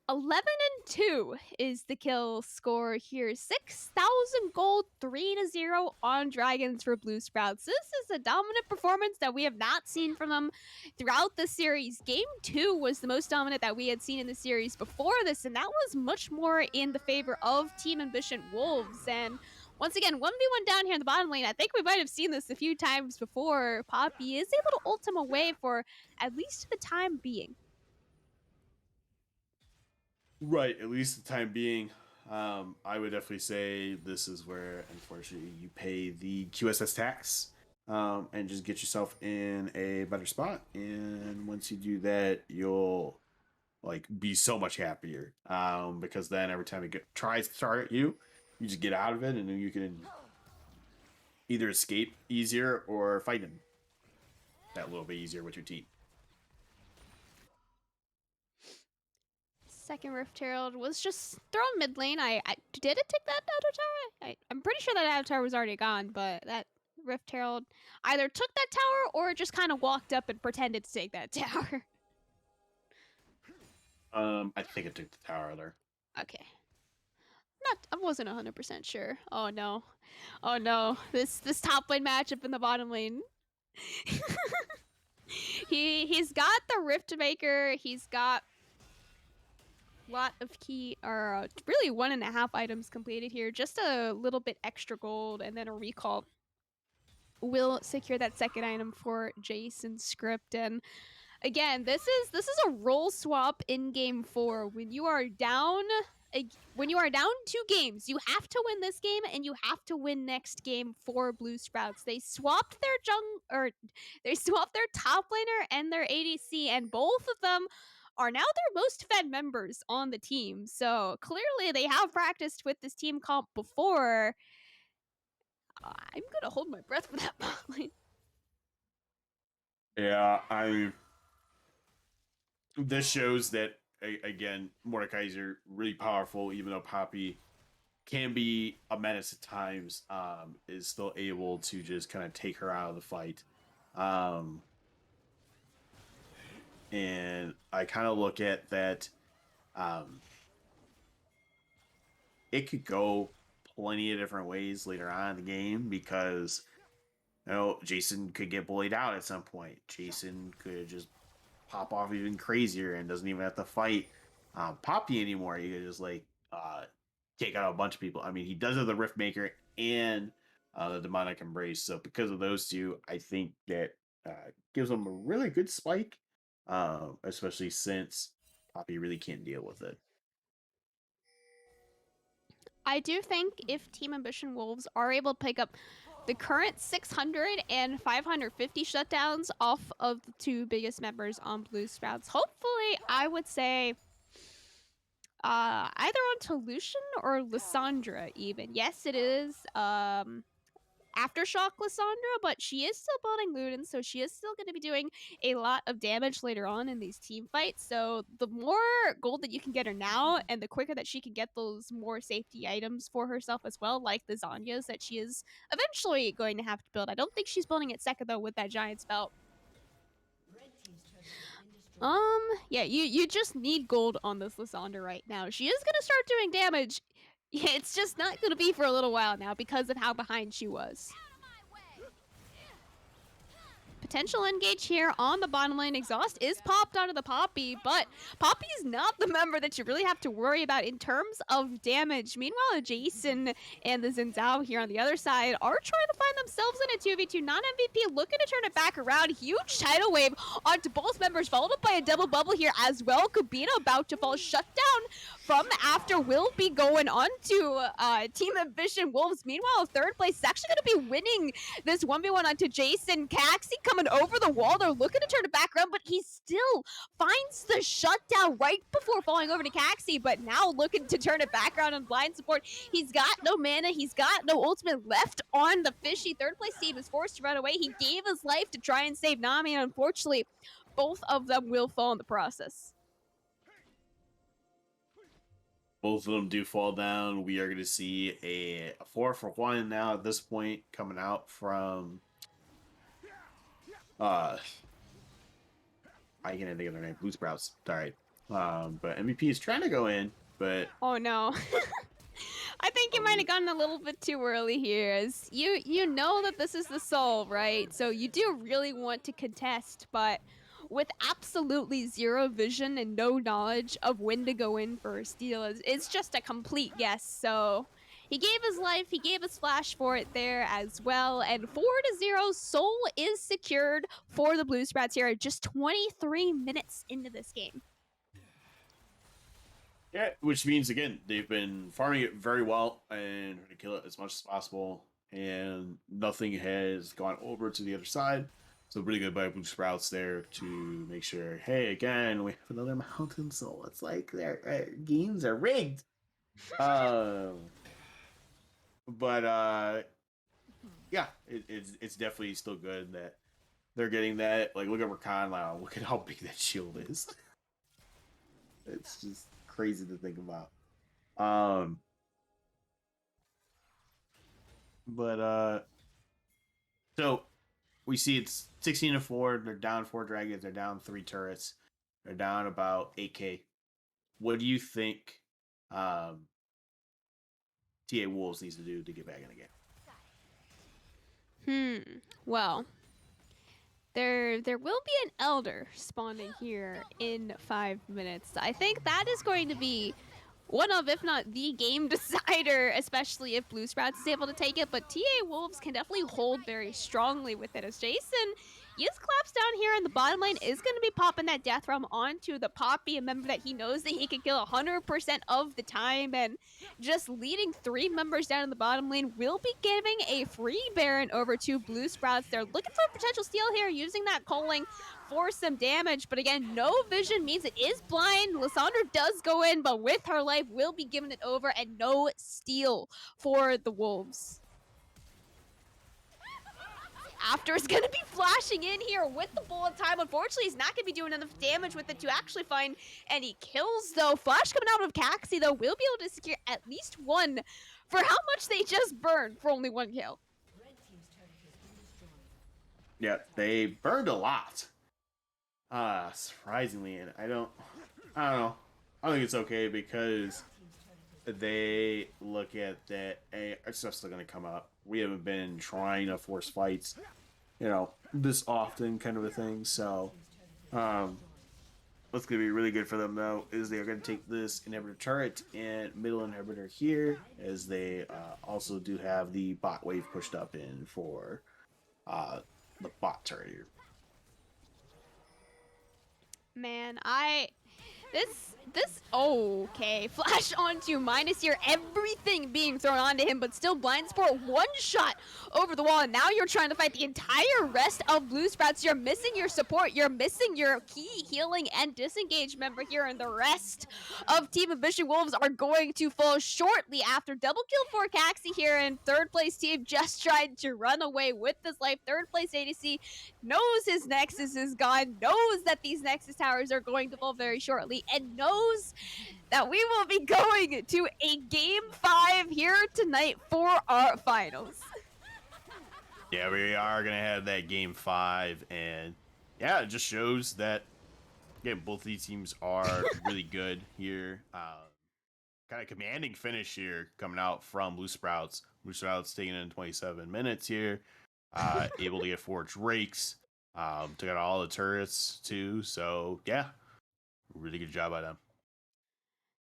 11-2 is the kill score here. 6,000 gold, 3-0 on Dragons for Blue Sprouts. This is a dominant performance that we have not seen from them throughout the series. Game 2 was the most dominant that we had seen in the series before this, and that was much more in the favor of Team Ambition Wolves. And once again, 1v1 down here in the bottom lane. I think we might have seen this a few times before. Poppy is able to ult him away for at least the time being. Right, at least the time being. I would definitely say this is where, unfortunately, you pay the QSS tax and just get yourself in a better spot. And once you do that, you'll like be so much happier because then every time it tries to target you, you just get out of it, and then you can either escape easier or fight him that little bit easier with your team. Second Rift Herald was just thrown mid lane. I did it take that auto tower? I'm pretty sure that auto tower was already gone, but that Rift Herald either took that tower or just kind of walked up and pretended to take that tower. I think it took the tower there. Okay. I wasn't 100% sure. Oh no. Oh no. This top lane matchup in the bottom lane. He's got the Rift Maker. He's got lot of key, or really 1.5 items completed here. Just a little bit extra gold and then a recall will secure that second item for Jason's Script. And Again, this is a role swap in game 4. When you are down 2 games, you have to win this game and you have to win next game for Blue Sprouts. They swapped they swapped their top laner and their ADC, and both of them are now their most fed members on the team. So clearly they have practiced with this team comp before. I'm gonna hold my breath for that bot lane. Yeah, this shows that again, Mordekaiser really powerful, even though Poppy can be a menace at times, is still able to just kind of take her out of the fight. And I kind of look at that. It could go plenty of different ways later on in the game because Jason could get bullied out at some point. Jason could just pop off even crazier and doesn't even have to fight Poppy anymore. He could just take out a bunch of people. I mean, he does have the Rift Maker and the Demonic Embrace. So because of those two, I think that gives him a really good spike, especially since Poppy really can't deal with it. I do think if Team Ambition Wolves are able to pick up the current 600 and 550 shutdowns off of the 2 biggest members on Blue Sprouts, hopefully, I would say either on Lucian or Lissandra even. Yes, it is Aftershock Lissandra, but she is still building Luden, so she is still going to be doing a lot of damage later on in these team fights. So the more gold that you can get her now, and the quicker that she can get those more safety items for herself as well, like the Zanyas that she is eventually going to have to build. I don't think she's building it second, though, with that Giant's Belt. Yeah, you just need gold on this Lissandra right now. She is going to start doing damage. Yeah, it's just not going to be for a little while now because of how behind she was. Potential engage here on the bottom lane. Exhaust is popped onto the Poppy, but Poppy's not the member that you really have to worry about in terms of damage. Meanwhile, Jason and the Xin here on the other side are trying to find themselves in a 2v2. Non-MVP looking to turn it back around. Huge tidal wave onto both members, followed up by a double bubble here as well. Kubina about to fall. Shut down from after will be going on to Team Ambition Wolves. Meanwhile, third place is actually going to be winning this 1v1 onto Jason. Caxi coming over the wall. They're looking to turn it back around, but he still finds the shutdown right before falling over to Caxi, but now looking to turn it back around on blind support. He's got no mana. He's got no ultimate left on the Fishy. Third place team is forced to run away. He gave his life to try and save Nami, and unfortunately, both of them will fall in the process. Both of them do fall down. We are going to see a 4-for-1 now at this point coming out from I can't think of their name. Blue Sprouts. Sorry. But MVP is trying to go in, but oh no. I think you might have gotten a little bit too early here, as you know that this is the soul, right? So you do really want to contest, but with absolutely zero vision and no knowledge of when to go in for a steal, it's just a complete guess. So he gave his life, he gave his flash for it there as well, and 4-0, Soul is secured for the Blue Sprouts here at just 23 minutes into this game. Yeah, which means, again, they've been farming it very well and trying to kill it as much as possible, and nothing has gone over to the other side. So really good by Blue Sprouts there to make sure, hey, again, we have another Mountain Soul. It's like their games are rigged. But yeah, it's definitely still good that they're getting that. Like, look at Rakan now. Look at how big that shield is. It's just crazy to think about. So we see it's 16-4. They're down 4 dragons. They're down 3 turrets. They're down about 8k. What do you think TA Wolves needs to do to get back in the game? Well, there will be an Elder spawning here in 5 minutes. I think that is going to be one of, if not the game decider, especially if Blue Sprouts is able to take it. But TA Wolves can definitely hold very strongly with it, as Jason, East Collapse down here in the bottom lane is going to be popping that Death Realm onto the Poppy. Remember that he knows that he can kill 100% of the time, and just leading 3 members down in the bottom lane will be giving a free Baron over to Blue Sprouts. They're looking for a potential steal here, using that culling for some damage, but again, no vision means it is blind. Lysandra does go in, but with her life will be giving it over, and no steal for the Wolves. After is going to be flashing in here with the bullet time. Unfortunately, he's not going to be doing enough damage with it to actually find any kills, though. Flash coming out of Caxi, though, will be able to secure at least one for how much they just burned for only 1 kill. Yeah, they burned a lot. Surprisingly, and I don't know. I think it's okay because they look at that. Hey, our stuff's still gonna come up. We haven't been trying to force fights, this often, kind of a thing. So, what's gonna be really good for them though is they're gonna take this inhibitor turret and middle inhibitor here, as they also do have the bot wave pushed up in for the bot turret here. Man, okay. Flash onto Minus here, everything being thrown onto him, but still blind sport 1 shot over the wall, and now you're trying to fight the entire rest of Blue Sprouts. You're missing your support, you're missing your key healing and disengage member here, and the rest of Team Ambition Wolves are going to fall shortly after. Double kill for Caxi here, and 3rd place team just tried to run away with this life. 3rd place ADC knows his Nexus is gone, knows that these Nexus towers are going to fall very shortly, and knows that we will be going to a Game 5 here tonight for our finals. Yeah, we are going to have that Game 5, and yeah, it just shows that, again, both these teams are really good here. Kind of commanding finish here coming out from Blue Sprouts. Blue Sprouts taking it in 27 minutes here, able to get 4 Drakes, took out all the turrets too, so yeah, really good job by them.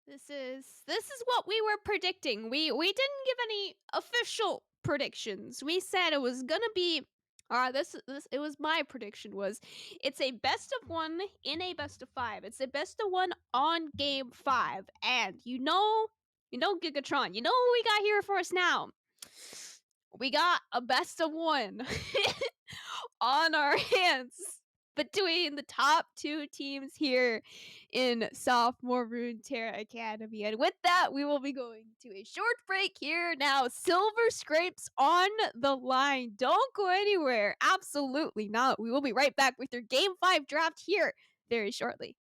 This is what we were predicting. We didn't give any official predictions. We said it was gonna be it was my prediction was it's a best of 1 in a best of 5. It's a best of 1 on Game 5. And Gigatron, you know what we got here for us now? We got a best of 1 on our hands between the top 2 teams here in Sophomore Runeterra Academy. And with that, we will be going to a short break here now. Silver Scrapes on the line. Don't go anywhere. Absolutely not. We will be right back with your Game 5 draft here very shortly.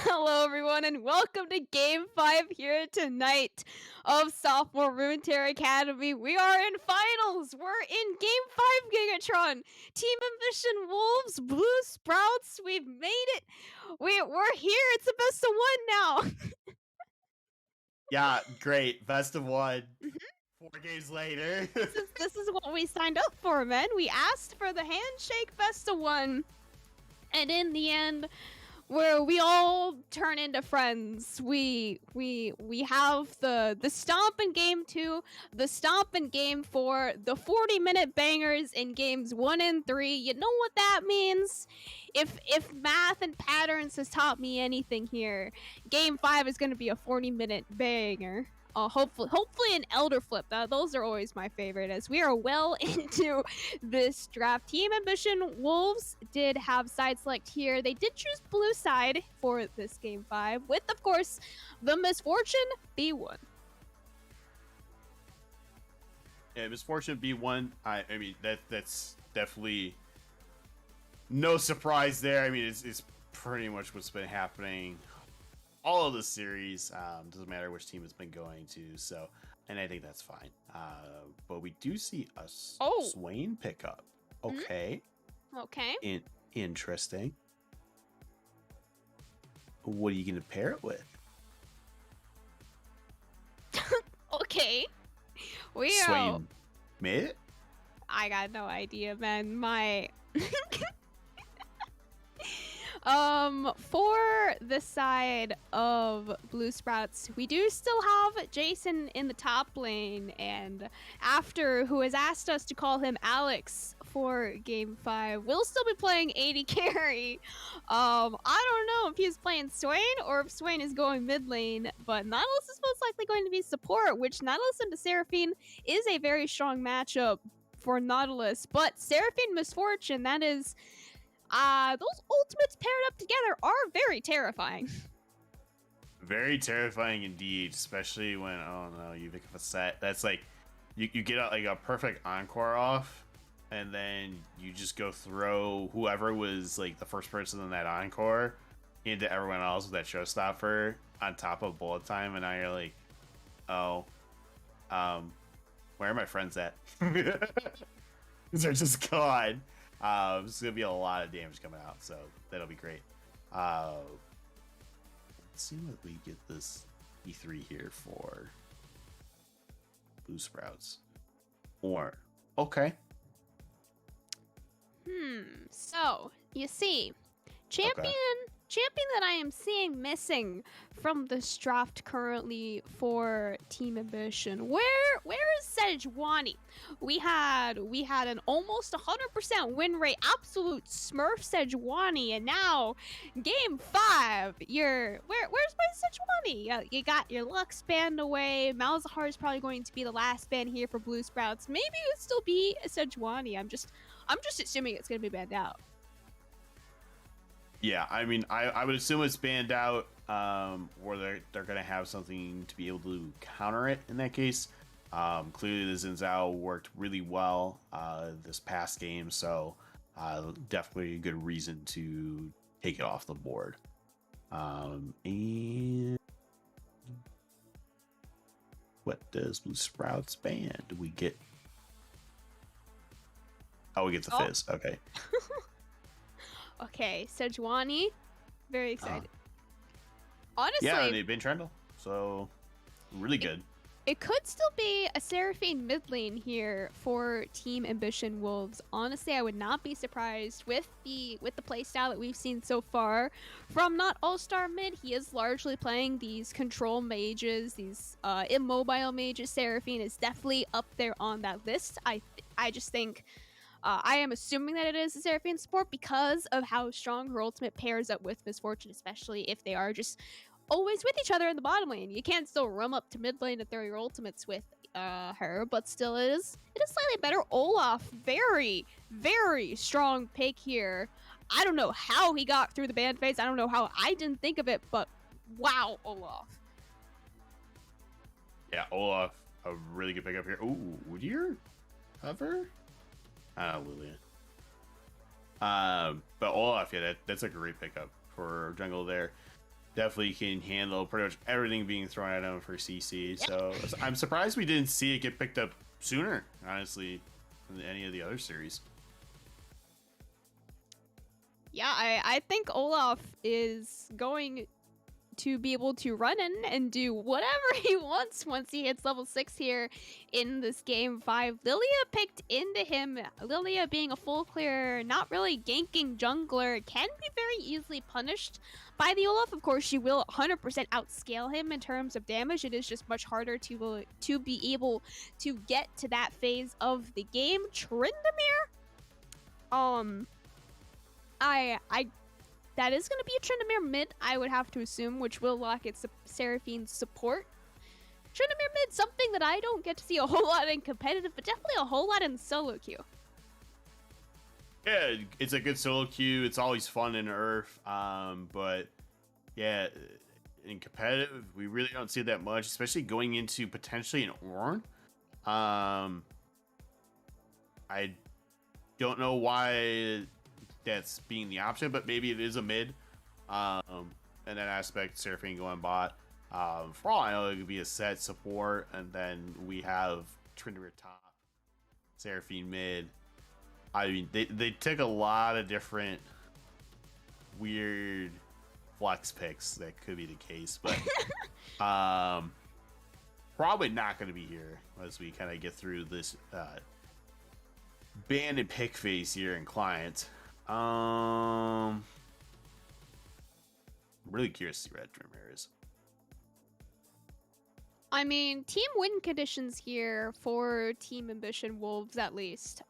Hello, everyone, and welcome to Game 5 here tonight of Sophomore Runeterra Academy. We are in finals. We're in Game 5 Gigatron. Team Ambition Wolves, Blue Sprouts. We've made it. We're here. It's the best of one now. Yeah, great. Best of one. Mhm. 4 games later. This is what we signed up for, man. We asked for the handshake best of one. And in the end, where we all turn into friends. We have the stomp in game 2, the stomp in game 4, the 40-minute bangers in games 1 and 3. You know what that means? If math and patterns has taught me anything here, game 5 is going to be a 40-minute banger. Hopefully an elder flip. Those are always my favorite, as we are well into this draft. Team Ambition Wolves did have side select here. They did choose blue side for this game 5, with of course the Misfortune B1. Yeah, Misfortune B1. I mean that's definitely no surprise there. I mean it's pretty much what's been happening all of the series. Doesn't matter which team it's been going to. So, and I think that's fine. But we do see a Swain pickup. Okay. Okay. Interesting. What are you gonna pair it with? Okay. We are. Swain mid? I got no idea, man. My for the side of Blue Sprouts, we do still have Jason in the top lane, and After, who has asked us to call him Alex for game 5, will still be playing AD carry. I don't know if he's playing Swain or if Swain is going mid lane, but Nautilus is most likely going to be support, which Nautilus into Seraphine is a very strong matchup for Nautilus, but Seraphine Misfortune, that is those ultimates paired up together are very terrifying. Very terrifying indeed, especially when, oh no, you pick up a set that's like you get like a perfect encore off, and then you just go throw whoever was like the first person in that encore into everyone else with that showstopper on top of bullet time, and now you're like, oh, where are my friends at? They're just gone. It's gonna be a lot of damage coming out, so that'll be great. Let's see what we get this E3 here for Blue Sprouts. Or okay. So you see, champion that I am seeing missing from this draft currently for Team Ambition. Where is Sejuani? We had an almost 100% win rate, absolute smurf Sejuani, and now game 5, where's my Sejuani? You got your Lux banned away. Malzahar is probably going to be the last ban here for Blue Sprouts. Maybe it would still be a Sejuani. I'm just assuming it's gonna be banned out. Yeah, I mean, I would assume it's banned out, or they're gonna have something to be able to counter it in that case. Clearly, the Xin Zhao worked really well this past game, so definitely a good reason to take it off the board. And what does Blue Sprouts ban? Do we get? Oh, we get the Fizz. Okay. Okay, Sejuani, very excited. Honestly, yeah, they've been Trundle, so really good. It could still be a Seraphine mid lane here for Team Ambition Wolves. Honestly, I would not be surprised with the playstyle that we've seen so far from not All-Star mid. He is largely playing these control mages, these immobile mages. Seraphine is definitely up there on that list. I just think I am assuming that it is a Seraphine support because of how strong her ultimate pairs up with Misfortune, especially if they are just always with each other in the bottom lane. You can't still roam up to mid lane to throw your ultimates with her, but still it is slightly better. Olaf, very, very strong pick here. I don't know how he got through the ban phase. I don't know how I didn't think of it, but wow, Olaf. Yeah, Olaf, a really good pickup here. Ooh, Woodier? Hover? Lillian. But Olaf, yeah, that's a great pickup for jungle there. definitely can handle pretty much everything being thrown at him for CC. So I'm surprised we didn't see it get picked up sooner, honestly, than any of the other series. Yeah, I think Olaf is going to be able to run in and do whatever he wants once he hits level 6 here in this game 5. Lilia picked into him. Lilia being a full clear, not really ganking jungler, can be very easily punished by the Olaf. Of course, she will 100% outscale him in terms of damage. It is just much harder to be able to get to that phase of the game. Tryndamere, that is going to be a Tryndamere mid, I would have to assume, which will lock its Seraphine's support. Tryndamere mid, something that I don't get to see a whole lot in competitive, but definitely a whole lot in solo queue. Yeah, it's a good solo queue. It's always fun in Earth. But yeah, in competitive, we really don't see that much, especially going into potentially an Ornn. I don't know why that's being the option, but maybe it is a mid. And that aspect, Seraphine going bot. For all I know, it could be a set support, and then we have Tryndamere top, Seraphine mid. I mean, they took a lot of different weird flex picks that could be the case, but probably not going to be here as we kind of get through this ban and pick phase here in client. I'm really curious to see what Tryndamere is. I mean, team win conditions here for Team Ambition Wolves, at least.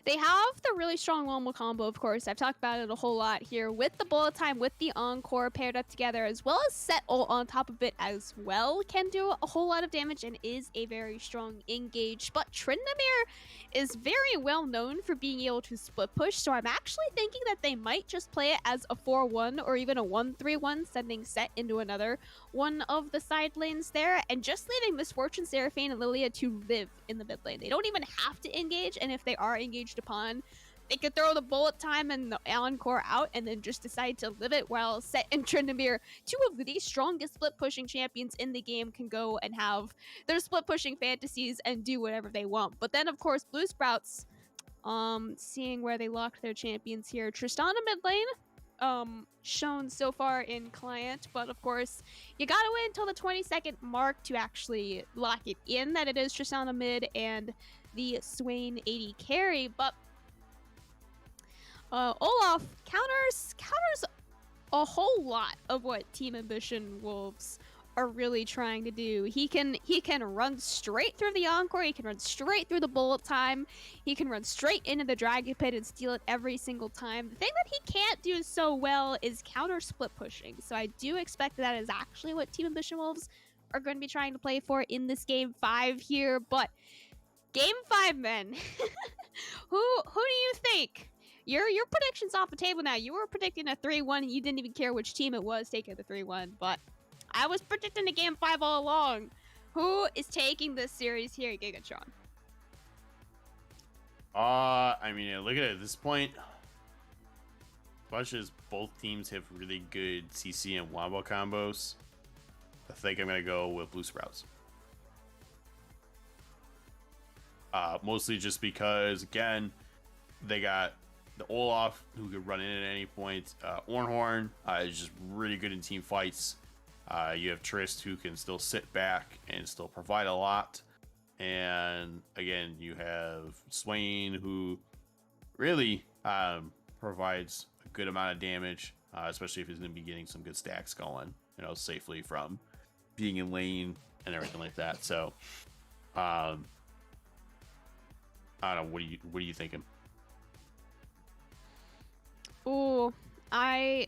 They have the really strong wombo combo, of course. I've talked about it a whole lot here with the bullet time, with the encore paired up together, as well as set ult on top of it as well. Can do a whole lot of damage and is a very strong engage. But Tryndamere is very well known for being able to split push, so I'm actually thinking that they might just play it as a 4-1 or even a 1-3-1, sending Set into another one of the side lanes there, and just leaving Misfortune, Seraphine, and Lilia to live in the mid lane. They don't even have to engage, and if they are engaged upon, they could throw the bullet time and the encore out and then just decide to live it, while Set and Tryndamere, two of the strongest split pushing champions in the game, can go and have their split pushing fantasies and do whatever they want. But then of course Blue Sprouts, seeing where they locked their champions here, Tristana mid lane, shown so far in client, but of course you gotta wait until the 20-second mark to actually lock it in that it is Tristana mid and the Swain 80 carry. But Olaf counters a whole lot of what Team Ambition Wolves are really trying to do. He can run straight through the encore, he can run straight through the bullet time, he can run straight into the dragon pit and steal it every single time. The thing that he can't do so well is counter split pushing, so I do expect that is actually what Team Ambition Wolves are going to be trying to play for in this game 5 here. But game 5, men. who do you think? Your prediction's off the table now. You were predicting a 3-1 and you didn't even care which team it was taking the 3-1, but I was predicting a game 5 all along. Who is taking this series here, Gigatron? I mean, look at it at this point. As much as both teams have really good CC and wombo combos, I think I'm gonna go with Blue Sprouts. Mostly just because, again, they got the Olaf, who could run in at any point. Ornhorn is just really good in team fights. You have Trist, who can still sit back and still provide a lot. And again, you have Swain, who really provides a good amount of damage, especially if he's going to be getting some good stacks going, safely from being in lane and everything like that. So, I don't know. What are you thinking? Ooh, I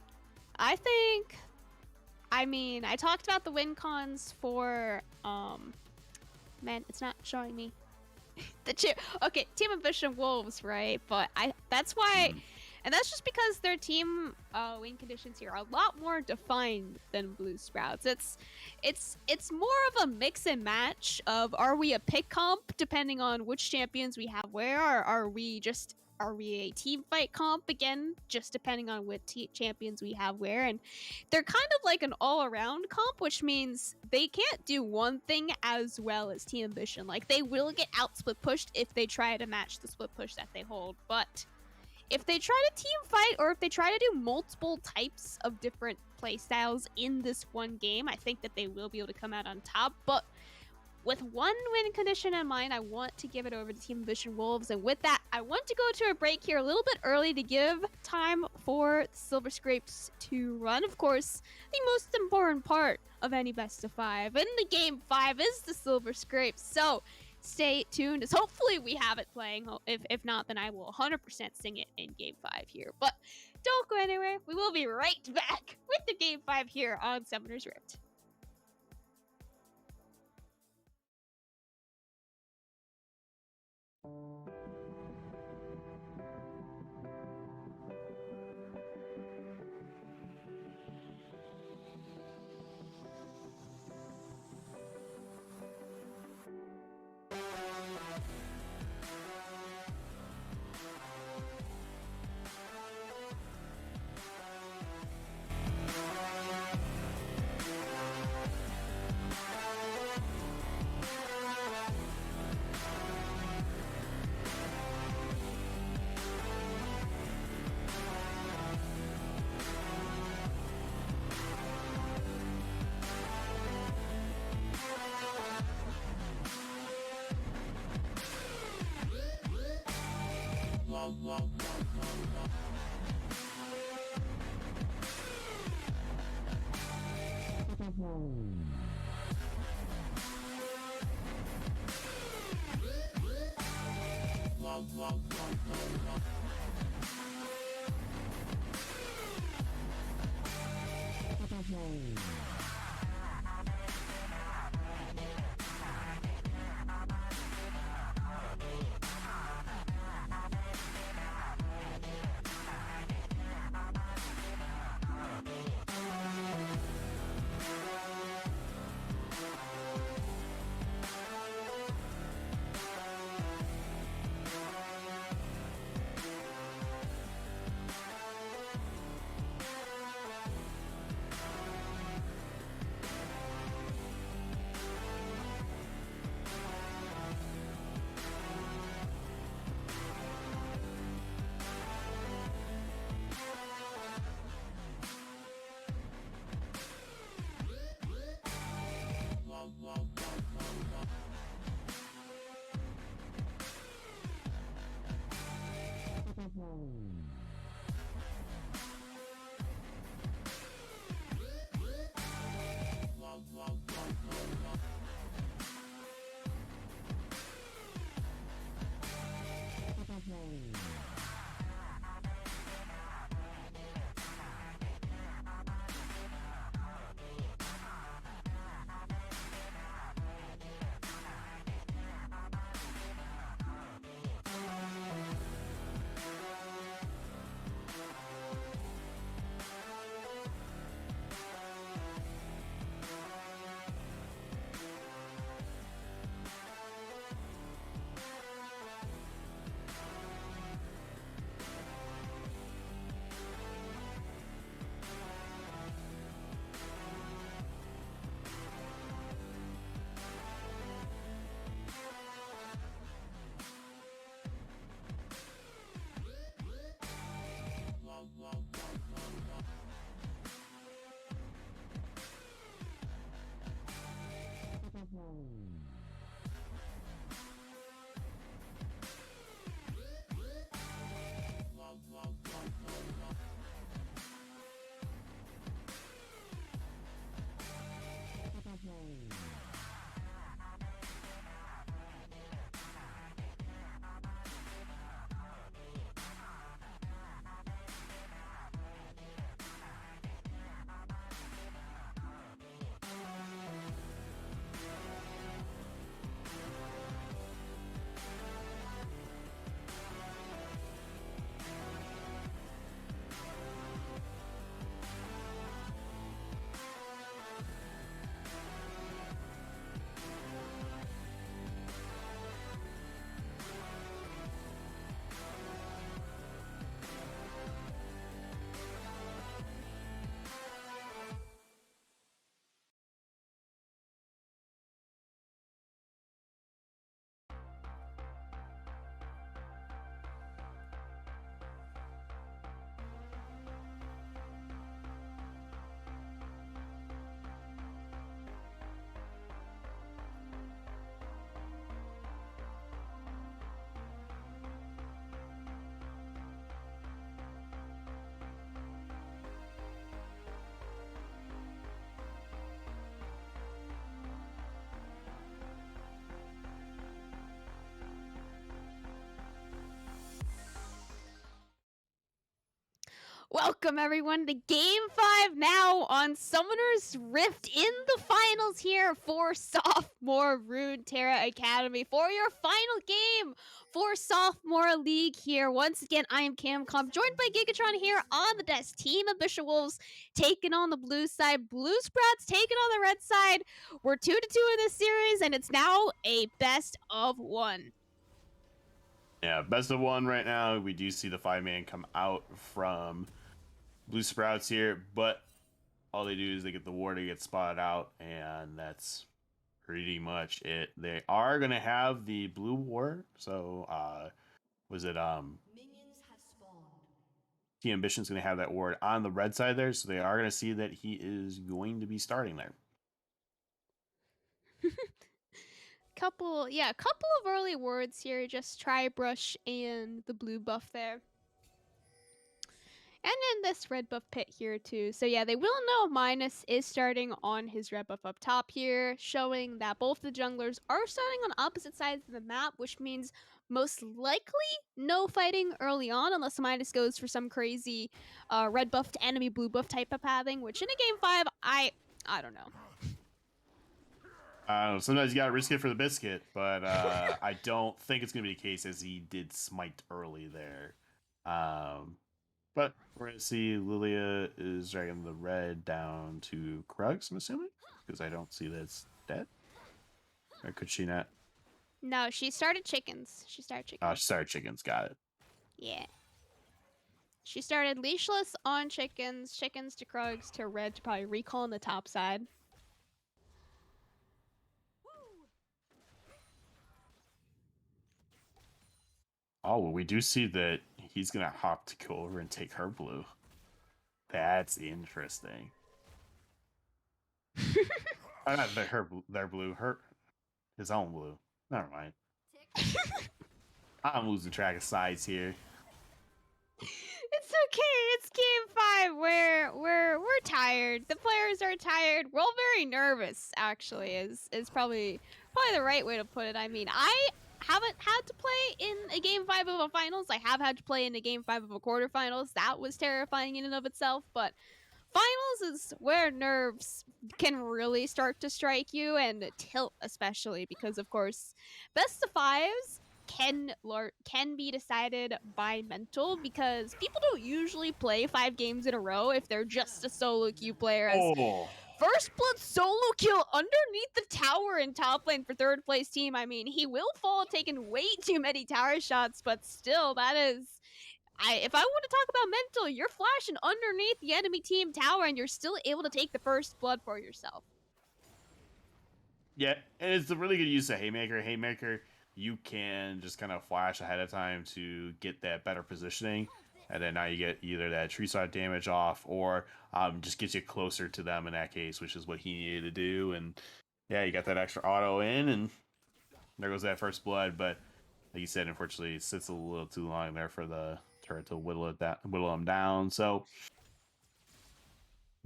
think, I mean, I talked about the win cons for, man, it's not showing me okay, Team Ambition Wolves, right? But that's why, and that's just because their team win conditions here are a lot more defined than Blue Sprouts. It's more of a mix and match of, are we a pick comp depending on which champions we have where, or are we just are we a team fight comp again? Just depending on what champions we have where. And they're kind of like an all-around comp, which means they can't do one thing as well as Team Ambition. Like, they will get out split pushed if they try to match the split push that they hold. But if they try to team fight, or if they try to do multiple types of different playstyles in this one game, I think that they will be able to come out on top. But with one win condition in mind, I want to give it over to Team Ambition Wolves. And with that, I want to go to a break here a little bit early to give time for the Silver Scrapes to run. Of course, the most important part of any best of 5 in the game 5 is the Silver Scrapes. So stay tuned, as hopefully we have it playing. If not, then I will 100% sing it in game 5 here. But don't go anywhere. We will be right back with the game 5 here on Summoner's Rift. Welcome everyone to Game 5 now on Summoner's Rift in the finals here for Sophomore Runeterra Academy for your final game for Sophomore League here. Once again, I am Camcom, joined by Gigatron here on the desk. Team of Bishop Wolves taking on the blue side. Blue Sprouts taking on the red side. We're 2-2 in this series, and it's now a best of one. Yeah, best of one right now. We do see the 5-man come out from Blue Sprouts here, but all they do is they get the ward, they get spotted out, and that's pretty much it. They are gonna have the blue ward, so was it T Ambition's gonna have that ward on the red side there, so they are gonna see that he is going to be starting there. couple of early words here. Just try brush and the blue buff there. And in this red buff pit here too. So yeah, they will know Minus is starting on his red buff up top here, showing that both the junglers are starting on opposite sides of the map, which means most likely no fighting early on unless Minus goes for some crazy red buff to enemy blue buff type of pathing, which in a game 5, I don't know. Sometimes you gotta risk it for the biscuit, but I don't think it's gonna be the case as he did smite early there. But we're gonna see Lilia is dragging the red down to Krugs, I'm assuming, because I don't see that it's dead. Or could she not? No, she started chickens. She started chickens. Oh, she started chickens. Got it. Yeah. She started leashless on chickens, chickens to Krugs to red to probably recall on the top side. Oh, well, we do see that he's gonna hop to go over and take her blue. That's interesting. Not their blue, his own blue. Never mind. I'm losing track of sides here. It's okay. It's game 5. We're tired. The players are tired. We're all very nervous. Actually, is probably the right way to put it. I mean, I haven't had to play in a game 5 of a finals. I have had to play in a game 5 of a quarterfinals. That was terrifying in and of itself. But finals is where nerves can really start to strike you, and tilt especially because, of course, best of 5s can be decided by mental, because people don't usually play 5 games in a row if they're just a solo queue player. As First Blood solo kill underneath the tower in top lane for 3rd place team. I mean, he will fall taking way too many tower shots, but still, that is... if I want to talk about mental, you're flashing underneath the enemy team tower and you're still able to take the first blood for yourself. Yeah, and it's a really good use of Haymaker. Haymaker, you can just kind of flash ahead of time to get that better positioning, and then now you get either that tree side damage off, or just gets you closer to them in that case, which is what he needed to do. And yeah, you got that extra auto in, and there goes that first blood. But like you said, unfortunately, it sits a little too long there for the turret to whittle him down. So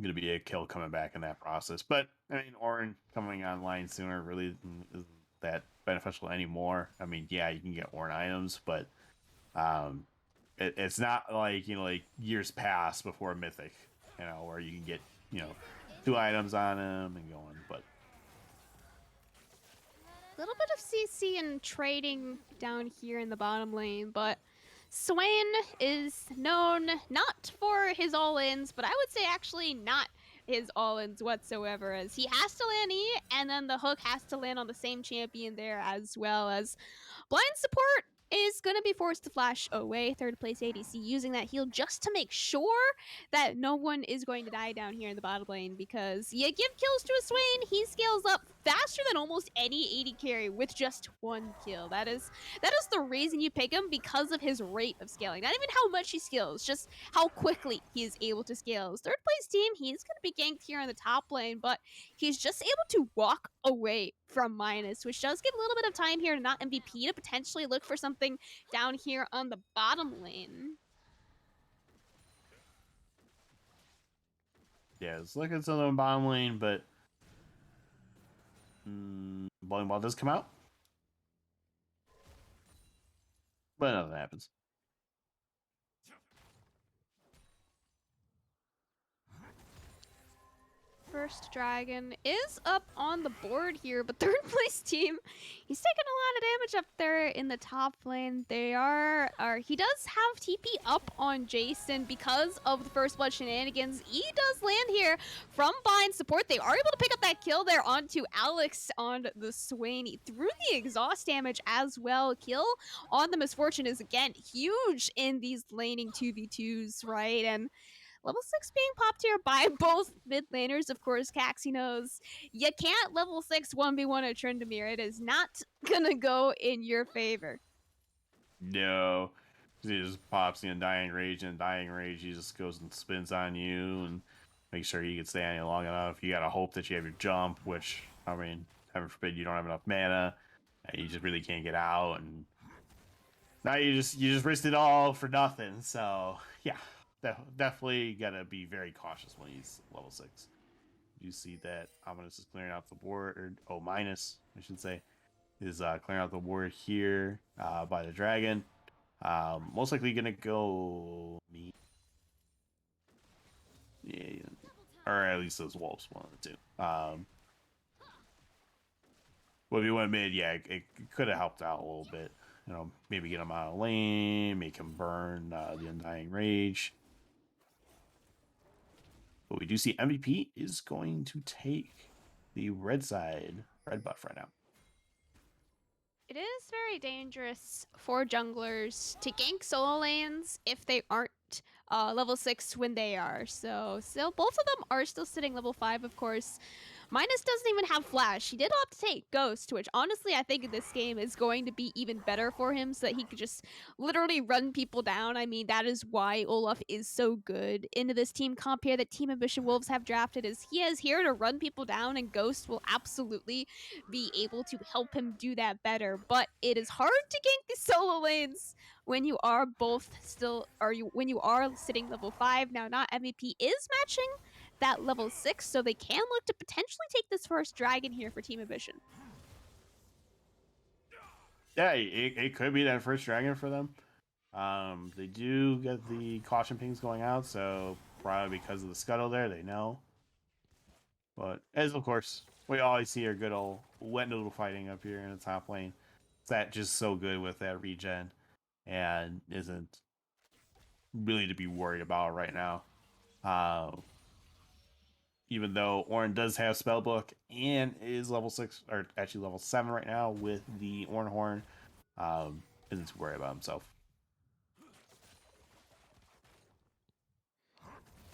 going to be a kill coming back in that process. But I mean, Orin coming online sooner really isn't that beneficial anymore. I mean, yeah, you can get Orin items, but it's not like, like years past before Mythic, where you can get 2 items on him and going. But A little bit of CC and trading down here in the bottom lane, but Swain is known not for his all-ins, but I would say actually not his all-ins whatsoever, as he has to land E, and then the hook has to land on the same champion there, as well as blind support is going to be forced to flash away. 3rd place ADC using that heal just to make sure that no one is going to die down here in the bottom lane, because you give kills to a Swain, he scales up faster than almost any AD carry with just 1 kill. That is the reason you pick him, because of his rate of scaling. Not even how much he scales, just how quickly he is able to scale. 3rd place team, he's going to be ganked here in the top lane, but he's just able to walk away from Minus, which does give a little bit of time here to not MVP to potentially look for something down here on the bottom lane. yeah, it's looking to the bottom lane, but bowling ball does come out, but nothing happens. first dragon is up on the board here, but third place team, he's taking a lot of damage up there in the top lane. He does have TP up on Jason because of the first blood shenanigans. E does land here from behind support. They are able to pick up that kill there onto Alex on the Swain. He threw the exhaust damage as well. Kill on the Misfortune is again huge in these laning 2v2s, right? And level 6 being popped here by both mid laners. Of course, Caxi knows you can't level 6 1v1 a Tryndamere. It is not gonna go in your favor. No. He just pops the Undying Rage, and Undying Rage, he just goes and spins on you and make sure you can stay on you long enough. You gotta hope that you have your jump, which, I mean, heaven forbid you don't have enough mana, and you just really can't get out, and now you just risked it all for nothing. So, yeah. Definitely gotta be very cautious when he's level 6. You see that Ominous is clearing out the board, or O minus, I should say, is clearing out the board here by the dragon. Most likely gonna go me. Yeah, or at least those wolves, one of the two. Well, if you went mid, yeah, it could have helped out a little bit. You know, maybe get him out of lane, make him burn the Undying Rage. But we do see MVP is going to take the red buff right now. It is very dangerous for junglers to gank solo lanes if they aren't level 6 when they are. So both of them are still sitting level 5, of course. Minus doesn't even have Flash. He did opt to take Ghost, which honestly I think in this game is going to be even better for him so that he could just literally run people down. I mean, that is why Olaf is so good into this team comp here that Team Ambition Wolves have drafted, is he is here to run people down, and Ghost will absolutely be able to help him do that better. But it is hard to gank these solo lanes when you are when you are sitting level 5. Now, not MVP is matching that level 6, so they can look to potentially take this first dragon here for Team Ambition. Yeah, it could be that first dragon for them. They do get the caution pings going out, so probably because of the scuttle there, they know. But as of course, we always see our good old wet noodle fighting up here in the top lane. That just so good with that regen and isn't really to be worried about right now. Even though Ornn does have Spellbook and is level 6, or actually level 7 right now with the Ornn Horn, isn't too worried about himself.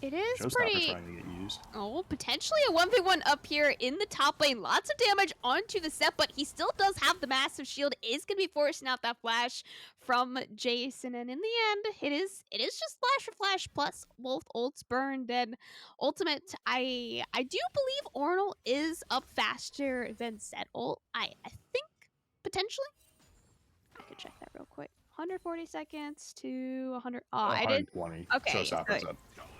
It is Showstopper pretty... trying to get used. Oh, potentially a 1v1 up here in the top lane. Lots of damage onto the set, but he still does have the massive shield. Is going to be forcing out that flash from Jason. And in the end, it is just flash for flash plus both ults burned. And ultimate, I do believe Ornn is up faster than Set ult. I think, potentially. I could check that real quick. 140 seconds to 100. Oh, I did. 120. Okay. Showstopper's up.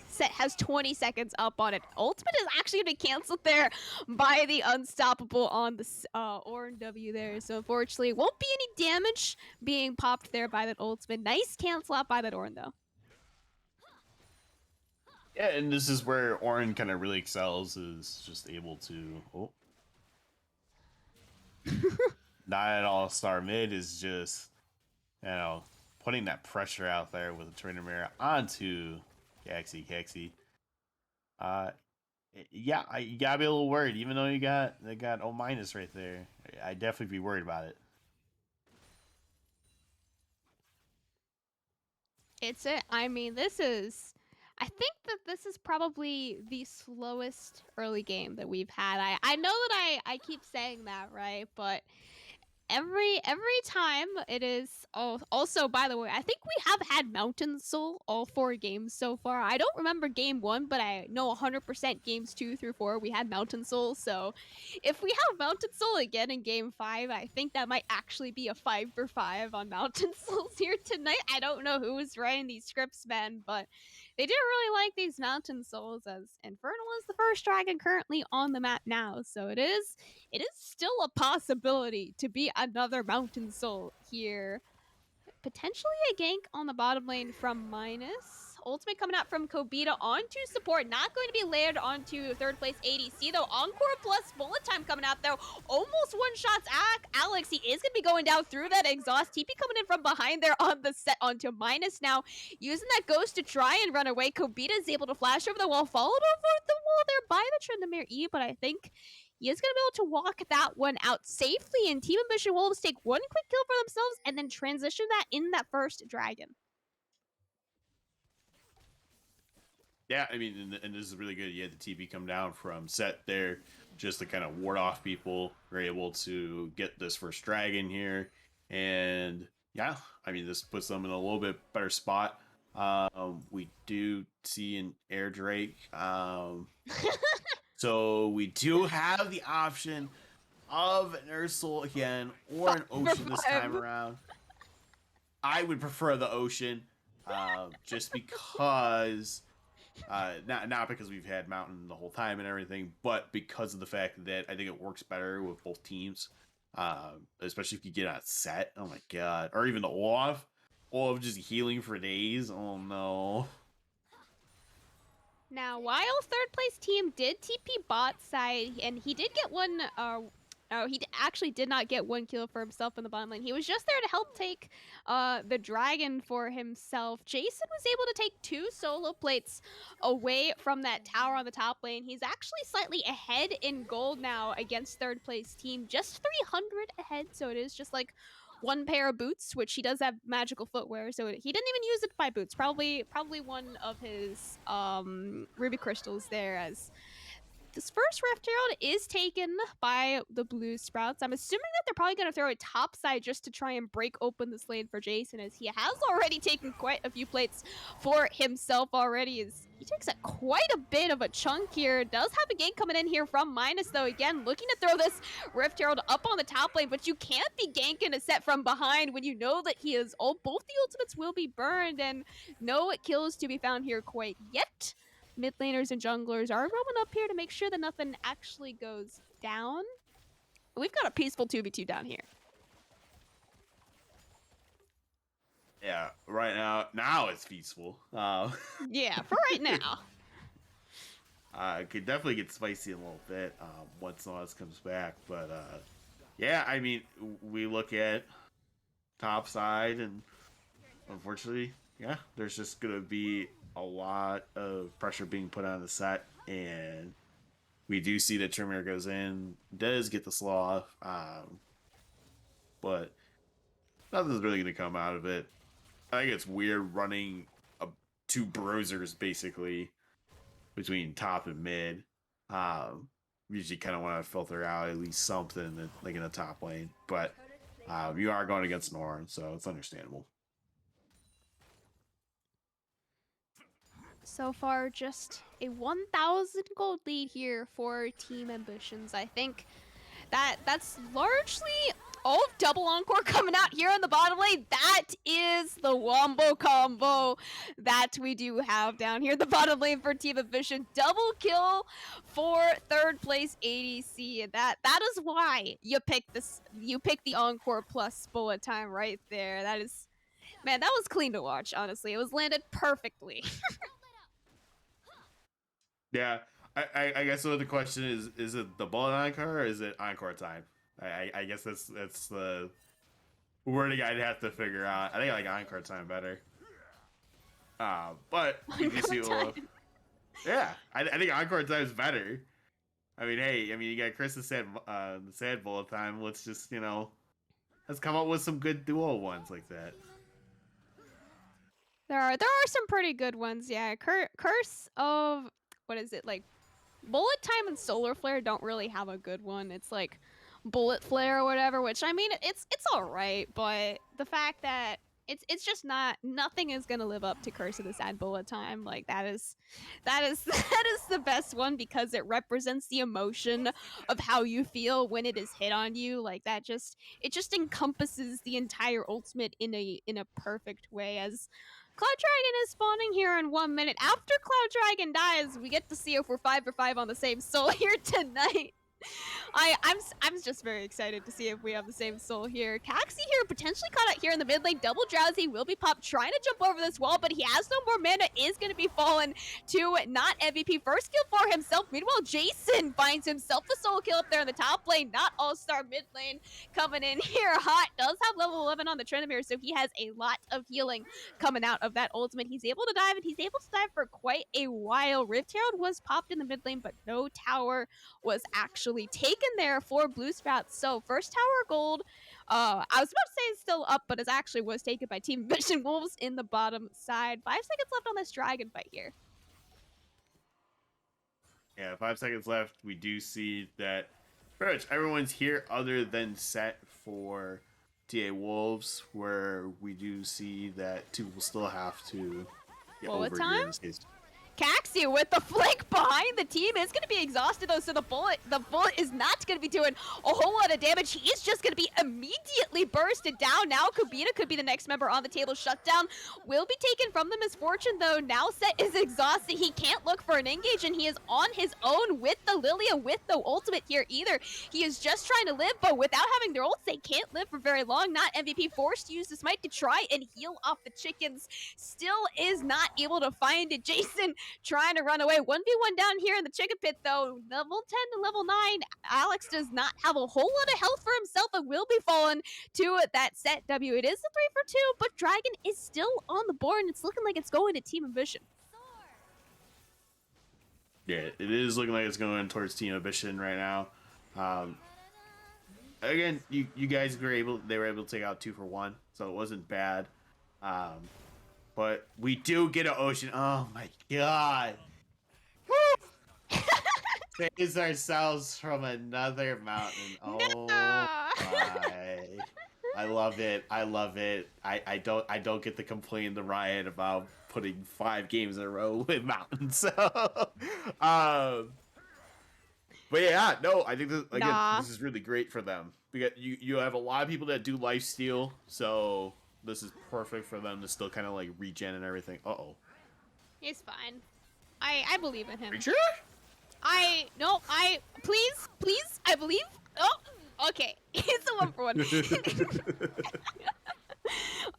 Set has 20 seconds up on it. Ultimate is actually going to be canceled there by the Unstoppable on the Ornn W there. So unfortunately, won't be any damage being popped there by that ultimate. Nice cancel out by that Ornn though. Yeah, and this is where Ornn kind of really excels, is just able to... Not at all star mid is just, you know, putting that pressure out there with the Tryndamere onto Caxi. Yeah, you gotta be a little worried, even though they got O minus right there. I'd definitely be worried about it. I mean, I think that this is probably the slowest early game that we've had. I know that I keep saying that, right? But every time it is. Oh, also, by the way, I think we have had Mountain Soul all 4 games so far. I don't remember game 1, but I know 100% games 2 through 4 we had Mountain Soul. So if we have Mountain Soul again in game 5, I think that might actually be a 5 for 5 on Mountain Souls here tonight. I don't know who was writing these scripts, Ben, but they did really like these Mountain Souls, as Infernal is the first dragon currently on the map now. So it is still a possibility to be another Mountain Soul here. Potentially a gank on the bottom lane from Minus. ultimate coming out from Kobita onto support. Not going to be layered onto third place ADC, though. Encore plus bullet time coming out, though. Almost one shots Alex. He is going to be going down through that exhaust. TP coming in from behind there on the set onto minus now. Using that ghost to try and run away. Kobita is able to flash over the wall, followed over the wall there by the Tryndamere E, but I think he is going to be able to walk that one out safely, and Team Ambition Wolves take one quick kill for themselves and then transition that in that first dragon. Yeah, I mean, and this is really good. You had the TP come down from set there just to kind of ward off people. We're able to get this first dragon here. And yeah, I mean, this puts them in a little bit better spot. We do see an air drake. So we do have the option of an Ursul again or an ocean this time around. I would prefer the ocean, just because, not because we've had mountain the whole time and everything, but because of the fact that I think it works better with both teams, especially if you get on set. Oh my god, or even the Olaf just healing for days. Oh no. Now, while third place team did TP bot side, and he did get one, actually did not get one kill for himself in the bottom lane. He was just there to help take the dragon for himself. Jason was able to take 2 solo plates away from that tower on the top lane. He's actually slightly ahead in gold now against third place team, just 300 ahead, so it is just like one pair of boots, which he does have magical footwear, so he didn't even use it to buy boots. Probably one of his ruby crystals there, as this first Rift Herald is taken by the Blue Sprouts. I'm assuming that they're probably going to throw a top side just to try and break open this lane for Jason, as he has already taken quite a few plates for himself already. As he takes quite a bit of a chunk here. Does have a gank coming in here from Minus, though. Again, looking to throw this Rift Herald up on the top lane, but you can't be ganking a set from behind when you know that he is both the ultimates will be burned, and no kills to be found here quite yet. Mid laners and junglers are roaming up here to make sure that nothing actually goes down. We've got a peaceful 2v2 down here. Yeah, right now it's peaceful. Yeah, for right now. It could definitely get spicy a little bit once Nas comes back, but yeah, I mean, we look at top side, and unfortunately, yeah, there's just gonna be a lot of pressure being put on the set, and we do see that Tremere goes in, does get the slaw, but nothing's really going to come out of it. I think it's weird running 2 bruisers basically between top and mid. Usually kind of want to filter out at least something like in the top lane, but you are going against Norn, so it's understandable. So far, just a 1,000 gold lead here for Team Ambitions. I think that's largely double encore coming out here on the bottom lane. That is the wombo combo that we do have down here. The bottom lane for Team Ambition. Double kill for third place ADC. And that is why you pick this. You pick the encore plus bullet time right there. That is, man, that was clean to watch. Honestly, it was landed perfectly. Yeah, I guess so. The question is it the bullet encore or is it encore time? I guess that's the wording I'd have to figure out. I think I like encore time better. But you can see, yeah, I think encore time is better. I mean, hey, you got Chris said the sad bullet time. Let's just let's come up with some good duo ones like that. There are some pretty good ones, yeah. Curse of, what is it, like bullet time and solar flare don't really have a good one. It's like bullet flare or whatever, which I mean it's all right, but the fact that it's just nothing is gonna live up to Curse of the Sad Bullet Time. Like that is the best one because it represents the emotion of how you feel when it is hit on you. Like it just encompasses the entire ultimate in a perfect way. As Cloud Dragon is spawning here in 1 minute. After Cloud Dragon dies, we get to see if we're 5 for 5 on the same soul here tonight. I'm just very excited to see if we have the same soul here. Caxi here potentially caught out here in the mid lane. Double Drowsy will be popped, trying to jump over this wall, but he has no more mana. Is going to be fallen to not MVP. First kill for himself. Meanwhile, Jason finds himself a soul kill up there in the top lane. Not all-star mid lane coming in here hot. Does have level 11 on the Tryndamere, so he has a lot of healing coming out of that ultimate. He's able to dive, and he's able to dive for quite a while. Rift Herald was popped in the mid lane, but no tower was actually taken there for Blue Sprouts. So first tower gold. I was about to say it's still up, but it actually was taken by Team Vision Wolves in the bottom side. 5 seconds left on this dragon fight here. Yeah, 5 seconds left. We do see that pretty much everyone's here other than set for TA Wolves, where we do see that 2 will still have to get Bullet over time? here in this case. Caxi with the flick behind the team is going to be exhausted though, so the bullet is not going to be doing a whole lot of damage. He is just going to be immediately bursted down. Now Kubina could be the next member on the table. Shutdown will be taken from the Misfortune though. Now Set is exhausted. He can't look for an engage, and he is on his own with the Lilia, with no ultimate here either. He is just trying to live, but without having their ults, they can't live for very long. Not MVP, forced to use the smite to try and heal off the chickens. Still is not able to find it. Jason trying to run away. 1v1 down here in the chicken pit though. Level 10 to level 9. Alex does not have a whole lot of health for himself and will be fallen to that Set W. It is a 3 for 2, but Dragon is still on the board, and it's looking like it's going to Team Ambition. Yeah, it is looking like it's going towards Team Ambition right now. Again, you guys were able to take out 2 for 1, so it wasn't bad. But we do get an ocean. Oh my god. Save ourselves from another mountain. Oh No! my. I love it. I love it. I don't get to complain to Ryan about putting 5 games in a row with mountains. So but yeah, no, I think this is really great for them. Because you have a lot of people that do lifesteal, so this is perfect for them to still kind of like regen and everything. He's fine. I believe in him. Are you sure? Please, I believe. Oh, okay. It's a 1 for 1.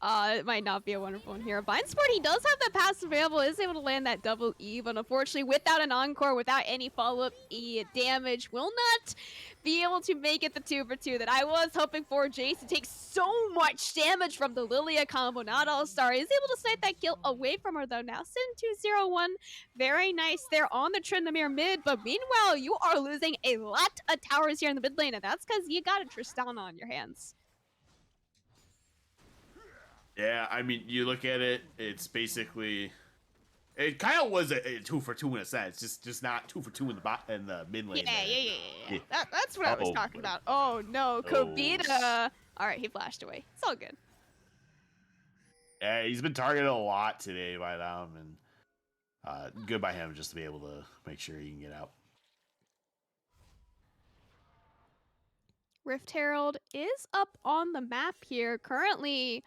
It might not be a wonderful one here. Vinesport, he does have that pass available, is able to land that double E, but unfortunately, without an encore, without any follow-up E damage, will not be able to make it the 2 for 2 that I was hoping for. Jason takes so much damage from the Lilia combo, not all-star. Is able to snipe that kill away from her, though. Now sitting 2-0-1. Very nice there on the Tryndamere mid, but meanwhile, you are losing a lot of towers here in the mid lane, and that's because you got a Tristana on your hands. Yeah, I mean, you look at it, it's basically, it kind of was a 2 for 2 in a sense, just not 2 for 2 in the mid lane. Yeah. That's what I was talking about. Oh no, Kobita. All right, he flashed away. It's all good. Yeah, he's been targeted a lot today by them, and good by him just to be able to make sure he can get out. Rift Herald is up on the map here currently.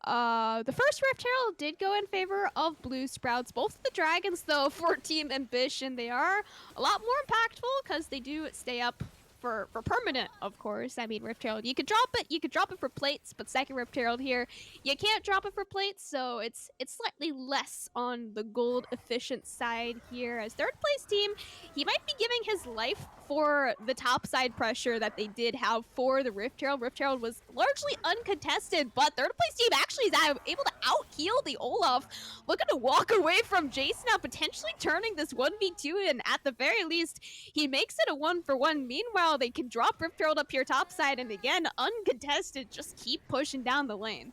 The first Rift Herald did go in favor of Blue Sprouts. Both of the dragons, though, for Team Ambition, they are a lot more impactful because they do stay up for permanent, of course. I mean, Rift Herald, you could drop it for plates, but second Rift Herald here, you can't drop it for plates, so it's slightly less on the gold efficient side here. As third place team, he might be giving his life for the top side pressure that they did have for the Rift Herald. Rift Herald was largely uncontested, but third place team actually is able to out-heal the Olaf. Looking to walk away from Jason now, potentially turning this 1v2, and at the very least, he makes it a 1 for 1. Meanwhile, they can drop Rift Herald up here top side, and again, uncontested, just keep pushing down the lane.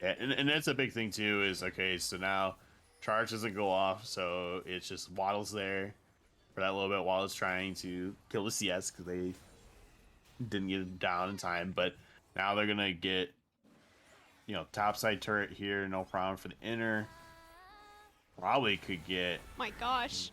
Yeah, and that's a big thing too, is okay, so now charge doesn't go off, so it's just waddles there for that little bit while it's trying to kill the CS because they didn't get it down in time. But now they're gonna get, topside turret here, no problem for the inner. Probably could get. My gosh.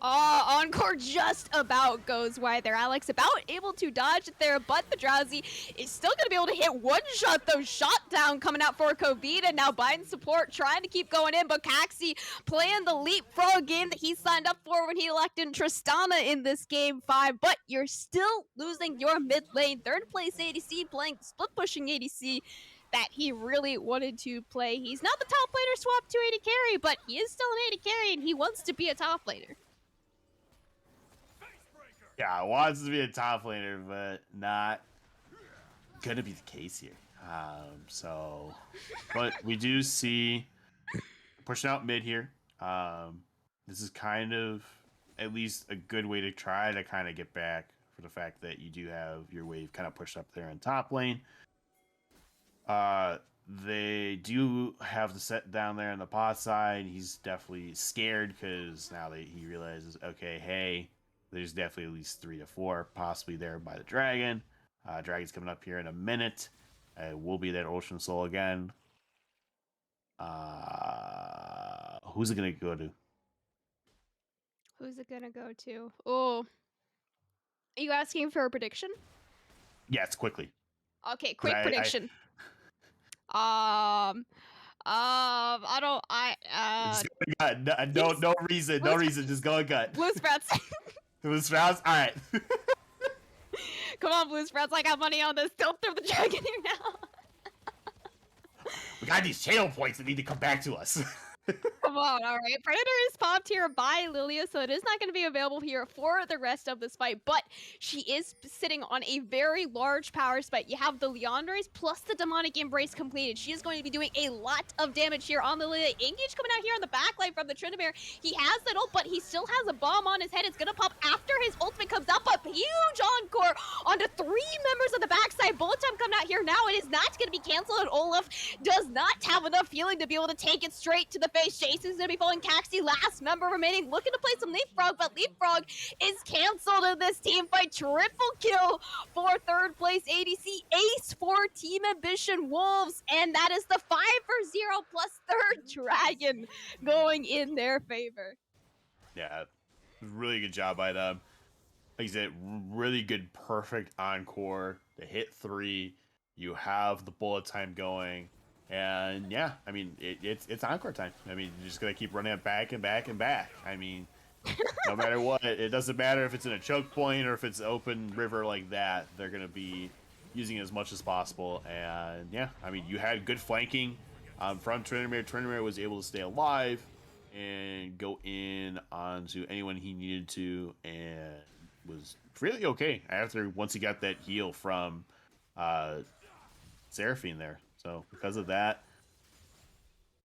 Encore just about goes wide there. Alex about able to dodge it there, but the Drowsy is still going to be able to hit one shot, though. Shot down coming out for Kobita. Now Biden support trying to keep going in, but Caxi playing the leapfrog game that he signed up for when he elected Tristana in this game 5. But you're still losing your mid lane. Third place ADC playing split pushing ADC that he really wanted to play. He's not the top laner swap to AD carry, but he is still an AD carry and he wants to be a top laner. Yeah, wants to be a top laner, but not gonna be the case here. But we do see pushing out mid here. This is kind of at least a good way to try to kind of get back for the fact that you do have your wave kind of pushed up there in top lane. They do have the set down there on the bot side. He's definitely scared because now he realizes, okay, hey, there's definitely at least 3 to 4 possibly there by the dragon. Dragon's coming up here in a minute. Will be that Ocean Soul again. Who's it gonna go to? Who's it gonna go to? Oh, are you asking for a prediction? Yes, quickly. Okay, quick prediction. I don't. No reason. No reason. Just go gut. Blue Sprouts. Blue Sprouts. All right. Come on, Blue Sprouts. I got money on this. Don't throw the dragon here now. We got these channel points that need to come back to us. Come on, all right. Predator is popped here by Lilia, so it is not going to be available here for the rest of this fight, but she is sitting on a very large power spike. You have the Leandres plus the Demonic Embrace completed. She is going to be doing a lot of damage here on the Lilia. Engage coming out here on the backline from the Tryndamere. He has that ult, but he still has a bomb on his head. It's going to pop after his ultimate comes up. A huge encore onto 3 members of the backside. Bullet time coming out here now. It is not going to be canceled, and Olaf does not have enough healing to be able to take it straight to the face. Jason's gonna be following Caxi, last member remaining, looking to play some Leapfrog, but Leapfrog is canceled in this team fight. Triple kill for third place ADC, ace for Team Ambition Wolves, and that is the 5-0 plus third dragon going in their favor. Yeah, really good job by them. Like I said, really good, perfect encore. They hit 3. You have the bullet time going. And yeah, I mean, it's encore time. I mean, you're just gonna keep running it back and back and back. I mean, no matter what, it doesn't matter if it's in a choke point or if it's open river like that. They're gonna be using it as much as possible. And yeah, I mean, you had good flanking from Tryndamere. Tryndamere was able to stay alive and go in onto anyone he needed to, and was really okay after once he got that heal from Seraphine there. So because of that,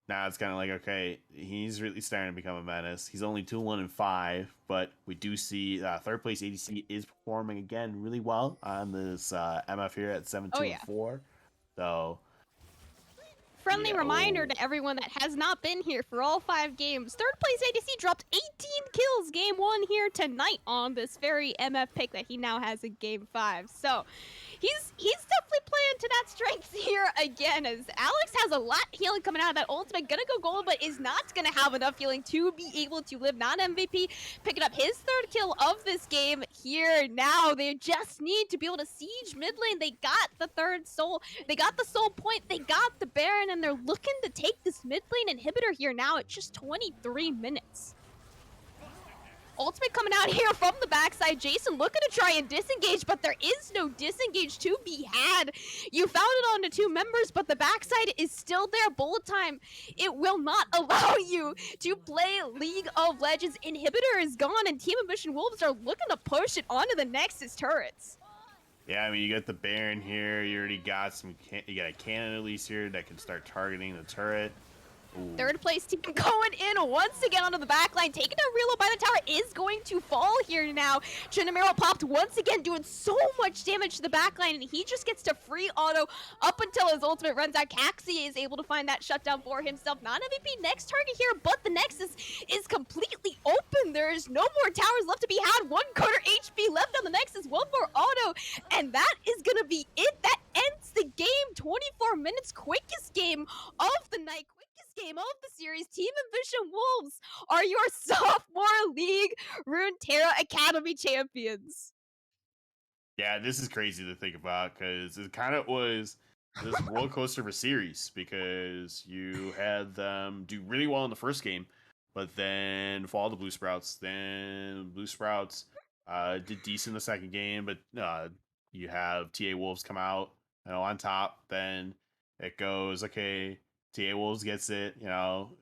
now it's kind of like, okay, he's really starting to become a menace. He's only 2-1-5, but we do see third place ADC is performing again really well on this MF here at 7-2-4. So friendly reminder to everyone that has not been here for all 5 games. Third place ADC dropped 18 kills game 1 here tonight on this very MF pick that he now has in game 5. So he's definitely playing to that strength here again, as Alex has a lot of healing coming out of that ultimate. Gonna go gold, but is not gonna have enough healing to be able to live. Not MVP, picking up his 3rd kill of this game here now. They just need to be able to siege mid lane. They got the 3rd soul. They got the soul point. They got the Baron, and they're looking to take this mid lane inhibitor here now at just 23 minutes. Ultimate coming out here from the backside. Jason looking to try and disengage, but there is no disengage to be had. You found it onto 2 members, but the backside is still there. Bullet time, it will not allow you to play League of Legends. Inhibitor is gone, and Team Ambition Wolves are looking to push it onto the Nexus turrets. Yeah, I mean, you got the Baron here. You already got you got a cannon at least here that can start targeting the turret. Ooh. Third place team going in once again onto the back line. Taking a reload by the tower is going to fall here now. Tryndamere popped once again, doing so much damage to the back line, and he just gets to free auto up until his ultimate runs out. Caxi is able to find that shutdown for himself. Not MVP next target here, but the Nexus is completely open. There is no more towers left to be had. 1 quarter HP left on the Nexus. 1 more auto, and that is going to be it. That ends the game. 24 minutes, quickest game of the night. Game of the series. Team Ambition Wolves are your Sophomore League Runeterra Academy champions. Yeah, this is crazy to think about because it kind of was this roller coaster of a series because you had them do really well in the first game, but then fall to Blue Sprouts. Then Blue Sprouts did decent in the second game, but you have TA Wolves come out, on top. Then it goes okay. TA Wolves gets it,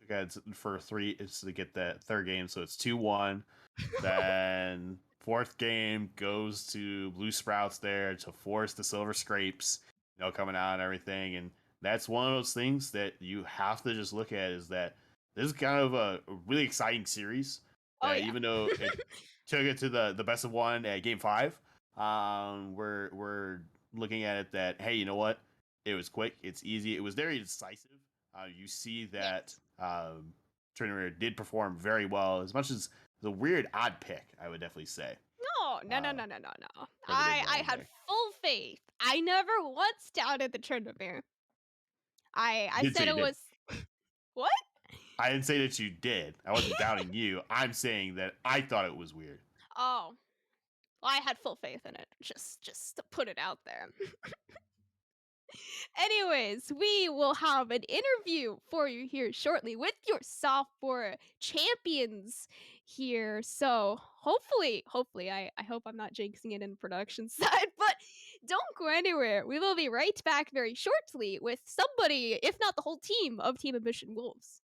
gets for three. It's to get that third game, so it's 2-1. Then fourth game goes to Blue Sprouts there to force the Silver Scrapes, coming out and everything. And that's one of those things that you have to just look at is that this is kind of a really exciting series. Oh That yeah. even though it took it to the best of one at game 5, we're looking at it that hey, you know what? It was quick, it's easy, it was very decisive. You see that Trinity did perform very well, as much as the weird odd pick, I would definitely say. No. Uh, for the mid I lane had there. full faith. I never once doubted the Tryndamere. I Did say said you it did. was what? I didn't say that you did. I wasn't doubting you. I'm saying that I thought it was weird. Oh, well, I had full faith in it. Just to put it out there. Anyways, we will have an interview for you here shortly with your sophomore champions here. So hopefully, I hope I'm not jinxing it in the production side, but don't go anywhere. We will be right back very shortly with somebody, if not the whole team of Team Ambition Wolves.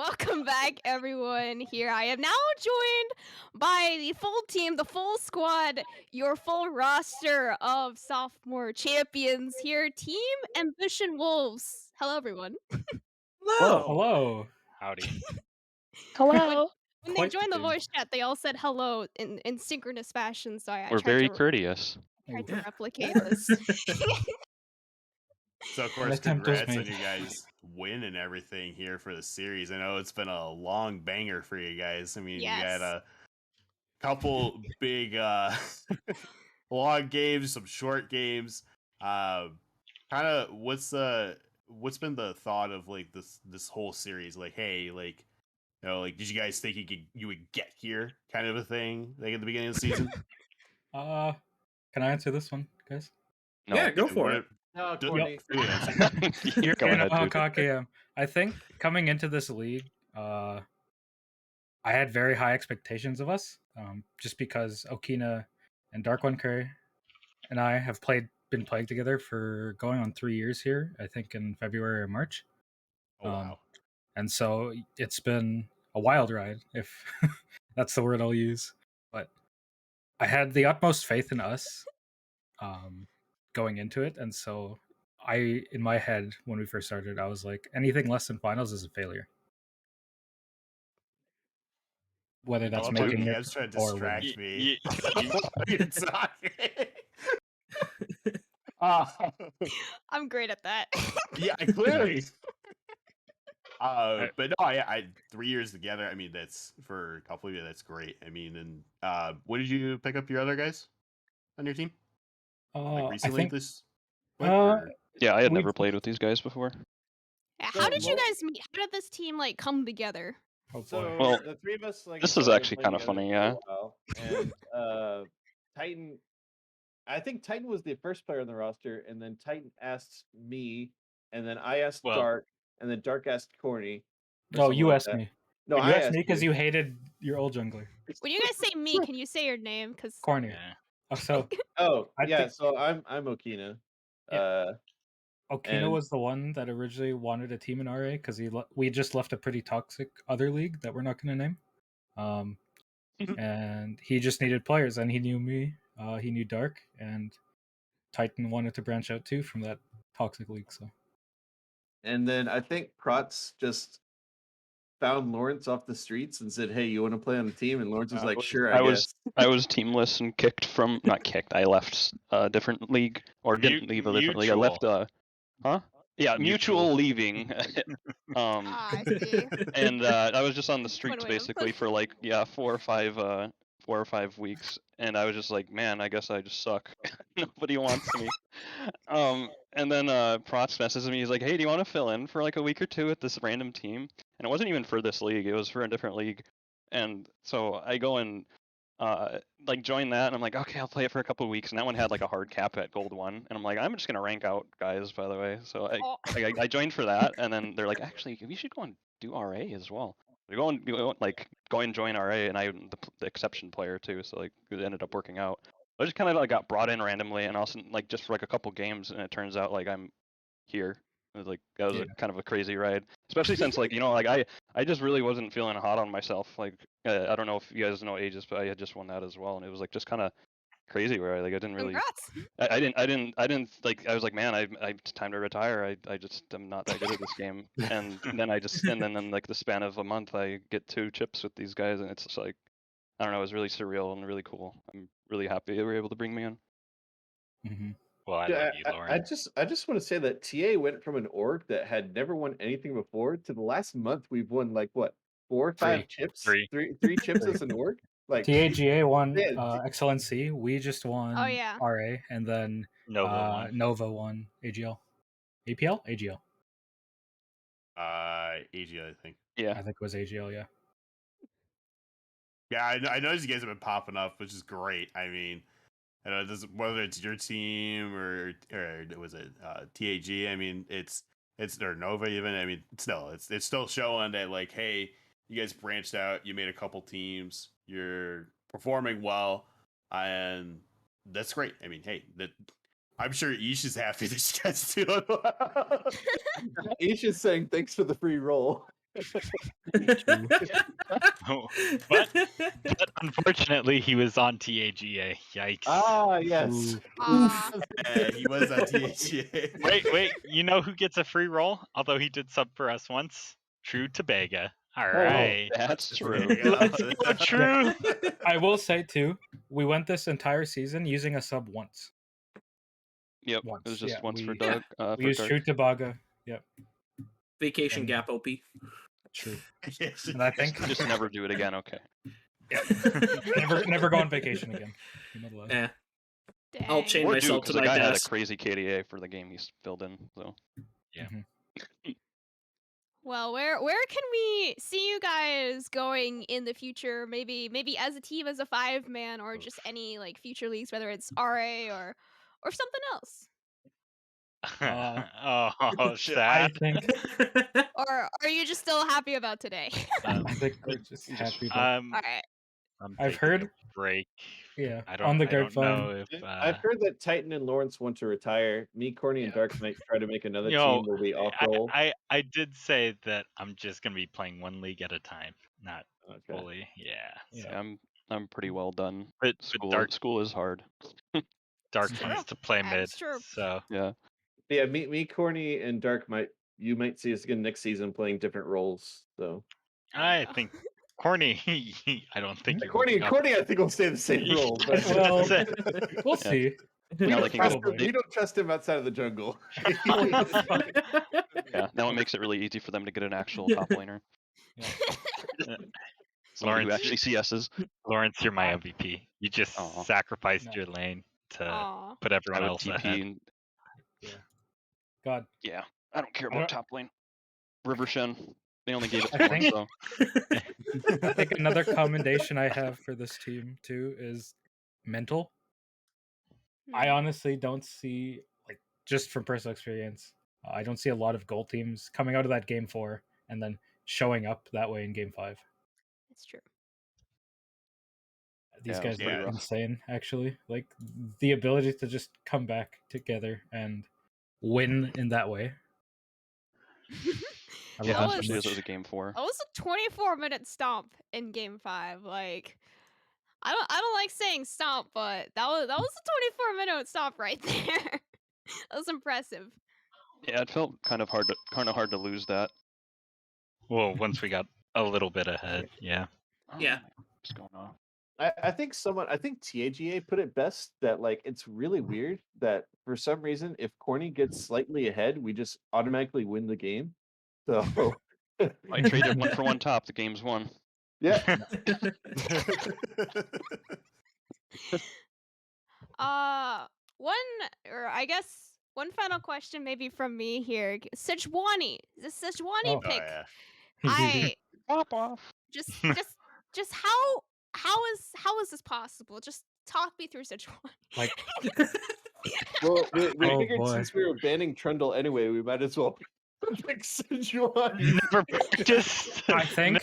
Welcome back, everyone. Here I am now joined by the full team, the full squad, your full roster of sophomore champions here, Team Ambition Wolves. Hello, everyone. Hello. Hello. Howdy. When, when they Quite the joined the team. voice chat, they all said hello in synchronous fashion, so I We're tried very to courteous. tried to Oof. replicate this. So of An course, attempt was congrats on made. you guys win and everything here for the series. I know it's been a long banger for you guys. I mean, you had Yes. a couple big long games, some short games. Kind of what's been the thought of like this whole series? Like, hey, like like did you guys think you would get here, kind of a thing, like at the beginning of the season? Can I answer this one, guys? No. Yeah, go And for what it. No, Yep. Courtney. Really answer. You Go know ahead, how dude. cocky I am. I think coming into this league, I had very high expectations of us, just because Okina and Dark One Curry and I have been playing together for going on 3 years here. I think in February or March. Oh wow. And so it's been a wild ride, if that's the word I'll use. But I had the utmost faith in us going into it. And so in my head, when we first started, I was like, anything less than finals is a failure. Whether that's I love how making it Gab's trying to or winning. distract me. You- It's not. uh, I'm great at that. yeah, clearly. I- But no, I 3 years together. I mean, that's for a couple of you. That's great. I mean, and what did you pick up your other guys on your team? Like I recently, think this. What, uh, or- yeah, I had we never played with these guys before. Yeah, So, how did you well- guys meet? How did this team like come together? oh boy. So Well, the three of us like this is started actually playing kinda together funny, for yeah. a while, and Titan. I think Titan was the first player on the roster, and then Titan asked me, and then I asked Well- Dark, and then Dark asked Corny. or Oh, something you like asked that. me. No, you I asked asked me because you. you hated your old jungler, When you guys say me, can you say your name? Because Corny. Yeah. So Oh, I yeah. think- So I'm Okina. Yeah. Okina And- was the one that originally wanted a team in RA because we just left a pretty toxic other league that we're not going to name. And he just needed players, and he knew me. He knew Dark, and Titan wanted to branch out too from that toxic league. So And then I think Protz just found Lawrence off the streets and said, "Hey, you want to play on the team?" And Lawrence was like, "Sure, I guess." I was teamless and kicked from not kicked. I left a different league or didn't leave a different league. I left huh? Yeah, mutual leaving. I see. And I was just on the streets way of- basically for like 4 or 5 weeks, and I was just like, man, I guess I just suck. Nobody wants me. And then Prots messages me. He's like, hey, do you want to fill in for like a week or two at this random team? And it wasn't even for this league. It was for a different league. And so I go and like join that, and I'm like, okay, I'll play it for a couple of weeks. And that one had like a hard cap at gold 1, and I'm like, I'm just gonna rank out guys, by the way. So Oh. I joined for that, and then they're like, actually, we should go and do RA as well. We go and join RA, and I'm the exception player too. So like it ended up working out. I just kind of like got brought in randomly, and also like just for like a couple games, and it turns out like I'm here. It was like that was kind of a crazy ride, especially since like like I just really wasn't feeling hot on myself. Like I don't know if you guys know Aegis, but I had just won that as well, and it was like just kind of crazy where I didn't really. Congrats. I didn't like. I was like, man, it's time to retire. I just am not that good at this game. And then in like the span of a month, I get 2 chips with these guys, and it's just like, I don't know, it was really surreal and really cool. I'm really happy they were able to bring me in. mm-hmm. Well, I Yeah, love you, Lauren. I just want to say that TA went from an org that had never won anything before to the last month we've won like what 4 or 5 chips, three chips as an org. Like TAGA won Yeah. Excellency. We just won Oh, yeah. RA, and then Nova won AGL. APL? AGL. AG, I think. Yeah. I think it was AGL, yeah. Yeah, I noticed you guys have been popping up, which is great. I mean, I know whether it's your team or was it TAG. I mean, it's or Nova even. I mean, still, it's still showing that like, hey, you guys branched out. You made a couple teams. You're performing well, and that's great. I mean, hey, I'm sure Ish is happy that you guys doing well. Ish is saying thanks for the free roll. Oh, but unfortunately, he was on TAGA. Yikes. Ah, yes. Ooh. Ah, Yeah, he was on THA. Wait, you know who gets a free roll? Although he did sub for us once? True Tobaga. All right. That's true. There you go. Let's go, True. I will say too, we went this entire season using a sub once. Yep. Once, It was just yeah, once for we- Doug. We For used Dark. True Tobaga. Yep, Vacation And- gap, OP. true. Yes, And I think Just never do it again. Okay. never go on vacation again. You know the lesson. Eh, dang. I'll chain Or do myself because to the my guy had a desk. crazy KDA for the game he's filled in. So Well, where can we see you guys going in the future? Maybe as a team, as a 5-man, or just any like future leagues, whether it's RA or something else. Uh, Oh, I sad. think Or are you just still happy about today? I think we're just happy. About, All right. I'm I've taking a heard- break. yeah, I on the don't grapevine. know if I've heard that Titan and Lawrence want to retire. Me, Corny, and Yeah. Dark might try to make another You know, team where we off-roll. I did say that I'm just gonna be playing one league at a time, not Okay. fully. Yeah. Yeah. So. I'm pretty well done. But School is hard. Dark True. wants to play mid, That's true. so Yeah. Yeah, me, Corny, and Dark might see us again next season playing different roles. So I go. think Corny. I don't think you Corny, I think will stay the same role. But Well, we'll Yeah. see. we, Now don't they can trust go- him, we don't trust him outside of the jungle. Yeah. Now it makes it really easy for them to get an actual top laner. Somebody who Lawrence, actually CSs. Lawrence, you're my MVP. You just Aw. sacrificed No. your lane to Aw. put I everyone would else TP. ahead. And, God, yeah. I don't care about I top lane. River Shen. They only gave it I to one, think- so I think another commendation I have for this team too is mental. I honestly don't see, like, just from personal experience, I don't see a lot of gold teams coming out of that game 4 and then showing up that way in game 5. It's true. These Yeah, it was guys pretty are rough. insane, actually. Like, the ability to just come back together and win in that way. I Yeah, love that that so especially as it much. was a game 4. That was a 24-minute stomp in game 5. Like, I don't like saying stomp, but that was a 24-minute stomp right there. That was impressive. Yeah, it felt kind of hard to lose that. Well, once we got a little bit ahead, yeah. Yeah. What's going on? I think TAGA put it best that like it's really weird that for some reason if Corny gets slightly ahead, we just automatically win the game. So I traded 1-for-1 top. The game's won. yeah. One final question maybe from me here. Sejuani, the Sejuani Oh. Oh, pick. yeah. I Pop off. just how is this possible? Just talk me through Sejuani. Like, Well, we Oh, figured boy. since we were banning Trundle anyway, we might as well pick Sejuani. Never practiced. I think-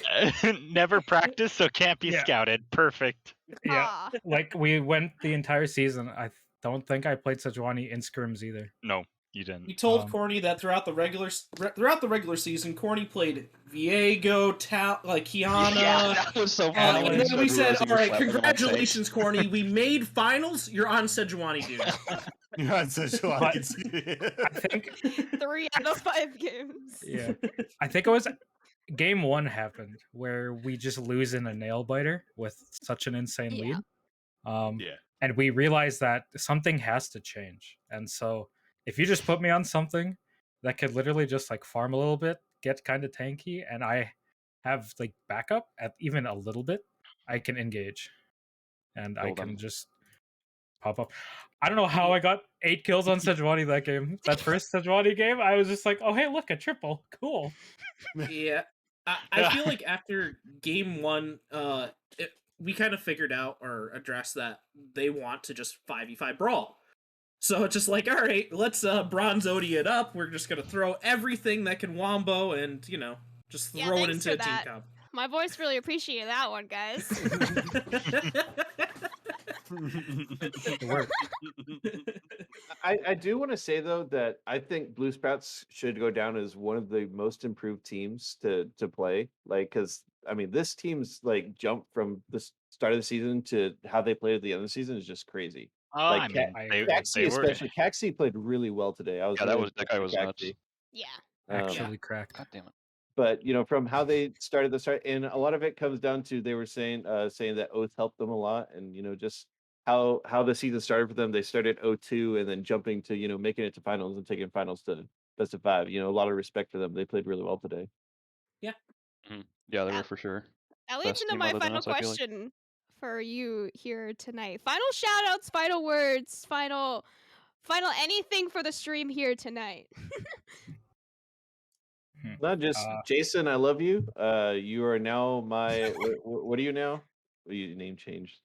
Never practiced, so can't be Yeah. scouted. Perfect. yeah, Ah, like, we went the entire season. I don't think I played Sejuani in scrims either. No, you didn't. We told Um, Corny that throughout the regular season, Corny played Viego, Kiana. Yeah, that was so funny. when And he then we said, realizing "All you're right, slapping him on the face." congratulations, Corny. We made finals. You're on Sejuani, dude." You're on social But- I think 3 out of 5 games. Yeah. I think it was game 1 happened where we just lose in a nail biter with such an insane Yeah. lead. Yeah. And we realized that something has to change. And so if you just put me on something that could literally just like farm a little bit, get kind of tanky, and I have like backup at even a little bit, I can engage. And I Kill can them. just pop up. I don't know how I got 8 kills on Sejuani that game. That first Sejuani game, I was just like, oh hey, look, a triple. Cool. Yeah, I feel like after game 1, we kind of figured out or addressed that they want to just 5v5 brawl. So it's just like, all right, let's Bronze Odie it up. We're just gonna throw everything that can wombo and just Yeah, throw it thanks into for a team that. comp. My voice really appreciated that one, guys. It worked. I do want to say though that I think Blue Sprouts should go down as one of the most improved teams to play. Like, because I mean, this team's like jump from the start of the season to how they played at the end of the season is just crazy. Oh, Like I mean, I they agree. Caxi they were. especially, Caxi played really well today. I was Yeah, really that impressed guy with was nuts. Caxi. Yeah. Actually cracked. God damn it. But from how they started the start, and a lot of it comes down to they were saying that Oath helped them a lot, and just how the season started for them. They started 0-2 and then jumping to making it to finals and taking finals to best of 5. A lot of respect for them. They played really well today. Mhm. Yeah, they were That, for sure. that leads Best into team my other than final us, I feel like. question for you here tonight. Final shout outs, final words, final anything for the stream here tonight. Not just Jason, I love you. You are now my what are you now? What are you name changed?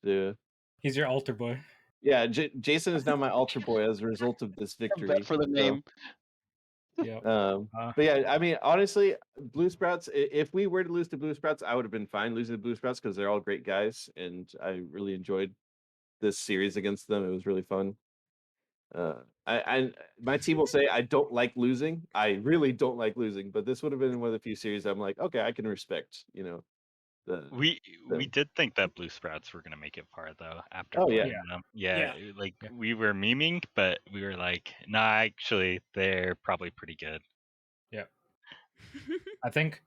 He's your altar boy. Yeah, Jason is now my altar boy as a result of this Bet victory. for the So, name. Yeah. but yeah, I mean, honestly, Blue Sprouts. If we were to lose to Blue Sprouts, I would have been fine losing to Blue Sprouts because they're all great guys, and I really enjoyed this series against them. It was really fun. I my team will say I don't like losing. I really don't like losing, but this would have been one of the few series I'm like, okay, I can respect. The We them. did think that Blue Sprouts were gonna make it far though after Oh yeah, playing them. Yeah, Yeah. like Yeah. we were memeing, but we were like, nah, actually, they're probably pretty good. Yeah. I think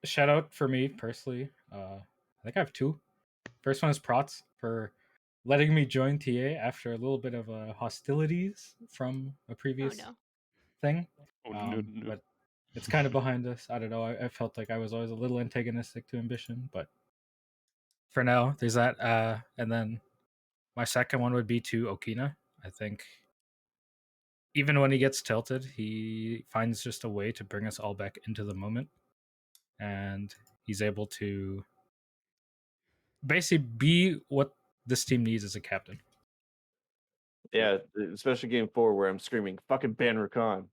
shout out for me personally. I think I have two. First one is Prots for letting me join TA after a little bit of hostilities from a Oh previous no. thing. Oh, no. But it's kind of behind us. I don't know. I felt like I was always a little antagonistic to Ambition, but for now, there's that. And then my second one would be to Okina. I think even when he gets tilted, he finds just a way to bring us all back into the moment, and he's able to basically be what this team needs as a captain. yeah. Especially game 4 where I'm screaming, "Fucking ban Rakan."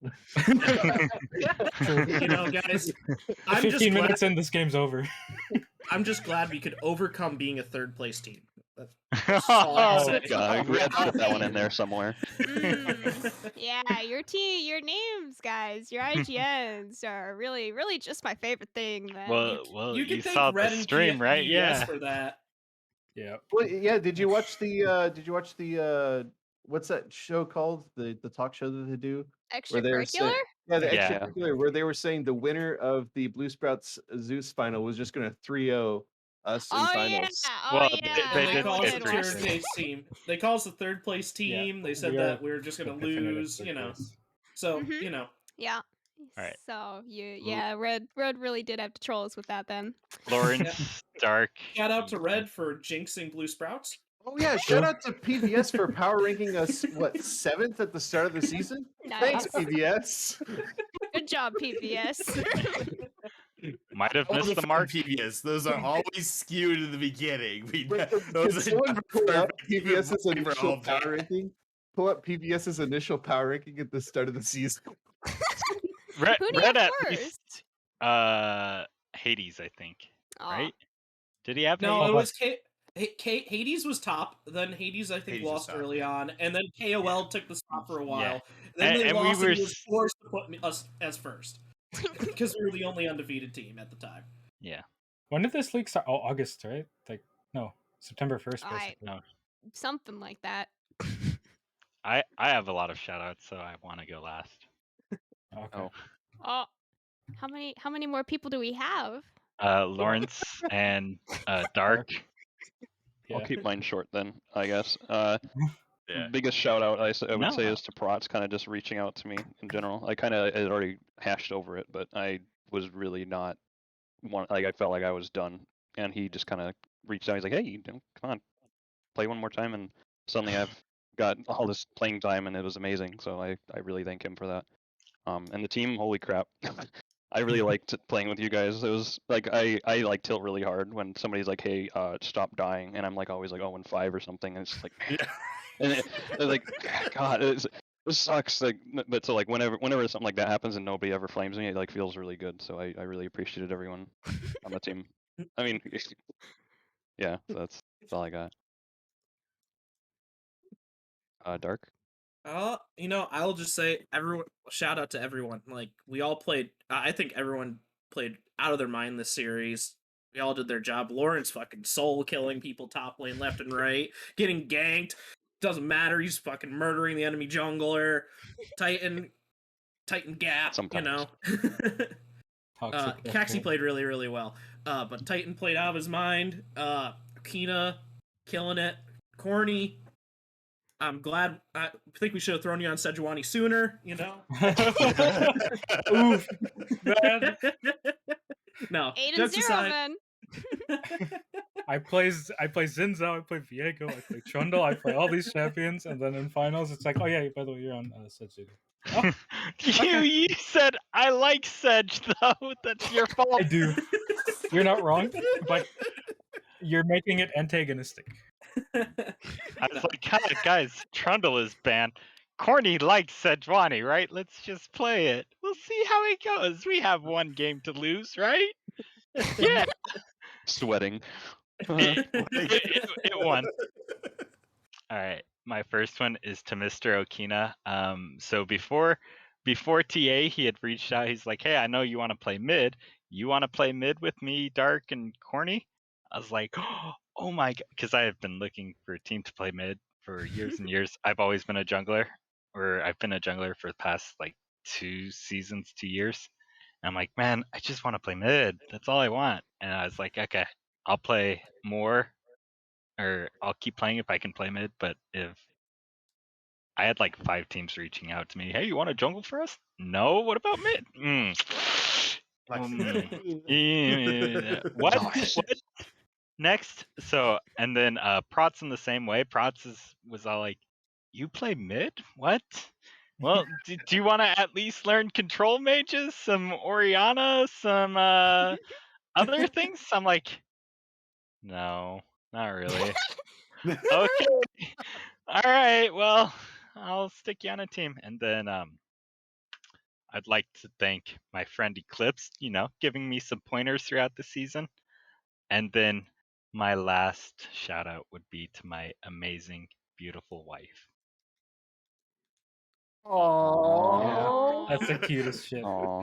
True. Guys, I'm just 15 glad. minutes in, this game's over. I'm just glad we could overcome being a third place team. That's all I have to say. God, we had to put that one in there somewhere. Yeah, your names, guys, your IGNs are really, really just my favorite thing. Then. well, You you can saw thank Red the and stream, right? BBS Yeah. for that. Yeah. Well, yeah. Did you watch the what's that show called? The talk show that they do where they were Extracurricular? saying, yeah, the Yeah. extracurricular, where they were saying the winner of the Blue Sprouts Zeus final was just going to 3-0 us in Oh yeah, finals. Well, yeah. they And they did call us say the three third straight. place team. They call us the third place Yeah, team. They said we that are we were just going to definitive lose, third place. So, Mhm. Yeah. Right. So Red really did have to troll us with that then. Lawrence, Dark. Shout out to Red for jinxing Blue Sprouts. Oh yeah, shout out to PBS for power ranking us 7th at the start of the season. Thanks, Nice. PBS. Good job, PBS. Might have All missed the defend mark. PBS. Those are always skewed in the beginning. Can Those are someone not pull up perfect. Even PBS's mine were initial all power bad. ranking? Pull up PBS's initial power ranking at the start of the season. Red, Who do you Red have at first? least, Hades, I think. Aw. Right? Did he have No, Hades? it was Hades was top. Then Hades, I think, Hades was lost top, early yeah. on, and then KOL took the spot for a Yeah. while. Then they And we lost, were and he was forced to put us as first because we were the only undefeated team at the time. Yeah. When did this league start? Oh, August, right? Like, no, September 1st, basically. No. Something like that. I have a lot of shout outs, so I want to go last. Okay. Oh. Oh, how many more people do we have? Lawrence and Dark. I'll Yeah. keep mine short then, I guess. Yeah. Biggest shout out I would say No. is to Prots, kind of just reaching out to me in general. I kind of had already hashed over it, but I was really not I felt like I was done, and he just kind of reached out. He's like, "Hey, come on, play one more time," and suddenly I've got all this playing time, and it was amazing. So I really thank him for that. And the team, holy crap. I really liked playing with you guys. It was like I like tilt really hard when somebody's like, "Hey, stop dying," and I'm like always like 0-5 or something. And it's just like, man. Yeah. And it's like, God, it sucks. Like, but so like whenever something like that happens and nobody ever flames me, it like feels really good. So I really appreciated everyone on the team. I mean, yeah, that's all I got. Dark. I'll just say everyone. Shout out to everyone. Like we all played. I think everyone played out of their mind this series. We all did their job. Lawrence fucking soul killing people top lane left and right, getting ganked. Doesn't matter. He's fucking murdering the enemy jungler. Titan gap. Sometimes. Toxic. Kaxi played really, really well. But Titan played out of his mind. Kina killing it. Corny. I'm glad. I think we should have thrown you on Sejuani sooner. Oof, man. No, 8-0, jokes aside. man. I play Zinzao, I play Viego, I play Trundle, I play all these champions, and then in finals it's like, oh yeah, by the way, you're on Seju. Oh, You said I like Sedge though. That's your fault. I do. You're not wrong, but you're making it antagonistic. I was like, guys, Trundle is banned. Corny likes Sejuani, right? Let's just play it. We'll see how it goes. We have one game to lose, right? Yeah. Sweating. It won. All right. My first one is to Mr. Okina. So before TA, he had reached out. He's like, hey, I know you want to play mid. You want to play mid with me, Dark and Corny? I was like, oh my god, because I have been looking for a team to play mid for years and years. I've always been a jungler, or I've been a jungler for the past like 2 seasons, 2 years. And I'm like, man, I just want to play mid. That's all I want. And I was like, okay, I'll play more, or I'll keep playing if I can play mid. But if I had like 5 teams reaching out to me, hey, you want a jungle for us? No, what about mid? Yeah. What? Nice. What? Next, so and then Prots in the same way. Prots was all like, "You play mid? What? Well, do you want to at least learn control mages, some Oriana, some other things?" I'm like, "No, not really." Okay, all right. Well, I'll stick you on a team, and then I'd like to thank my friend Eclipse, giving me some pointers throughout the season. And then my last shout out would be to my amazing, beautiful wife. Aww. That's the cutest shit. Aw.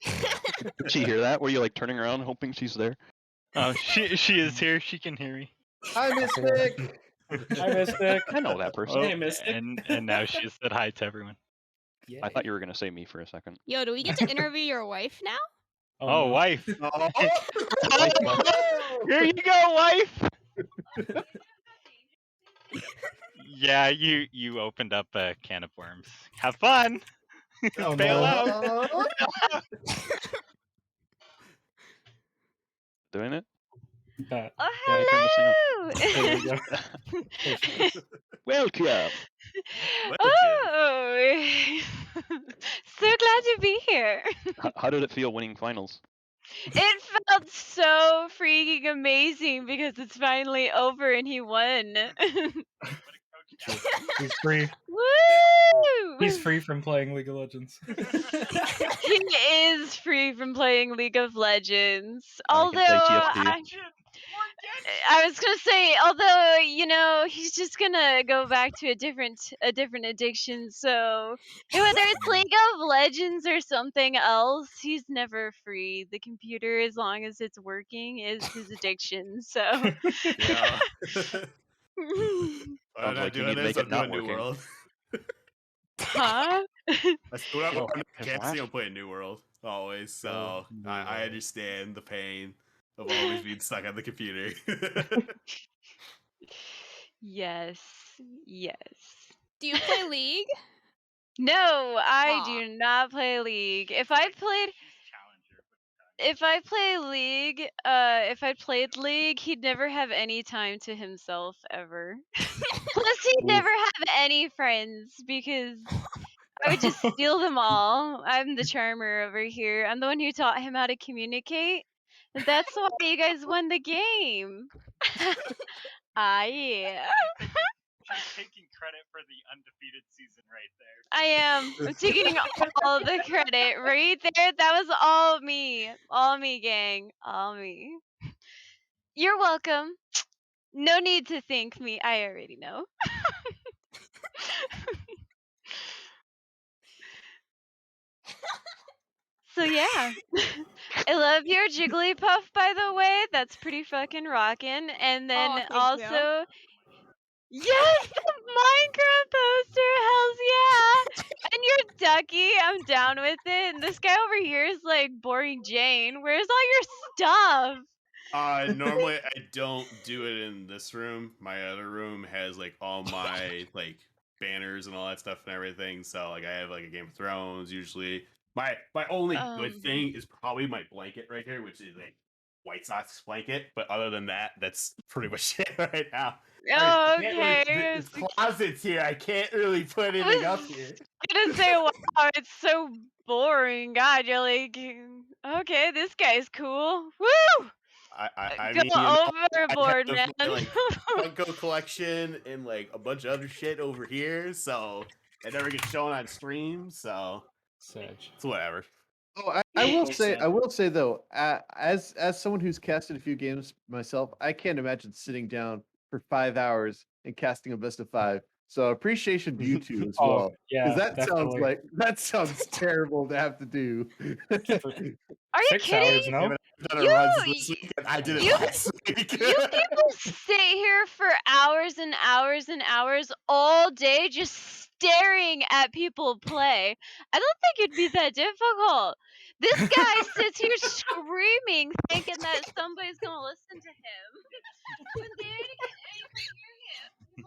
Did she hear that? Were you like turning around hoping she's there? Oh, she is here. She can hear me. Hi, Mystic. Hi, Mystic. I know that person. Oh, Hey, Mystic. and now she said hi to everyone. I thought you were gonna say me for a second. Yo, do we get to interview your wife now? Oh, Oh, no. wife. Aw. Here you go, wife. Yeah, you opened up a can of worms. Have fun. Oh, Bail no. out. Doing it? That. Oh, Yeah, turn this thing There we hello! go. Welcome. Oh, so glad to be here. How did it feel winning finals? It felt so freaking amazing because it's finally over and he won. He's free. Woo! He's free from playing League of Legends. He is free from playing League of Legends. Now he can play TFT. I was gonna say, although he's just gonna go back to a different addiction. So whether it's League of Legends or something else, he's never free. The computer, as long as it's working, is his addiction. So. Yeah. Sounds I'm not like you doing need to this. make it I'm not doing New working. World. Huh? When I Hey, can't Flash. see him playing New World always, so Oh, New I World. understand the pain of always being stuck on the computer. Yes. Yes. Do you play League? No, I Aw. do not play League. If I played League, if I played League, he'd never have any time to himself ever. Plus, he'd never have any friends because I would just steal them all. I'm the charmer over here. I'm the one who taught him how to communicate. And that's why you guys won the game. Yeah. She's taking credit for the undefeated season right there. I am. I'm taking all the credit right there. That was all me. All me, gang. All me. You're welcome. No need to thank me. I already know. yeah. I love your Jigglypuff, by the way. That's pretty fucking rockin'. And then Oh, thank you. also, yes, the Minecraft poster, hells yeah. And your Ducky, I'm down with it. And this guy over here is like boring Jane. Where's all your stuff? Normally I don't do it in this room. My other room has like all my like banners and all that stuff and everything. So like I have like a Game of Thrones usually. My only good thing is probably my blanket right here, which is a White Sox blanket. But other than that, that's pretty much it right now. I can't really, Okay. there's closets here. I can't really put I anything up was here. gonna say, wow, it's so boring. God, you're like, okay, this guy's cool. Woo! I Go mean, you know, I overboard, have man. my like Funko collection and like a bunch of other shit over here, so it never gets shown on stream. So Sage. it's whatever. Oh, I will Makes say, sense. I will say though, as someone who's casted a few games myself, I can't imagine sitting down for 5 hours and casting a best of 5. So appreciation to you two as Oh well, yeah, because definitely. that sounds terrible to have to do. Are you 6 hours, kidding? no? I've done You, a runs this week. And I did it you, last week. you people sit here for hours and hours and hours all day just staring at people play. I don't think it'd be that difficult. This guy sits here screaming, thinking that somebody's gonna listen to him. When they ain't gonna hear him.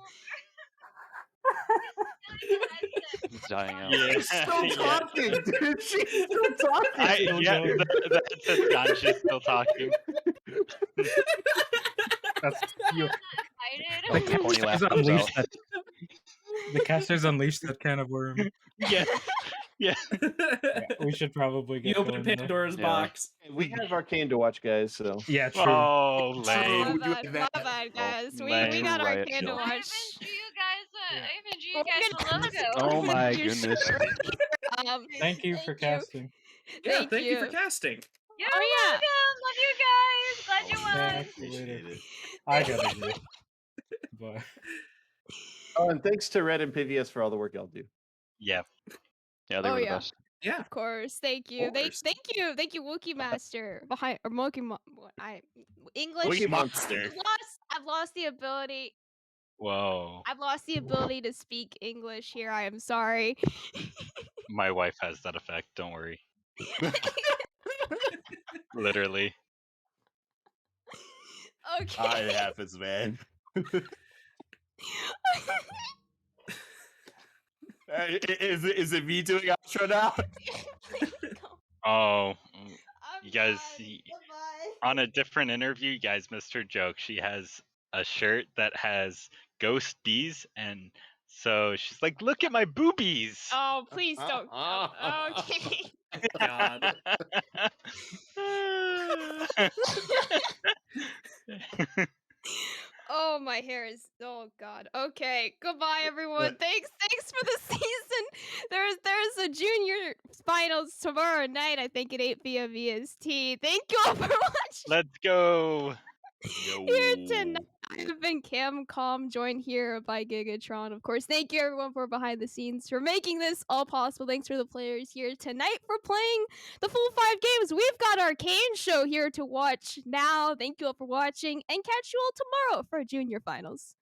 He's dying out. Yeah. She's still Yeah. talking, dude. She's still talking. Still Yeah, going. the headset's gone. She's still talking. That's you. The Excited. Corny laugh casters comes unleashed out. that. The casters unleashed that can of worm. Yes. Yeah. Yeah, we should probably You get opened going. Though. Pandora's Yeah. box. We have Arcane to watch, guys. So Yeah, true. Oh, True. lame. You have My that. bad, guys. We lame. got our Riot can to shield. I even watch. drew you guys Yeah. I even drew We're you guys the gonna- logo. Oh my Your goodness. shirt right here. Thank you for casting. Yeah, thank you for casting. You're Oh, yeah. welcome. Love you guys. Glad you won. Catch you later. Appreciate it. I gotta go. But oh, and thanks to Red and PVS for all the work y'all do. Yeah. Yeah, they Oh, were the yeah. best. Yeah. Of course. Thank you. course. Thank you, Wookie Master behind or English. Wookie Monster. I've lost the ability. Whoa. I've lost the ability to speak English here. I am sorry. My wife has that effect. Don't worry. Literally. Okay. It happens, man. Is it me doing outro now? Please go. Oh, I'm you guys, done. Goodbye. on a different interview, you guys missed her joke. She has a shirt that has ghost bees, and so she's like, "Look at my boobies." Oh, please don't. Okay. God. Oh, my hair is. Oh God. Okay. Goodbye, everyone. Thanks for the season. There's a junior finals tomorrow night. I think at 8 p.m. EST. Thank you all for watching. Let's go. Here tonight. I've been Calm, joined here by Gigatron, of course. Thank you everyone for behind the scenes for making this all possible. Thanks for the players here tonight for playing the full 5 games. We've got Arcane Show here to watch now. Thank you all for watching, and catch you all tomorrow for Junior Finals.